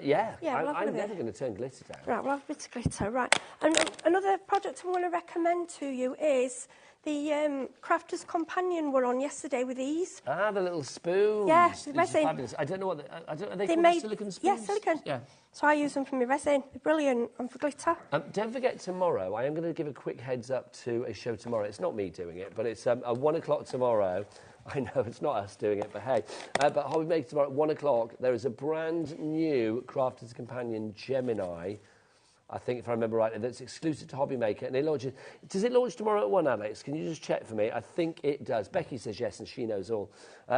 Yeah, we'll I'm never going to turn glitter down. Right, we'll have a bit of glitter, right. And another product I want to recommend to you is the Crafter's Companion we're on yesterday with these. Ah, the little spoons. Yeah, These the are resin. fabulous. I don't know what... are they called silicone spoons? Yeah, silicone. Yeah. So I use them for my resin. They're brilliant and for glitter. Don't forget tomorrow, I am going to give a quick heads up to a show tomorrow. It's not me doing it, but it's at 1 o'clock tomorrow. I know, it's not us doing it, but hey. But HobbyMaker tomorrow at 1 o'clock, there is a brand new Crafter's Companion Gemini, I think if I remember rightly, that's exclusive to HobbyMaker, and it launches... Does it launch tomorrow at 1, Alex? Can you just check for me? I think it does. Becky says yes, and she knows all.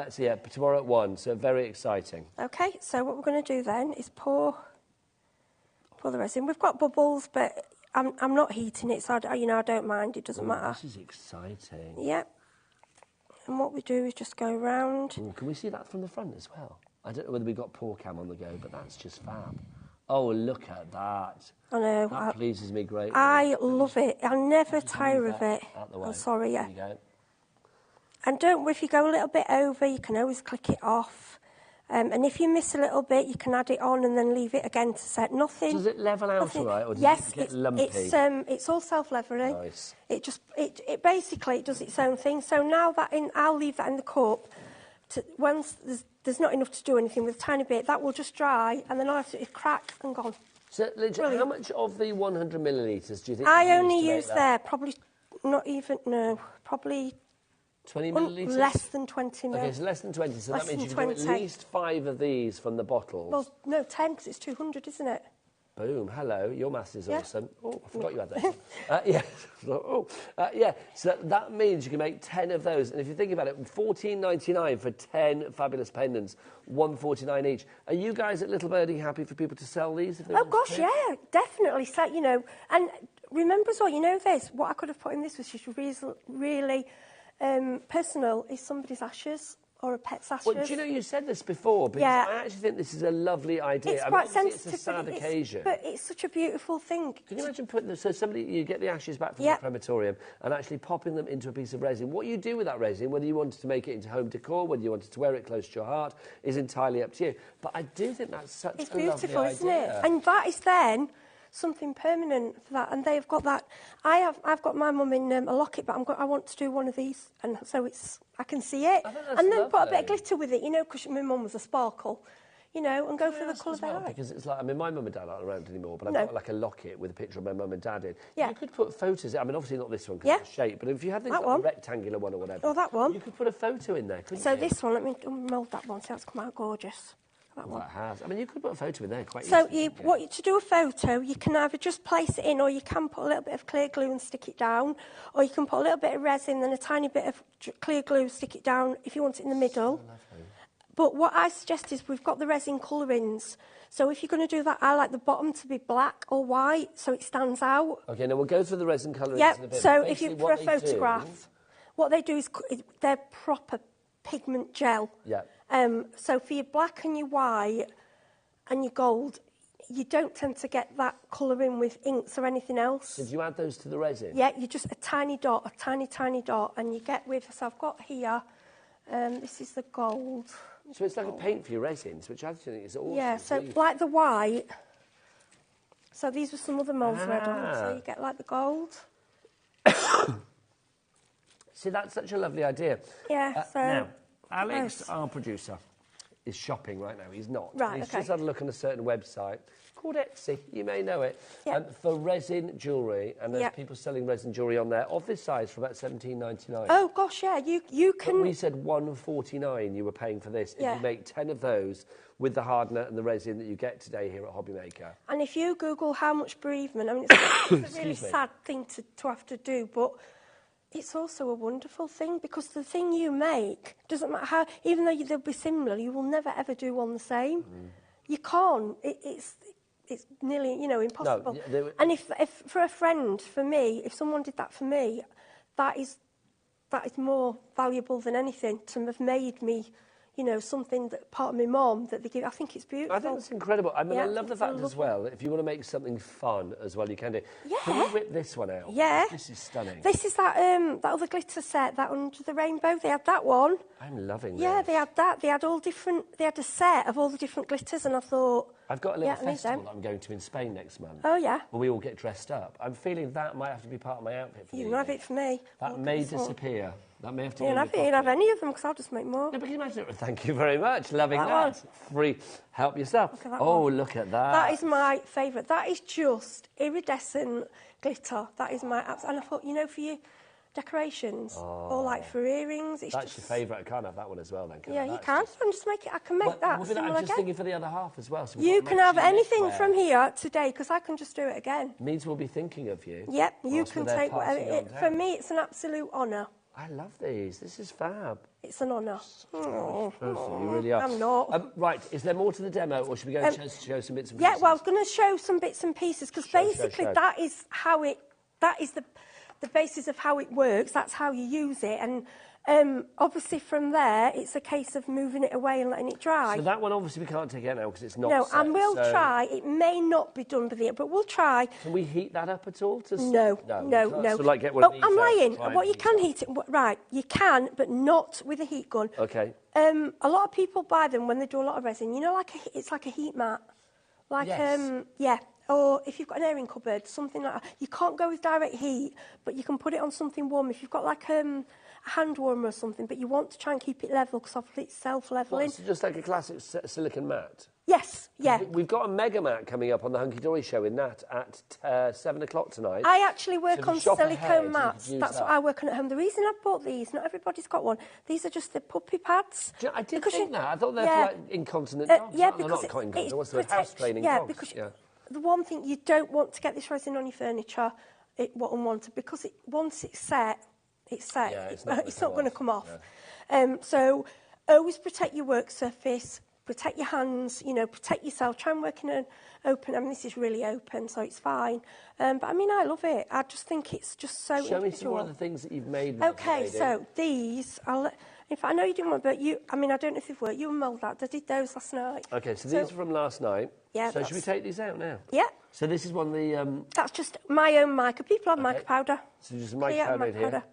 So yeah, tomorrow at 1, so very exciting. OK, so what we're going to do then is pour the resin. We've got bubbles, but I'm not heating it, so I don't mind. It doesn't matter. This is exciting. Yep. And what we do is just go round. Can we see that from the front as well? I don't know whether we've got pour cam on the go, but that's just fab. Oh, look at that. I know. That pleases me greatly. I love it. I'll never tire of it. I'm sorry, yeah. There you go. And don't worry, if you go a little bit over, you can always click it off. And if you miss a little bit, you can add it on and then leave it again to set. Nothing. Does it level out all right, or does yes, it get lumpy? It's all self-leveling. Nice. It basically does its own thing. So now I'll leave that in the cup. Once there's not enough to do anything with a tiny bit, that will just dry, and then I'll have to crack and gone. So, how much of the 100 millilitres do you think I only use there? Probably not even, no, probably 20 millilitres? Less than 20 mil. OK, so less than 20, so less that means you can can do at least 5 of these from the bottles. Well, no, 10, because it's 200, isn't it? Boom. Hello. Your maths is awesome. Oh, I forgot you had that. Yeah. So that means you can make 10 of those. And if you think about it, $14.99 for 10 fabulous pendants, $1.49 each. Are you guys at Little Birdie happy for people to sell these? If they want gosh, yeah, definitely. So, you know, and remember as well, you know this, what I could have put in this was just really personal, is somebody's ashes. Or a pet's ashes. Well, do you know, you said this before, because I actually think this is a lovely idea. It's quite sensitive. It's a sad occasion. But it's such a beautiful thing. Can you imagine putting so somebody, you get the ashes back from the crematorium and actually popping them into a piece of resin. What you do with that resin, whether you wanted to make it into home decor, whether you wanted to wear it close to your heart, is entirely up to you. But I do think that's such a lovely idea. It's beautiful, isn't it? And that is then something permanent for that, and they've got that. I've got my mum in a locket, but I want to do one of these, and so I can see it, and then put a bit of glitter with it, you know, because my mum was a sparkle, you know, and go for the colour they like. Because it's like, I mean, my mum and dad aren't around anymore, but I've got like a locket with a picture of my mum and dad in. Yeah. You could put photos. I mean, obviously not this one because it's shape, but if you had this like, rectangular one or whatever, that one, you could put a photo in there. Couldn't so you? this one, let me mould that one. So that's come out gorgeous. Well, it has. I mean, you could put a photo in there quite easily. So, to do a photo, you can either just place it in, or you can put a little bit of clear glue and stick it down, or you can put a little bit of resin and a tiny bit of clear glue, stick it down if you want it in the middle. But what I suggest is we've got the resin colourings. So if you're going to do that, I like the bottom to be black or white, so it stands out. Okay, now we'll go through the resin colourings in a bit. So if you put a photograph, what they do is they're proper pigment gel. Yeah. So for your black and your white and your gold, you don't tend to get that colour in with inks or anything else. So do you add those to the resin? Yeah, you just a tiny dot, tiny dot, and you get with. So I've got here. This is the gold. So it's like a paint for your resins, which I think is awesome. Yeah, so like the white. So these were some other moulds I had on. So you get like the gold. See, that's such a lovely idea. Yeah. So now, Alex, our producer, is shopping right now. He's not. Right, He's just had a look on a certain website called Etsy. You may know it. For resin jewellery, and there's people selling resin jewellery on there of this size for about $17.99. Oh gosh, yeah. You can. But we said $1.49 you were paying for this. If you make 10 of those with the hardener and the resin that you get today here at HobbyMaker. And if you Google how much bereavement, I mean, it's a really sad thing to have to do, but it's also a wonderful thing, because the thing you make doesn't matter how, even though they'll be similar, you will never ever do one the same. You can't. It's nearly, you know, impossible. No, and if for a friend, for me, if someone did that for me, that is more valuable than anything, to have made me, you know, something that part of my mum that they give. I think it's beautiful. I think it's incredible. I mean, I love the fact as well, if you want to make something fun as well, you can do. Yeah. Can you whip this one out? Yeah. This is stunning. This is that other glitter set, that Under the Rainbow. They had that one. I'm loving this. Yeah, they had that. They had they had a set of all the different glitters, and I thought, I've got a little festival that I'm going to in Spain next month. Oh, yeah. Where we all get dressed up. I'm feeling that might have to be part of my outfit for you. You can have it for me. That may disappear. That may have to be. You can have any of them, because I'll just make more. No, but can you imagine it? Thank you very much. Loving that. Free. Help yourself. Look at that. That is my favourite. That is just iridescent glitter. That is my absolute. And I thought, you know, for your decorations or like for earrings, it's that's your favourite. I can't have that one as well, then. You can. And just make it. I can make that. I'm just thinking for the other half as well. So you can have anything from here today, because I can just do it again. Means we'll be thinking of you. Yep, you can take whatever. For me, it's an absolute honour. I love these. This is fab. It's an honour. You really are. I'm not. Right, is there more to the demo, or should we go and show some bits and pieces? Yeah, well, I was going to show some bits and pieces, because basically that is how that is the basis of how it works. That's how you use it, and obviously from there it's a case of moving it away and letting it dry. So that one obviously we can't take out now because it's not set, and we'll try. It may not be done with it, but we'll try. Can we heat that up at all? No. So like get one of these I'm lying. What you can heat it, right, you can, but not with a heat gun. Okay. A lot of people buy them when they do a lot of resin. You know, it's like a heat mat. Like, yes. Or if you've got an airing cupboard, something like that. You can't go with direct heat, but you can put it on something warm. If you've got like a hand warmer or something, but you want to try and keep it level, because obviously it's self-leveling. So just like a classic silicone mat? Yes, yeah. We've got a mega mat coming up on the Hunky Dory show in Nat at 7 o'clock tonight. I actually work on silicone mats. That's what I work on at home. The reason I bought these, not everybody's got one, these are just the puppy pads. I did think that. I thought they were for like incontinent dogs. Yeah, because not incontinent. What's the house training dogs? Because the one thing, you don't want to get this resin on your furniture, what unwanted, because once it's set, Yeah, it's not going to come off. Yeah. So always protect your work surface, protect your hands, you know, protect yourself. Try and work in an open, I mean, this is really open, so it's fine. But I mean, I love it. I just think it's just so Show individual. me some more of the things that you've made. Okay, so these, in fact, I know you didn't want, but I mean, I don't know if they've worked. You mould that. I did those last night. Okay, so these are from last night. Yeah. So should we take these out now? Yeah. So this is one of the... That's just my own mica. People have mica powder. So just a mica powder here. Powder.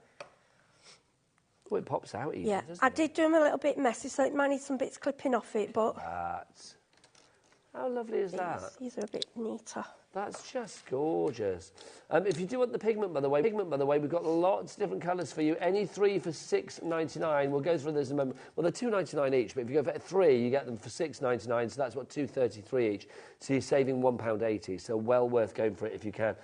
Oh, it pops out easy, Yeah, doesn't I it? did do them a little bit messy, so it might need some bits clipping off it, but... How lovely is that? These are a bit neater. That's just gorgeous. If you do want the pigment, by the way, we've got lots of different colours for you. Any three for $6.99. We'll go through this in a moment. Well, they're $2.99 each, but if you go for three, you get them for $6.99, so that's what, $2.33 each. So you're saving £1.80, so well worth going for it if you can.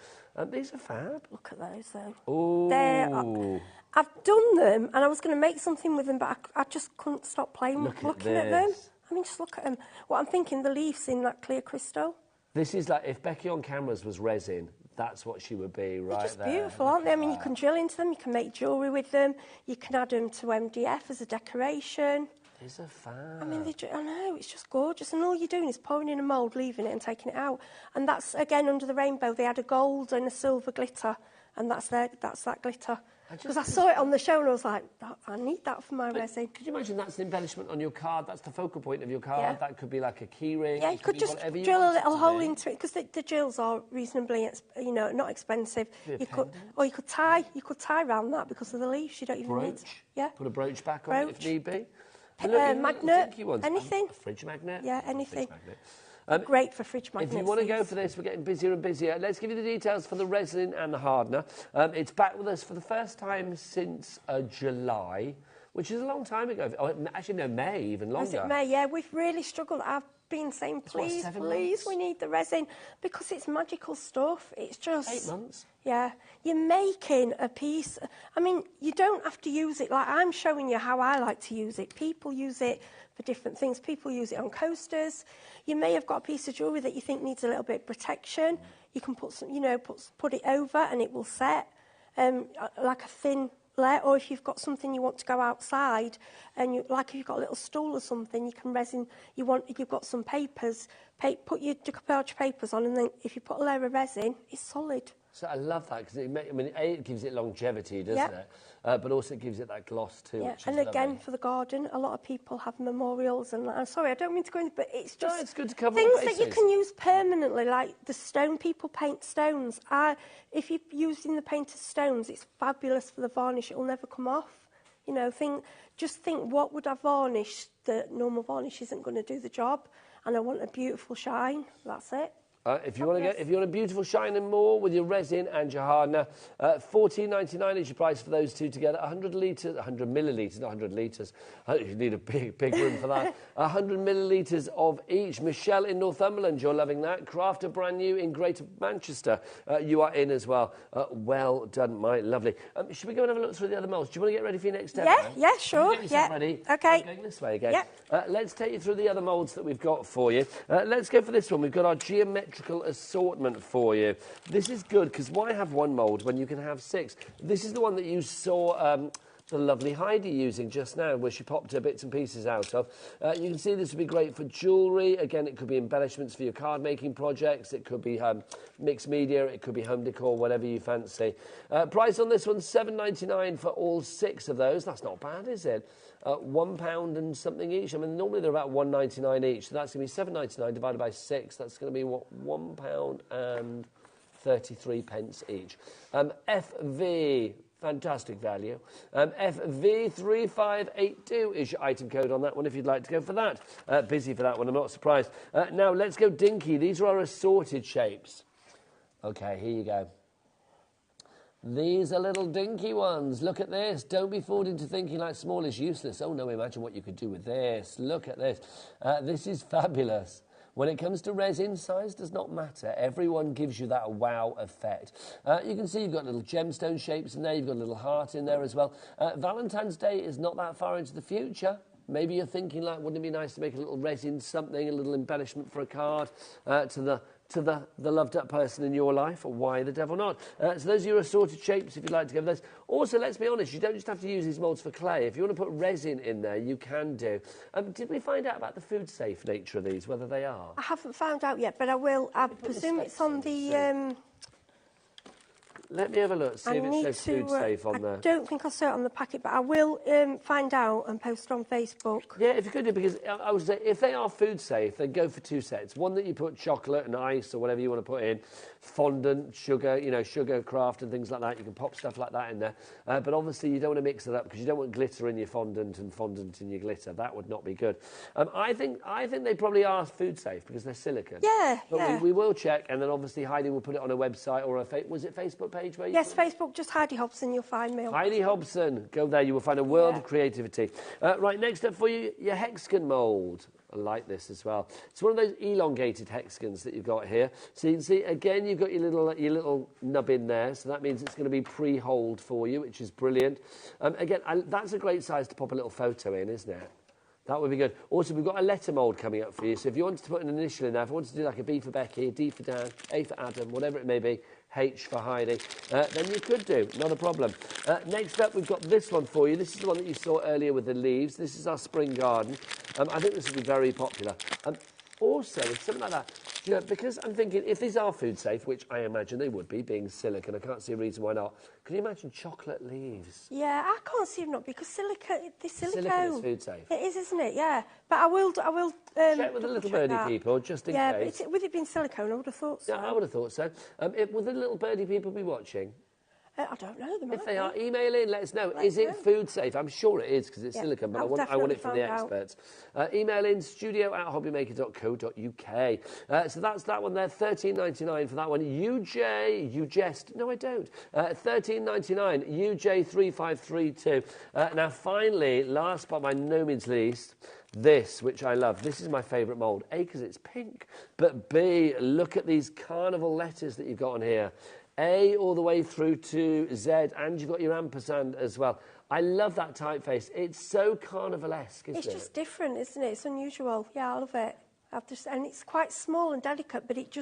These are fab. Look at those, though. Oh. I've done them, and I was going to make something with them, but I just couldn't stop playing, looking at them. I mean, just look at them. What I'm thinking, the leaves in that clear crystal. This is like, if Becky on cameras was resin, that's what she would be, right? They're just there. beautiful, aren't they? I mean, you can drill into them, you can make jewellery with them, you can add them to MDF as a decoration. These are fab. I mean, I know, it's just gorgeous. And all you're doing is pouring in a mould, leaving it and taking it out. And that's, again, under the rainbow, they had a gold and a silver glitter, and that's that glitter. Because I saw it on the show and I was like, I need that for my resin. Could you imagine that's an embellishment on your card? That's the focal point of your card. Yeah. That could be like a key ring. Yeah, you could just drill a little hole into it, because the drills are reasonably, not expensive. You could tie around that because of the leaves. You don't even need. Yeah. Put a brooch back on it if need be. Magnet, anything. A fridge magnet. Yeah, anything. Great for fridge magnets. If you want to go for this, we're getting busier and busier. Let's give you the details for the resin and the hardener. It's back with us for the first time since July, which is a long time ago. Oh, actually, no, May, even longer. Was it May? Yeah, we've really struggled. I've been saying, please, we need the resin, because it's magical stuff. It's just... 8 months. Yeah. You're making a piece... I mean, you don't have to use it. Like, I'm showing you how I like to use it. People use it for different things. People use it on coasters. You may have got a piece of jewellery that you think needs a little bit of protection. You can put some, put it over and it will set like a thin layer. Or if you've got something you want to go outside, and if you've got a little stool or something, you can resin. If you've got some papers, put your decoupage papers on, and then if you put a layer of resin, it's solid. So I love that, because it gives it longevity, doesn't it? But also it gives it that gloss too. Yeah, which and is again, lovely. for the garden, a lot of people have memorials, and I'm sorry, I don't mean to go into, but it's just it's good to cover things that you can use permanently, like the stone. People paint stones. If you're using the painted stones, it's fabulous for the varnish. It will never come off. Just think, what would I varnish that normal varnish isn't going to do the job? And I want a beautiful shine. That's it. If you want a beautiful shine and more with your resin and your hardener, $14.99 is your price for those two together. 100 millilitres, not 100 litres. You need a big room for that. 100 millilitres of each. Michelle in Northumberland, you're loving that. Crafter brand new in Greater Manchester. You are in as well. Well done, my lovely. Should we go and have a look through the other moulds? Do you want to get ready for your next step? Yeah, sure. Get yourself ready. Okay. I'm going this way again. Yeah. Let's take you through the other moulds that we've got for you. Let's go for this one. We've got our geometrical assortment for you. This is good, because why have one mould when you can have 6? This is the one that you saw the lovely Heidi using just now, where she popped her bits and pieces out of. You can see this would be great for jewellery. Again, it could be embellishments for your card making projects. It could be mixed media. It could be home decor, whatever you fancy. Price on this one, $7.99 for all 6 of those. That's not bad, is it? £1 and something each. I mean, normally they're about $1.99 each, so that's going to be $7.99 divided by 6. That's going to be what, £1 and 33 pence each. FV, fantastic value. FV3582 is your item code on that one if you'd like to go for that. Busy for that one, I'm not surprised. Now let's go dinky. These are our assorted shapes. Okay, here you go. These are little dinky ones. Look at this. Don't be fooled into thinking like small is useless. Oh no, imagine what you could do with this. Look at this. This is fabulous. When it comes to resin, size does not matter. Everyone gives you that wow effect. You can see you've got little gemstone shapes in there. You've got a little heart in there as well. Valentine's Day is not that far into the future. Maybe you're thinking, like, wouldn't it be nice to make a little resin something, a little embellishment for a card to the to the loved up person in your life, or why the devil not? So those are your assorted shapes if you'd like to go for those. Also, let's be honest, you don't just have to use these moulds for clay. If you want to put resin in there, you can do. Did we find out about the food safe nature of these, whether they are? I haven't found out yet, but I will. I presume it's on the... Let me have a look, see if it says food safe on there. I don't think I saw it on the packet, but I will find out and post on Facebook. Yeah, if you could do, because I would say if they are food safe, then go for 2 sets. One that you put chocolate and ice or whatever you want to put in, fondant, sugar, you know, sugar craft and things like that. You can pop stuff like that in there. But obviously you don't want to mix it up because you don't want glitter in your fondant and fondant in your glitter. That would not be good. I think they probably are food safe because they're silicone. Yeah, but we will check, and then obviously Heidi will put it on a website or was it Facebook page? Where you yes, Facebook, just Heidi Hobson, you'll find me. Heidi Hobson, go there, you will find a world of creativity. Right, next up for you, your hexagon mould. I like this as well. It's one of those elongated hexagons that you've got here. So you can see, again, you've got your little nub in there, so that means it's going to be pre-holed for you, which is brilliant. Again, that's a great size to pop a little photo in, isn't it? That would be good. Also, we've got a letter mould coming up for you. So if you wanted to put an initial in there, if you wanted to do like a B for Becky, a D for Dan, A for Adam, whatever it may be, H for Heidi, then you could do, not a problem. Next up, we've got this one for you. This is the one that you saw earlier with the leaves. This is our spring garden. I think this will be very popular. Also, with something like that, you know, because I'm thinking, if these are food safe, which I imagine they would be, being silicone, I can't see a reason why not. Can you imagine chocolate leaves? Yeah, I can't see them not, because silicone is food safe. It is, isn't it? Yeah. But I will check with the little birdie people, just in case. Yeah, but with it being silicone, I would have thought so. Yeah, I would have thought so. Would the little birdie people be watching? I don't know. If they are, email in, let us know. Is it food safe? I'm sure it is because it's silicone, but I want it from the experts. Email in studio@hobbymaker.co.uk. So that's that one there, $13.99 for that one. UJ, no I don't. $13.99, UJ3532. Now finally, last but by no means least, this, which I love. This is my favourite mould. A, because it's pink, but B, look at these carnival letters that you've got on here. A all the way through to Z, and you've got your ampersand as well. I love that typeface. It's so carnivalesque, isn't it? It's just different, isn't it? It's unusual. Yeah, I love it. And it's quite small and delicate, but it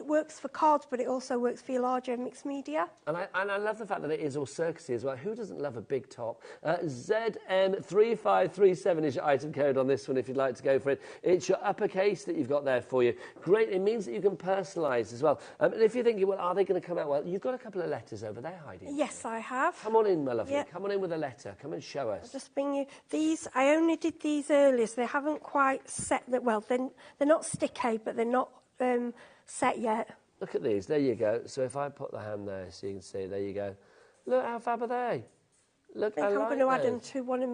works for cards, but it also works for your larger mixed media. And I love the fact that it is all circusy as well. Who doesn't love a big top? ZM3537 is your item code on this one if you'd like to go for it. It's your uppercase that you've got there for you. Great. It means that you can personalise as well. And if you're thinking, well, are they going to come out well? You've got a couple of letters over there, Heidi. Yes, I have. Come on in, my lovely. Yep. Come on in with a letter. Come and show us. I'll just bring you these. I only did these earlier, so they haven't quite set that well. They're not sticky, but they're not set yet. Look at these. There you go. So if I put the hand there, so you can see. There you go. Look how fab are they. Look, I think I'm going to add them to one of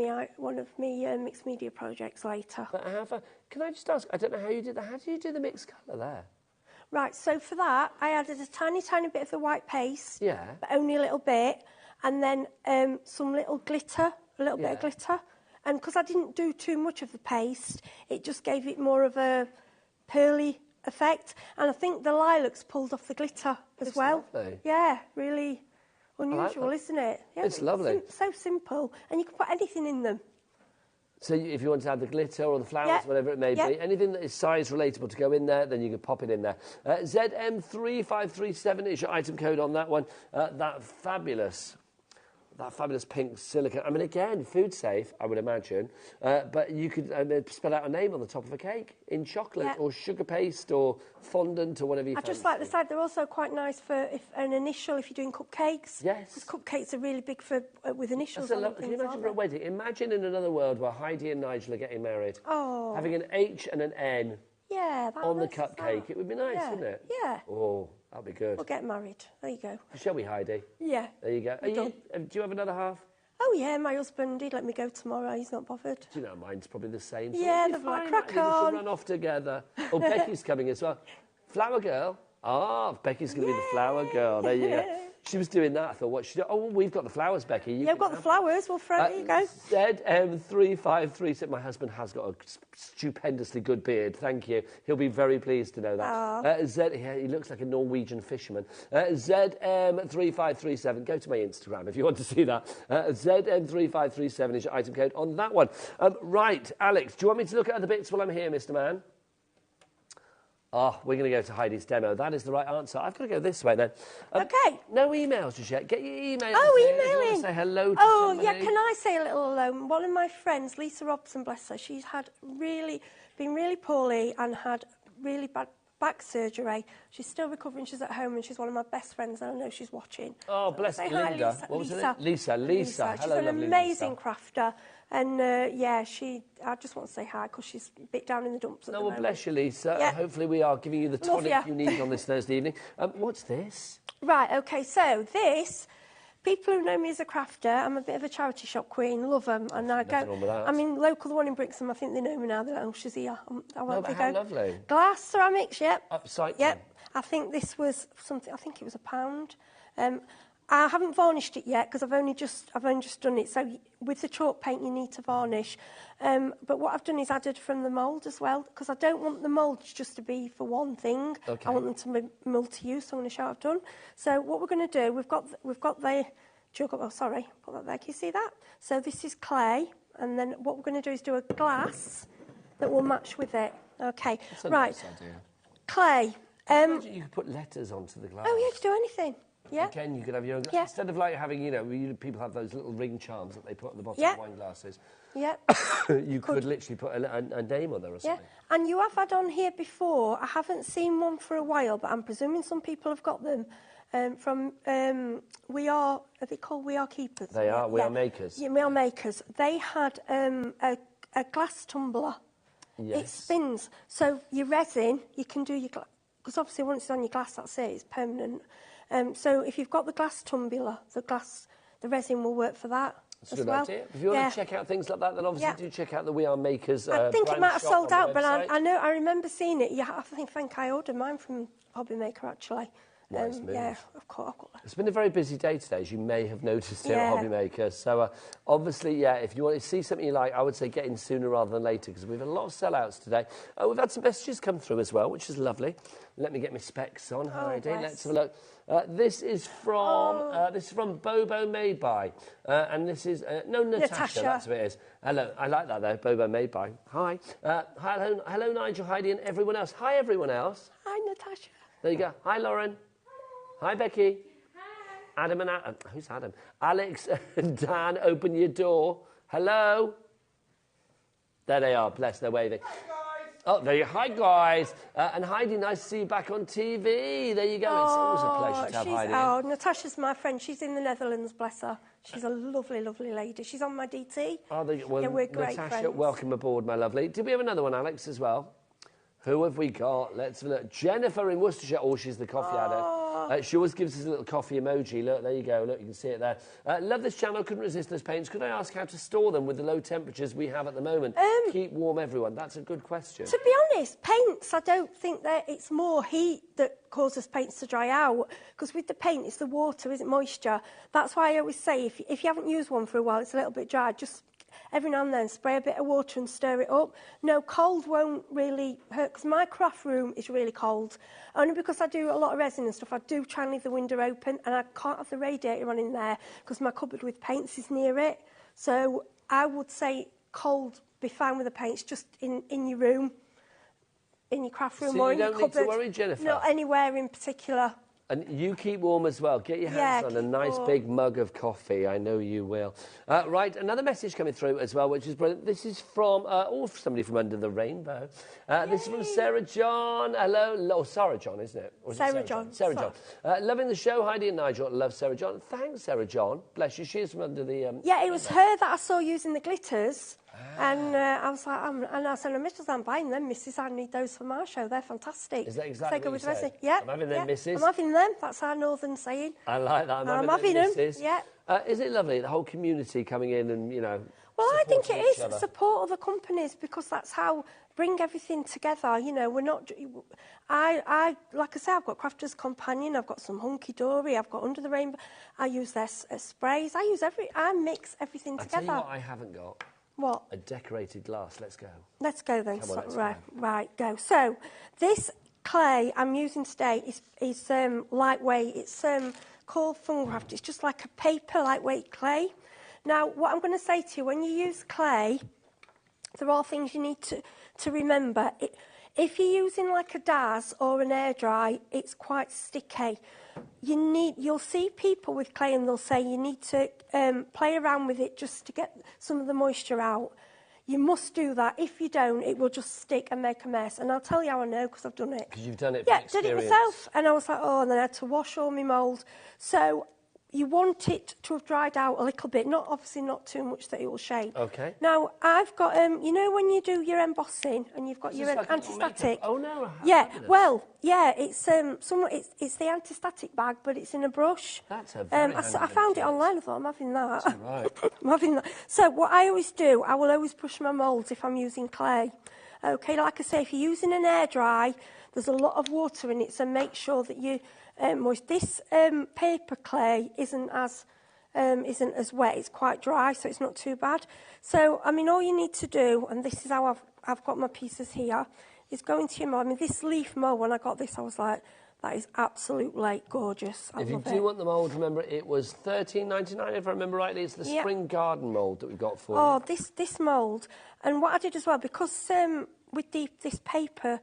me mixed media projects later. But can I just ask? I don't know how you did that. How do you do the mixed colour there? Right. So for that, I added a tiny bit of the white paste. Yeah. But only a little bit, and then some little glitter, a little bit of glitter. And because I didn't do too much of the paste, it just gave it more of a pearly effect. And I think the lilacs pulled off the glitter as well. Lovely. Yeah, really unusual, isn't it? Yeah, it's lovely. So simple. And you can put anything in them. So if you want to add the glitter or the flowers, whatever it may be, anything that is size relatable to go in there, then you can pop it in there. ZM3537 is your item code on that one. That fabulous pink silicone. I mean, again, food safe, I would imagine. But you could spell out a name on the top of a cake in chocolate or sugar paste or fondant or whatever you fancy. I just like the side. They're also quite nice for an initial if you're doing cupcakes. Yes. Because cupcakes are really big for with initials. Can you imagine for a wedding? Imagine in another world where Heidi and Nigel are getting married. Oh. Having an H and an N on the cupcake. It would be nice, wouldn't it? Yeah. Oh, that'd be good. We'll get married. There you go. Shall we, Heidi? Yeah. There you go. Do you have another half? Oh, yeah, my husband, he'd let me go tomorrow. He's not bothered. Do you know, mine's probably the same. Yeah, they're like, crack on. We should run off together. Oh, Becky's coming as well. Flower girl. Becky's going to be the flower girl. There you go. She was doing that. I thought, what should I do? Oh, we've got the flowers, Becky. We've got the flowers. We'll throw there you go. ZM353. My husband has got a stupendously good beard. Thank you. He'll be very pleased to know that. He looks like a Norwegian fisherman. ZM3537. Go to my Instagram if you want to see that. ZM3537 is your item code on that one. Right, Alex, do you want me to look at other bits while I'm here, Mr. Man? Oh, we're going to go to Heidi's demo. That is the right answer. I've got to go this way then. Okay. No emails just yet. Get your emails. Oh, emailing. Say hello to somebody. Yeah, can I say a little hello? One of my friends, Lisa Robson, bless her, she's been really poorly and had really bad back surgery. She's still recovering. She's at home and she's one of my best friends and I know she's watching. Oh, bless Linda. Hi, Lisa. What was it? Lisa. She's Hello, an amazing crafter. And, I just want to say hi because she's a bit down in the dumps at the moment. Bless you, Lisa. Yeah. Hopefully we are giving you the tonic you need on this Thursday evening. What's this? Right, OK, so this... People who know me as a crafter, I'm a bit of a charity shop queen, love them. And I go, I mean, local, the one in Brixham, I think they know me now. They're like, oh, she's here. How lovely. Glass, ceramics, yep. Upcycling. Yep. I think this was something, I think it was £1. I haven't varnished it yet because I've only just done it. So with the chalk paint, you need to varnish. But what I've done is added from the mould as well because I don't want the moulds just to be for one thing. Okay. I want them to be multi-use. So I'm going to show what I've done. So what we're going to do, we've got the jug. Oh, sorry, put that there. Can you see that? So this is clay, and then what we're going to do is do a glass that will match with it. Okay. That's a nice idea. Clay. You could put letters onto the glass. Oh, yeah, you could do anything. Yeah. Again, you could have your own glass. Instead of like having, people have those little ring charms that they put at the bottom of wine glasses. Yeah. You could literally put a name on there or something. Yeah. And you have had on here before. I haven't seen one for a while, but I'm presuming some people have got them from are they called We Are Keepers? They are. We Are Makers. Yeah, We Are Makers. They had a glass tumbler. Yes. It spins. So your resin, you can do your glass. Because obviously once it's on your glass, that's it. It's permanent. So if you've got the glass tumbler, the resin will work for that. That's a good idea. If you want to check out things like that, then obviously do check out the We Are Makers. I think it might have sold out, but I remember seeing it. Yeah, I think I ordered mine from HobbyMaker actually. Nice move. Yeah, of course. It's been a very busy day today, as you may have noticed here at HobbyMaker. So obviously, if you want to see something you like, I would say get in sooner rather than later because we've had a lot of sellouts today. We've had some messages come through as well, which is lovely. Let me get my specs on, Heidi. Let's have a look. This is from Bobo Made By, and this is Natasha. That's what it is. Hello, I like that though. Bobo Made By. Hi, hello, Nigel, Heidi, and everyone else. Hi, everyone else. Hi, Natasha. There you go. Hi, Lauren. Hi, Becky. Hi. Adam and who's Adam? Alex and Dan, open your door. Hello. There they are. Bless, they're waving. Hi, guys. Oh, there you are. Hi, guys. And Heidi, nice to see you back on TV. There you go. It's always a pleasure to have Heidi. Oh, Natasha's my friend. She's in the Netherlands, bless her. She's a lovely, lovely lady. She's on my DT. Oh, we're great Natasha, friends. Welcome aboard, my lovely. Did we have another one, Alex, as well? Who have we got? Let's have a look. Jennifer in Worcestershire. Oh, she's the coffee addict. She always gives us a little coffee emoji. Look, there you go. Look, you can see it there. Love this channel. Couldn't resist those paints. Could I ask how to store them with the low temperatures we have at the moment? Keep warm, everyone. That's a good question. To be honest, paints, I don't think that it's more heat that causes paints to dry out. Because with the paint, it's the water, isn't moisture. That's why I always say if you haven't used one for a while, it's a little bit dry, just every now and then spray a bit of water and stir it up. No, cold won't really hurt because my craft room is really cold. Only because I do a lot of resin and stuff, I do try and leave the window open and I can't have the radiator on in there because my cupboard with paints is near it. So I would say cold, be fine with the paints just in your room, in your craft room or in your cupboard. So you don't need to worry, Jennifer? Not anywhere in particular. And you keep warm as well. Get your hands on a nice big mug of coffee. I know you will. Right, another message coming through as well, which is brilliant. This is from, somebody from Under the Rainbow. This is from Sarah John. Hello. Oh, Sarah John, isn't it? Or is Sarah John. Sarah John. Loving the show, Heidi and Nigel. Love Sarah John. Thanks, Sarah John. Bless you. She is from Under the... Yeah, it was her that I saw using the glitters. And I was like, and I said, Mrs. I'm buying them, Mrs. I need those for my show. They're fantastic. Is that exactly what you said? Yeah. I'm having them, Mrs. I'm having them. That's our northern saying. I like that. I'm having them, Mrs. Yeah. Is it lovely, the whole community coming in and, Well, I think it is support other companies because that's how bring everything together. We're not... I like I say, I've got Crafter's Companion, I've got some Hunky Dory, I've got Under the Rainbow. I use their sprays. I mix everything together. I'll tell you what I haven't got. What? A decorated glass. Let's go. Let's go then. Right, go. So this clay I'm using today is lightweight. It's called Fungraft. It's just like a paper lightweight clay. Now, what I'm going to say to you, when you use clay, there are things you need to remember. if you're using like a DAS or an air dry, it's quite sticky. You'll see people with clay and they'll say you need to play around with it just to get some of the moisture out. You must do that. If you don't, it will just stick and make a mess. And I'll tell you how I know, because I've done it. Because you've done it from experience. Yeah, did it myself. And I was like, oh, and then I had to wash all my mould. So you want it to have dried out a little bit, obviously not too much that it will shape. Okay. Now, I've got, you know when you do your embossing and you've got your like anti-static? Oh, no. Yeah, Fabulous. well, yeah, it's it's the anti-static bag, but it's in a brush. That's a very I found it online, I thought, I'm having that. That's right. I'm having that. So what I always do, I will always brush my moulds if I'm using clay. Okay, like I say, if you're using an air dry, there's a lot of water in it, so make sure that you moist. This paper clay isn't as wet, it's quite dry, so it's not too bad. So, I mean, all you need to do, and this is how I've got my pieces here, is go into your mould. I mean, this leaf mould, when I got this, I was like, that is absolutely gorgeous. I if you love do it. want the mould, remember, it was $13.99, if I remember rightly. It's the spring garden mould that we've got for you. Oh, this mould. And what I did as well, because with this paper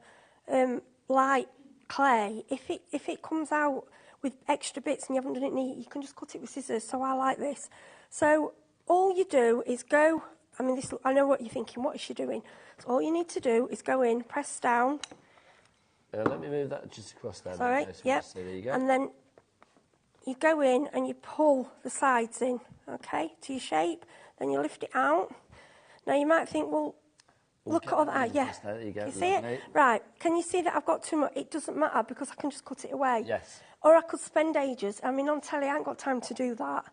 light clay, if it comes out with extra bits and you haven't done it neat, you can just cut it with scissors. So I like this. So all you do is go. I mean, I know what you're thinking. What is she doing? So all you need to do is go in, press down. Let me move that just across there. Sorry. Yep. There you go. And then you go in and you pull the sides in, okay, to your shape. Then you lift it out. Now you might think, well, look at all that. Yeah. There you go. You see it? Right. Can you see that I've got too much? It doesn't matter because I can just cut it away. Yes. Or I could spend ages. I mean, on telly, I ain't got time to do that.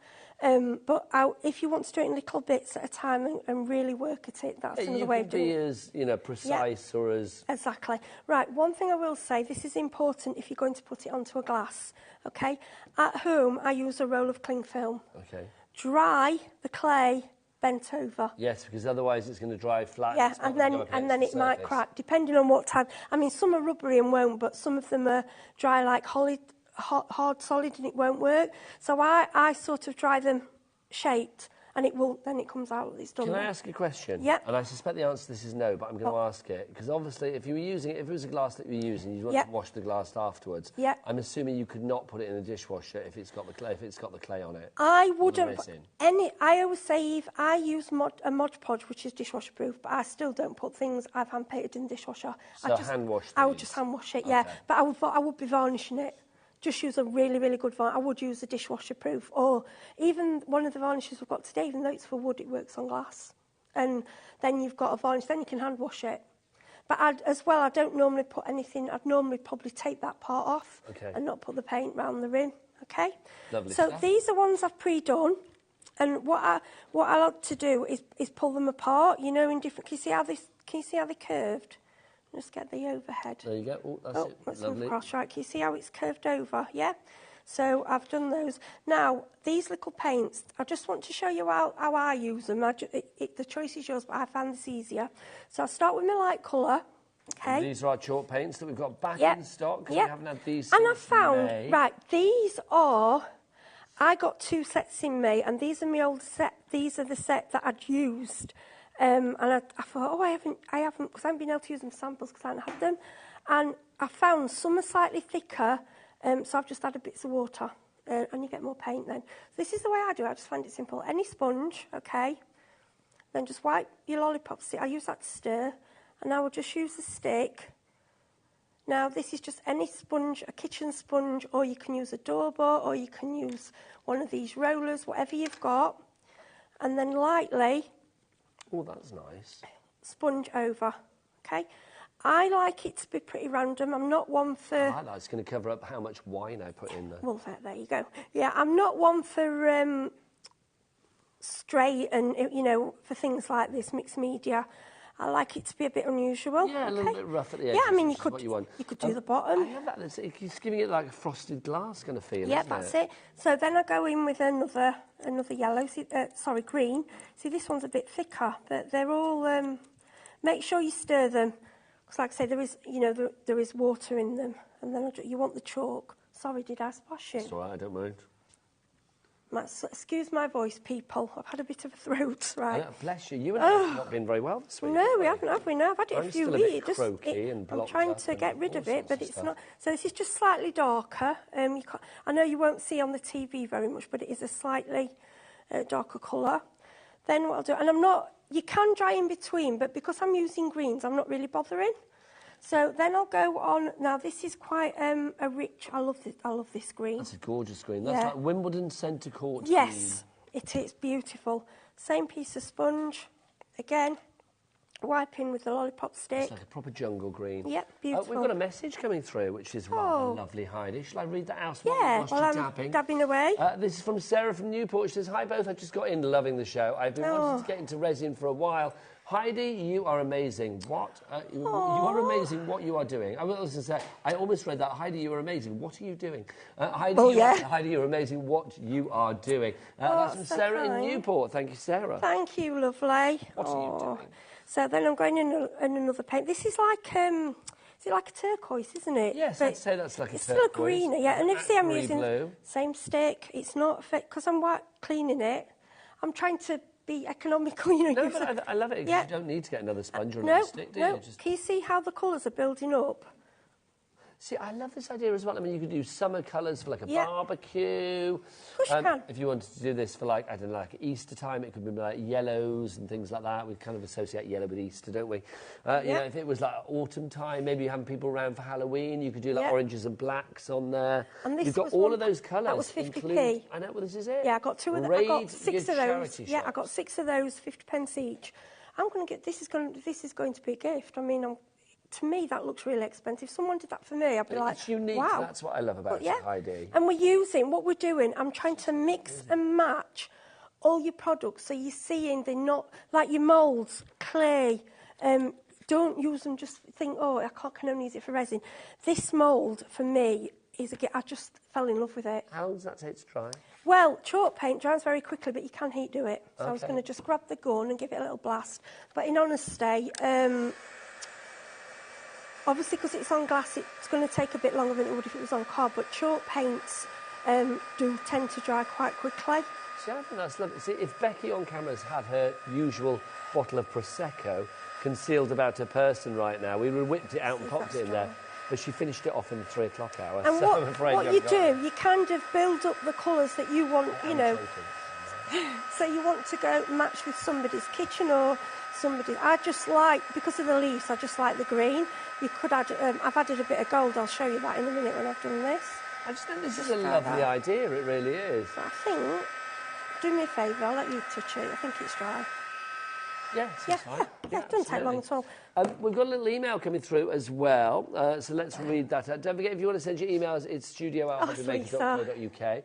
But if you want to do it in little bits at a time and really work at it, that's another way of doing it. You can be as, precise or as... Exactly. Right, one thing I will say, this is important if you're going to put it onto a glass, OK? At home, I use a roll of cling film. OK. Dry the clay bent over. Yes, because otherwise it's going to dry flat. Yeah, and then it might crack, depending on what type. I mean, some are rubbery and won't, but some of them are dry like hard solid and it won't work. So I sort of dry them shaped and then it comes out it's done. Can I ask a question? Yeah. And I suspect the answer to this is no, but I'm going to ask it. Because obviously, if it was a glass that you were using, you want to wash the glass afterwards. Yeah. I'm assuming you could not put it in a dishwasher if it's got the clay on it. I wouldn't. I always say I use a Mod Podge, which is dishwasher proof, but I still don't put things I've hand painted in the dishwasher. So hand wash these? I would just hand wash it, yeah. Okay. But I would be varnishing it. Just use a really, really good varnish. I would use a dishwasher proof, or even one of the varnishes we've got today, even though it's for wood, it works on glass. And then you've got a varnish, then you can hand wash it. But I don't normally put anything, I'd normally probably take that part off and not put the paint round the rim, okay? Lovely so stuff. These are ones I've pre-done, and what I like to do is pull them apart, in different, can you see how they curved? Just get the overhead. There you go. Oh, that's it. Let's Lovely. across. Right, can you see how it's curved over? Yeah. So I've done those. Now, these little paints, I just want to show you how I use them. The choice is yours, but I found this easier. So I'll start with my light colour. Okay. And these are our chalk paints that we've got back in stock because we haven't had these And I since found, May. right, I got 2 sets in May, and these are my old set. These are the set that I'd used. And I thought, I haven't, because I haven't been able to use them samples because I haven't had them. And I found some are slightly thicker, so I've just added bits of water, and you get more paint then. This is the way I do it. I just find it simple. Any sponge, okay, then just wipe your lollipop stick. I use that to stir, and I will just use the stick. Now, this is just any sponge, a kitchen sponge, or you can use a Dauber, or you can use one of these rollers, whatever you've got. And then lightly... Oh, that's nice. Sponge over, okay? I like it to be pretty random. I'm not one for... I like that. It's going to cover up how much wine I put in there. Well, there you go. Yeah, I'm not one for straight and, for things like this, mixed media. I like it to be a bit unusual. Yeah, a little bit rough at the edges. Yeah, I mean, you could do the bottom. I have that. It's giving it like a frosted glass kind of feel, Yeah, isn't that's it. So then I go in with another yellow. Green. See, this one's a bit thicker, but they're all... make sure you stir them, because like I say, there is, there is water in them. And then you want the chalk. Sorry, did I splash you? It's all right, I don't mind. Excuse my voice, people. I've had a bit of a throat, right? Bless you. You and I have not been very well this week. No, we haven't, have we? No, I've had it a few weeks. I'm trying to get rid of it, but it's not. So this is just slightly darker. I know you won't see on the TV very much, but it is a slightly darker colour. Then what I'll do, and I'm not. You can dry in between, but because I'm using greens, I'm not really bothering. So then I'll go on. Now this is quite a rich. I love this green. That's a gorgeous green. That's like Wimbledon centre court. Yes, it is beautiful. Same piece of sponge. Again, wiping with the lollipop stick. It's like a proper jungle green. Yep, beautiful. We've got a message coming through, which is rather lovely, Heidi. Shall I read that out? Yeah, well, I'm dabbing away. This is from Sarah from Newport. She says, "Hi both. I just got in, loving the show. I've been wanting to get into resin for a while. Heidi, you are amazing. You are amazing what you are doing." I was going to say, I almost read that. Heidi, you are amazing. What are you doing? Heidi, you're amazing. What you are doing. That's from Sarah in Newport. Thank you, Sarah. Thank you, lovely. What are you doing? So then I'm going in another paint. This is like, is it like a turquoise, isn't it? Yes, I'd say that's like a turquoise. It's still a greener, yeah. And if you see I'm using blue. Same stick, it's not fit, because I'm cleaning it. I'm trying to be economical, you know. No, but I love it because you don't need to get another sponge or another stick, do you? Can you see how the colours are building up? See, I love this idea as well. I mean, you could do summer colours for like a barbecue. If you wanted to do this for like, I don't know, like Easter time, it could be like yellows and things like that. We kind of associate yellow with Easter, don't we? You know, if it was like autumn time, maybe you're having people around for Halloween, you could do like oranges and blacks on there. And this You've got all of those colours. That was 50p. I know, well, this is it. Yeah, I got two of them. I got 6 of those. Yeah, I got 6 of those, 50p each. I'm going to get, this is going to be a gift. I mean, to me, that looks really expensive. If someone did that for me, I'd be like, it's unique. Wow. That's what I love about Heidi. And what we're doing, I'm trying to mix and match all your products. So you're seeing they're not, like your moulds, clay, don't use them, just think, oh, I can only use it for resin. This mould, for me, I just fell in love with it. How long does that take to dry? Well, chalk paint dries very quickly, but you can heat do it. So I was going to just grab the gun and give it a little blast. But in honesty, obviously, because it's on glass, it's going to take a bit longer than it would if it was on card, but chalk paints do tend to dry quite quickly. See, I think that's lovely. See, if Becky on cameras had her usual bottle of Prosecco concealed about her person right now, we would have whipped it out and popped it in there. But she finished it off in the 3 o'clock hour, and so I'm afraid what you do, you kind of build up the colours that you want, you know. So you want to go match with somebody's kitchen or somebody's. I just like, because of the leaves, I just like the green. You could add, I've added a bit of gold. I'll show you that in a minute when I've done this. I just think this is a lovely idea, it really is. So I think, do me a favour, I'll let you touch it. I think it's dry. Yeah, it's fine. Yeah, it doesn't take long at all. We've got a little email coming through as well, so let's read that. Don't forget, if you want to send your emails, it's studio@hobbymaker.co.uk.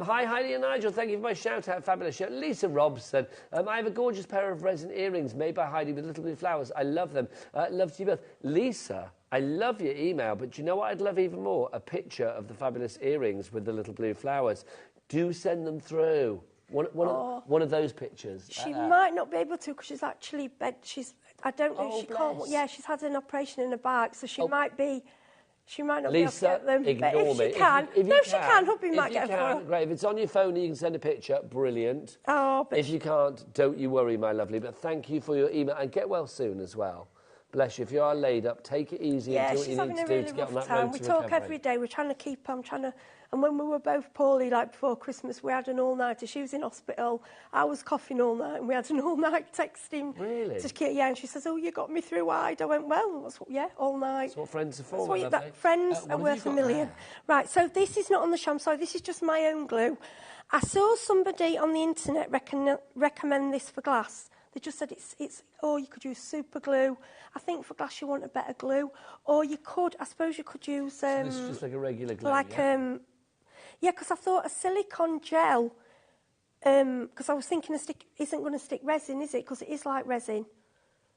Hi, Heidi and Nigel. Thank you for my shout-out. Fabulous show. Lisa Robson. I have a gorgeous pair of resin earrings made by Heidi with little blue flowers. I love them. Love to you both. Lisa, I love your email, but do you know what I'd love even more? A picture of the fabulous earrings with the little blue flowers. Do send them through. One of those pictures. She might not be able to because she's actually I don't know. She can't. Yeah, she's had an operation in her back, so she might not be able to get them. Ignore but if me. She can. She can. Hubby might get them. Great. If it's on your phone and you can send a picture, brilliant. But if you can't, don't you worry, my lovely. But thank you for your email and get well soon as well. Bless you. If you are laid up, take it easy and do what you need to do to get on that road to recovery. We talk every day. We're trying to keep. And when we were both poorly, like before Christmas, we had an all-nighter. She was in hospital. I was coughing all night, and we had an all-night texting. Really? And she says, "Oh, you got me through Ide." I went, "Well, all night." That's what friends are for. Friends are worth a million. Right. So this is not on the show. I'm sorry. This is just my own glue. I saw somebody on the internet recommend this for glass. They just said you could use super glue. I think for glass you want a better glue. Or I suppose you could use... so this is just like a regular glue, because I thought a silicone gel, because I was thinking a stick isn't going to stick resin, is it? Because it is like resin.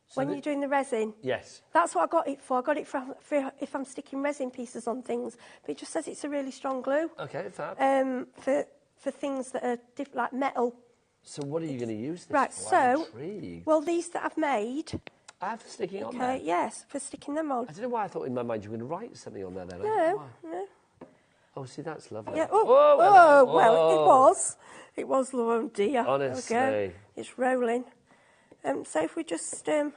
So when you're doing the resin. Yes. That's what I got it for. I got it for if I'm sticking resin pieces on things. But it just says it's a really strong glue. Okay, fab. For things that are like metal. So what are you going to use this for? So, well, these that I've made... for sticking on there? Yes, for sticking them on. I don't know why I thought in my mind you were going to write something on there then. No. Oh, see, that's lovely. Yeah. Well, it It was low, oh dear. Honestly. Okay. It's rolling. So if we just, the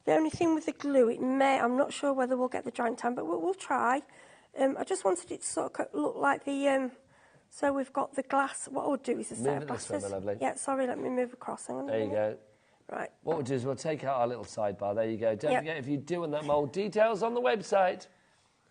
only thing with the glue, I'm not sure whether we'll get the drying time, but we'll try. I just wanted it to sort of look like the, so we've got the glass. What I'll do is a set of glasses. Lovely. Yeah, sorry, let me move across. Hang on there you go. Right. What we'll do is we'll take out our little sidebar. There you go. Don't forget, if you do want that mould, details on the website.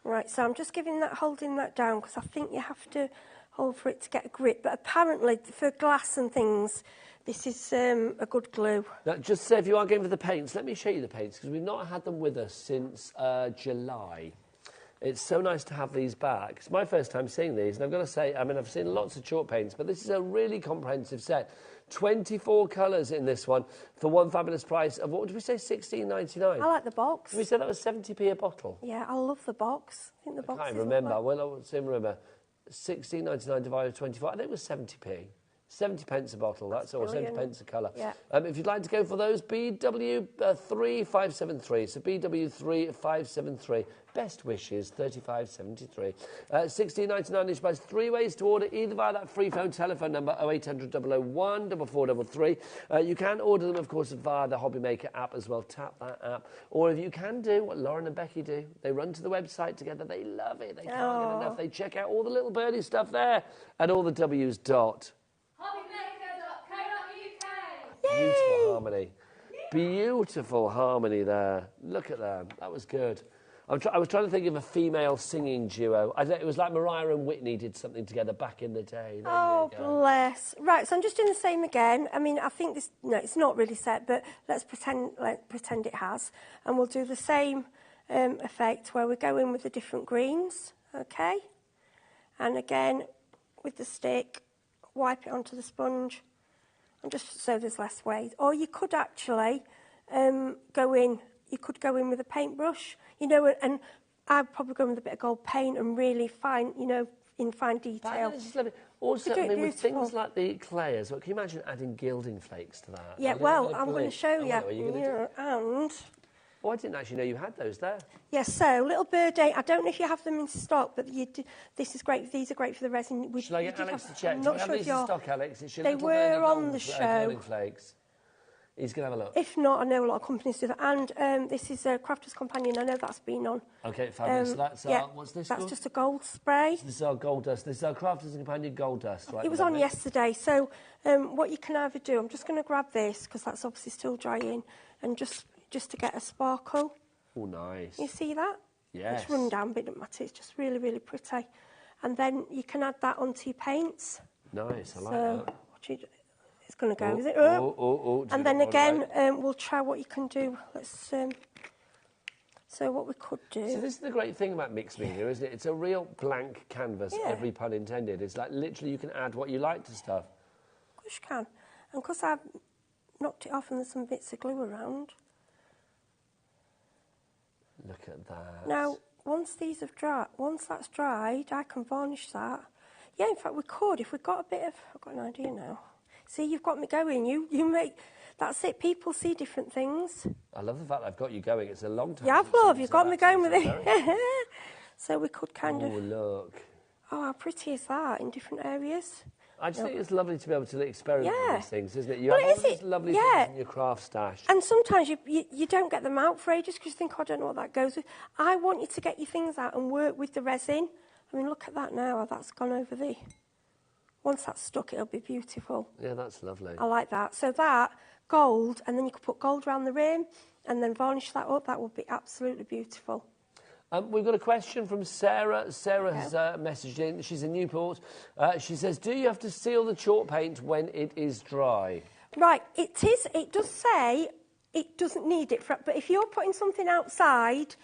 Right, so I'm just holding that down because I think you have to hold for it to get a grip. But apparently, for glass and things, this is a good glue. Now, just say if you are going for the paints, let me show you the paints because we've not had them with us since July. It's so nice to have these back. It's my first time seeing these, and I've got to say, I mean, I've seen lots of chalk paints, but this is a really comprehensive set. 24 colours in this one for one fabulous price of, what did we say, $16.99? I like the box. Did we say that was 70p a bottle? Yeah, I love the box. I think the box I can't is remember. lovely. Well, I won't remember. $16.99 divided by 24. I think it was 70p. 70 pence a bottle, that's all, 70 pence a colour. Yeah. If you'd like to go for those, BW3573, so BW3573, best wishes, 3573. $16.99 each price, 3 ways to order, either via that free phone telephone number, 0800 001 4433. You can order them, of course, via the HobbyMaker app as well, tap that app. Or if you can do what Lauren and Becky do, they run to the website together, they love it, they can't get enough, they check out all the little birdie stuff there, and all the W's dot. Beautiful harmony. Beautiful harmony there. Look at that. That was good. I was trying to think of a female singing duo. It was like Mariah and Whitney did something together back in the day. Oh, bless. Right, so I'm just doing the same again. I mean, I think this, no, it's not really set, but let's pretend it has. And we'll do the same effect where we go in with the different greens, okay? And again, with the stick, wipe it onto the sponge. And just so there's less weight. Or you could actually go in with a paintbrush, you know, and I'd probably go in with a bit of gold paint and really fine, you know, in fine detail. Also, I mean, with things like the clay as well, can you imagine adding gilding flakes to that? Yeah, well, I'm going to show you. And... Oh, I didn't actually know you had those there. Yes, so Little Birdie, I don't know if you have them in stock, but this is great. These are great for the resin. Shall I get Alex to check? I'm not sure if these in stock, Alex? They were on the show. Flakes. He's going to have a look. If not, I know a lot of companies do that. And this is a Crafter's Companion. I know that's been on. Okay, fabulous. That's what's this That's called? just a gold spray. This is our gold dust. This is our Crafter's Companion gold dust, right? It was on yesterday. So what you can either do, I'm just going to grab this, because that's obviously still drying, and just to get a sparkle. Oh, nice. You see that? Yes. It's run down, but it doesn't matter. It's just really, really pretty. And then you can add that onto your paints. Nice, I like that. It's going to go, is it? And then again, we'll try what you can do. Let's. So what we could do... So this is the great thing about mixed media, isn't it? It's a real blank canvas, every pun intended. It's like literally you can add what you like to stuff. Of course you can. And because I've knocked it off and there's some bits of glue around... Look at that. Now, once that's dried, I can varnish that. Yeah, in fact, we could if we got a bit of... I've got an idea now. See, you've got me going. You make... That's it. People see different things. I love the fact I've got you going. It's a long time. Yeah, I've love. You've got me going with it. So we could kind of... Oh, look. Oh, how pretty is that in different areas? I just think it's lovely to be able to experiment with these things, isn't it? You have all these lovely things in your craft stash. And sometimes you don't get them out for ages because you think, oh, I don't know what that goes with. I want you to get your things out and work with the resin. I mean, look at that now, how that's gone over the... Once that's stuck, it'll be beautiful. Yeah, that's lovely. I like that. So that, gold, and then you could put gold around the rim and then varnish that up. That would be absolutely beautiful. We've got a question from Sarah. Sarah has messaged in. She's in Newport. She says, do you have to seal the chalk paint when it is dry? Right, it is. It does say it doesn't need it. But if you're putting something outside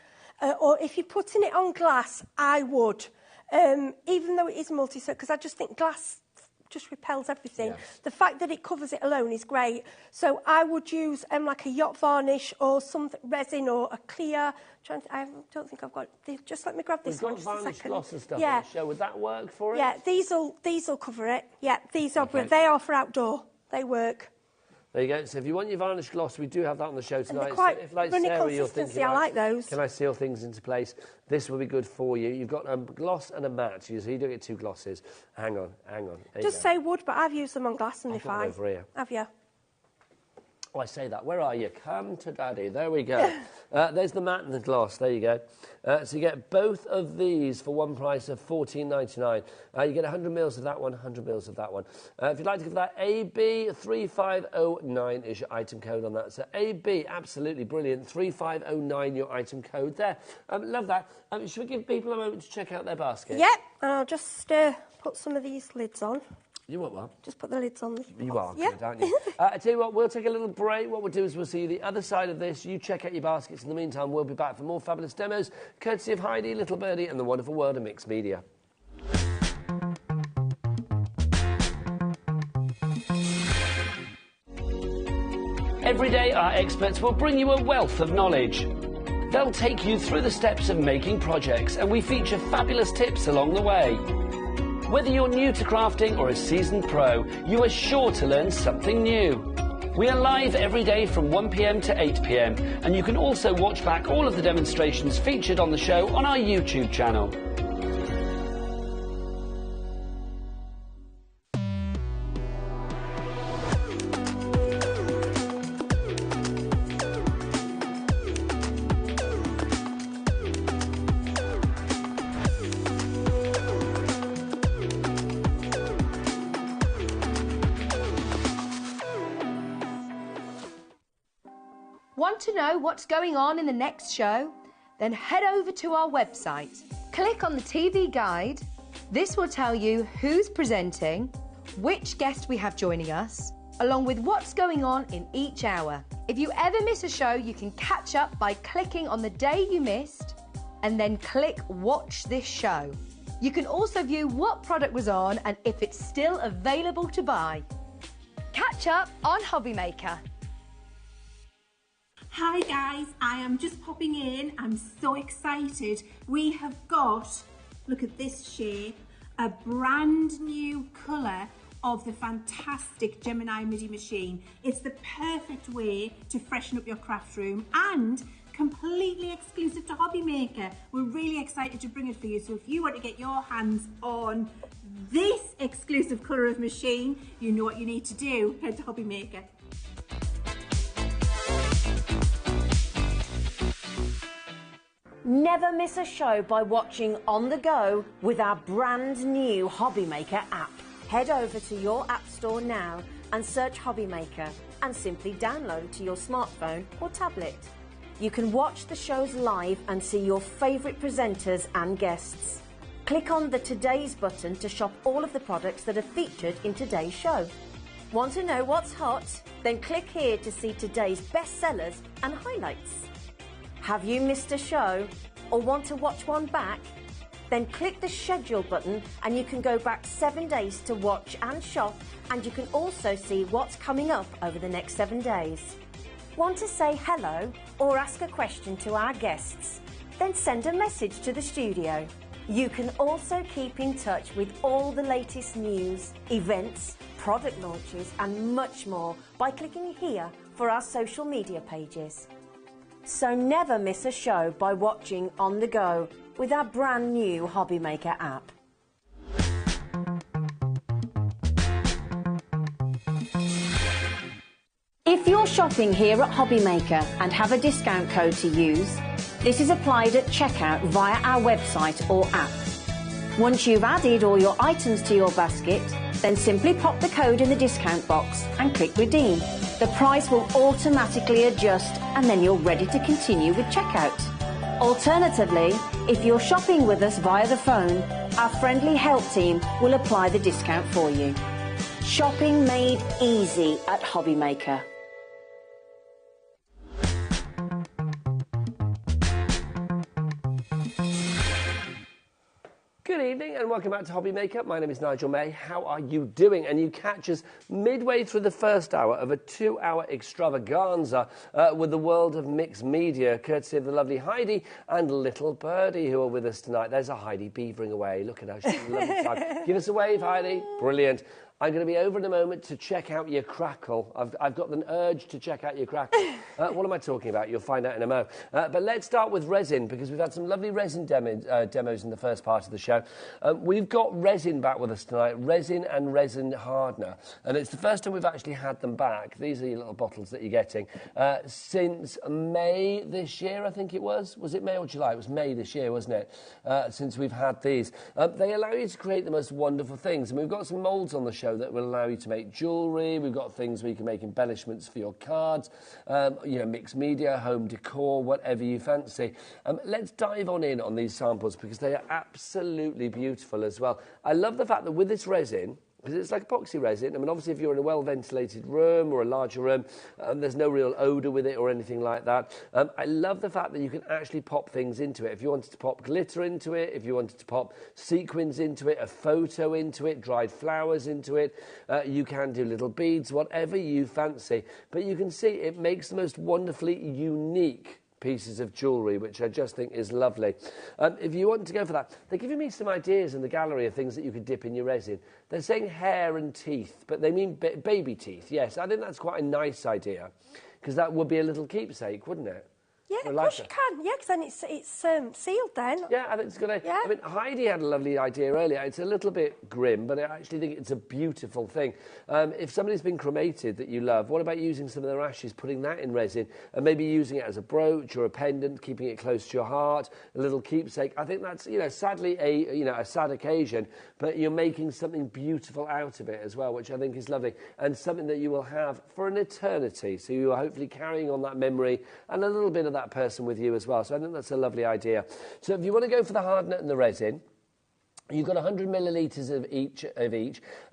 or if you're putting it on glass, I would. Even though it is multi-surface, because I just think glass just repels everything. Yes. The fact that it covers it alone is great. So I would use like a yacht varnish or something, resin or a clear. I don't think I've got... Just let me grab this one just a second. We've got varnish gloss and stuff on the show. Would that work for it? Yeah, these will cover it. Yeah, these are... Okay. They are for outdoor. They work. There you go. So if you want your varnish gloss, we do have that on the show tonight. And they're quite so if, like runny Sarah, you're consistency, thinking, I like those. Can I seal things into place? This will be good for you. You've got a gloss and a matte, so you don't get 2 glosses. Hang on. Just say wood, but I've used them on glass and they're fine. Over here. Have you? Oh, I say that. Where are you? Come to Daddy. There we go. There's the matte and the gloss. There you go. So you get both of these for one price of $14.99. You get 100 mils of that one, 100 mils of that one. If you'd like to give that, AB3509 is your item code on that. So AB, absolutely brilliant. 3509, your item code there. Love that. Should we give people a moment to check out their basket? Yep. And I'll just put some of these lids on. You want one? Just put the lids on. You are yep. good, aren't you? I tell you what, we'll take a little break. What we'll do is we'll see you the other side of this. You check out your baskets. In the meantime, we'll be back for more fabulous demos, courtesy of Heidi, Little Birdie, and the wonderful world of mixed media. Every day, our experts will bring you a wealth of knowledge. They'll take you through the steps of making projects, and we feature fabulous tips along the way. Whether you're new to crafting or a seasoned pro, you are sure to learn something new. We are live every day from 1 p.m. to 8 p.m, and you can also watch back all of the demonstrations featured on the show on our YouTube channel. Want to know what's going on in the next show? Then head over to our website. Click on the TV guide. This will tell you who's presenting, which guest we have joining us, along with what's going on in each hour. If you ever miss a show, you can catch up by clicking on the day you missed and then click Watch This Show. You can also view what product was on and if it's still available to buy. Catch up on HobbyMaker. Hi guys, I am just popping in. I'm so excited. We have got, look at this shade, a brand new colour of the fantastic Gemini MIDI machine. It's the perfect way to freshen up your craft room and completely exclusive to HobbyMaker. We're really excited to bring it for you. So if you want to get your hands on this exclusive colour of machine, you know what you need to do. Head to HobbyMaker. Never miss a show by watching on the go with our brand new HobbyMaker app. Head over to your app store now and search HobbyMaker and simply download to your smartphone or tablet. You can watch the shows live and see your favourite presenters and guests. Click on the Today's button to shop all of the products that are featured in today's show. Want to know what's hot? Then click here to see today's bestsellers and highlights. Have you missed a show or want to watch one back? Then click the schedule button and you can go back 7 days to watch and shop, and you can also see what's coming up over the next 7 days. Want to say hello or ask a question to our guests? Then send a message to the studio. You can also keep in touch with all the latest news, events, product launches and much more by clicking here for our social media pages. So never miss a show by watching on the go with our brand new HobbyMaker app. If you're shopping here at HobbyMaker and have a discount code to use, this is applied at checkout via our website or app. Once you've added all your items to your basket, then simply pop the code in the discount box and click redeem. The price will automatically adjust and then you're ready to continue with checkout. Alternatively, if you're shopping with us via the phone, our friendly help team will apply the discount for you. Shopping made easy at HobbyMaker. Good evening and welcome back to HobbyMaker. My name is Nigel May. How are you doing? And you catch us midway through the first hour of a 2-hour extravaganza with the world of mixed media, courtesy of the lovely Heidi and Little Birdie who are with us tonight. There's a Heidi beavering away. Look at her. She's a lovely time. Give us a wave, Heidi. Brilliant. I'm going to be over in a moment to check out your crackle. I've got an urge to check out your crackle. What am I talking about? You'll find out in a mo. But let's start with resin, because we've had some lovely resin demos in the first part of the show. We've got resin back with us tonight, resin and resin hardener. And it's the first time we've actually had them back. These are your little bottles that you're getting. Since May this year, I think it was. Was it May or July? It was May this year, wasn't it? Since we've had these. They allow you to create the most wonderful things. And we've got some moulds on the show that will allow you to make jewellery. We've got things where you can make embellishments for your cards, mixed media, home decor, whatever you fancy. Let's dive on these samples, because they are absolutely beautiful as well. I love the fact that with this resin, because it's like epoxy resin. I mean, obviously, if you're in a well-ventilated room or a larger room, there's no real odour with it or anything like that. I love the fact that you can actually pop things into it. If you wanted to pop glitter into it, if you wanted to pop sequins into it, a photo into it, dried flowers into it, you can do little beads, whatever you fancy. But you can see it makes the most wonderfully unique pieces of jewellery, which I just think is lovely. If you want to go for that, they're giving me some ideas in the gallery of things that you could dip in your resin. They're saying hair and teeth, but they mean baby teeth. Yes, I think that's quite a nice idea, because that would be a little keepsake, wouldn't it? Yeah, of course you can. Yeah, because then it's sealed then. Yeah, I think it's good. Yeah. I mean, Heidi had a lovely idea earlier. It's a little bit grim, but I actually think it's a beautiful thing. If somebody's been cremated that you love, what about using some of their ashes, putting that in resin, and maybe using it as a brooch or a pendant, keeping it close to your heart, a little keepsake? I think that's, sadly a sad occasion, but you're making something beautiful out of it as well, which I think is lovely, and something that you will have for an eternity. So you are hopefully carrying on that memory and a little bit of that person with you as well. So I think that's a lovely idea. So if you want to go for the hardener and the resin, you've got 100 millilitres of each.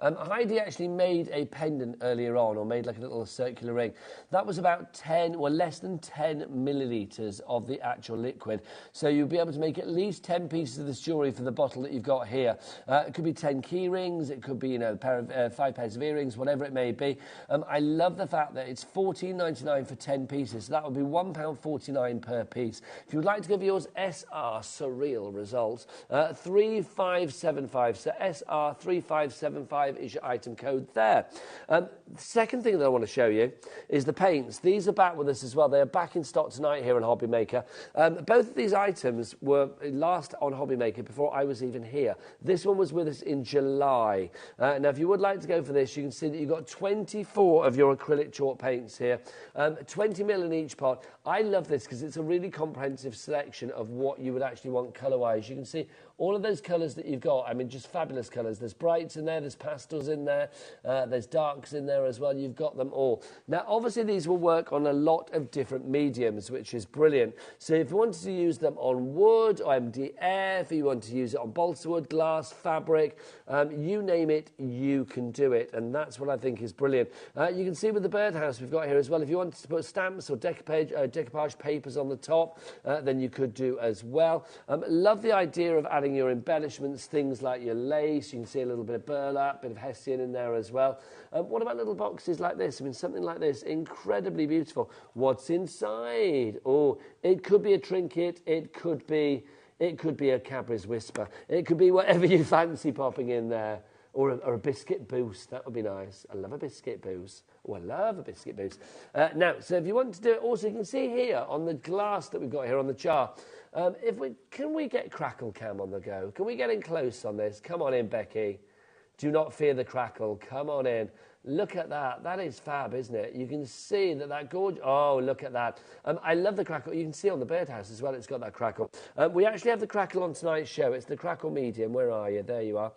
Heidi actually made a pendant earlier on, or made like a little circular ring. That was about less than 10 millilitres of the actual liquid. So you'll be able to make at least 10 pieces of this jewellery for the bottle that you've got here. It could be 10 key rings, it could be 5 pairs of earrings, whatever it may be. I love the fact that it's $14.99 for 10 pieces. So that would be £1.49 per piece. If you would like to give yours SR Surreal Results, 3575, so SR3575 is your item code there. The second thing that I want to show you is the paints. These are back with us as well. They are back in stock tonight here on HobbyMaker. Both of these items were last on HobbyMaker before I was even here. This one was with us in July. Now, if you would like to go for this, you can see that you've got 24 of your acrylic chalk paints here, 20 mil in each pot. I love this because it's a really comprehensive selection of what you would actually want colour-wise. You can see all of those colours that you've got, I mean, just fabulous colours. There's brights in there, there's pastels in there, there's darks in there as well. You've got them all. Now, obviously, these will work on a lot of different mediums, which is brilliant. So if you wanted to use them on wood or MDF, if you want to use it on balsa wood, glass, fabric, you name it, you can do it. And that's what I think is brilliant. You can see with the birdhouse we've got here as well, if you wanted to put stamps or decoupage papers on the top, then you could do as well. Love the idea of adding your embellishments, things like your lace. You can see a little bit of burlap, bit of hessian in there as well. What about little boxes like this? I mean, something like this, incredibly beautiful. What's inside? Oh, it could be a trinket. It could be a Cadbury's Whisper. It could be whatever you fancy popping in there. Or a biscuit boost. That would be nice. I love a biscuit boost. Oh, I love a biscuit boost. Now, so if you want to do it, also you can see here on the glass that we've got here on the jar, can we get Crackle Cam on the go? Can we get in close on this? Come on in, Becky. Do not fear the crackle. Come on in. Look at that. That is fab, isn't it? You can see that gorgeous... Oh, look at that. I love the crackle. You can see on the birdhouse as well, it's got that crackle. We actually have the crackle on tonight's show. It's the crackle medium. Where are you? There you are.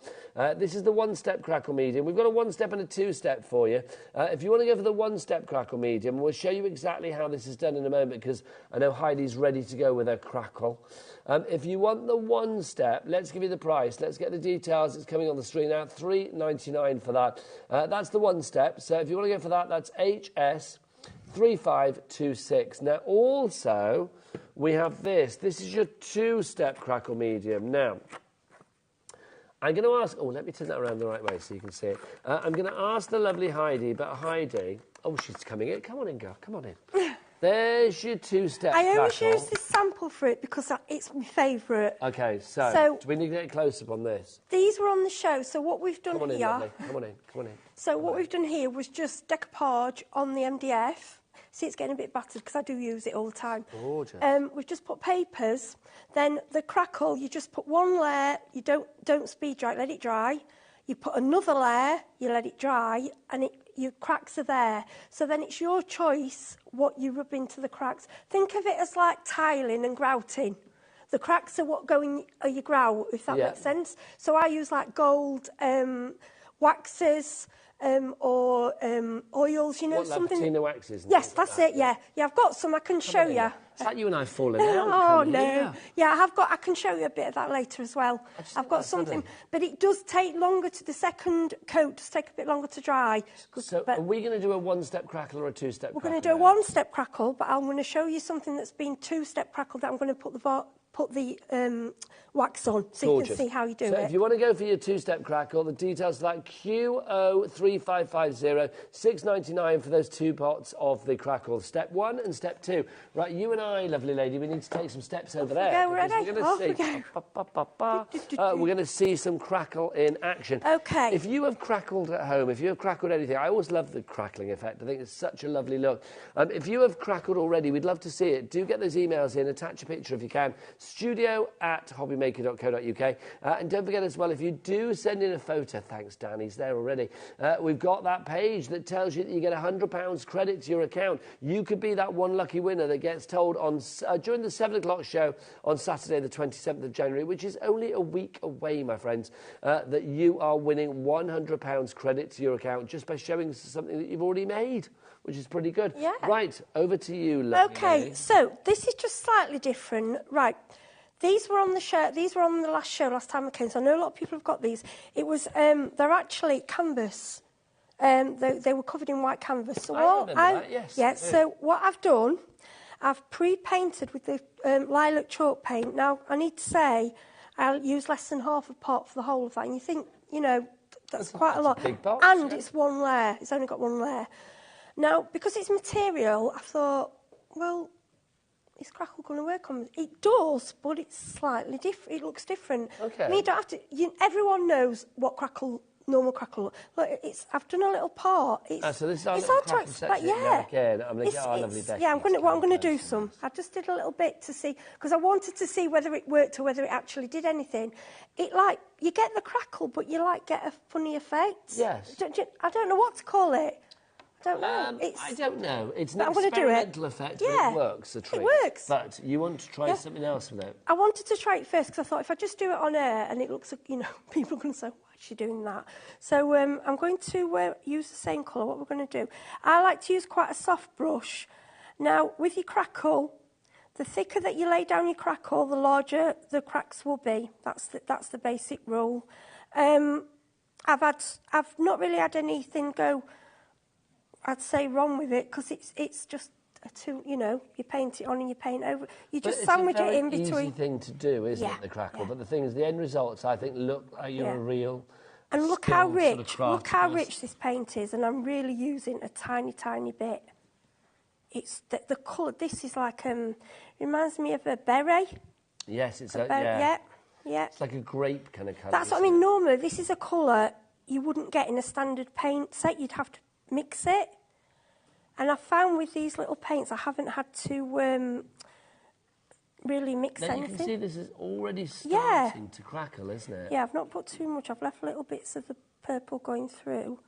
This is the one-step crackle medium. We've got a one-step and a two-step for you. If you want to go for the one-step crackle medium, we'll show you exactly how this is done in a moment, because I know Heidi's ready to go with her crackle. If you want the one-step, let's give you the price. Let's get the details. It's coming on the screen now. $3.99 for that. That's the one-step. So if you want to go for that, that's HS3526. Now, also, we have this. This is your two-step crackle medium. Now, I'm going to ask... Oh, let me turn that around the right way so you can see it. I'm going to ask the lovely Heidi, but Heidi... Oh, she's coming in. Come on in, girl. Come on in. There's your two-step I only crackle. use this sample for it because it's my favourite. OK, so do we need to get a close-up on this? These were on the show, so what we've done Come on here... in, lovely. Come on in, come on in. So what we've done here was just decoupage on the MDF. See, it's getting a bit battered because I do use it all the time. Gorgeous. We've just put papers. Then the crackle, you just put one layer. You don't speed dry it, let it dry. You put another layer, you let it dry, and your cracks are there. So then it's your choice what you rub into the cracks. Think of it as like tiling and grouting. The cracks are what go in your grout, if that makes sense. So I use like gold waxes, or oils, you know, what, something. Like patina waxes? Yes, that's it. Yeah, I've got some. I can show you. Is that you and I falling out? Oh no. Yeah, I can show you a bit of that later as well. I've got something, but it does take longer the second coat does take a bit longer to dry. So are we going to do a one-step crackle or a two-step crackle? We're going to do a one-step crackle, but I'm going to show you something that's been two-step crackle that I'm going to put the wax on so you can see how you do it. So if you want to go for your two-step crackle, the details are that QO3550, $6.99 for those 2 pots of the crackle. Step 1 and step 2. Right, you and I, lovely lady, we need to take some steps over there. We're going to see some crackle in action. Okay. If you have crackled at home, if you have crackled anything, I always love the crackling effect. I think it's such a lovely look. If you have crackled already, we'd love to see it. Do get those emails in, attach a picture if you can. studio@hobbymaker.co.uk. And don't forget as well, if you do send in a photo, thanks Dan, he's there already, we've got that page that tells you that you get £100 credit to your account. You could be that one lucky winner that gets told on during the 7 o'clock show on Saturday the 27th of January, which is only a week away, my friends, that you are winning £100 credit to your account just by showing something that you've already made, which is pretty good. Yeah. Right, over to you, lovely lady. So this is just slightly different. Right, these were on the show. These were on the last show last time I came. So I know a lot of people have got these. It was they're actually canvas. They were covered in white canvas. So I remember that, yes. Yeah. So what I've done, I've pre-painted with the lilac chalk paint. Now I need to say, I'll use less than half a pot for the whole of that. And you think, you know, that's quite a lot. A big box, and it's one layer. It's only got one layer. Now, because it's material, I thought, well, is crackle going to work on it? It does, but it's slightly different. It looks different. Okay. I mean, you don't have to. Everyone knows what normal crackle. Look, I've done a little part. So this is our it's little hard to crackle explain. section. Yeah. Again, I'm going to get our lovely Becky. Yeah, I'm going to do some. I just did a little bit to see because I wanted to see whether it worked or whether it actually did anything. It you get the crackle, but you get a funny effect. Yes. I don't know what to call it. I don't know. I don't know. It's an I'm gonna do it. experimental effect, but it works, the treat. It works. But you want to try something else with it? I wanted to try it first because I thought if I just do it on air and it looks, people are going to say, why is she doing that? So I'm going to use the same colour. What we're going to do, I like to use quite a soft brush. Now, with your crackle, the thicker that you lay down your crackle, the larger the cracks will be. That's the basic rule. I've not really had anything go, I'd say, wrong with it because it's just you paint it on and you paint over. You just sandwich it in between. It's a very easy thing to do, isn't it, the crackle? But the thing is, the end results, I think, look like you're a real. And look how rich this paint is, and I'm really using a tiny, tiny bit. It's the colour. This is like reminds me of a beret. Yes, it's yeah. It's like a grape kind of colour. That's what I mean. Normally, this is a colour you wouldn't get in a standard paint set. You'd have to mix it. And I found with these little paints, I haven't had to really mix anything. You can see this is already starting to crackle, isn't it? Yeah, I've not put too much. I've left little bits of the purple going through.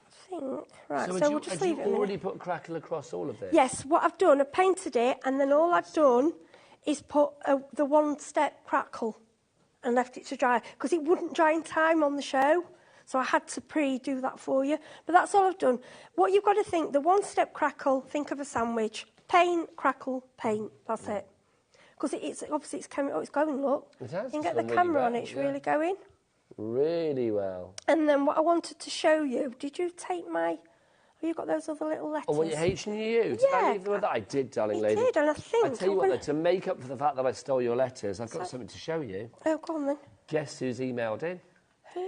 I think. Right, so we'll just leave it. Have you already put crackle across all of this? Yes, what I've done, I've painted it, and then all I've done is put the one-step crackle and left it to dry, because it wouldn't dry in time on the show. So I had to pre-do that for you. But that's all I've done. What you've got to think, the one-step crackle, think of a sandwich. Paint, crackle, paint. That's it. Because it's obviously it's coming. Oh, it's going, look. It has. You can get the camera on it. It's really going. Really well. And then what I wanted to show you, did you take my... Oh, you got those other little letters. Oh, what your H and your U? Did I leave them with that? I did, darling lady. You did, and I think... I tell you what, though, to make up for the fact that I stole your letters, I've got something to show you. Oh, go on then. Guess who's emailed in?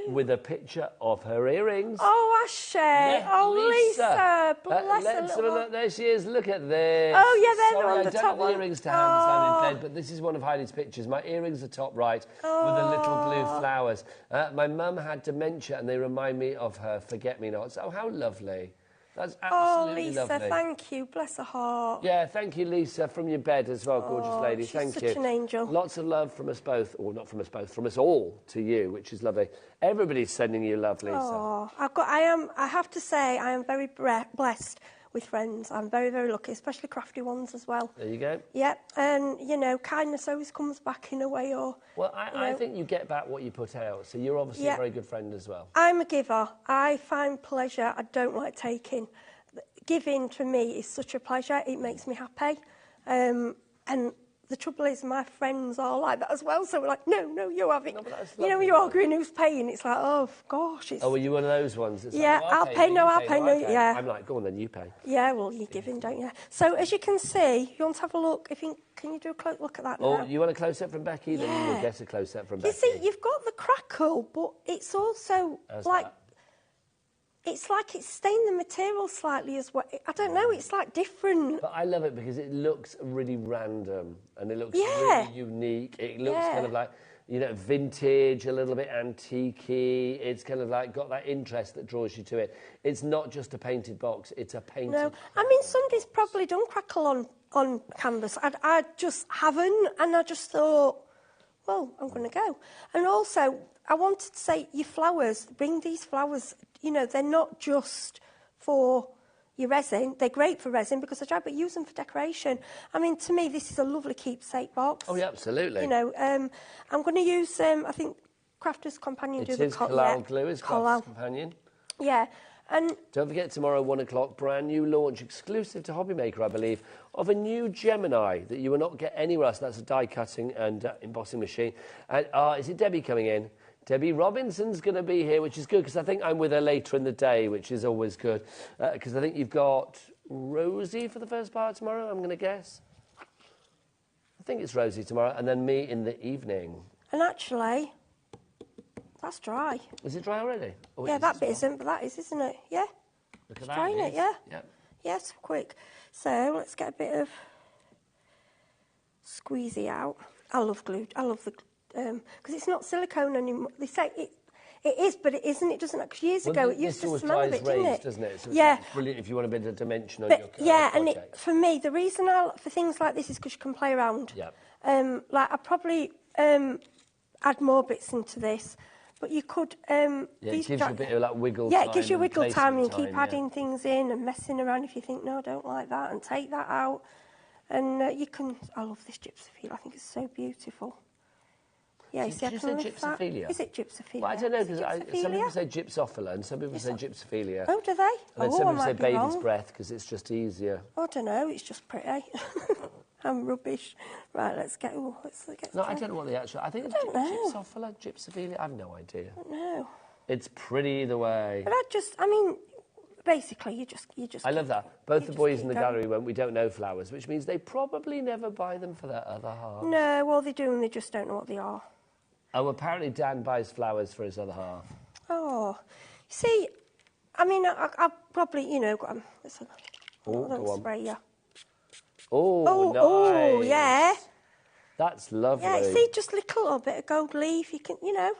with a picture of her earrings. Oh, Ashley. Yeah, oh, Lisa. Bless her let's have a little look. There she is. Look at this. Oh, yeah, they're Sorry, on the I don't top have the one. earrings to hand as I'm in bed, but this is one of Heidi's pictures. My earrings are top right with the little blue flowers. My mum had dementia and they remind me of her forget-me-nots. Oh, how lovely. That's absolutely Lisa, lovely. thank you. Bless her heart. Yeah, thank you, Lisa, from your bed as well, gorgeous lady. She's Thank such you. an angel. Lots of love from us both, or not from us both, from us all to you, which is lovely. Everybody's sending you love, Lisa. Oh, I have to say, I am very blessed with friends. I'm very, very lucky, especially crafty ones as well. There you go. Yeah, and, you know, kindness always comes back in a way or... Well, I think you get back what you put out, so you're obviously a very good friend as well. I'm a giver. I find pleasure. I don't like taking. Giving, to me, is such a pleasure. It makes me happy. And the trouble is, my friends are like that as well, so we're like, no, you have it. No, you know, when you're arguing who's paying, it's like, oh, gosh. It's... Oh, were you one of those ones? It's yeah, like, I'll pay, yeah. I'm like, go on then, you pay. Yeah, well, you're giving, don't you? So, as you can see, you want to have a look. Can you do a close look at that now? Oh, you want a close-up from Becky? Then you will get a close-up from Becky. You see, you've got the crackle, but it's also it's like it's stained the material slightly as well. I don't know, it's like different. But I love it because it looks really random and it looks really unique. It looks kind of like, you know, vintage, a little bit antique-y. It's kind of like got that interest that draws you to it. It's not just a painted box, it's a painted... No, I mean, somebody's probably done crackle on canvas. I just haven't, and I just thought, well, I'm going to go. And also, I wanted to say, your flowers, bring these flowers, you know, they're not just for your resin. They're great for resin because I try, but use them for decoration. I mean, to me, this is a lovely keepsake box. Oh, yeah, absolutely. You know, I'm going to use, I think, Crafter's Companion. It is Collal glue, is Crafter's Companion. Yeah. And don't forget, tomorrow, 1 o'clock, brand new launch, exclusive to HobbyMaker, I believe, of a new Gemini that you will not get anywhere else. That's a die-cutting and embossing machine. And is it Debbie coming in? Debbie Robinson's going to be here, which is good, because I think I'm with her later in the day, which is always good. Because I think you've got Rosie for the first part tomorrow, I'm going to guess. I think it's Rosie tomorrow, and then me in the evening. And actually... that's dry. Is it dry already? Oh, yeah, that bit isn't, but that is, isn't it? Yeah. Look at it's that. Drying it, yeah. Yep. Yeah, it's quick. So let's get a bit of squeezy out. I love glue. I love the because it's not silicone anymore. They say it is, but it isn't. It doesn't. Because years ago it used to smell a bit, didn't it? Doesn't it? So yeah. It's brilliant if you want a bit of dimension on but, your yeah, project. and for me, the reason for things like this is because you can play around. Yeah. Like I probably add more bits into this. But you could... it gives you a bit of like wiggle time. Yeah, it gives you wiggle time and you keep yeah. adding things in and messing around if you think, no, I don't like that, and take that out. And you can... I love this gypsophilia. I think it's so beautiful. Yeah, you see, I can lift that. Is it gypsophilia? Well, I don't know, because some people say gypsophila and some people say gypsophilia. Oh, do they? And then some people say baby's breath because it's just easier. I don't know, it's just pretty. I'm rubbish. Right, let's get... no, I don't know what the actual... I think it's gypsophilia, gypsophilia. I have no idea. I don't know. It's pretty either way. But I mean, basically, you just... I love that. Both the boys in the gallery went, we don't know flowers, which means they probably never buy them for their other half. No, well, they do, and they just don't know what they are. Oh, apparently Dan buys flowers for his other half. Oh, see, I mean, I'll probably, you know, let's spray you. Oh, nice. Oh, yeah. That's lovely. Yeah, see, just a little bit of gold leaf, you can, you know.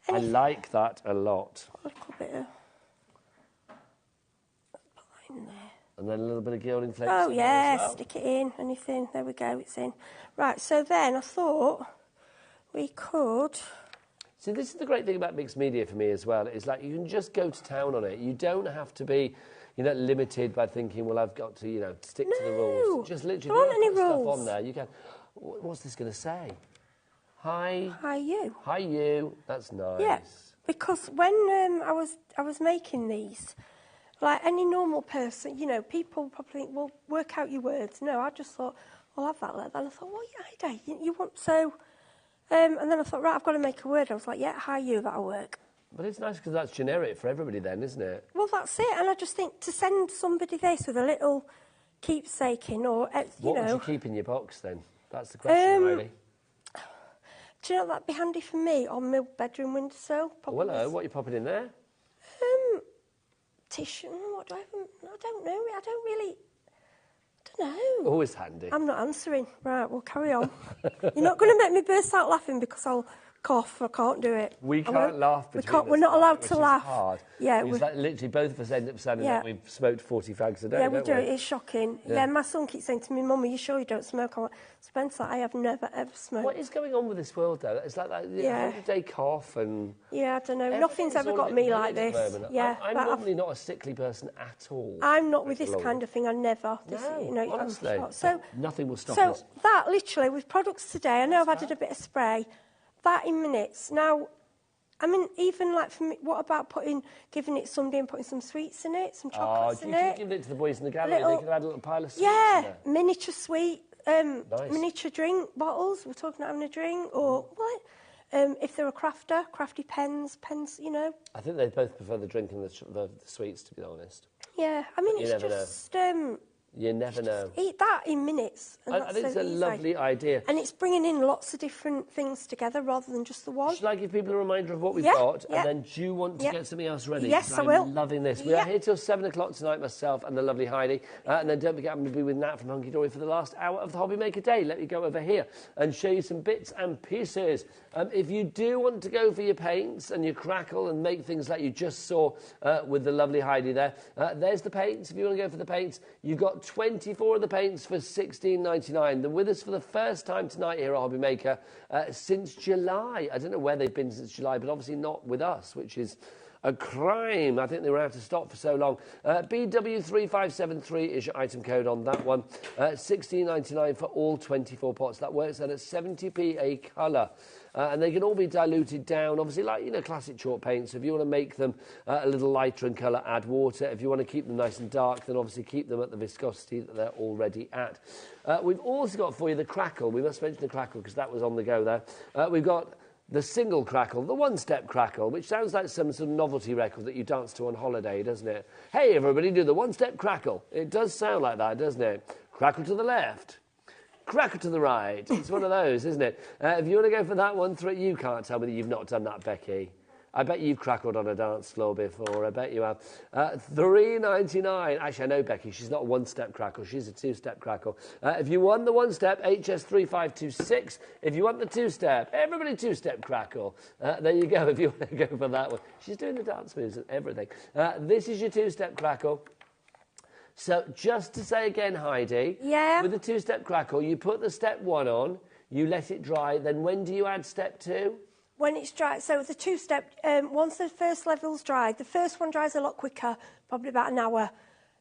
I Anything. like that a lot. A little bit of... put that in there. And then a little bit of gilding flakes. Oh, yeah, well. stick it in, anything. There we go, it's in. Right, so then I thought we could... See, this is the great thing about mixed media for me as well. It's like you can just go to town on it. You don't have to be... You're not limited by thinking, well, I've got to, you know, stick to the rules. Just literally put stuff on there. You can. What's this going to say? Hi. Hi, you. Hi, you. That's nice. Yeah, because when I was making these, like any normal person, you know, people probably think, well, work out your words. No, I just thought, I'll have that like that. And I thought, well, yeah, Ida, you want so... and then I thought, right, I've got to make a word. I was like, yeah, hi, you, that'll work. But it's nice because that's generic for everybody then, isn't it? Well, that's it. And I just think to send somebody this with a little keepsake in or, you know... What would you keep in your box then? That's the question, really. Do you know that'd be handy for me on my bedroom windowsill? Oh, hello, what are you popping in there? Tissue. What do I have? I don't know. I don't know. Always handy. I'm not answering. Right, we'll carry on. You're not going to make me burst out laughing because I'll cough. I can't do it. We can't laugh between us. We're not allowed to laugh. Hard. Yeah, it's like literally both of us end up sounding like we've smoked 40 fags a day. Yeah, we do. It's shocking. Yeah, my son keeps saying to me, "Mum, are you sure you don't smoke?" I'm like, Spencer, I have never ever smoked. What is going on with this world though? It's like that 100-day cough and. Yeah, I don't know. Nothing's ever got me like this. Yeah, I'm normally not a sickly person at all. I'm not with this kind of thing. I never. Honestly. So nothing will stop us. So that literally with products today, I know I've added a bit of spray. That in minutes. Now, I mean, even like for me, what about giving it somebody and putting some sweets in it, some chocolates in it? You should give it to the boys in the gallery. They could add a little pile of sweets in there. Miniature sweet, miniature drink bottles. We're talking about having a drink, or what? If they're a crafter, crafty pens, you know. I think they both prefer the drink and the sweets, to be honest. Yeah, I mean, it's just. You never know. Eat that in minutes. And I think it's a lovely idea. And it's bringing in lots of different things together rather than just the one. Should I give people a reminder of what we've got? And then do you want to get something else ready? Yes, I will. I'm loving this. We are here till 7 o'clock tonight, myself and the lovely Heidi. And then don't forget, I'm going to be with Nat from Hunky Dory for the last hour of the HobbyMaker Day. Let me go over here and show you some bits and pieces. If you do want to go for your paints and your crackle and make things like you just saw with the lovely Heidi there, there's the paints. If you want to go for the paints, you've got 24 of the paints for $16.99. They're with us for the first time tonight here at HobbyMaker since July. I don't know where they've been since July, but obviously not with us, which is a crime. I think they were out of stock for so long. BW3573 is your item code on that one. $16.99 for all 24 pots. That works out at 70p a colour. And they can all be diluted down, obviously, like, you know, classic chalk paints. So if you want to make them a little lighter in colour, add water. If you want to keep them nice and dark, then obviously keep them at the viscosity that they're already at. We've also got for you the crackle. We must mention the crackle because that was on the go there. We've got the single crackle, the one-step crackle, which sounds like some sort of novelty record that you dance to on holiday, doesn't it? Hey, everybody, do the one-step crackle. It does sound like that, doesn't it? Crackle to the left. Crackle to the right. It's one of those, isn't it? If you want to go for that one, you can't tell me that you've not done that, Becky. I bet you've crackled on a dance floor before. I bet you have. $3.99. Actually, I know Becky. She's not a one-step crackle. She's a two-step crackle. If you want the one-step, HS3526. If you want the two-step, everybody two-step crackle. There you go, if you want to go for that one. She's doing the dance moves and everything. This is your two-step crackle. So just to say again, Heidi, with the two-step crackle, you put the step 1 on, you let it dry, then when do you add step 2? When it's dry, so the two-step, once the first level's dried, the first one dries a lot quicker, probably about an hour.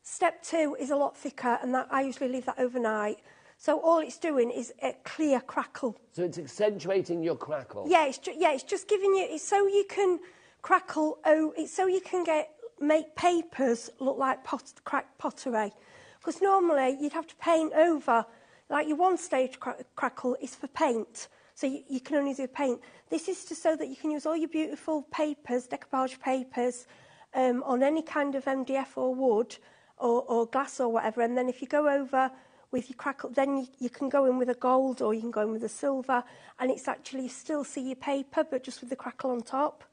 Step 2 is a lot thicker, and that I usually leave that overnight. So all it's doing is a clear crackle. So it's accentuating your crackle? Yeah, it's just giving you, it's so you can crackle, it's so you can make papers look like cracked pottery. Because normally you'd have to paint over, like your one-stage crackle is for paint. So you can only do paint. This is just so that you can use all your beautiful papers, decoupage papers, on any kind of MDF or wood or glass or whatever. And then if you go over with your crackle, then you can go in with a gold or you can go in with a silver. And it's actually, you still see your paper, but just with the crackle on top.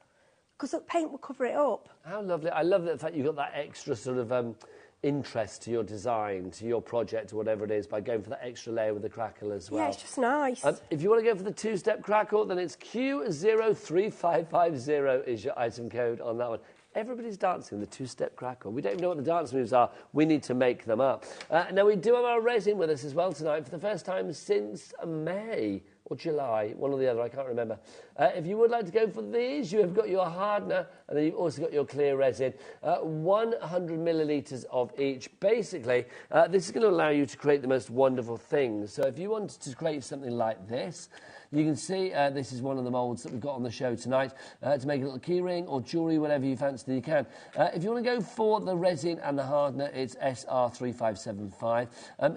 Because the paint will cover it up. How lovely. I love the fact you've got that extra sort of interest to your design, to your project or whatever it is, by going for that extra layer with the crackle as well. Yeah, it's just nice. If you want to go for the two-step crackle, then it's Q03550 is your item code on that one. Everybody's dancing the two-step crackle. We don't even know what the dance moves are. We need to make them up. Now, we do have our resin with us as well tonight for the first time since May or July, one or the other, I can't remember. If you would like to go for these, you have got your hardener, and then you've also got your clear resin. 100 millilitres of each. Basically, this is going to allow you to create the most wonderful things. So if you wanted to create something like this, you can see this is one of the moulds that we've got on the show tonight to make a little key ring or jewellery, whatever you fancy, you can. If you want to go for the resin and the hardener, it's SR3575.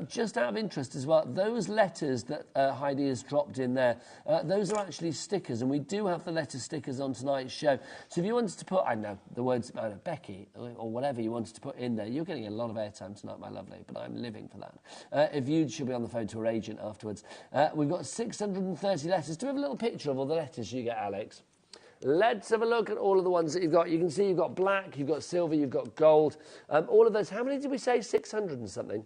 Just out of interest as well, those letters that Heidi has dropped in there. Those are actually stickers, and we do have the letter stickers on tonight's show. So if you wanted to put, I don't know, the words Becky or whatever you wanted to put in there, you're getting a lot of airtime tonight, my lovely, but I'm living for that. If you should be on the phone to her agent afterwards. We've got 630 letters. Do we have a little picture of all the letters you get, Alex? Let's have a look at all of the ones that you've got. You can see you've got black, you've got silver, you've got gold. All of those, how many did we say? 600 and something.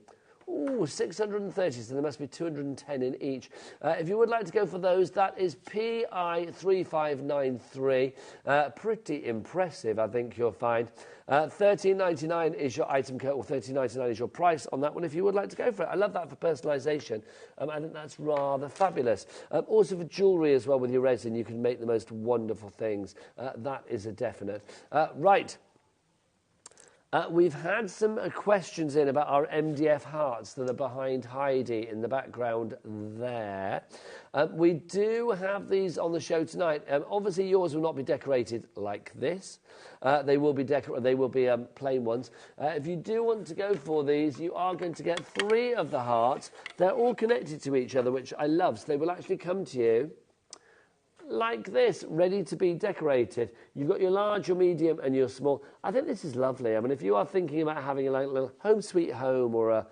Ooh, 630, so there must be 210 in each. If you would like to go for those, that is PI3593. Pretty impressive, I think you'll find. $13.99 is your item code, or $13.99 is your price on that one if you would like to go for it. I love that for personalisation. I think that's rather fabulous. Also for jewellery as well with your resin, you can make the most wonderful things. That is a definite. Right. We've had some questions in about our MDF hearts that are behind Heidi in the background there. We do have these on the show tonight. Obviously, yours will not be decorated like this. They will be plain ones. If you do want to go for these, you are going to get 3 of the hearts. They're all connected to each other, which I love. So they will actually come to you like this, ready to be decorated. You've got your large, your medium, and your small. I think this is lovely. I mean, if you are thinking about having a little home sweet home or I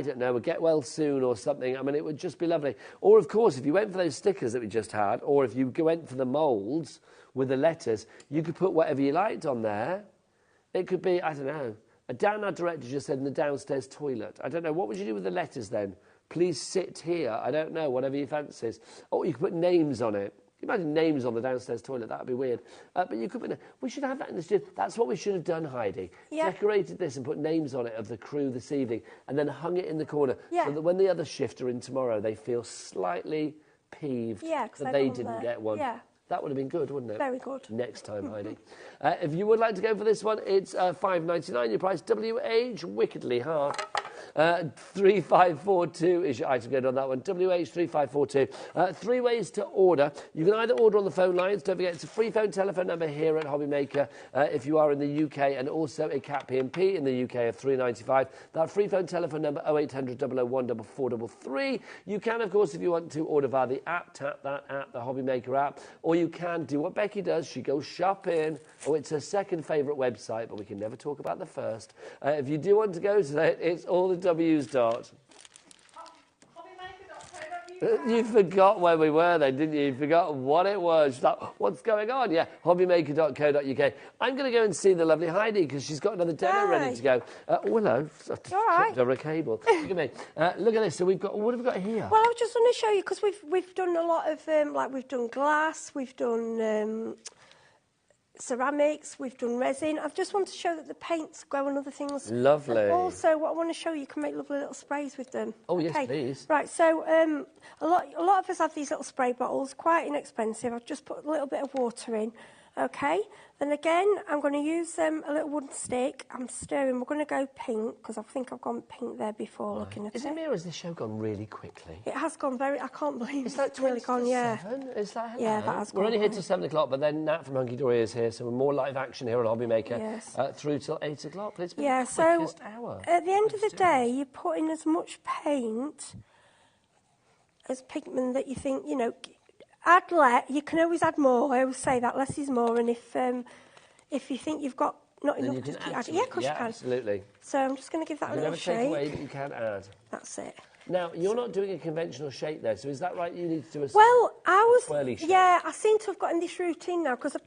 don't know, a get well soon or something, I mean, it would just be lovely. Or, of course, if you went for those stickers that we just had, or if you went for the moulds with the letters, you could put whatever you liked on there. It could be, I don't know, our director just said in the downstairs toilet. I don't know, what would you do with the letters then? Please sit here. I don't know, whatever your fancies. Or you could put names on it. Imagine names on the downstairs toilet, that would be weird. But you could we should have that in the studio. That's what we should have done, Heidi. Yeah. Decorated this and put names on it of the crew this evening and then hung it in the corner so that when the other shift are in tomorrow, they feel slightly peeved that they didn't get one. Yeah. That would have been good, wouldn't it? Very good. Next time, Heidi. If you would like to go for this one, it's $5.99. Your price, WH, wickedly hard. 3542 is your item code on that one. WH3542. 3 ways to order. You can either order on the phone lines. Don't forget, it's a free phone telephone number here at HobbyMaker if you are in the UK, and also a CAT P&P in the UK of $3.95. That free phone telephone number 0800 001 4433. You can, of course, if you want to order via the app, tap that app, the HobbyMaker app, or you can do what Becky does. She goes shopping. Oh, it's her second favourite website, but we can never talk about the first. If you do want to go to that, it's all the W's dot. You forgot where we were then, didn't you? You forgot what it was. What's going on? Yeah, hobbymaker.co.uk. I'm going to go and see the lovely Heidi because she's got another demo ready to go. Oh, hello. Tripped over a cable. Look at me. Look at this. So we've got, what have we got here? Well, I was just going to show you because we've done a lot of, we've done glass, we've done ceramics, we've done resin. I just want to show that the paints go on other things. Lovely. And also, what I want to show you can make lovely little sprays with them. Oh, yes, please. Right, so a lot of us have these little spray bottles, quite inexpensive. I've just put a little bit of water in. Okay, then again, I'm going to use a little wooden stick. I'm stirring. We're going to go pink because I think I've gone pink there before looking at it. Is it me or has this show gone really quickly? It has gone very. I can't believe it's really gone. Yeah. Is that? Yeah, that has gone. We're only here till 7 o'clock, but then Nat from Hunky Dory is here, so we're more live action here on HobbyMaker. Yes. Through till 8 o'clock. It's been the quickest hour. At the end of the day, you put in as much paint as pigment that you think you can always add more. I always say that less is more, and if you think you've got not enough, just add it. Yeah, of course you can. Absolutely. So I'm just going to give that a little shake. Never take away, but you can add. That's it. Now you're not doing a conventional shape there, so is that right? You need to do a swirly shape. Yeah, I seem to have gotten this routine now because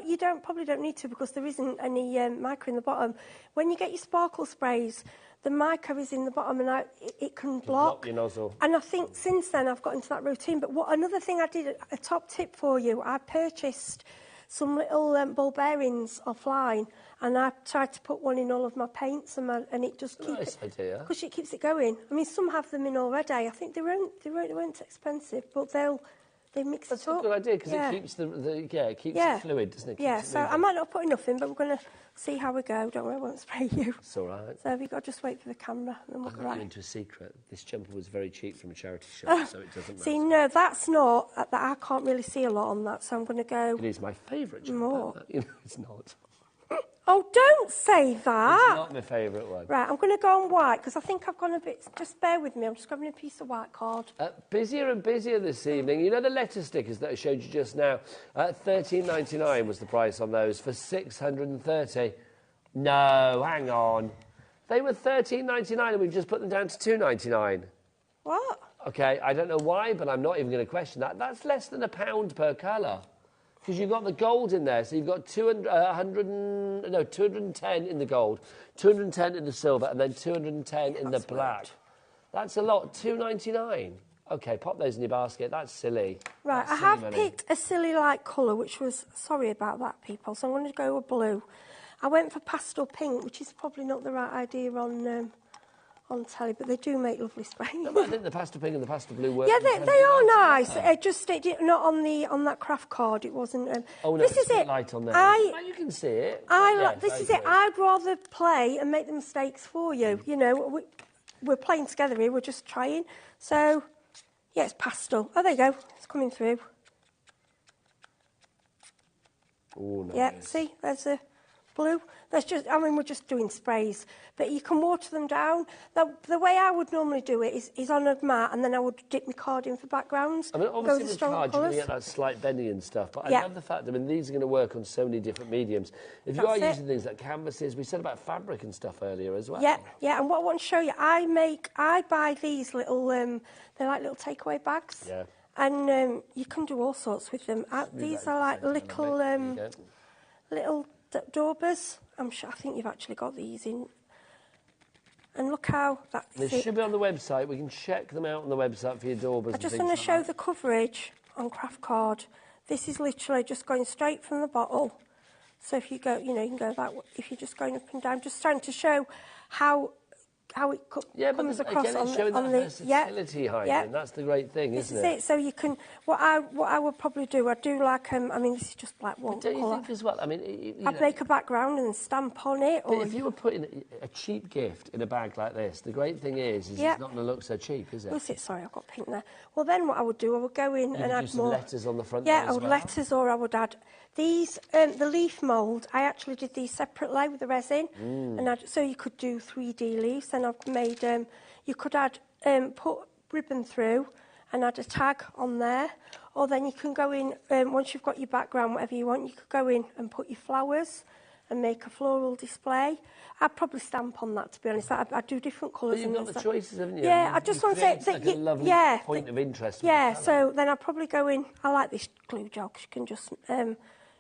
you probably don't need to because there isn't any mica in the bottom. When you get your sparkle sprays, the mica is in the bottom and it can block your nozzle. And I think since then I've got into that routine. But another thing I did, a top tip for you, I purchased some little ball bearings offline and I tried to put one in all of my paints and it just keeps it. Because it keeps it going. I mean, some have them in already. I think they weren't expensive, but they mix it up. That's a good idea because it keeps it keeps it fluid, doesn't it? Yeah, so I might not put enough in, but we're going to see how we go. Don't worry, I won't spray you. It's all right. So we've got to just wait for the camera and then we'll go right. Into a secret. This jumper was very cheap from a charity shop, so it doesn't matter. See, no, that's not. I can't really see a lot on that, so I'm going to go. It is my favourite jumper. More. It's not. Oh, don't say that. It's not my favourite one. Right, I'm going to go on white because I think I've gone a bit... Just bear with me, I'm just grabbing a piece of white card. Busier and busier this evening. You know the letter stickers that I showed you just now? $13.99 was the price on those for 630. No, hang on. They were $13.99 and we've just put them down to $2.99. What? OK, I don't know why, but I'm not even going to question that. That's less than £1 per colour. Because you've got the gold in there, so you've got 210 in the gold, 210 in the silver, and then 210 in the black. Weird. That's a lot, $2.99. OK, pop those in your basket, that's silly. Right, I have picked a silly light colour, which was, sorry about that, people, so I'm going to go with blue. I went for pastel pink, which is probably not the right idea on telly, but they do make lovely sprays. No, but I think the pastel pink and the pastel blue work. Yeah, they are nice. Not on that craft card. It wasn't. Oh no, this it's is it. Light on there. You can see it. This is it. I'd rather play and make the mistakes for you. You know, we're playing together here. We're just trying. So, yeah, it's pastel. Oh, there you go. It's coming through. Oh, nice. Yeah, see, there's a blue. We're just doing sprays, but you can water them down. The way I would normally do it is on a mat, and then I would dip my card in for backgrounds. I mean, obviously with cards, you're going to get that slight bending and stuff, but I love the fact, these are going to work on so many different mediums. If you are using things like canvases, we said about fabric and stuff earlier as well. Yeah, and what I want to show you, I buy these little, they're like little takeaway bags. Yeah. And you can do all sorts with them. These are like little daubers. I think you've actually got these in. And look how that They should be on the website. We can check them out on the website for your daubers. I just want to show the coverage on craft card. This is literally just going straight from the bottle. So if you go, you can go that way. If you're just going up and down, just trying to show how it comes across again, it's showing that versatility, Heidi, and that's the great thing, isn't it? This is it. So you can. What I would probably do, I'd do like this is just like one colour. Don't you think as well? I'd make a background and stamp on it. But if you were putting a cheap gift in a bag like this, the great thing is it's not going to look so cheap, is it? What's it? Sorry, I've got pink there. Well, then what I would do, I would go in and add some more letters on the front. Yeah, I would letters, or I would add these. The leaf mould, I actually did these separately with the resin, and so you could do 3D leaves. Then I've made. You could add put ribbon through and add a tag on there, or then you can go in once you've got your background, whatever you want. You could go in and put your flowers and make a floral display. I'd probably stamp on that, to be honest. I'd do different colours. But you've got the choices, haven't you? Yeah, I just want to say that a lovely point of interest. Yeah, so then I'd probably go in. I like this glue gel because you can just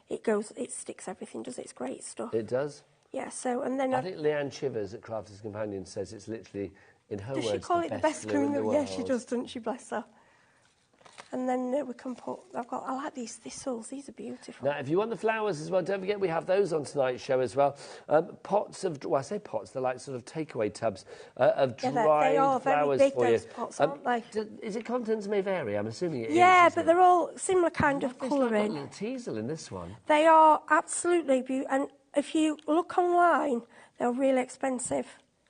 it sticks everything, does it? It's great stuff. It does. Yeah, so and then I think Leanne Chivers at Crafters Companion says it's literally, in her words, does she call it the best glue in the world? Yeah, she does, doesn't she? Bless her. And then we can put. I like these thistles. These are beautiful. Now, if you want the flowers as well, don't forget we have those on tonight's show as well. Pots of. Well, I say pots. They're like sort of takeaway tubs of dried they are flowers very big, for you. Those pots, aren't they? Is it contents may vary? I'm assuming it is. Yeah, but they're all similar kind of colouring. There's like a little teasel in this one. They are absolutely beautiful. And if you look online, they're really expensive.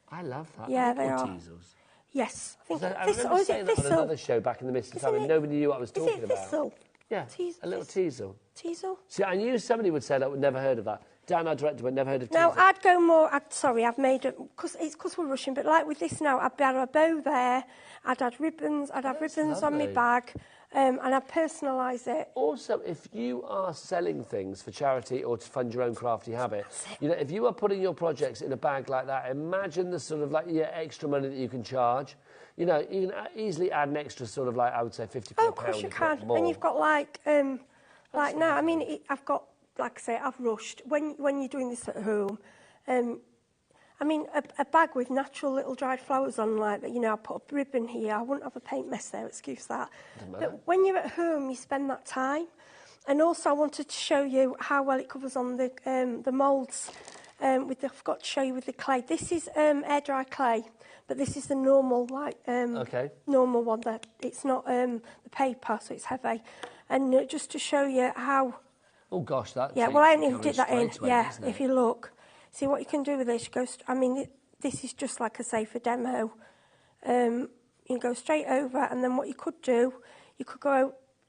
I love that. Yeah, they are. Teasels. Yes, I think I remember saying that on another show back in the midst of time, and nobody knew what I was talking about. Thistle? Yeah, a little teasel. Teasel? See, I knew somebody would say that, would never heard of that. Dan, our director, would never heard of teasel. No, I'd go more. I've made it because we're rushing, but like with this now, I'd add a bow there. I'd add ribbons. I'd have ribbons on my bag. And I personalise it. Also, if you are selling things for charity or to fund your own crafty habit, if you are putting your projects in a bag like that, imagine the sort of extra money that you can charge. You can easily add an extra sort of I would say £50. Oh, of course you can. And you've got now. I mean, I've got like I say, I've rushed when you're doing this at home. I mean, a bag with natural little dried flowers on, I put a ribbon here. I wouldn't have a paint mess there, excuse that. But when you're at home, you spend that time. And also, I wanted to show you how well it covers on the moulds. I forgot to show you with the clay. This is air dry clay, but this is the normal, normal one. That it's not the paper, so it's heavy. And just to show you how. Oh gosh, that. Yeah, well, I only did that in. Yeah, if you look. See what you can do with this. This is just like I say for demo. You can go straight over, and then what you could do, you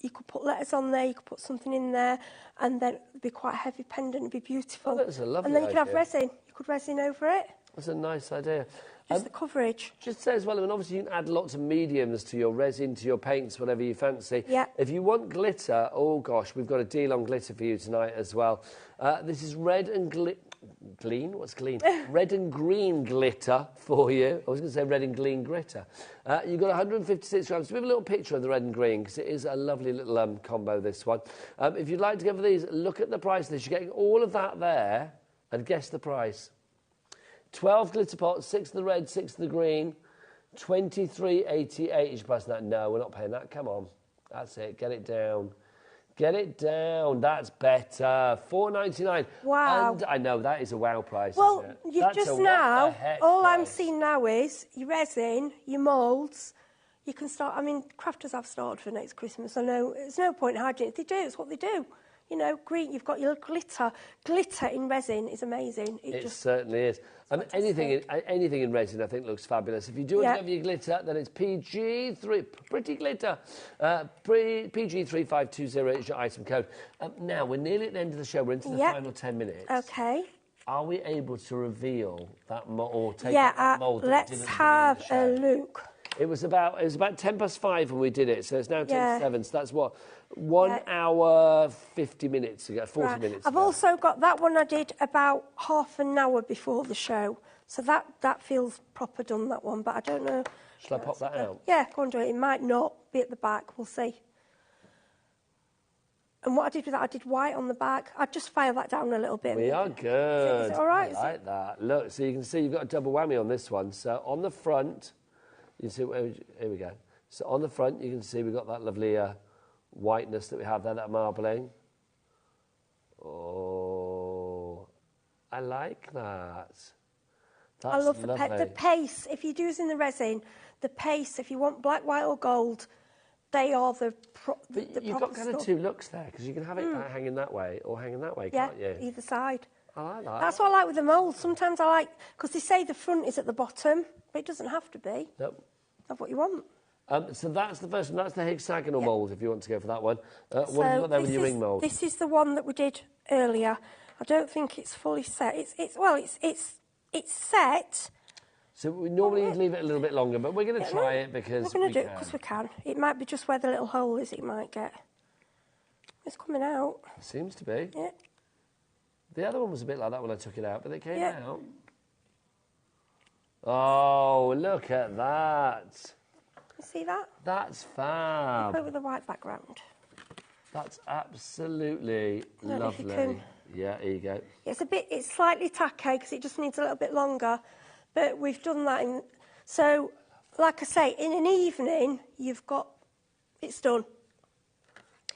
you could put letters on there, you could put something in there, and then it'd be quite a heavy pendant, it'd be beautiful. Oh, that's a lovely And then you could have idea. resin. You could resin over it. That's a nice idea. Just the coverage. Just say as well, I mean, obviously you can add lots of mediums to your resin, to your paints, whatever you fancy. Yeah. If you want glitter, oh gosh, we've got a deal on glitter for you tonight as well. This is red and green. What's green? Red and green glitter for you. I was going to say red and green glitter. You've got 156 grams. We have a little picture of the red and green because it is a lovely little combo, this one. If you'd like to go for these, look at the price of this. You're getting all of that there and guess the price. 12 glitter pots, 6 of the red, 6 of the green, 23.88 each price. No, we're not paying that. Come on. That's it. Get it down. Get it down. That's better. $4.99. Wow. And I know, that is a wow price, Well, isn't it? you've That's just a what the now, heck all I'm price. seeing now is your resin, your moulds. You can start, I mean, crafters have started for next Christmas. I know, there's no point hiding it. They do, it's what they do. You know, green, you've got your glitter. Glitter in resin is amazing. It certainly is. Anything in resin, I think, looks fabulous. If you do want to have your glitter, then it's PG3, pretty glitter. PG3520 is your item code. Now, we're nearly at the end of the show. We're into the final 10 minutes. Okay. Are we able to reveal that or take that mould? Let's have a look. It was about 5:10 when we did it, so it's now 10:07. So that's what 1 hour 50 minutes ago, 40 minutes. I've also got that one I did about half an hour before the show, so that feels proper done, that one. But I don't know. Shall I pop that out? Yeah, go on, do it. It might not be at the back. We'll see. And what I did with that, I did white on the back. I'd just file that down a little bit. We are good. Is it all right? I like that. Look, so you can see you've got a double whammy on this one. So on the front, you see, here we go. So on the front, you can see we've got that lovely whiteness that we have there, that marbling. Oh, I like that. That's I love lovely. the paste. If you're using the resin, the paste, if you want black, white or gold, they are the You've got kind of two looks there, because you can have it hanging that way or hanging that way, can't you? Either side. I like that. That's what I like with the mould. Sometimes I like, because they say the front is at the bottom, but it doesn't have to be. Nope. Have what you want. So that's the first one. That's the hexagonal mould, if you want to go for that one. What have you got there with your ring mould? This is the one that we did earlier. I don't think it's fully set. It's set. So we normally leave it a little bit longer, but we're going to try it because we're going to do it because we can. It might be just where the little hole is. It might get. It's coming out. It seems to be. Yeah. The other one was a bit like that when I took it out, but it came out. Oh, look at that. You see that? That's fab. Put it with a white background. That's absolutely I don't know if you lovely. can. Yeah, here you go. It's slightly tacky because it just needs a little bit longer, but we've done that. So, like I say, in an evening, it's done.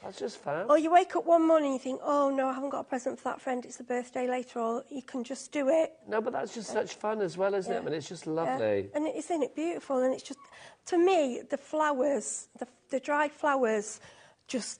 That's just fab. Or you wake up one morning and you think, oh no, I haven't got a present for that friend, it's the birthday later, or you can just do it. No, but that's just such fun as well, isn't it? I mean, it's just lovely. Yeah. And isn't it beautiful? And it's just, to me, the flowers, the dried flowers, just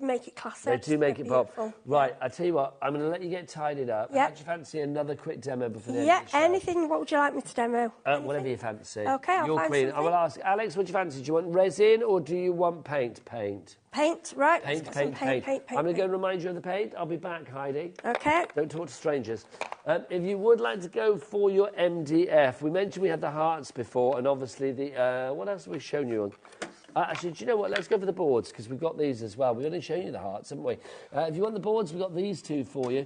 make it classic. They do make it pop. Beautiful. Right, I tell you what, I'm going to let you get tidied up. Yeah. How'd you fancy another quick demo before the end Yeah, of the show? anything. What would you like me to demo? Whatever you fancy. Okay, I'll You're find queen. I something. will ask, Alex, what do you fancy? Do you want resin or do you want paint? Paint. Paint, right. Paint. I'm going to go and remind you of the paint. I'll be back, Heidi. Okay. Don't talk to strangers. If you would like to go for your MDF, we mentioned we had the hearts before, and obviously the... what else have we shown you on? Actually, do you know what? Let's go for the boards, because we've got these as well. We've only shown you the hearts, haven't we? If you want the boards, we've got these two for you.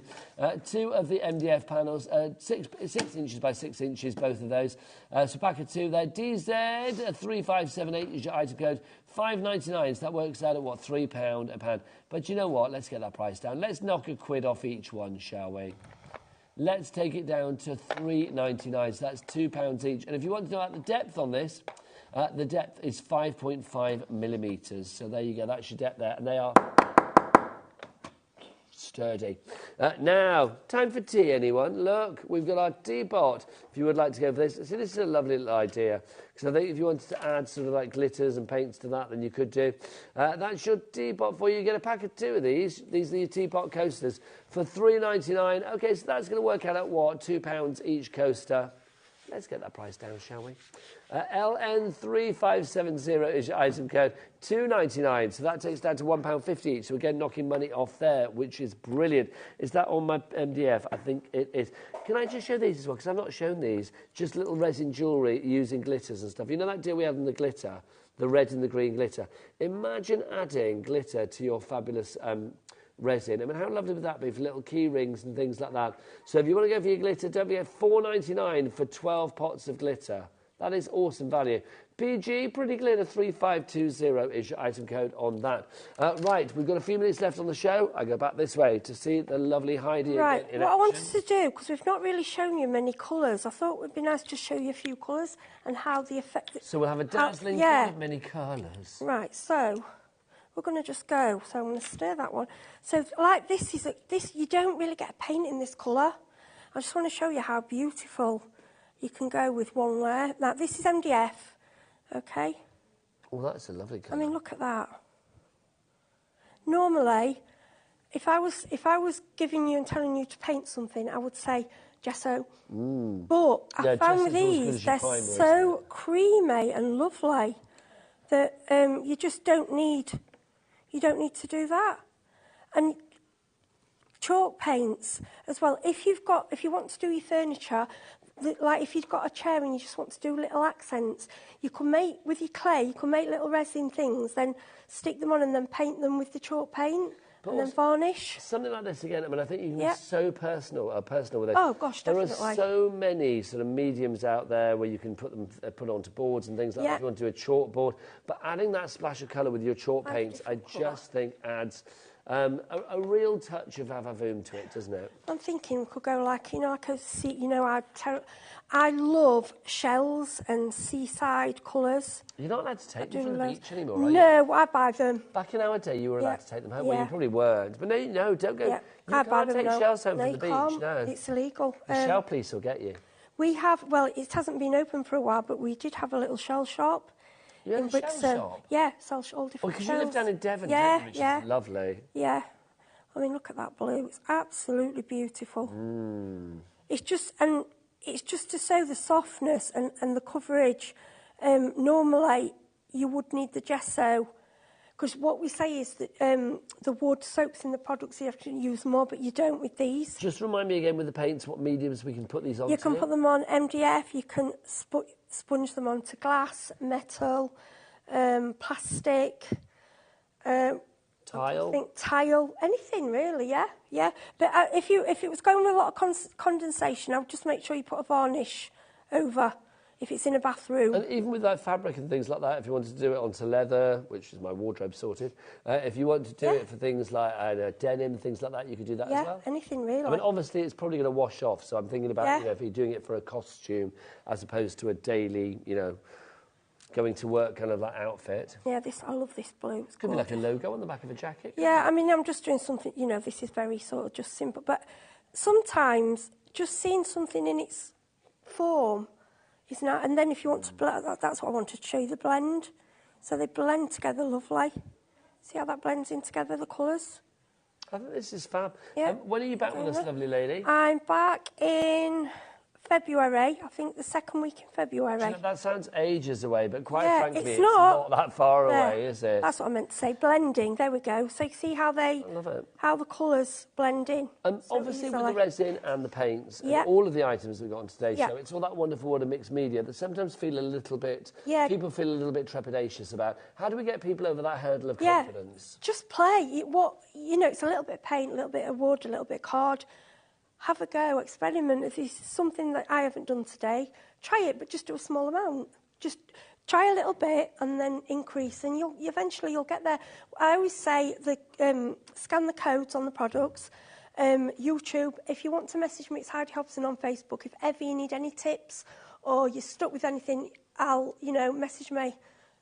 Two of the MDF panels, 6 inches by 6 inches, both of those. So pack of two there. DZ3578 is your item code. $5.99, so that works out at, what, £3 a pound. But you know what? Let's get that price down. Let's knock a quid off each one, shall we? Let's take it down to $3.99, so that's £2 each. And if you want to know about the depth on this... the depth is 5.5 millimetres. So there you go, that's your depth there. And they are sturdy. Now, time for tea, anyone? Look, we've got our teapot. If you would like to go for this. See, this is a lovely little idea. Because I think if you wanted to add sort of like glitters and paints to that, then you could do. That's your teapot for you. You get a pack of two of these. These are your teapot coasters for $3.99. OK, so that's going to work out at what? £2 each coaster. Let's get that price down, shall we? LN3570 is your item code, £2.99. So that takes down to £1.50 each. So again, knocking money off there, which is brilliant. Is that on my MDF? I think it is. Can I just show these as well? Because I've not shown these. Just little resin jewellery using glitters and stuff. You know that deal we had in the glitter? The red and the green glitter. Imagine adding glitter to your fabulous resin. I mean, how lovely would that be for little key rings and things like that? So if you want to go for your glitter, don't forget £4.99 for 12 pots of glitter. That is awesome value. PG, Pretty Glitter 3520 is your item code on that. Right, we've got a few minutes left on the show. I go back this way to see the lovely Heidi right, again in what action. I wanted to do, because we've not really shown you many colours, I thought it would be nice to show you a few colours and how the effect... So we'll have a dazzling yeah. of many colours. Right, so we're going to just go. So I'm going to stir that one. So like this, you don't really get a paint in this colour. I just want to show you how beautiful you can go with one layer. Now, this is MDF, okay? Oh, that's a lovely colour. I mean, look at that. Normally, if I was giving you and telling you to paint something, I would say gesso. But I found with these, they're so creamy and lovely that you just don't need to do that. And chalk paints as well. If you want to do your furniture, like if you've got a chair and you just want to do little accents, you can make, with your clay, you can make little resin things, then stick them on and then paint them with the chalk paint. But and then varnish. Something like this again, I mean, I think you can be so personal with it. Oh, gosh, definitely. There are so many sort of mediums out there where you can put onto boards and things like that if you want to do a chalkboard. But adding that splash of colour with your chalk paints, I just think adds a real touch of vavavoom to it, doesn't it? I'm thinking we could go like a sea, I love shells and seaside colours. You're not allowed to take them from the beach anymore, are you? No, I buy them. Back in our day, you were allowed to take them home. Well, you probably weren't. But no, don't go. You can't take shells home from the beach, no. It's illegal. The shell police will get you. We have, well, it hasn't been open for a while, but we did have a little shell shop. You had a shell shop? Yeah, sell all different because shells. you live down in Devon, which is lovely. Yeah. I mean, look at that blue. It's absolutely beautiful. It's just to show the softness and the coverage. Normally, you would need the gesso, because what we say is that the wood soaks in the products, you have to use more, but you don't with these. Just remind me again with the paints, what mediums we can put these on. You can put them on MDF, you can sponge them onto glass, metal, plastic, tile, anything really, yeah. But if it was going with a lot of condensation, I would just make sure you put a varnish over if it's in a bathroom. And even with like fabric and things like that, if you wanted to do it onto leather, which is my wardrobe sorted, if you want to do it for things like denim, things like that, you could do that as well. Yeah, anything really. I mean, obviously, it's probably going to wash off, so I'm thinking about, if you're doing it for a costume as opposed to a daily, going to work kind of like outfit. Yeah, I love this blue. It's could be like a logo on the back of a jacket. Yeah, I mean, I'm just doing something, this is very sort of just simple. But sometimes just seeing something in its form is not... And then if you want to blend, that's what I wanted to show you, the blend. So they blend together lovely. See how that blends in together, the colours? I think this is fab. Yeah. When are you back with us, lovely lady? I'm back in February, I think the second week in February. That sounds ages away, but quite frankly, it's not that far away, is it? That's what I meant to say. Blending, there we go. So you see how how the colours blend in. And so obviously with the resin and the paints, and all of the items we've got on today's show, it's all that wonderful word of mixed media that sometimes feel a little bit, people feel a little bit trepidatious about. How do we get people over that hurdle of confidence? Just play. It's a little bit of paint, a little bit of wood, a little bit of card. Have a go, experiment. If this is something that I haven't done today, try it, but just do a small amount. Just try a little bit and then increase, and eventually you'll get there. I always say, scan the codes on the products. YouTube, if you want to message me, it's Heidi Hobson on Facebook. If ever you need any tips or you're stuck with anything, message me.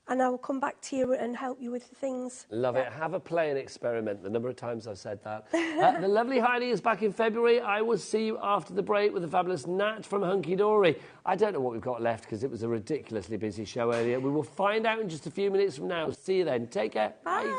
And I will come back to you and help you with the things. Love it. Have a play and experiment. The number of times I've said that. The lovely Heidi is back in February. I will see you after the break with the fabulous Nat from Hunky Dory. I don't know what we've got left because it was a ridiculously busy show earlier. We will find out in just a few minutes from now. See you then. Take care. Bye.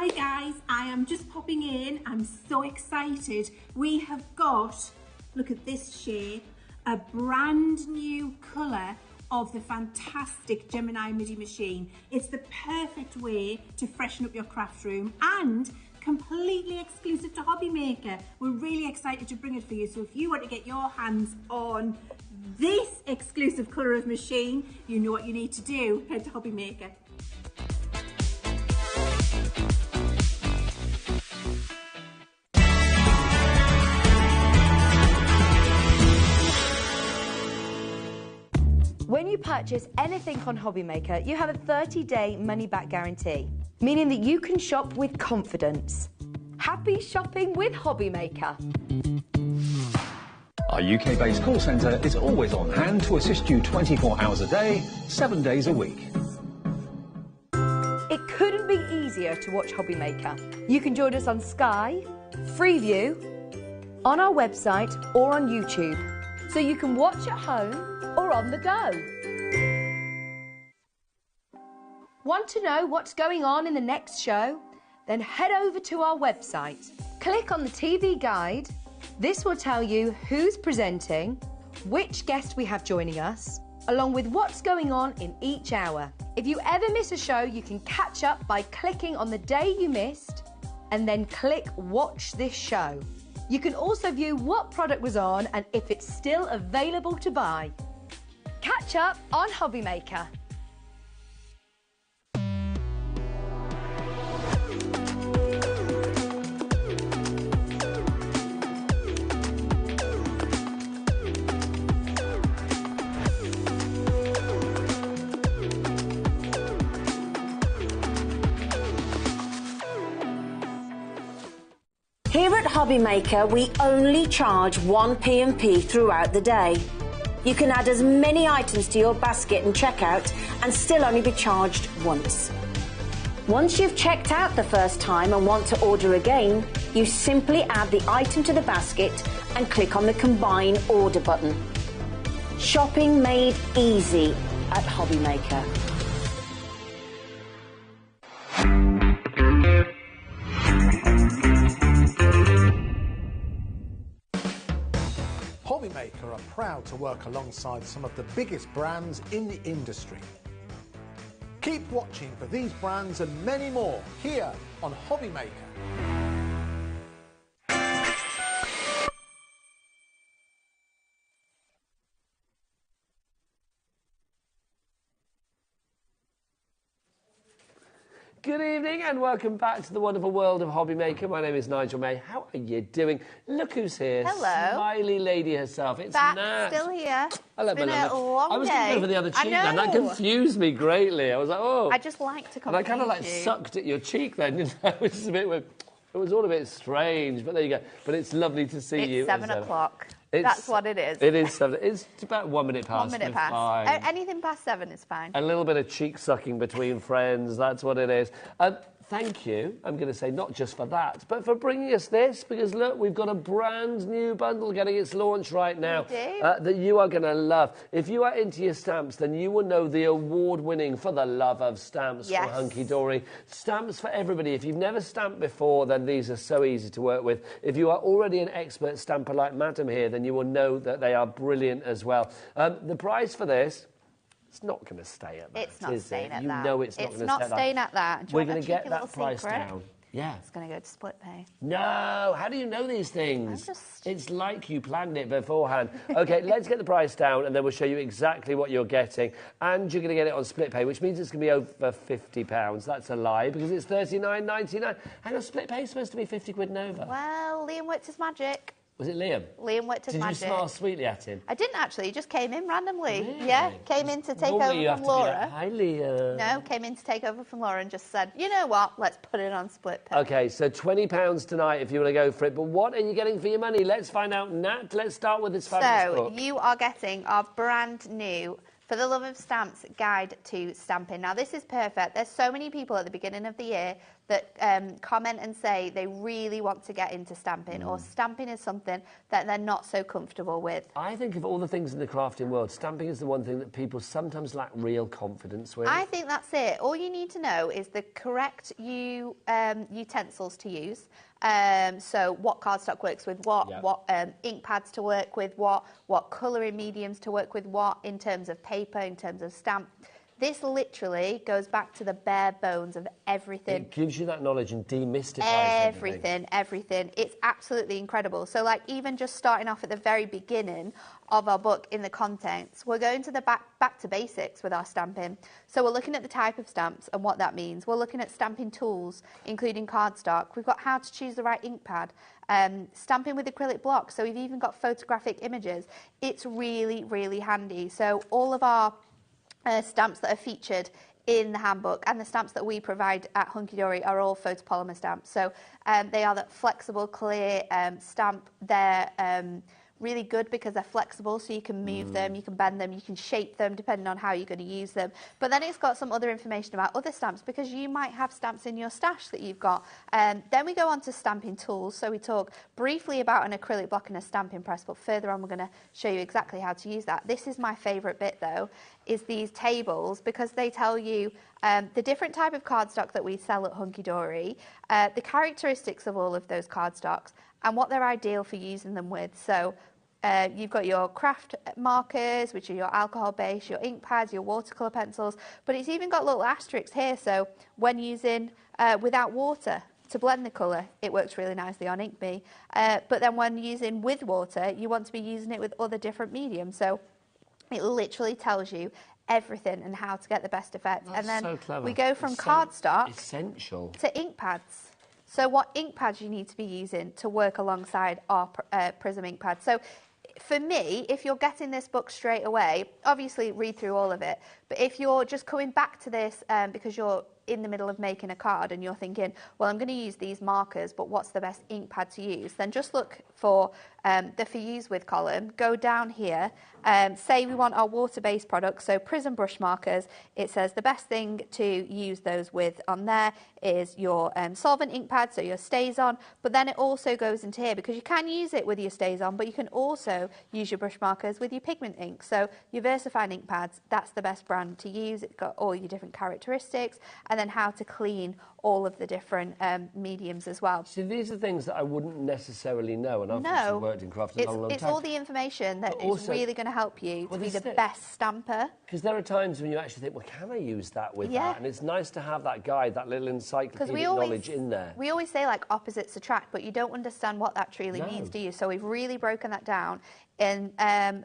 Hi guys, I am just popping in. I'm so excited. We have got, look at this shade, a brand new colour of the fantastic Gemini MIDI machine. It's the perfect way to freshen up your craft room and completely exclusive to HobbyMaker. We're really excited to bring it for you. So if you want to get your hands on this exclusive colour of machine, you know what you need to do. Head to HobbyMaker. When you purchase anything on HobbyMaker, you have a 30-day money-back guarantee, meaning that you can shop with confidence. Happy shopping with HobbyMaker. Our UK-based call centre is always on hand to assist you 24 hours a day, 7 days a week. It couldn't be easier to watch HobbyMaker. You can join us on Sky, Freeview, on our website or on YouTube, so you can watch at home or on the go. Want to know what's going on in the next show? Then head over to our website. Click on the TV guide. This will tell you who's presenting, which guest we have joining us, along with what's going on in each hour. If you ever miss a show, you can catch up by clicking on the day you missed and then click Watch This Show. You can also view what product was on and if it's still available to buy. Catch up on HobbyMaker. Here at HobbyMaker, we only charge 1 P&P throughout the day. You can add as many items to your basket and checkout and still only be charged once. Once you've checked out the first time and want to order again, you simply add the item to the basket and click on the Combine Order button. Shopping made easy at HobbyMaker. HobbyMaker are proud to work alongside some of the biggest brands in the industry. Keep watching for these brands and many more here on HobbyMaker. Good evening and welcome back to the wonderful world of HobbyMaker. My name is Nigel May. How are you doing? Look who's here. Hello. Smiley lady herself. It's Back, Nat. still here. Hello, It's been my lovely. a long I was day. going to go for the other cheek I then. That know. confused me greatly. I was like, oh. I just like to confuse And I kind of like you. sucked at your cheek then, didn't I? Which is a bit weird. It was all a bit strange, but there you go. But it's lovely to see you. It's 7 o'clock. It's- That's what it is. It is 7. It's about 1 minute past. 1 minute We're past. fine. Anything past 7 is fine. A little bit of cheek sucking between friends, that's what it is. Thank you, I'm going to say, not just for that, but for bringing us this, because look, we've got a brand new bundle getting its launch right now that you are going to love. If you are into your stamps, then you will know the award-winning For the Love of Stamps from Hunky Dory. Stamps for everybody. If you've never stamped before, then these are so easy to work with. If you are already an expert stamper like Madam here, then you will know that they are brilliant as well. The price for this... It's not going to stay at that. It's not staying at you that. You know it's not going to stay at that. It's not staying at that. We're going to get that price down. Yeah. It's going to go to split pay. No, how do you know these things? It's like you planned it beforehand. OK, let's get the price down and then we'll show you exactly what you're getting. And you're going to get it on split pay, which means it's going to be over £50. That's a lie because it's $39.99. And a split pay is supposed to be 50 quid and over. Well, Liam worked his magic. Was it Liam? Liam worked his magic. Did you smile sweetly at him? I didn't actually. He just came in randomly. Really? Yeah, came in to take Normally over from Laura. Hi, Liam. No, came in to take over from Laura and just said, you know what, let's put it on split pay. OK, so £20 tonight if you want to go for it. But what are you getting for your money? Let's find out, Nat. Let's start with this fabulous book. So, you are getting our brand new For the Love of Stamps Guide to Stamping. Now, this is perfect. There's so many people at the beginning of the year that comment and say they really want to get into stamping, or stamping is something that they're not so comfortable with. I think of all the things in the crafting world, stamping is the one thing that people sometimes lack real confidence with. I think that's it. All you need to know is the correct utensils to use. So what cardstock works with what ink pads to work with what colouring mediums to work with what, in terms of paper, in terms of stamp. This literally goes back to the bare bones of everything. It gives you that knowledge and demystifies everything. It's absolutely incredible. So, like, even just starting off at the very beginning of our book in the contents, we're going to the back to basics with our stamping. So we're looking at the type of stamps and what that means. We're looking at stamping tools, including cardstock. We've got how to choose the right ink pad. Stamping with acrylic blocks. So we've even got photographic images. It's really, really handy. So all of our stamps that are featured in the handbook and the stamps that we provide at Hunky Dory are all photopolymer stamps. So they are that flexible, clear stamp. They're really good because they're flexible, so you can move them, you can bend them, you can shape them depending on how you're going to use them. But then it's got some other information about other stamps, because you might have stamps in your stash that you've got. Then we go on to stamping tools. So we talk briefly about an acrylic block and a stamping press, but further on we're going to show you exactly how to use that. This is my favourite bit though, is these tables, because they tell you the different type of cardstock that we sell at Hunky Dory, the characteristics of all of those cardstocks, and what they're ideal for using them with. So you've got your craft markers, which are your alcohol base, your ink pads, your watercolour pencils, but it's even got little asterisks here. So when using without water to blend the colour, it works really nicely on Ink Me. But then when using with water, you want to be using it with other different mediums. So it literally tells you everything and how to get the best effect. That's and then so clever. We go from cardstock essential to ink pads. So what ink pads you need to be using to work alongside our Prism ink pads. So for me, if you're getting this book straight away, obviously read through all of it. But if you're just coming back to this because you're in the middle of making a card and you're thinking, well, I'm going to use these markers, but what's the best ink pad to use? Then just look for the For Use With column. Go down here. Say we want our water-based products, so Prism brush markers. It says the best thing to use those with on there is your solvent ink pad, so your StazOn. But then it also goes into here, because you can use it with your StazOn, but you can also use your brush markers with your pigment ink. So your VersaFine ink pads, that's the best brand to use. It's got all your different characteristics, and then how to clean all of the different mediums as well. So these are things that I wouldn't necessarily know, and I've actually worked in crafting a long time. It's all the information that is really going to help you to be the best stamper. Because there are times when you actually think, well, can I use that with that? And it's nice to have that guide, that little encyclopedic knowledge in there. We always say, like, opposites attract, but you don't understand what that truly means, do you? So we've really broken that down. And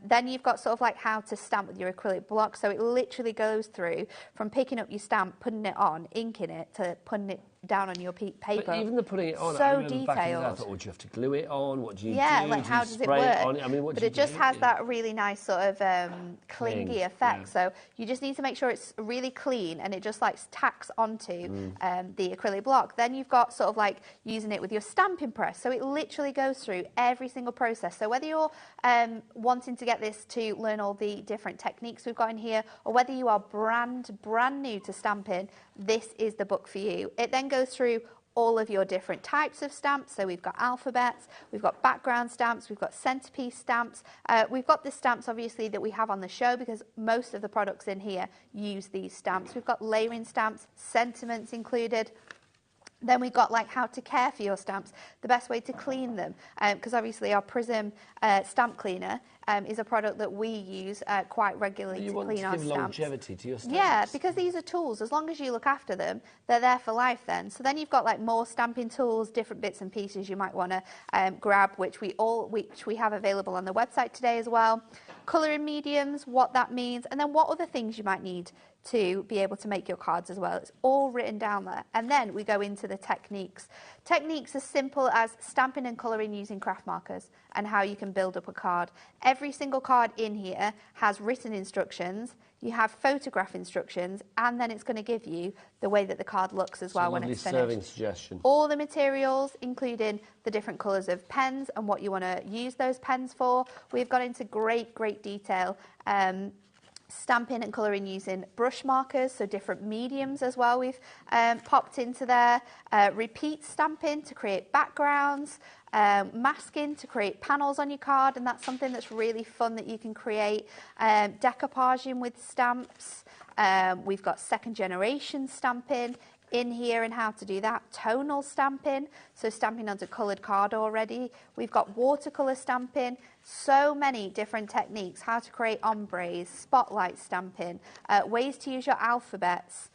then you've got sort of like how to stamp with your acrylic block. So it literally goes through from picking up your stamp, putting it on, inking it, to putting it down on your paper. But even the putting it on, so detailed. Back in the day, I thought, well, do you have to glue it on? What do you do? Like, how does it work? I mean, what but do it just has that really nice sort of clingy effect. So you just need to make sure it's really clean and it just like tacks onto the acrylic block. Then you've got sort of like using it with your stamping press. So it literally goes through every single process. So whether you're wanting to get this to learn all the different techniques we've got in here, or whether you are brand new to stamping, this is the book for you. It then goes through all of your different types of stamps. So we've got alphabets, we've got background stamps, we've got centerpiece stamps. We've got the stamps, obviously, that we have on the show, because most of the products in here use these stamps. We've got layering stamps, sentiments included. Then we've got like how to care for your stamps, the best way to clean them, because obviously our Prism stamp cleaner is a product that we use quite regularly to clean our stamps. You want to give longevity to your stamps. Yeah, because these are tools. As long as you look after them, they're there for life then. So then you've got like more stamping tools, different bits and pieces you might want to grab, which we have available on the website today as well. Colouring mediums, what that means, and then what other things you might need to be able to make your cards as well. It's all written down there. And then we go into the techniques. Techniques as simple as stamping and colouring using craft markers, and how you can build up a card. Every single card in here has written instructions. You have photograph instructions, and then it's going to give you the way that the card looks as well when it's finished. Serving suggestion. All the materials, including the different colours of pens and what you want to use those pens for. We've got into great detail stamping and colouring using brush markers, so different mediums as well we've popped into there. Repeat stamping to create backgrounds. Masking to create panels on your card, and that's something that's really fun that you can create. Decoupaging with stamps. We've got second generation stamping in here and how to do that. Tonal stamping, so stamping onto coloured card already. We've got watercolour stamping, so many different techniques, how to create ombres, spotlight stamping, ways to use your alphabets,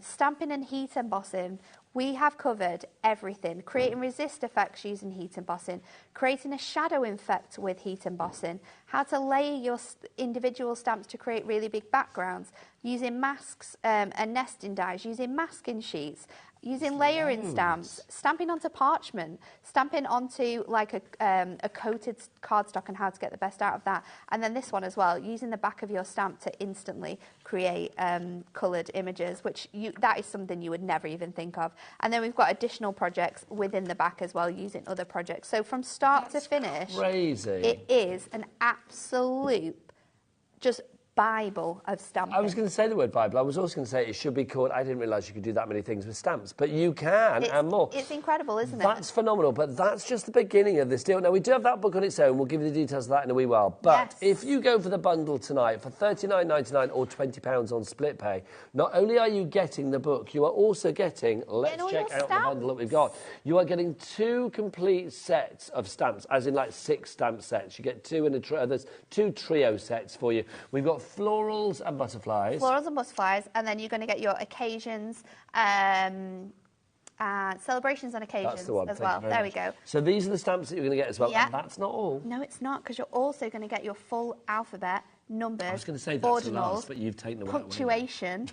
stamping and heat embossing. We have covered everything. Creating resist effects using heat embossing, creating a shadow effect with heat embossing, how to layer your individual stamps to create really big backgrounds, using masks and nesting dies, using masking sheets, using layering stamps, stamping onto parchment, stamping onto like a coated cardstock and how to get the best out of that. And then this one as well, using the back of your stamp to instantly create coloured images, which that is something you would never even think of. And then we've got additional projects within the back as well, using other projects. So from start to finish, crazy. It is an absolute just Bible of stamping. I was going to say the word Bible. I was also going to say it should be called, I didn't realise you could do that many things with stamps, but you can and more. It's incredible, isn't it? That's phenomenal, but that's just the beginning of this deal. Now, we do have that book on its own. We'll give you the details of that in a wee while. But if you go for the bundle tonight for $39.99 or £20 on split pay, not only are you getting the book, you are also getting, let's check out the bundle that we've got. You are getting 2 complete sets of stamps, as in like 6 stamp sets. You get 2 in a there's 2 trio sets for you. We've got florals and butterflies. Florals and butterflies, and then you're going to get your occasions, celebrations and occasions That's the one. as well. There we go. So these are the stamps that you're going to get as well. Yeah. And that's not all. No, it's not, because you're also going to get your full alphabet, numbers, I was going to say that's ordinals, last, but you've taken the punctuation,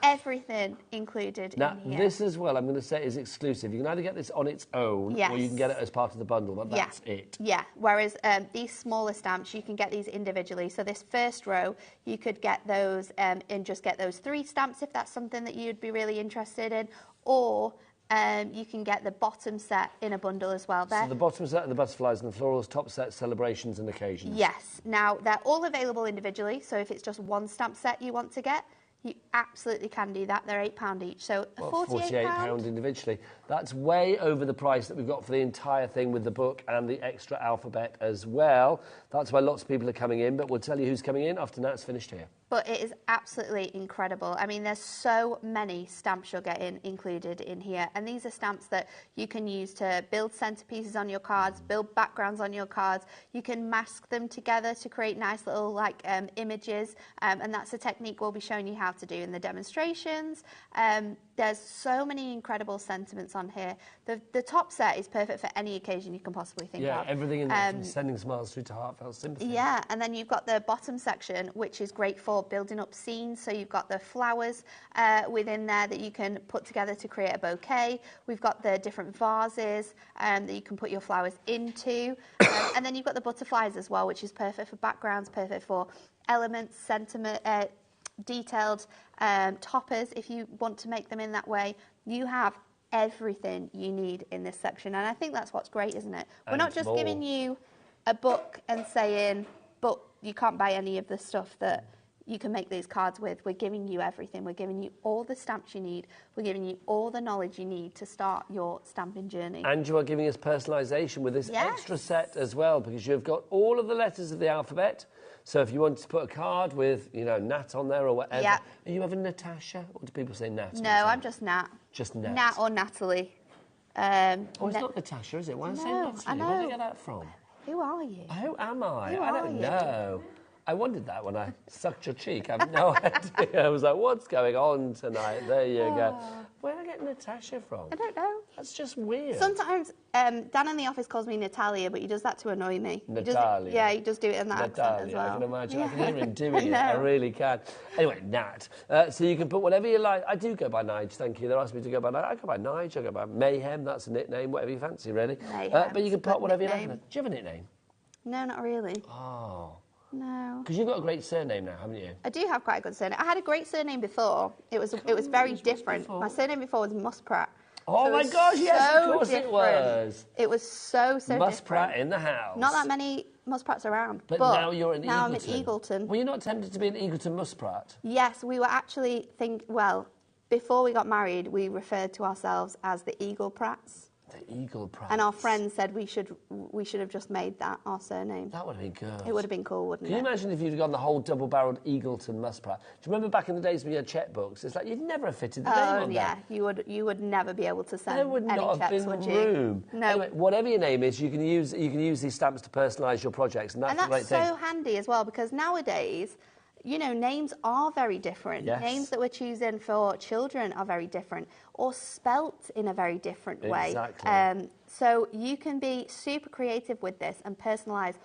everything included now, in here. this as well, I'm going to say, is exclusive. You can either get this on its own, or you can get it as part of the bundle, but that's it. Yeah, whereas these smaller stamps, you can get these individually. So this first row, you could get those and just get those 3 stamps if that's something that you'd be really interested in, or you can get the bottom set in a bundle as well. So the bottom set and the butterflies and the florals, top set, celebrations and occasions. Yes. Now, they're all available individually, so if it's just one stamp set you want to get, you absolutely can do that. They're £8 each, so £48 individually. That's way over the price that we've got for the entire thing with the book and the extra alphabet as well. That's why lots of people are coming in, but we'll tell you who's coming in after Nat's finished here. But it is absolutely incredible. I mean, there's so many stamps you're getting included in here. And these are stamps that you can use to build centerpieces on your cards, build backgrounds on your cards. You can mask them together to create nice little like images. And that's a technique we'll be showing you how to do in the demonstrations. There's so many incredible sentiments on here. The top set is perfect for any occasion you can possibly think of. Yeah, everything in there from sending smiles through to heartfelt sympathy. Yeah, and then you've got the bottom section, which is great for building up scenes. So you've got the flowers within there that you can put together to create a bouquet. We've got the different vases that you can put your flowers into. And then you've got the butterflies as well, which is perfect for backgrounds, perfect for elements, sentiment, detailed toppers if you want to make them in that way. You have everything you need in this section, and I think that's what's great, isn't it? We're not just giving you a book and saying, but you can't buy any of the stuff that you can make these cards with. We're giving you everything. We're giving you all the stamps you need. We're giving you all the knowledge you need to start your stamping journey. And you are giving us personalisation with this extra set as well, because you've got all of the letters of the alphabet. So if you want to put a card with, you know, Nat on there or whatever. Yep. Are you ever Natasha? Or do people say Nat? No, I'm just Nat. Just Nat. Nat or Natalie. Oh, it's not Natasha, is it? Why did I say Natalie? I know. Where did I get that from? Who are you? Who am I? Who I are don't you? know. I wondered that when I sucked your cheek. I have no idea. I was like, what's going on tonight? There you go. Where did I get Natasha from? I don't know. That's just weird. Sometimes Dan in the office calls me Natalia, but he does that to annoy me. Natalia. He does do it in that accent as well. I can imagine. I can hear him doing it. I really can. Anyway, Nat. So you can put whatever you like. I do go by Nige, thank you. They asked me to go by Nige. I go by Nige. I go by Mayhem. That's a nickname. Whatever you fancy, really. But you can put whatever you like. Do you have a nickname? No, not really. Oh. No. Because you've got a great surname now, haven't you? I do have quite a good surname. I had a great surname before. It was very different. My surname before was Musprat. Oh so my gosh, yes, of course it was. It was so different. Musprat in the house. Not that many Muspratt's around. But now you're in Eagleton. Now I'm at Eagleton. Were you not tempted to be an Eagleton Musprat? Yes, we were actually before we got married, we referred to ourselves as the Eagle Pratts. The Eagle Pratts. And our friends said we should have just made that our surname. That would have been good. It would have been cool, wouldn't it? Can you imagine if you'd gone the whole double-barrelled Eagleton Musprat? Do you remember back in the days when you had checkbooks? It's like you'd never have fitted the name on yeah, that. you would never be able to send There would any not have checks, been would you? room. No. Anyway, whatever your name is, you can use these stamps to personalise your projects, and that's a great thing. And that's so handy as well, because nowadays, you know, names are very different. Yes. Names that we're choosing for children are very different, or spelt in a very different way. Exactly. So you can be super creative with this and personalise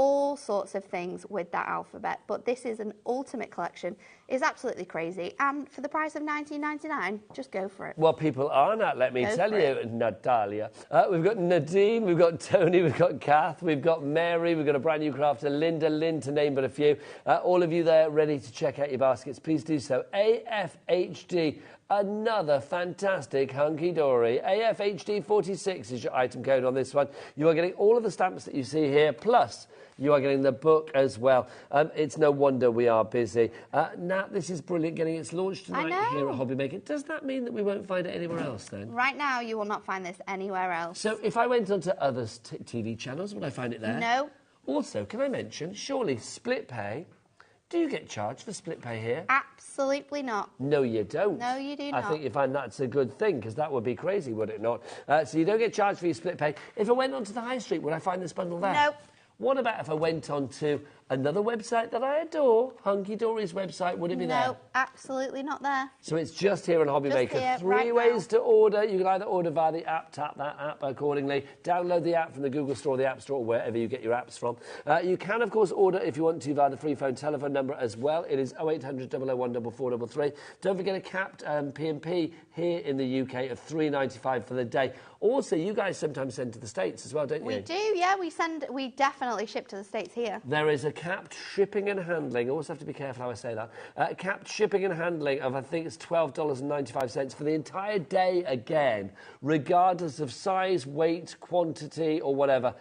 all sorts of things with that alphabet. But this is an ultimate collection. It's absolutely crazy. And for the price of $19.99, just go for it. Well, people are not, let me tell you, Natalia. We've got Nadine, we've got Tony, we've got Kath, we've got Mary, we've got a brand new crafter, Linda, Lynn, to name but a few. All of you there ready to check out your baskets, please do so. AFHD. Another fantastic hunky-dory. AFHD 46 is your item code on this one. You are getting all of the stamps that you see here, plus you are getting the book as well. It's no wonder we are busy. Nat, this is brilliant, getting its launch tonight here at HobbyMaker. Does that mean that we won't find it anywhere else then? Right now, you will not find this anywhere else. So if I went onto other TV channels, would I find it there? No. Also, can I mention, surely split pay... Do you get charged for split pay here? Absolutely not. No, you don't. No, you do not. I think you find that's a good thing, because that would be crazy, would it not? So you don't get charged for your split pay. If I went onto the high street, would I find this bundle there? No. What about if I went on to another website that I adore, Hunky Dory's website, would it be there? No, absolutely not there. So it's just here on HobbyMaker. Just here, Three right ways to order. You can either order via the app, tap that app accordingly, download the app from the Google Store, the App Store, or wherever you get your apps from. You can, of course, order if you want to via the free phone telephone number as well. It is 0800 001 4433. Don't forget a capped P&P here in the UK of $3.95 for the day. Also, you guys sometimes send to the States as well, don't you? We do, yeah. We definitely ship to the States here. There is a capped shipping and handling. I always have to be careful how I say that. Capped shipping and handling of, I think it's $12.95 for the entire day again, regardless of size, weight, quantity, or whatever.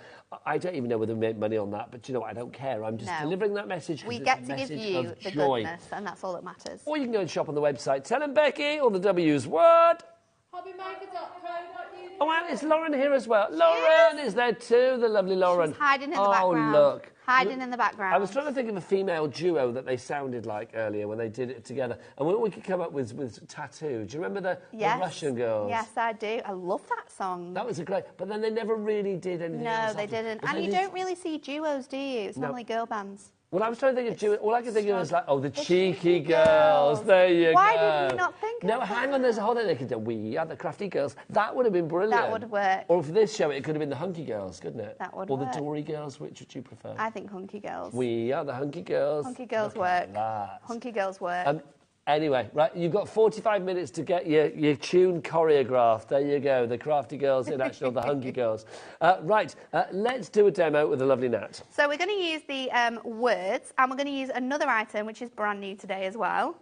I don't even know whether we make money on that, but you know what? I don't care. I'm just delivering that message. We get to give you the goodness, and that's all that matters. Or you can go and shop on the website. Tell them, Becky, all the W's. What? HobbyMaker.co.uk. Oh, and it's Lauren here as well. Lauren is there too, the lovely Lauren. She's hiding in the background. Oh, look. Hiding in the background. I was trying to think of a female duo that they sounded like earlier when they did it together. And what we could come up with Tattoo. Do you remember the Russian girls? Yes, I do. I love that song. That was a great... But then they never really did anything else. No, they didn't. And you don't really see duos, do you? It's normally girl bands. Well, I was trying to think of duo. All I could think of was like, the cheeky girls. There you go. Why did you not think of that? No, hang on, there's a whole thing. They could do, we are the crafty girls. That would have been brilliant. That would have worked. Or for this show, it could have been the hunky girls, couldn't it? That would Or work. the Dory girls, which would you prefer? I think hunky girls. We are the hunky girls. Hunky girls work. Hunky girls work. Anyway, right, you've got 45 minutes to get your tune choreographed. There you go, the crafty girls in action, or the hunky girls. Let's do a demo with the lovely Nat. So we're going to use the words, and we're going to use another item, which is brand new today as well.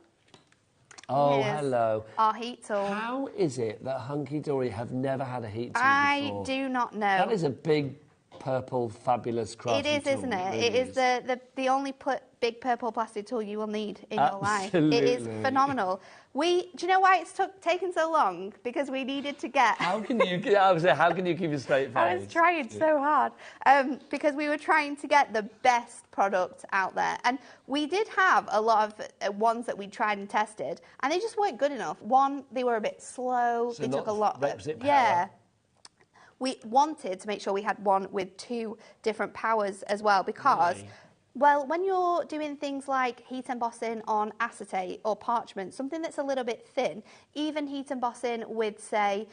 Oh, hello. Our heat tool. How is it that Hunky Dory have never had a heat tool before? I do not know. That is a big, purple, fabulous crafty It is, tool. isn't it? Really It is the only big purple plastic tool you will need in your life. Absolutely. It is phenomenal. Do you know why it's taken so long? Because we needed to get... How can you keep a straight face? I was trying so hard. Because we were trying to get the best product out there. And we did have a lot of ones that we tried and tested, and they just weren't good enough. One, they were a bit slow. So they took a lot... requisite power. Yeah. We wanted to make sure we had one with 2 different powers as well, because... Why? Well, when you're doing things like heat embossing on acetate or parchment, something that's a little bit thin, even heat embossing with, say,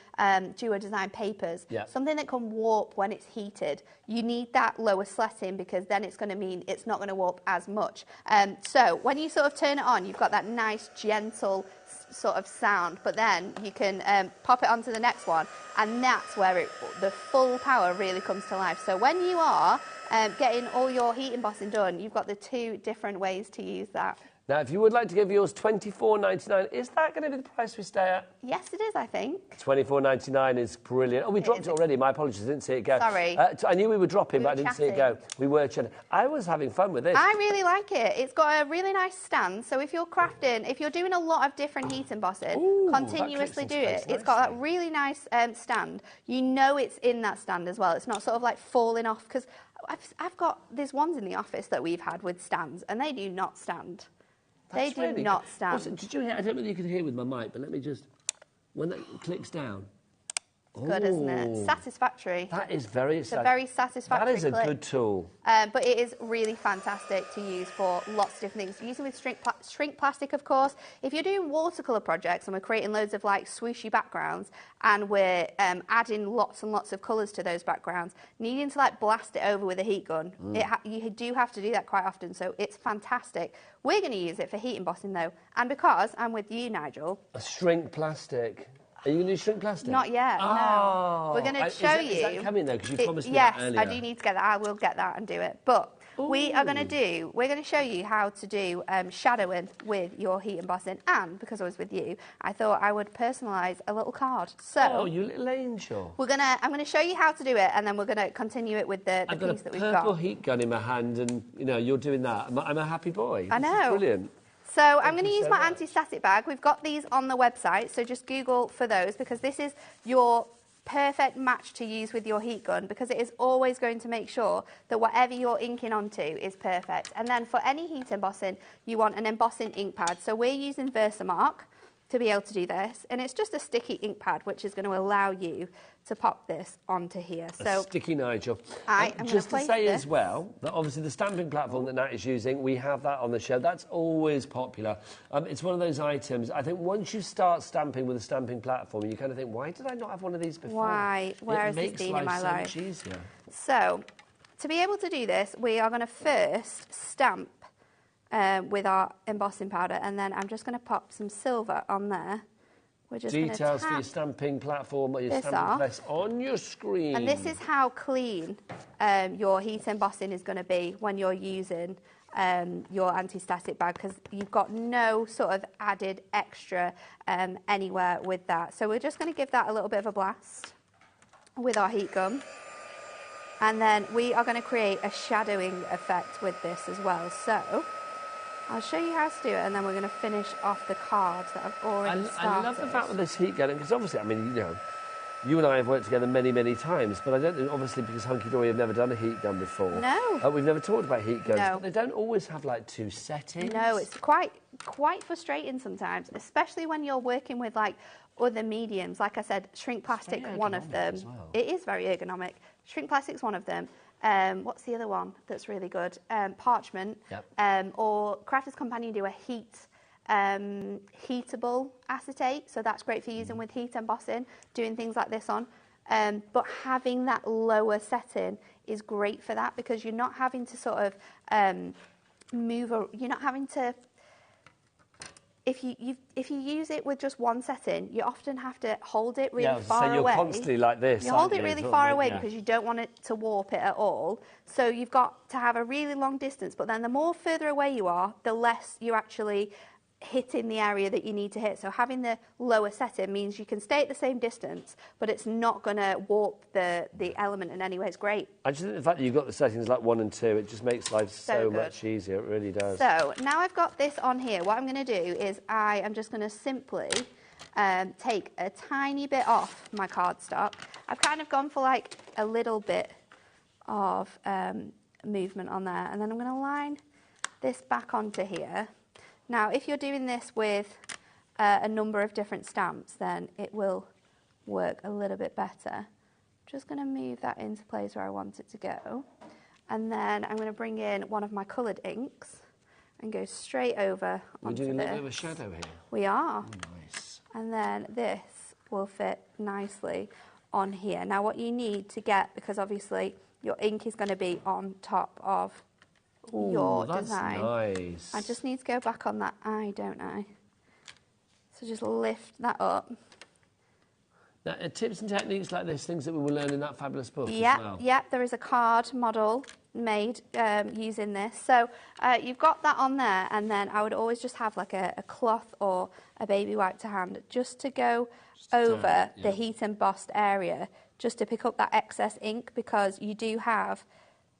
duo design papers, something that can warp when it's heated, you need that lower sletting, because then it's going to mean it's not going to warp as much. So when you sort of turn it on, you've got that nice, gentle sort of sound, but then you can pop it onto the next one, and that's where the full power really comes to life. So when you are getting all your heat embossing done, you've got the 2 different ways to use that. Now, if you would like to give yours $24.99, is that going to be the price we stay at? Yes, it is, I think. $24.99 is brilliant. Oh, we dropped it already. My apologies, I didn't see it go. Sorry. I knew we were dropping, but I didn't see it go. chatting. We were chatting. I was having fun with this. I really like it. It's got a really nice stand. So if you're crafting, if you're doing a lot of different heat embossing, continuously do it. It's got that really nice stand. You know it's in that stand as well. It's not sort of like falling off, because there's ones in the office that we've had with stands, and they do not stand. They do not stand. Also, did you hear? I don't know whether you can hear with my mic, but let me just... When that clicks down... It's good, isn't it? Satisfactory. That is very... It's a very satisfactory That is a clip. good tool. But it is really fantastic to use for lots of different things. Using with shrink plastic, of course. If you're doing watercolour projects and we're creating loads of like swooshy backgrounds and we're adding lots and lots of colours to those backgrounds, needing to like blast it over with a heat gun, you do have to do that quite often, so it's fantastic. We're going to use it for heat embossing though, and because I'm with you, Nigel. A shrink plastic. Are you going to do shrink plastic? Not yet, no. We're going to show you. Is that coming though? Because you promised me yes, that earlier. I do need to get that. I will get that and do it. But we're going to show you how to do shadowing with your heat embossing. And because I was with you, I thought I would personalise a little card. So, you little angel. I'm going to show you how to do it, and then we're going to continue it with the piece that we've got. I've got a purple heat gun in my hand, and you're doing that. I'm a happy boy. I know. This is brilliant. So I'm going to use my anti-static bag. We've got these on the website, so just Google for those, because this is your perfect match to use with your heat gun, because it is always going to make sure that whatever you're inking onto is perfect. And then for any heat embossing, you want an embossing ink pad. So we're using Versamark to be able to do this, and it's just a sticky ink pad which is going to allow you to pop this onto here. So sticky Nigel. Just to say as well that obviously the stamping platform that Nat is using, we have that on the show. That's always popular. It's one of those items. I think once you start stamping with a stamping platform, you kind of think, why did I not have one of these before? Where has this been in my life? So much easier. So to be able to do this, we are going to first stamp with our embossing powder, and then I'm just going to pop some silver on there. We're just Details for your stamping platform or your stamping press on your screen. And this is how clean your heat embossing is going to be when you're using your anti-static bag, because you've got no sort of added extra anywhere with that. So we're just going to give that a little bit of a blast with our heat gun. And then we are going to create a shadowing effect with this as well. So I'll show you how to do it, and then we're going to finish off the cards that I've already started. I love the fact with this heat gun, because obviously, I mean, you and I have worked together many, many times, but I don't know, obviously, because Hunky Dory have never done a heat gun before. No. We've never talked about heat guns, No. but they don't always have, like, 2 settings. No, it's quite frustrating sometimes, especially when you're working with, like, other mediums. Like I said, shrink plastic, one of them. Well. It is very ergonomic. Shrink plastic's one of them. What's the other one that's really good? Parchment. Yep. Or Crafters Companion do a heatable acetate, so that's great for using with heat embossing, doing things like this on. But having that lower setting is great for that, because you're not having to sort of you're not having to. If you use it with just one setting, you often have to hold it really far away. So you're constantly like this. You hold it really far away because you don't want it to warp it at all. So you've got to have a really long distance, but then the more further away you are, the less you're actually hitting the area that you need to hit. So having the lower setting means you can stay at the same distance, but it's not going to warp the element in any way. It's great. I just think the fact that you've got the settings like 1 and 2, it just makes life so much easier. It really does. So now I've got this on here, what I'm going to do is I am just going to simply take a tiny bit off my cardstock. I've kind of gone for like a little bit of movement on there, and then I'm going to line this back onto here. Now, if you're doing this with a number of different stamps, then it will work a little bit better. I'm just going to move that into place where I want it to go. And then I'm going to bring in one of my coloured inks and go straight over onto this. We're doing a little bit of a shadow here. We are. Oh, nice. And then this will fit nicely on here. Now, what you need to get, because obviously your ink is going to be on top of your design. Nice. I just need to go back on that eye, don't I? So just lift that up. Now, tips and techniques like this, things that we will learn in that fabulous book as well. Yeah, there is a card model made using this. So you've got that on there, and then I would always just have like a cloth or a baby wipe to hand just to go over the heat embossed area, just to pick up that excess ink, because you do have,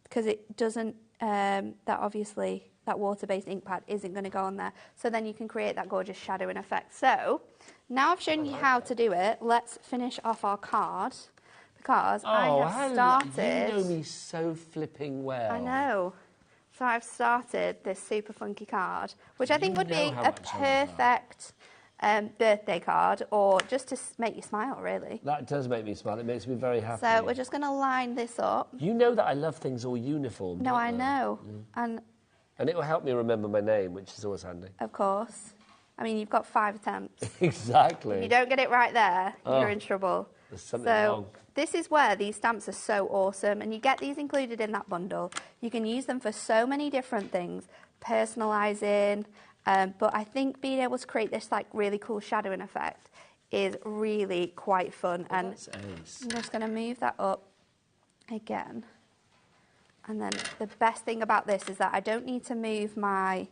because it doesn't, that water-based ink pad isn't going to go on there. So then you can create that gorgeous shadowing effect. So now I've shown you how to do it. Let's finish off our card, because I have started... You know me so flipping well. I know. So I've started this super funky card, which I think would be a perfect birthday card, or just to make you smile, really. That does make me smile. It makes me very happy. So we're just going to line this up. You know that I love things all uniform. No, I know. And it will help me remember my name, which is always handy. Of course. I mean, you've got 5 attempts. Exactly. If you don't get it right there, you're in trouble. There's something wrong. This is where these stamps are so awesome, and you get these included in that bundle. You can use them for so many different things, personalising, but I think being able to create this like really cool shadowing effect is really quite fun. Oh, and that's ace. I'm just going to move that up again. And then the best thing about this is that I don't need to move my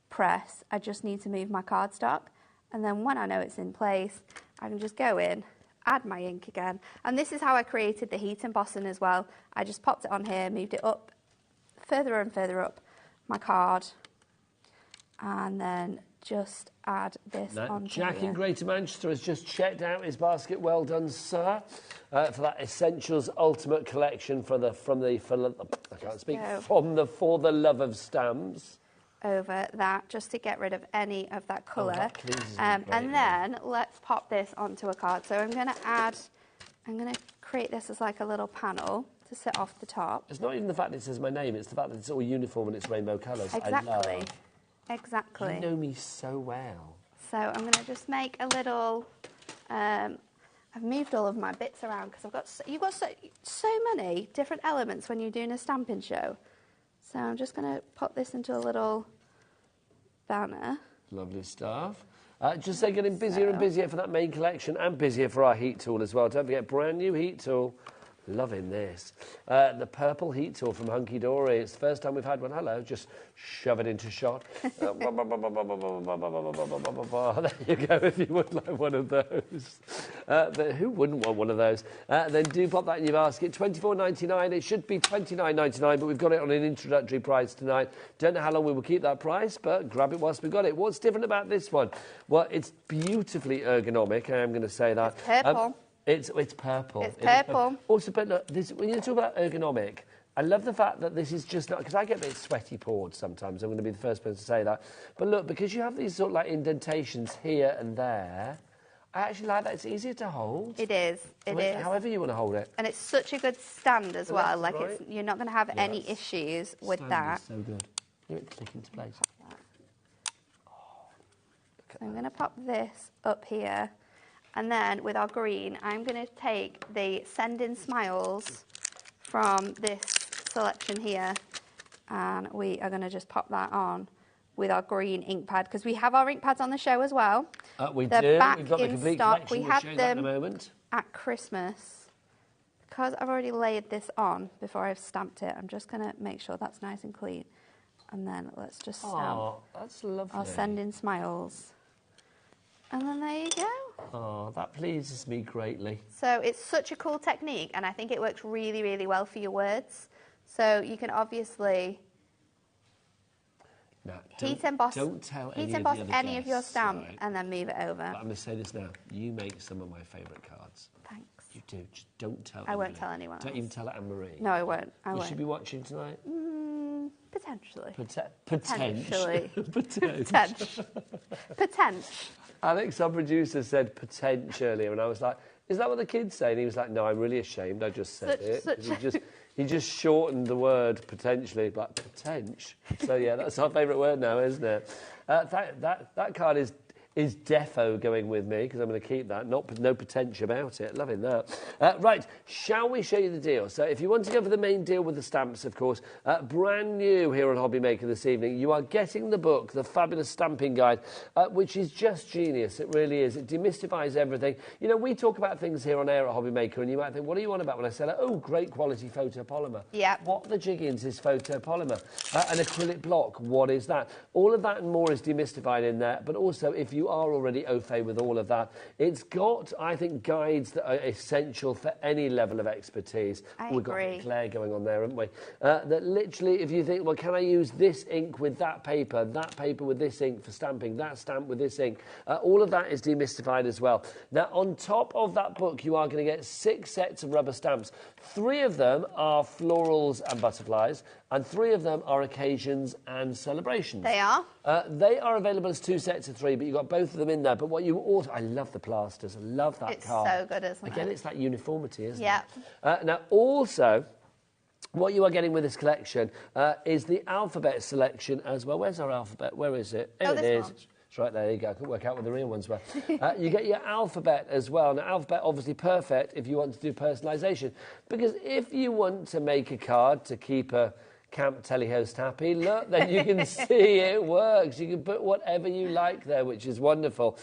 press, I just need to move my cardstock. And then when I know it's in place, I can just go in, add my ink again. And this is how I created the heat embossing as well. I just popped it on here, moved it up, further and further up my card, and then just add this onto Jack here. in Greater Manchester has just checked out his basket. Well done, sir, for that Essentials Ultimate Collection for the For the Love of Stamps. Over that, just to get rid of any of that colour. And then let's pop this onto a card. So I'm going to create this as like a little panel to sit off the top. It's not even the fact that it says my name, it's the fact that it's all uniform and it's rainbow colours. Exactly. Exactly. You know me so well. So I'm going to just make a little... I've moved all of my bits around because you've got so many different elements when you're doing a stamping show. So I'm just going to pop this into a little banner. Lovely stuff. Just say getting busier and busier for that main collection, and busier for our heat tool as well. Don't forget, brand new heat tool. Loving this. The purple heat tool from Hunky Dory. It's the first time we've had one. Hello, just shove it into shot. There you go, if you would like one of those. Who wouldn't want one of those? Then do pop that in your basket. $24.99. It should be $29.99, but we've got it on an introductory price tonight. Don't know how long we will keep that price, but grab it whilst we've got it. What's different about this one? Well, it's beautifully ergonomic, I am going to say that. It's purple. It's purple. It's purple. Also, but look, when you talk about ergonomic, I love the fact that this is just not... Because I get a bit sweaty poured sometimes. I'm going to be the first person to say that. But look, because you have these sort of like indentations here and there, I actually like that. It's easier to hold. It is. It is. However you want to hold it. And it's such a good stand as well. Like, right. you're not going to have any issues with that. So good. Let it click into place. So I'm going to pop this up here. And then with our green, I'm going to take the Send In Smiles from this selection here, and we are going to just pop that on with our green ink pad, because we have our ink pads on the show as well. We They're do. back We've got the in complete stock. collection. We We'll had show you that in a them moment. at Christmas. Because I've already layered this on before I've stamped it, I'm just going to make sure that's nice and clean. And then let's just stamp. Oh, that's lovely. I'll Send In Smiles. And then there you go. Oh, that pleases me greatly. So it's such a cool technique, and I think it works really, really well for your words. So you can obviously heat emboss any of your stamp, right, and then move it over. But I'm going to say this now. You make some of my favourite cards. Thanks. You do. Just don't tell I won't tell anyone else. Don't even tell Anne-Marie. No, I won't. I won't. Should be watching tonight? Potentially. Potentially. Potential. Alex, our producer, said potential earlier, and I was like, is that what the kids say? And he was like, no, I'm really ashamed. I just said it. He just shortened the word potentially, but potential. So, yeah, that's our favourite word now, isn't it? That card is... Is defo going with me, because I'm going to keep that. No potential about it. Loving that. Right, shall we show you the deal? So if you want to go for the main deal with the stamps, of course, brand new here on HobbyMaker this evening, you are getting the book, The Fabulous Stamping Guide, which is just genius. It really is. It demystifies everything. You know, we talk about things here on air at HobbyMaker, and you might think, what are you on about when I say, oh, great quality photopolymer? Yeah. What the jiggins is photopolymer? An acrylic block, what is that? All of that and more is demystified in there, but also if you are already au fait with all of that, it's got, I think, guides that are essential for any level of expertise. We've got Claire going on there, haven't we? That literally, if you think, well, can I use this ink with that paper with this ink for stamping, that stamp with this ink, all of that is demystified as well. Now, on top of that book, you are going to get 6 sets of rubber stamps. 3 of them are florals and butterflies, and 3 of them are occasions and celebrations. They are? They are available as 2 sets of 3, but you've got both of them in there. But what you also... I love the plasters. I love that card. It's so good, isn't it? Again, it's that uniformity, isn't it? Now, also... what you are getting with this collection is the alphabet selection as well. Where's our alphabet? Where is it? Here it is. It's right there. You go. I couldn't work out what the real ones were. You get your alphabet as well. Now, alphabet obviously perfect if you want to do personalisation, because if you want to make a card to keep a camp telehost happy, look, then you can see it works. You can put whatever you like there, which is wonderful.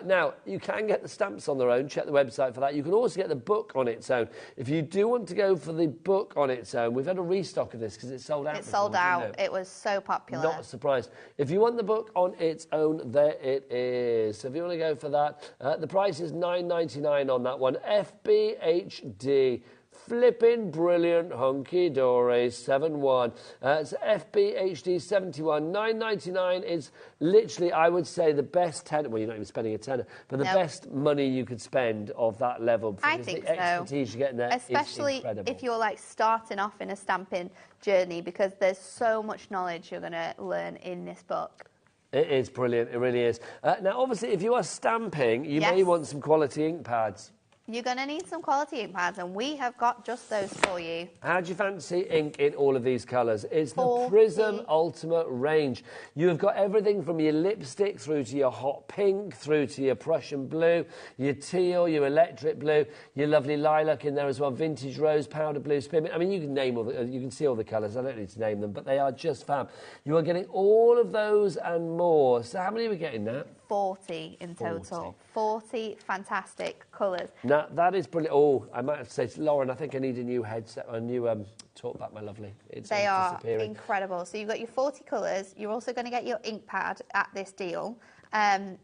Now, you can get the stamps on their own. Check the website for that. You can also get the book on its own. If you do want to go for the book on its own, we've had a restock of this because it's sold out. It's sold out. It was so popular. Not surprised. If you want the book on its own, there it is. So if you want to go for that, the price is $9.99 on that one. FBHD. Flipping brilliant, hunky-dory, 7-1. It's FBHD 71, $9.99 is literally, I would say, the best tenner. Well, you're not even spending a tenner, but the best money you could spend of that level. I think the expertise you're getting there especially is incredible. if you're like starting off in a stamping journey, because there's so much knowledge you're going to learn in this book. It is brilliant, it really is. Now, obviously, if you are stamping, you may want some quality ink pads. You're going to need some quality ink pads, and we have got just those for you. How do you fancy ink in all of these colours? It's the Prism Ultimate range. You have got everything from your lipstick through to your hot pink, through to your Prussian blue, your teal, your electric blue, your lovely lilac in there as well, vintage rose, powder blue, spearmint. I mean, you can name all the, you can see all the colours. I don't need to name them, but they are just fab. You are getting all of those and more. So how many are we getting now? 40 in total. 40 fantastic colours. Now, that is brilliant. Oh, I might have to say to Lauren, I think I need a new headset, a new talk back, my lovely. They are incredible. So you've got your 40 colours. You're also going to get your ink pad at this deal. And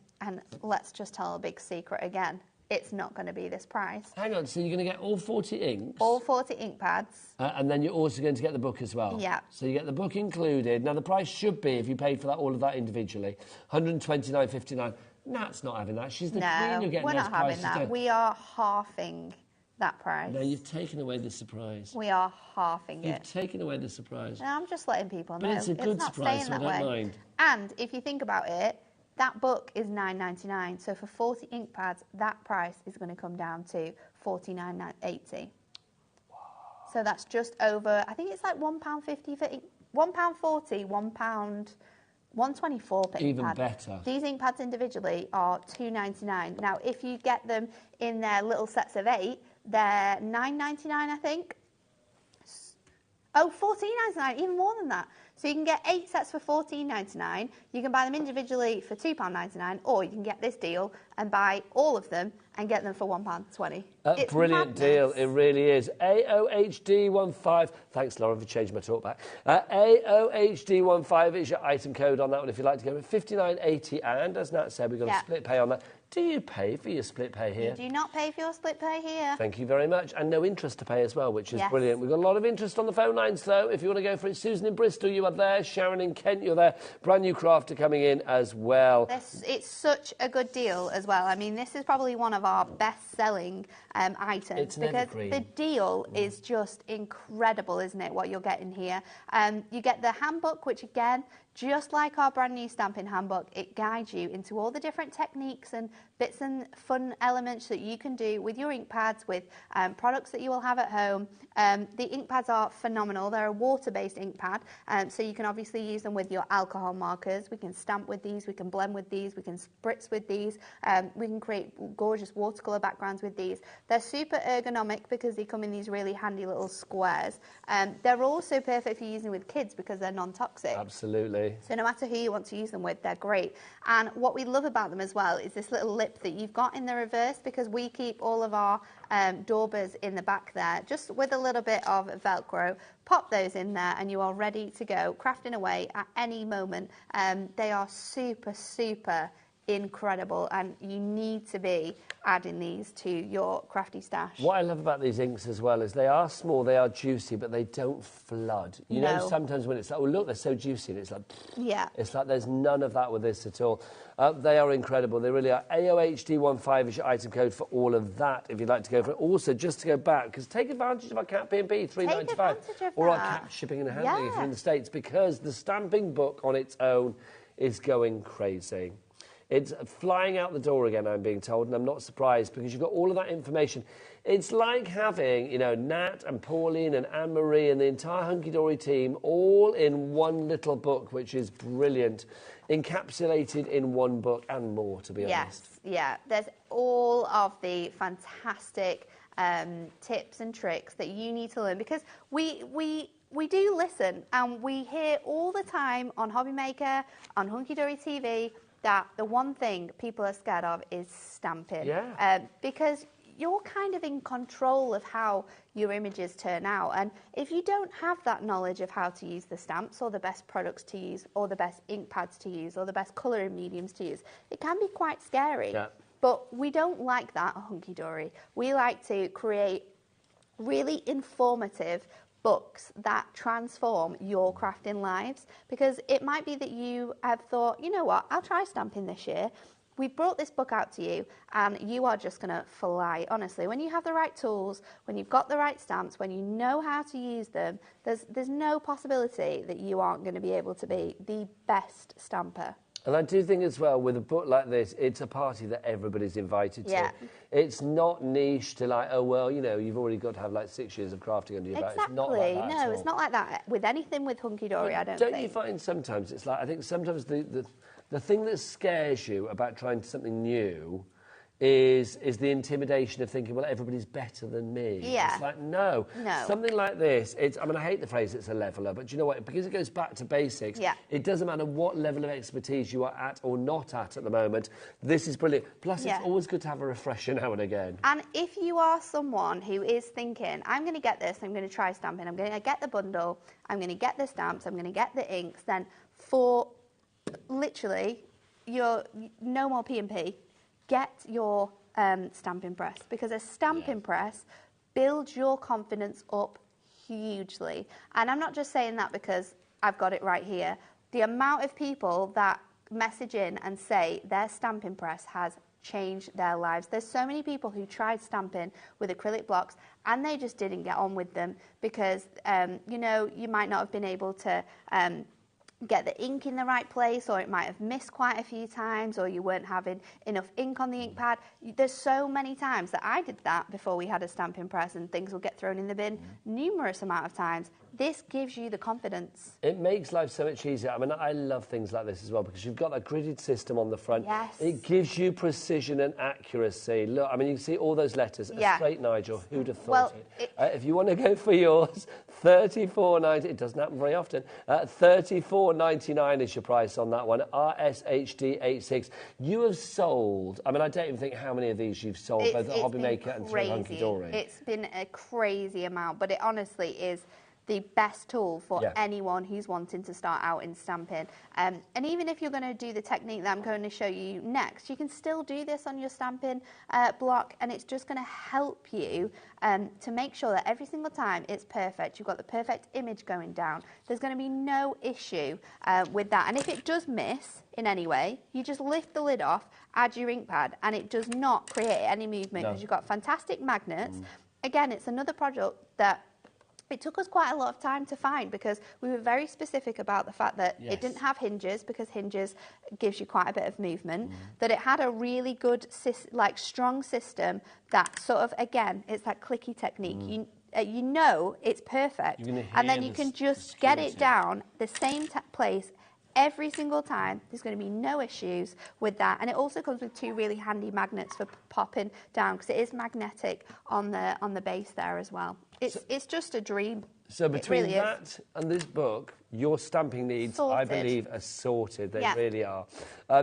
let's just tell a big secret again. It's not going to be this price. Hang on, so you're going to get all 40 inks? All 40 ink pads. And then you're also going to get the book as well? Yeah. So you get the book included. Now, the price should be, if you paid for that, all of that individually, $129.59. Nat's not having that. She's the queen of getting we're not having that. Down. We are halving that price. No, you've taken away the surprise. We are halving it. You've taken away the surprise. No, I'm just letting people know. But it's a good surprise, so I don't mind. And if you think about it, that book is $9.99. So for 40 ink pads, that price is going to come down to $49.80. Wow. So that's just over, I think it's like £1.50 for ink, £1.40, £1, $1.24 per ink Even pad. better. These ink pads individually are $2.99. Now, if you get them in their little sets of 8, they're $9.99, I think. Oh, $14.99, even more than that. So you can get 8 sets for $14.99. You can buy them individually for £2.99, or you can get this deal and buy all of them and get them for £1.20. A brilliant deal, it really is. AOHD15. Thanks, Lauren, for changing my talk back. AOHD15 is your item code on that one if you'd like to go with $59.80. And as Nat said, we've got a split pay on that. Do you pay for your split pay here? You do not pay for your split pay here. Thank you very much. And no interest to pay as well, which is brilliant. We've got a lot of interest on the phone lines, though. If you want to go for it, Susan in Bristol, you are there. Sharon in Kent, you're there. Brand new crafter coming in as well. It's such a good deal as well. I mean, this is probably one of our best-selling items. It's an because evergreen. The deal is just incredible, isn't it, what you're getting here? You get the handbook, which, again, Just like our brand new stamping handbook, it guides you into all the different techniques and bits and fun elements that you can do with your ink pads, with products that you will have at home. The ink pads are phenomenal. They're a water-based ink pad, so you can obviously use them with your alcohol markers. We can stamp with these, we can blend with these, we can spritz with these, we can create gorgeous watercolour backgrounds with these. They're super ergonomic because they come in these really handy little squares. They're also perfect for using with kids because they're non-toxic. Absolutely. So no matter who you want to use them with, they're great. And what we love about them as well is this little lip that you've got in the reverse, because we keep all of our daubers in the back there, just with a little bit of Velcro. Pop those in there and you are ready to go, crafting away at any moment. They are super, super incredible, and you need to be adding these to your crafty stash. What I love about these inks as well is they are small, they are juicy, but they don't flood. You know, sometimes when it's like, oh look, they're so juicy, and it's like, yeah, it's like there's none of that with this at all. They are incredible. They really are. AOHD15 is your item code for all of that if you'd like to go for it. Also, just to go back, because take advantage of our Cat B&B, $3.95, or our Cat shipping and handling if you're in the States, because the stamping book on its own is going crazy. It's flying out the door again, I'm being told, and I'm not surprised because you've got all of that information. It's like having, you know, Nat and Pauline and Anne-Marie and the entire Hunky Dory team all in one little book, which is brilliant, encapsulated in one book and more, to be honest. Yes, yeah. There's all of the fantastic tips and tricks that you need to learn, because we do listen, and we hear all the time on HobbyMaker, on Hunky Dory TV, that the one thing people are scared of is stamping. Yeah. Because you're kind of in control of how your images turn out. And if you don't have that knowledge of how to use the stamps, or the best products to use, or the best ink pads to use, or the best colouring mediums to use, it can be quite scary. Yeah. But we don't like that at Hunky Dory. We like to create really informative books that transform your crafting lives, because it might be that you have thought, you know what, I'll try stamping this year. We've brought this book out to you and you are just going to fly. Honestly, when you have the right tools, when you've got the right stamps, when you know how to use them, there's no possibility that you aren't going to be able to be the best stamper. And I do think as well, with a book like this, it's a party that everybody's invited to. It's not niche to like, oh, well, you know, you've already got to have like 6 years of crafting under your belt. It's not like that no, it's not like that. With anything with Hunky Dory, I don't think. Don't you find sometimes it's like, I think sometimes the thing that scares you about trying something new is the intimidation of thinking, well, everybody's better than me. Yeah. It's like, no. Something like this, I mean, I hate the phrase it's a leveller, but you know what? Because it goes back to basics, it doesn't matter what level of expertise you are at or not at the moment. This is brilliant. Plus, it's always good to have a refresher now and again. And if you are someone who is thinking, I'm going to get this, I'm going to try stamping, I'm going to get the bundle, I'm going to get the stamps, I'm going to get the inks, then for literally your no more P&P, get your stamping press, because a stamping press builds your confidence up hugely. And I'm not just saying that because I've got it right here. The amount of people that message in and say their stamping press has changed their lives. There's so many people who tried stamping with acrylic blocks and they just didn't get on with them because, you know, you might not have been able to get the ink in the right place, or it might have missed quite a few times, or you weren't having enough ink on the ink pad. There's so many times that I did that before we had a stamping press and things would get thrown in the bin numerous amount of times. This gives you the confidence. It makes life so much easier. I mean, I love things like this as well because you've got that gridded system on the front. Yes. It gives you precision and accuracy. Look, I mean, you can see all those letters. A straight Nigel. Who'd have thought it? If you want to go for yours, $34.90. It doesn't happen very often. $34.99 is your price on that one. RSHD86. You have sold. I mean, I don't even think how many of these you've sold, both at HobbyMaker and through Hunky Dory. It's been a crazy amount, but it honestly is the best tool for anyone who's wanting to start out in stamping. And even if you're going to do the technique that I'm going to show you next, you can still do this on your stamping block, and it's just going to help you to make sure that every single time it's perfect. You've got the perfect image going down. There's going to be no issue with that. And if it does miss in any way, you just lift the lid off, add your ink pad, and it does not create any movement because you've got fantastic magnets. Again, it's another product that It took us quite a lot of time to find because we were very specific about the fact that it didn't have hinges because hinges gives you quite a bit of movement, that it had a really good, strong system that sort of, again, it's that clicky technique. You know it's perfect, and then you can just get it down the same place every single time. There's going to be no issues with that, and it also comes with 2 really handy magnets for popping down because it is magnetic on the base there as well. It's just a dream. So between that and this book, your stamping needs, I believe, are sorted. They really are.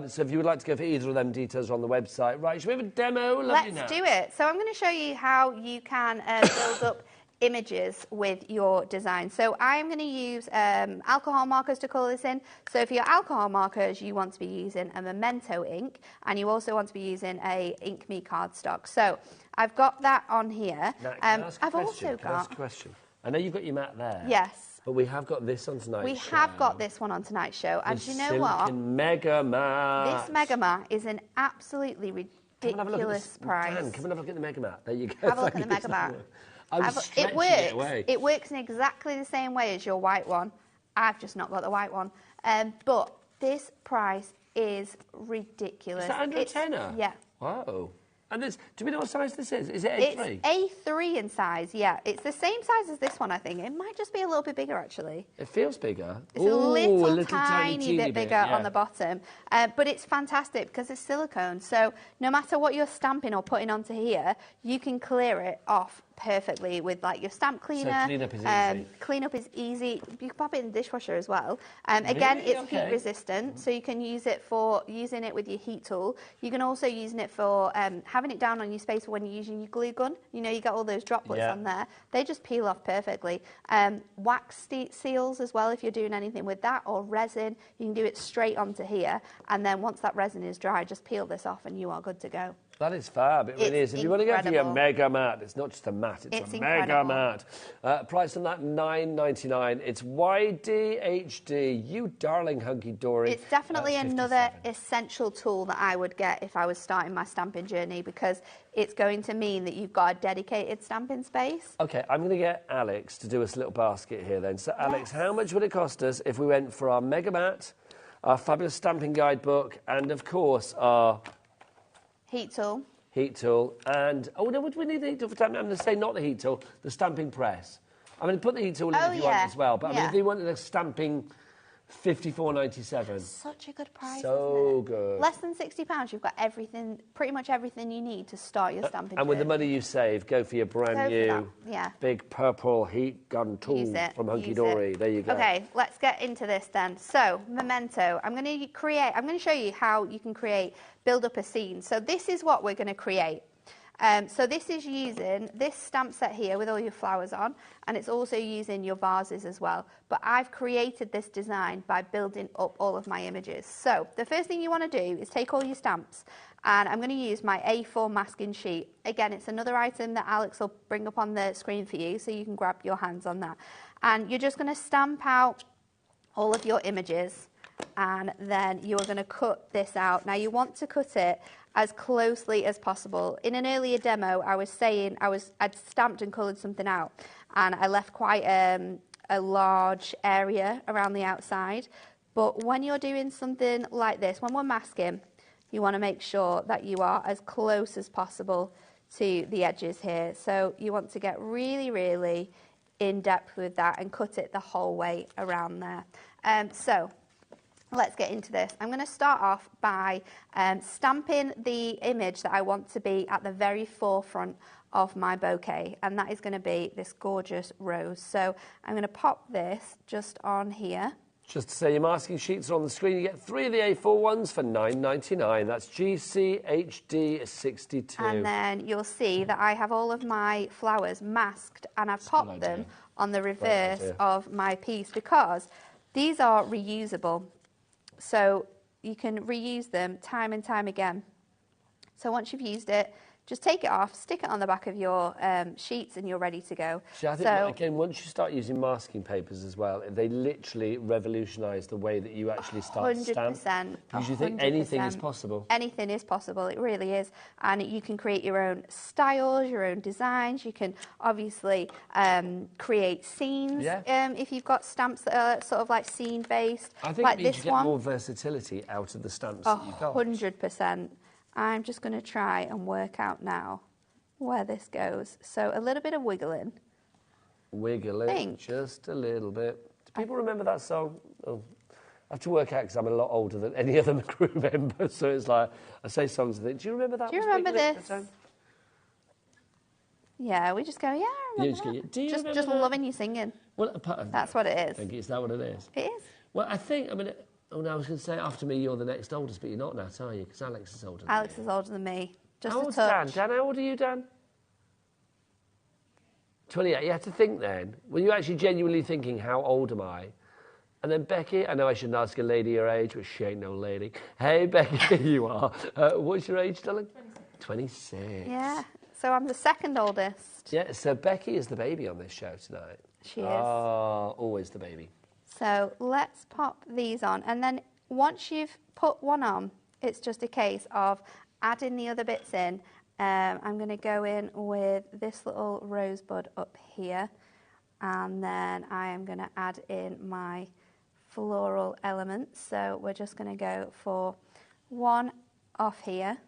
So if you would like to go for either of them, details are on the website. Right, should we have a demo? Let's do it. So I'm going to show you how you can build up images with your design. So I'm going to use alcohol markers to colour this in. So for your alcohol markers, you want to be using a Memento ink, and you also want to be using a Ink Me cardstock. So I've got that on here. Now, can I ask a question? I know you've got your mat there. Yes. But we have got this on tonight's show. We have got this one on tonight's show. And do you know what? Mega Mat. This Mega Mat is an absolutely ridiculous price. Dan, come and have a look at the Mega Mat. There you go. Have a look at the Mega Mat. It works. It works in exactly the same way as your white one. I've just not got the white one. But this price is ridiculous. Is that under a tenner? Yeah. Wow. And do we know what size this is? Is it A3? It's A3 in size, yeah. It's the same size as this one, I think. It might just be a little bit bigger, actually. It feels bigger. It's a little tiny bit bigger on the bottom. But it's fantastic because it's silicone. So no matter what you're stamping or putting onto here, you can clear it off perfectly with like your stamp cleaner. So cleanup is easy. Cleanup is easy. You can pop it in the dishwasher as well. Again, it's heat resistant, so you can use it for using it with your heat tool. You can also use it for having it down on your space when you're using your glue gun. You know, you get all those droplets on there. They just peel off perfectly. Wax seals as well if you're doing anything with that, or resin. You can do it straight onto here, and then once that resin is dry, just peel this off and you are good to go. That is fab. It really is. If you want to go for your Mega Mat, it's not just a mat, it's a Mega Mat. Price on that $9.99. It's YDHD. You darling hunky dory. It's definitely another essential tool that I would get if I was starting my stamping journey, because it's going to mean that you've got a dedicated stamping space. Okay, I'm going to get Alex to do us a little basket here then. So, Alex, how much would it cost us if we went for our Mega Mat, our fabulous stamping guidebook, and, of course, our heat tool. Heat tool. And, oh, no, would we need the heat tool for stamping? I'm going to say not the heat tool, the stamping press. I'm going to put the heat tool in if you want as well. But I mean, if you wanted a stamping, $54.97. Such a good price. So good. Less than £60, you've got everything, pretty much everything you need to start your stamping. And with the money you save, go for your brand new big purple heat gun tool from Hunky Dory. There you go. Okay, let's get into this then. So, Memento. I'm going to show you how you can build up a scene. So this is what we're going to create. So this is using this stamp set here with all your flowers on, and it's also using your vases as well. But I've created this design by building up all of my images. So the first thing you want to do is take all your stamps, and I'm going to use my A4 masking sheet. Again, it's another item that Alex will bring up on the screen for you, so you can grab your hands on that. And you're just going to stamp out all of your images, and then you are going to cut this out. Now you want to cut it as closely as possible. In an earlier demo, I was saying I'd stamped and coloured something out, and I left quite a large area around the outside. But when you're doing something like this, when we're masking, you want to make sure that you are as close as possible to the edges here. So you want to get really, really in depth with that and cut it the whole way around there. So let's get into this. I'm going to start off by stamping the image that I want to be at the very forefront of my bouquet, and that is going to be this gorgeous rose. So I'm going to pop this just on here. Just to say, your masking sheets are on the screen. You get 3 of the A4 ones for $9.99. That's GCHD62. And then you'll see that I have all of my flowers masked, and I've popped them on the reverse of my piece because these are reusable. So you can reuse them time and time again. So once you've used it, just take it off, stick it on the back of your sheets, and you're ready to go. See, I think, again, once you start using masking papers as well, they literally revolutionise the way that you actually start to stamp. 100%. Because you think anything is possible. Anything is possible, it really is. And you can create your own styles, your own designs. You can obviously create scenes if you've got stamps that are sort of like scene-based. I think like it means this you get one. more versatility out of the stamps that you've got. 100%. I'm just going to try and work out now where this goes. So a little bit of wiggling. Wiggling, just a little bit. Do people remember that song? Oh, I have to work out because I'm a lot older than any other crew member. So it's like, I say songs and think, do you remember that? Do you remember this? Yeah, we just go, yeah, I remember that. Do you remember just that? loving you singing. Well, that's what it is. I think is that what it is? It is. Well, I think, I mean, oh no, I was going to say after me you're the next oldest, but you're not now, are you? Because Alex is older than Alex is older than me. Just how a old's touch. Dan? Dan, how old are you, Dan? 28. You have to think then. Were you actually genuinely thinking, how old am I? And then Becky, I know I shouldn't ask a lady your age, but she ain't no lady. Hey, Becky, here you are. What's your age, darling? 26. Yeah, so I'm the second oldest. Yeah, so Becky is the baby on this show tonight. She is. Ah, always the baby. So let's pop these on. And then once you've put one on, it's just a case of adding the other bits in. I'm going to go in with this little rosebud up here. And then I am going to add in my floral elements. So we're just going to go for one off here.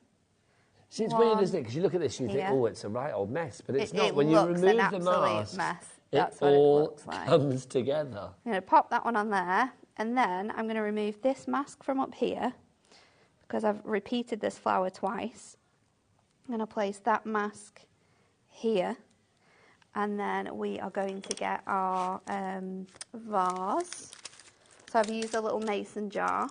See, it's weird, isn't it? Because you look at this and you think, oh, it's a right old mess. But it's not. When you remove the mask, mess. That's what it looks like. Comes together. I'm going to pop that one on there, and then I'm going to remove this mask from up here because I've repeated this flower twice. I'm going to place that mask here, and then we are going to get our vase. So I've used a little mason jar.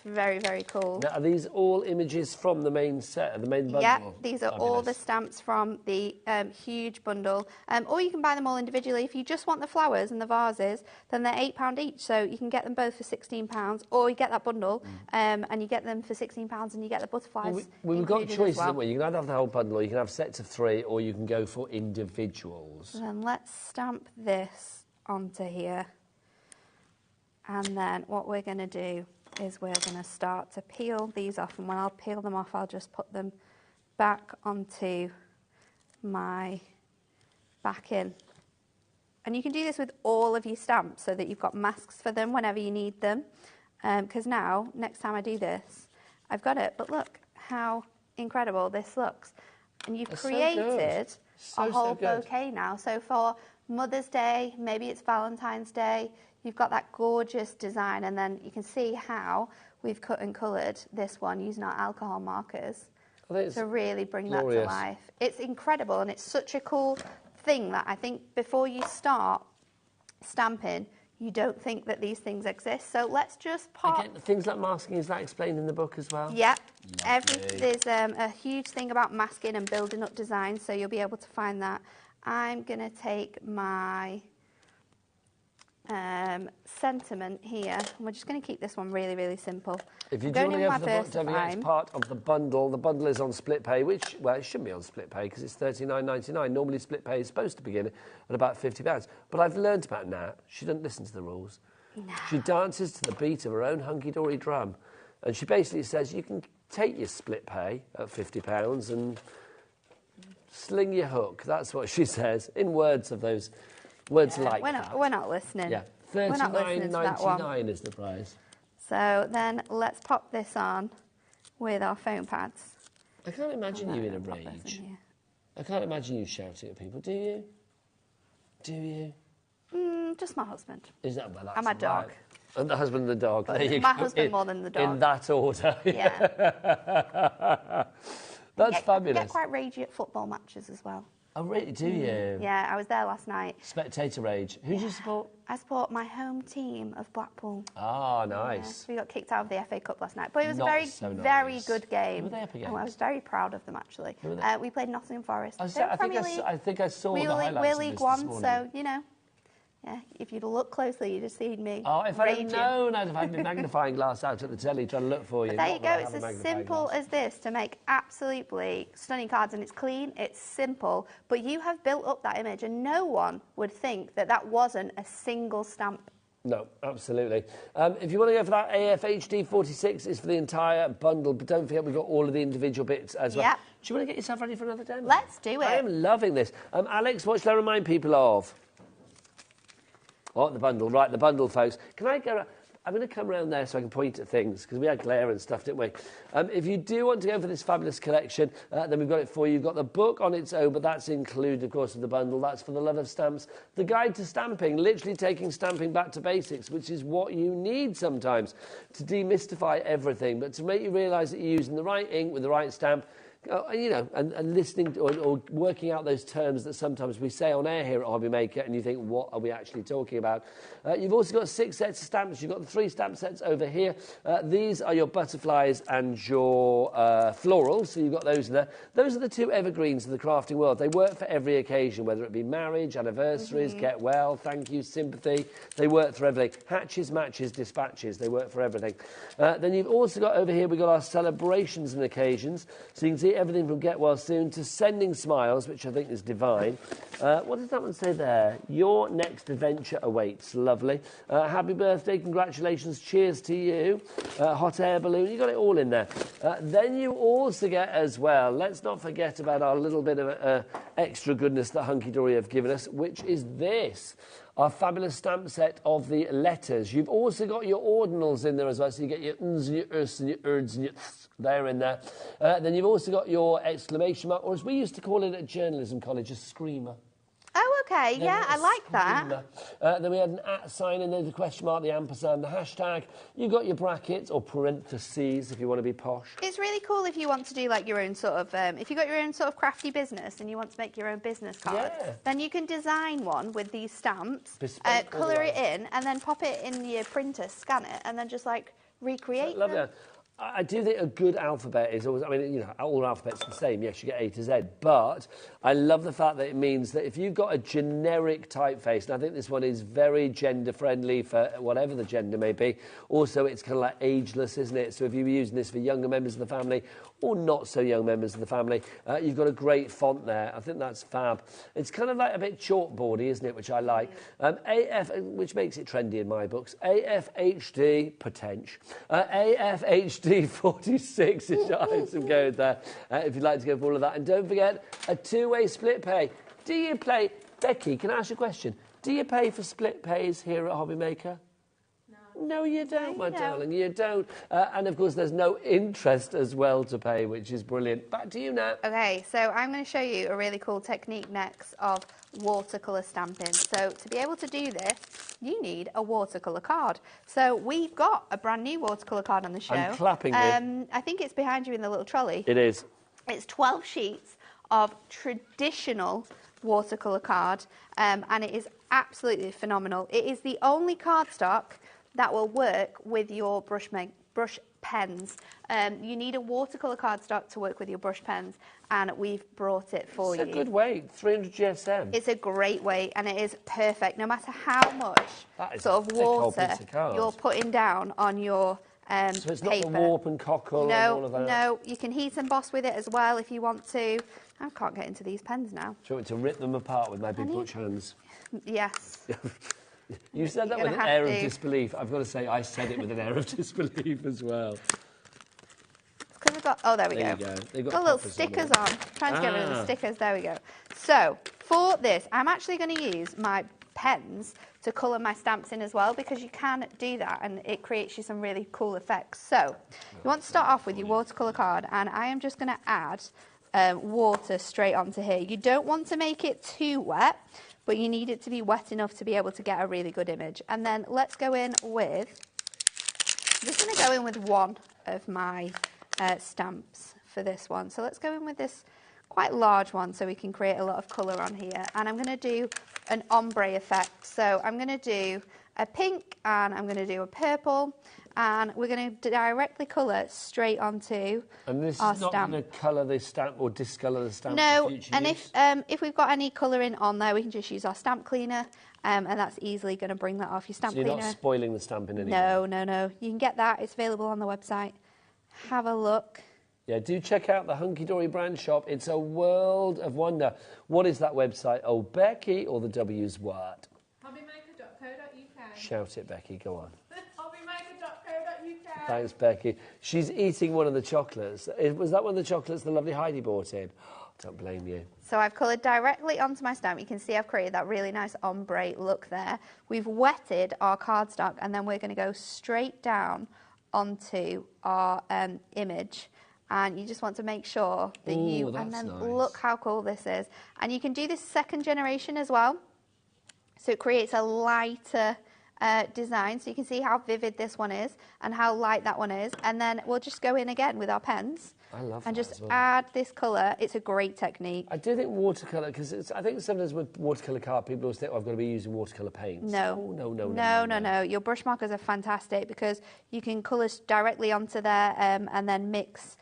Very, very cool. Now, are these all images from the main set, the main bundle? Yeah, these are all the stamps from the huge bundle. Or you can buy them all individually. If you just want the flowers and the vases, then they're £8 each. So you can get them both for £16, or you get that bundle and you get them for £16 and you get the butterflies. Well, we've got choices, haven't we? You can either have the whole bundle, or you can have sets of 3, or you can go for individuals. Then let's stamp this onto here. And then what we're going to do is we're going to start to peel these off, and when I'll peel them off, I'll just put them back onto my backing. And you can do this with all of your stamps so that you've got masks for them whenever you need them. Because now, next time I do this, I've got it. But look how incredible this looks. And you've created a whole bouquet now. So for Mother's Day, maybe it's Valentine's Day, you've got that gorgeous design, and then you can see how we've cut and coloured this one using our alcohol markers to really bring that to life. It's incredible, and it's such a cool thing that I think before you start stamping, you don't think that these things exist. So let's just pop... Again, things like masking, is that explained in the book as well? Yep. There's a huge thing about masking and building up designs, so you'll be able to find that. I'm going to take my... sentiment here. We're just going to keep this one really, really simple. If you do want to go for the book, don't forget it's part of the bundle. The bundle is on split pay, which, well, it shouldn't be on split pay because it's $39.99. Normally split pay is supposed to begin at about £50. But I've learned about Nat. She doesn't listen to the rules. No. She dances to the beat of her own hunky-dory drum. And she basically says you can take your split pay at £50 and sling your hook. That's what she says, in words of those... Words like that. We're not listening. Yeah, $39.99 is the price. So then let's pop this on with our foam pads. I can't imagine you in a rage. I can't imagine you shouting at people. Do you? Do you? Just my husband. Is that well? That's and my dog. And the husband and the dog. There you go. My husband more than the dog. In that order. Yeah. That's fabulous. I get quite ragey at football matches as well. Oh, really? Do you? Yeah, I was there last night. Spectator rage. Who do you support? I support my home team of Blackpool. Ah, nice. Yeah, we got kicked out of the FA Cup last night, but it was a very good game. Who were they up against? I was very proud of them, actually. We played Nottingham Forest. I think I saw the highlights We're of League One, so, you know, Yeah, if you'd look closely, you'd have seen me. Oh, if I'd have raging. known, I'd have had my magnifying glass out at the telly trying to look for you. But there you Not go. that I It's have a as magnifying simple glass. as this to make absolutely stunning cards, and it's clean, it's simple, but you have built up that image, and no one would think that that wasn't a single stamp. No, absolutely. If you want to go for that AFHD 46, it's for the entire bundle, but don't forget we've got all of the individual bits as well. Yep. Do you want to get yourself ready for another demo? Let's do it. I am loving this. Alex, what shall I remind people of? Oh, the bundle. Right, the bundle, folks. Can I go... I'm going to come around there so I can point at things, because we had glare and stuff, didn't we? If you do want to go for this fabulous collection, then we've got it for you. You've got the book on its own, but that's included, of course, with the bundle. That's for the love of stamps. The guide to stamping, literally taking stamping back to basics, which is what you need sometimes to demystify everything, but to make you realise that you're using the right ink with the right stamp, you know, and listening to, or working out those terms that sometimes we say on air here at HobbyMaker, and you think, what are we actually talking about? You've also got 6 sets of stamps. You've got the 3 stamp sets over here. These are your butterflies and your florals, so you've got those in there. Those are the 2 evergreens of the crafting world. They work for every occasion, whether it be marriage, anniversaries, get well, thank you, sympathy. They work for everything. Hatches, matches, dispatches. They work for everything. Then you've also got over here, we've got our celebrations and occasions. So you can see everything from Get Well Soon to Sending Smiles, which I think is divine. What does that one say there? Your next adventure awaits. Lovely. Happy birthday, congratulations, cheers to you. Hot air balloon, you got it all in there. Then you also get as well, let's not forget about our little bit of extra goodness that Hunky Dory have given us, which is this. Our fabulous stamp set of the letters. You've also got your ordinals in there as well, so you get your uns and your ers and your urds and your th, they're in there. Then you've also got your exclamation mark, or as we used to call it at journalism college, a screamer. Oh, okay, yeah, I like that. Then we had an @ sign in there, the question mark, the ampersand, the hashtag. You've got your brackets, or parentheses if you want to be posh. It's really cool if you want to do like your own sort of, if you've got your own sort of crafty business and you want to make your own business card, then you can design one with these stamps, colour it in, and then pop it in your printer, scan it, and then just like recreate them. I do think a good alphabet is always, I mean, you know, all alphabets are the same. Yes, you get A to Z, but I love the fact that it means that if you've got a generic typeface, and I think this one is very gender-friendly for whatever the gender may be, also it's kind of like ageless, isn't it? So if you're using this for younger members of the family or not so young members of the family, you've got a great font there. I think that's fab. It's kind of like a bit chalkboardy, isn't it, which I like. AF, which makes it trendy in my books, AFHD, potential. AFHD 46 is your item code there, if you'd like to go for all of that. And don't forget, a 2-way split pay. Do you pay... Becky, can I ask you a question? Do you pay for split pays here at HobbyMaker? No, you don't, my darling, you don't. And, of course, there's no interest as well to pay, which is brilliant. Back to you now. OK, so I'm going to show you a really cool technique next of watercolour stamping. So to be able to do this, you need a watercolour card. So we've got a brand new watercolour card on the show. I'm clapping it. I think it's behind you in the little trolley. It is. It's 12 sheets of traditional watercolour card, and it is absolutely phenomenal. It is the only cardstock that will work with your brush pens. You need a watercolour cardstock to work with your brush pens, and we've brought it for you. It's a good weight, 300 GSM. It's a great weight, and it is perfect, no matter how much sort of water you're putting down on your so it's not paper. the warp and cockle and all of that? No, you can heat and emboss with it as well if you want to. I can't get into these pens now. Do you want me to rip them apart with my big butch hands? Yes. You said that with an air of disbelief. I've got to say, I said it with an air of disbelief as well. It's because we've got... Oh, there we go. They've got little stickers on. Trying to get rid of the stickers. There we go. So, for this, I'm actually going to use my pens to colour my stamps in as well, because you can do that and it creates you some really cool effects. So, you want to start off with your watercolour card, and I am just going to add water straight onto here. You don't want to make it too wet, but you need it to be wet enough to be able to get a really good image. And then let's go in with, I'm just going to go in with one of my stamps for this one. So let's go in with this quite large one so we can create a lot of colour on here. And I'm going to do an ombre effect. So I'm going to do a pink and I'm going to do a purple. And we're going to directly colour straight onto and this our is not stamp. going to colour the stamp or discolour the stamp? No, for future and use? if we've got any colouring on there, we can just use our stamp cleaner and that's easily going to bring that off your stamp cleaner. So you're not spoiling the stamping anymore? No, no, no. You can get that. It's available on the website. Have a look. Yeah, do check out the Hunky Dory brand shop. It's a world of wonder. What is that website? Oh, Becky, or the W's what? HobbyMaker.co.uk. Shout it, Becky. Go on. HobbyMaker.co.uk. Thanks, Becky. She's eating one of the chocolates. Was that one of the chocolates the lovely Heidi brought in? Don't blame you. So I've coloured directly onto my stamp. You can see I've created that really nice ombre look there. We've wetted our cardstock, and then we're going to go straight down onto our image. And you just want to make sure that and then nice. Look how cool this is. And you can do this second generation as well. So it creates a lighter design. So you can see how vivid this one is and how light that one is. And then we'll just go in again with our pens. I love and that just as well. add this colour. It's a great technique. I do think watercolour, because I think sometimes with watercolour card, people always think, oh, I've got to be using watercolour paints. No. Oh, No. Your brush markers are fantastic because you can colour directly onto there and then mix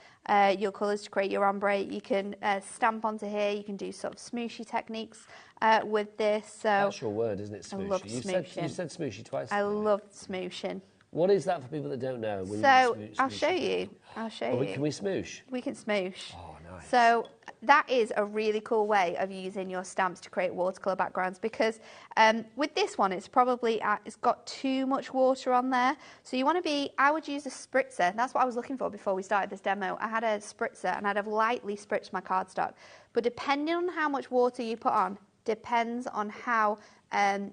your colours to create your ombre. You can stamp onto here. You can do sort of smooshy techniques with this. So that's your word, isn't it, smooshie? I love smooshing. You said smooshie twice. I love smooshing. What is that for people that don't know? I'll show you. Can we smoosh? We can smoosh. Oh, nice. So that is a really cool way of using your stamps to create watercolour backgrounds because with this one, it's probably, it's got too much water on there. So you want to I would use a spritzer. That's what I was looking for before we started this demo. I had a spritzer and I'd have lightly spritzed my cardstock. But depending on how much water you put on, depends on how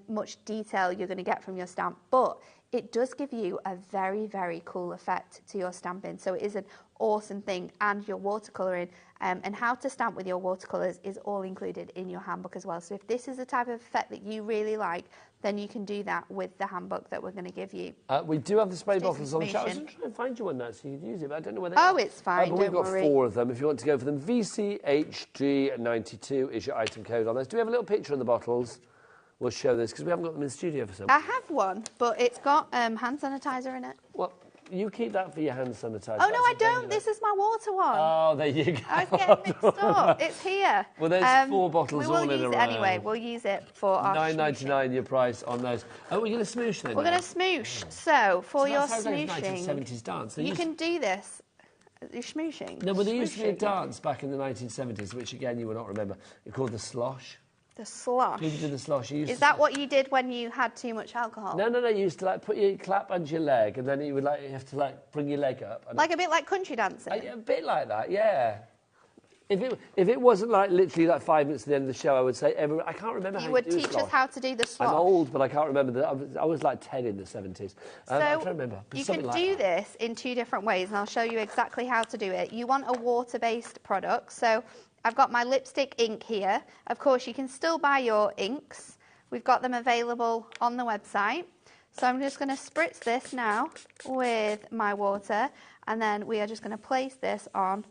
much detail you're going to get from your stamp. But it does give you a very, very cool effect to your stamping. So it is an awesome thing. And your watercolouring and how to stamp with your watercolours is all included in your handbook as well. So if this is the type of effect that you really like, then you can do that with the handbook that we're going to give you. We do have the spray bottles on the shelf. I was going to try and find you one now so you could use it, but I don't know where they are. Oh, it's fine, but we've got worry. 4 of them if you want to go for them. VCHG92 is your item code on those. Do we have a little picture on the bottles? We'll show this because we haven't got them in the studio for some. I have one, but it's got hand sanitizer in it. Well, you keep that for your hand sanitizer. Oh, no, I don't. This is my water one. Oh, there you go. I was getting mixed up. It's here. Well, there's 4 bottles all in a row. We'll use it anyway. We'll use it for our $9.99 your price on those. Oh, we're going to smoosh then? We're going to smoosh. So, for your smooshing, like 1970s dance. You can do this. You're smooshing. No, well, there used to be a dance back in the 1970s, which, again, you will not remember. It's called the slosh. The slosh? People did the slosh. Is that what you did when you had too much alcohol? No. You used to, put your clap under your leg, and then you would, you have to, bring your leg up. And a bit like country dancing? A bit like that, yeah. If it wasn't, literally, 5 minutes to the end of the show, I would say, I can't remember how you would teach us how to do the slosh. I'm old, but I can't remember. I was 10 in the 70s. I'm trying to remember. You can do this in 2 different ways, and I'll show you exactly how to do it. You want a water-based product, so I've got my lipstick ink here. Of course, you can still buy your inks. We've got them available on the website. So I'm just going to spritz this now with my water, and then we are just going to place this on,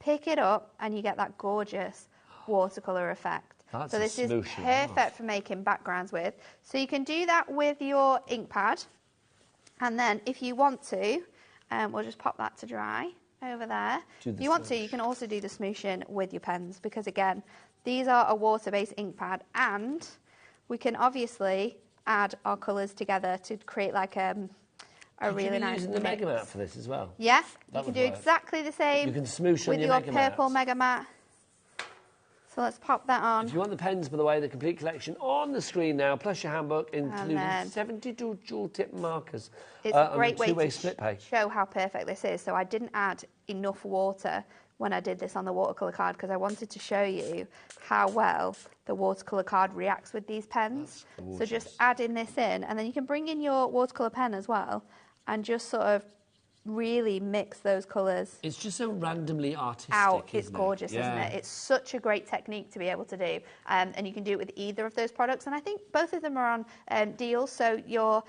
pick it up, and you get that gorgeous watercolour effect. So this is perfect for making backgrounds with. So you can do that with your ink pad, and then if you want to, we'll just pop that to dry over there. If you want to, you can also do the smooshing with your pens because, again, these are a water-based ink pad, and we can obviously add our colours together to create a really nice using the Mega Mat for this as well? Yeah, you can do exactly the same. You can smoosh on with your purple Mega Mat. So let's pop that on. If you want the pens, by the way, the complete collection on the screen now, plus your handbook, including 72 dual-tip markers. It's a great way to split pay. show how perfect this is. So I didn't add enough water when I did this on the watercolour card because I wanted to show you how well the watercolour card reacts with these pens. So just adding this in, and then you can bring in your watercolour pen as well and just sort of really mix those colours. It's just so randomly artistic. It's gorgeous, isn't it? It's such a great technique to be able to do, and you can do it with either of those products. And I think both of them are on deals. So your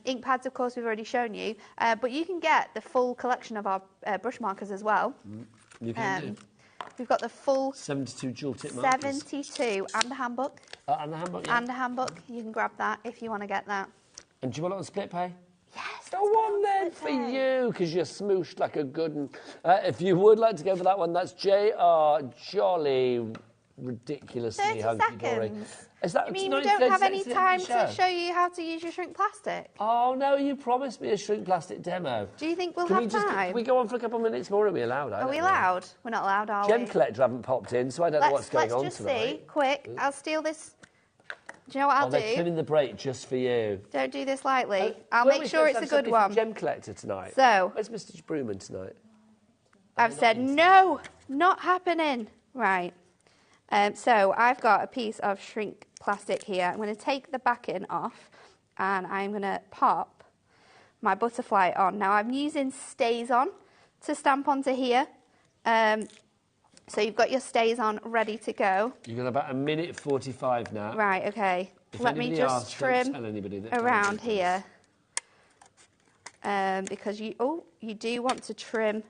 ink pads, of course, we've already shown you, but you can get the full collection of our brush markers as well. You can do. We've got the full 72 dual tip markers. 72 and a handbook. And the handbook, yeah. And a handbook. You can grab that if you want to get that. And do you want it on split pay? Yes. Go on then for you, because you're smooshed like a good one. If you would like to go for that one, that's JR Jolly ridiculously 30 hunky-dory. seconds. Is that, You mean it's we don't 30 have any seconds time into the to show you how to use your shrink plastic? Oh, no, you promised me a shrink plastic demo. Do you think we'll Can have we just, time? Can we go on for a couple of minutes more? Are we allowed? Are we allowed? We're not allowed, are we? Gem Collector haven't popped in, so I don't know what's going on Let's just tonight. see, quick. I'll steal this. Do you know what I'll They're do? trimming the break just for you. Don't do this lightly. I'll Weren't make we sure supposed it's to a have good somebody one. from Gem Collector tonight. So, where's Mr. Brewman tonight? I've said no, not happening. Right. So I've got a piece of shrink plastic here. I'm going to take the backing off and I'm going to pop my butterfly on. Now I'm using stays on to stamp onto here. So you've got your stays on ready to go. You've got about 1:45 now. Right, okay. Let me just trim around here. Because you do want to trim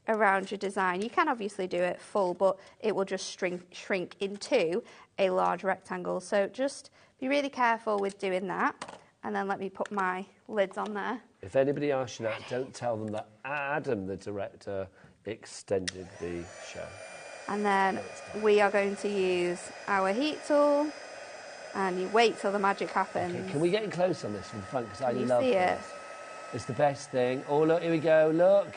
around your design. You can obviously do it full, but it will just shrink into a large rectangle. So just be really careful with doing that. And then let me put my lids on there. If anybody asks you that, don't tell them that Adam, the director, extended the show. And then we are going to use our heat tool. And you wait till the magic happens. Okay, can we get in close on this from the front? Because I Can you love see this. It's the best thing. Oh, look, here we go. Look.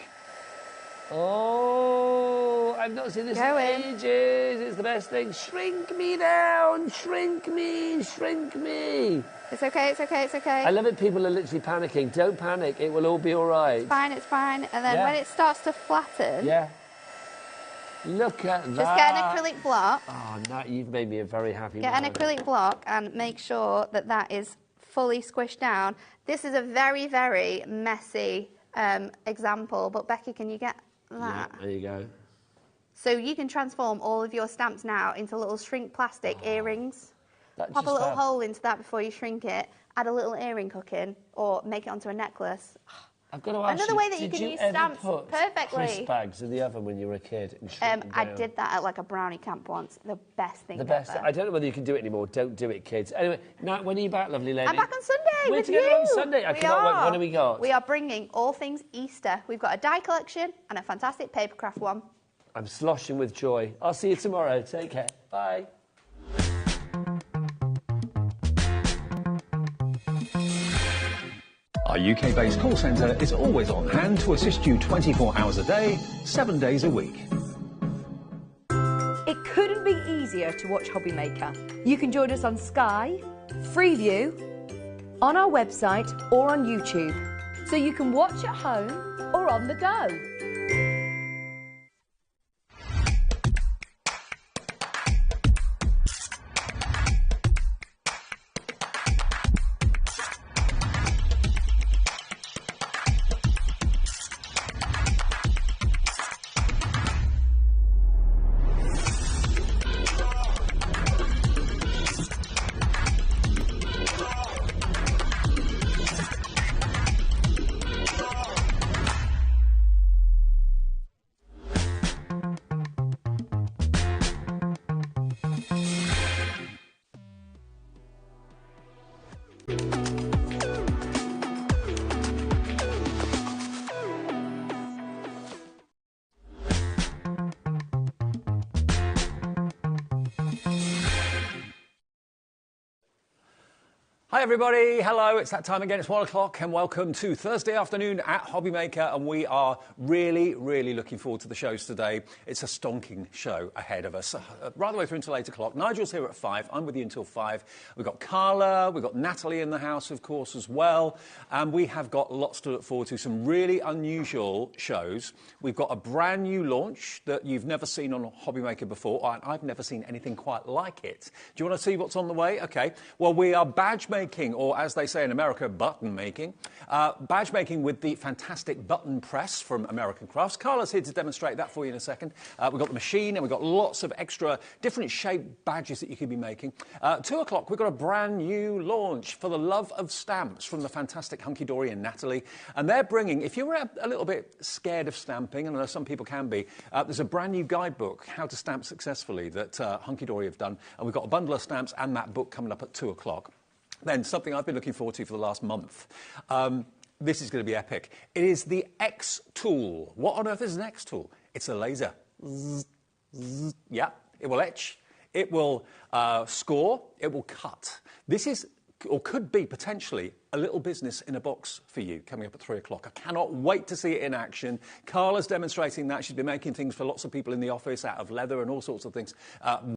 Oh, I've not seen this in ages. It's the best thing. Shrink me down. Shrink me. Shrink me. It's okay, it's okay, it's okay. I love it. People are literally panicking. Don't panic. It will all be all right. It's fine, it's fine. And then when it starts to flatten... Yeah. Look at that. Just get an acrylic block. Oh, Nat, you've made me a very happy Get an acrylic block and make sure that that is fully squished down. This is a very, very messy example, but Becky, can you get that? Yeah, there you go. So you can transform all of your stamps now into little shrink plastic earrings. Pop a little hole into that before you shrink it, add a little earring hook in, or make it onto a necklace. I've got to ask Another you, way that you did can you use ever stamps put perfectly. crisp bags in the oven when you were a kid and shrink them I down? did that at like a brownie camp once. The best thing The best. ever. I don't know whether you can do it anymore. Don't do it, kids. Anyway, Nat, when are you back, lovely lady? I'm back on Sunday We're with together you. on Sunday. I We cannot wait. are. What have we got? We are bringing all things Easter. We've got a die collection and a fantastic papercraft one. I'm sloshing with joy. I'll see you tomorrow. Take care. Bye. Our UK-based call centre is always on hand to assist you 24 hours a day, 7 days a week. It couldn't be easier to watch HobbyMaker. You can join us on Sky, Freeview, on our website or on YouTube. So you can watch at home or on the go. Hi everybody, hello, it's that time again, it's 1 o'clock and welcome to Thursday afternoon at HobbyMaker, and we are really looking forward to the shows today. It's a stonking show ahead of us, right the way through until 8 o'clock. Nigel's here at 5, I'm with you until 5. We've got Carla, we've got Natalie in the house of course as well, and we have got lots to look forward to, some really unusual shows. We've got a brand new launch that you've never seen on HobbyMaker before, and I've never seen anything quite like it. Do you want to see what's on the way? Okay, well we are badge making, or as they say in America, button making. Badge making with the fantastic button press from American Crafts. Carla's here to demonstrate that for you in a second. We've got the machine and we've got lots of extra different shaped badges that you could be making. 2 o'clock, we've got a brand new launch for the love of stamps from the fantastic Hunky Dory and Natalie. And they're bringing, if you're a little bit scared of stamping, and I know some people can be, there's a brand new guidebook, How to Stamp Successfully, that Hunky Dory have done. And we've got a bundle of stamps and that book coming up at 2 o'clock. Then something I've been looking forward to for the last month. This is going to be epic. It is the X tool. What on earth is an X tool? It's a laser. Zzz, zzz. Yeah, it will etch. it will score, it will cut. This is, or could be potentially, a little business in a box for you coming up at 3 o'clock. I cannot wait to see it in action. Carla's demonstrating that. She's been making things for lots of people in the office out of leather and all sorts of things.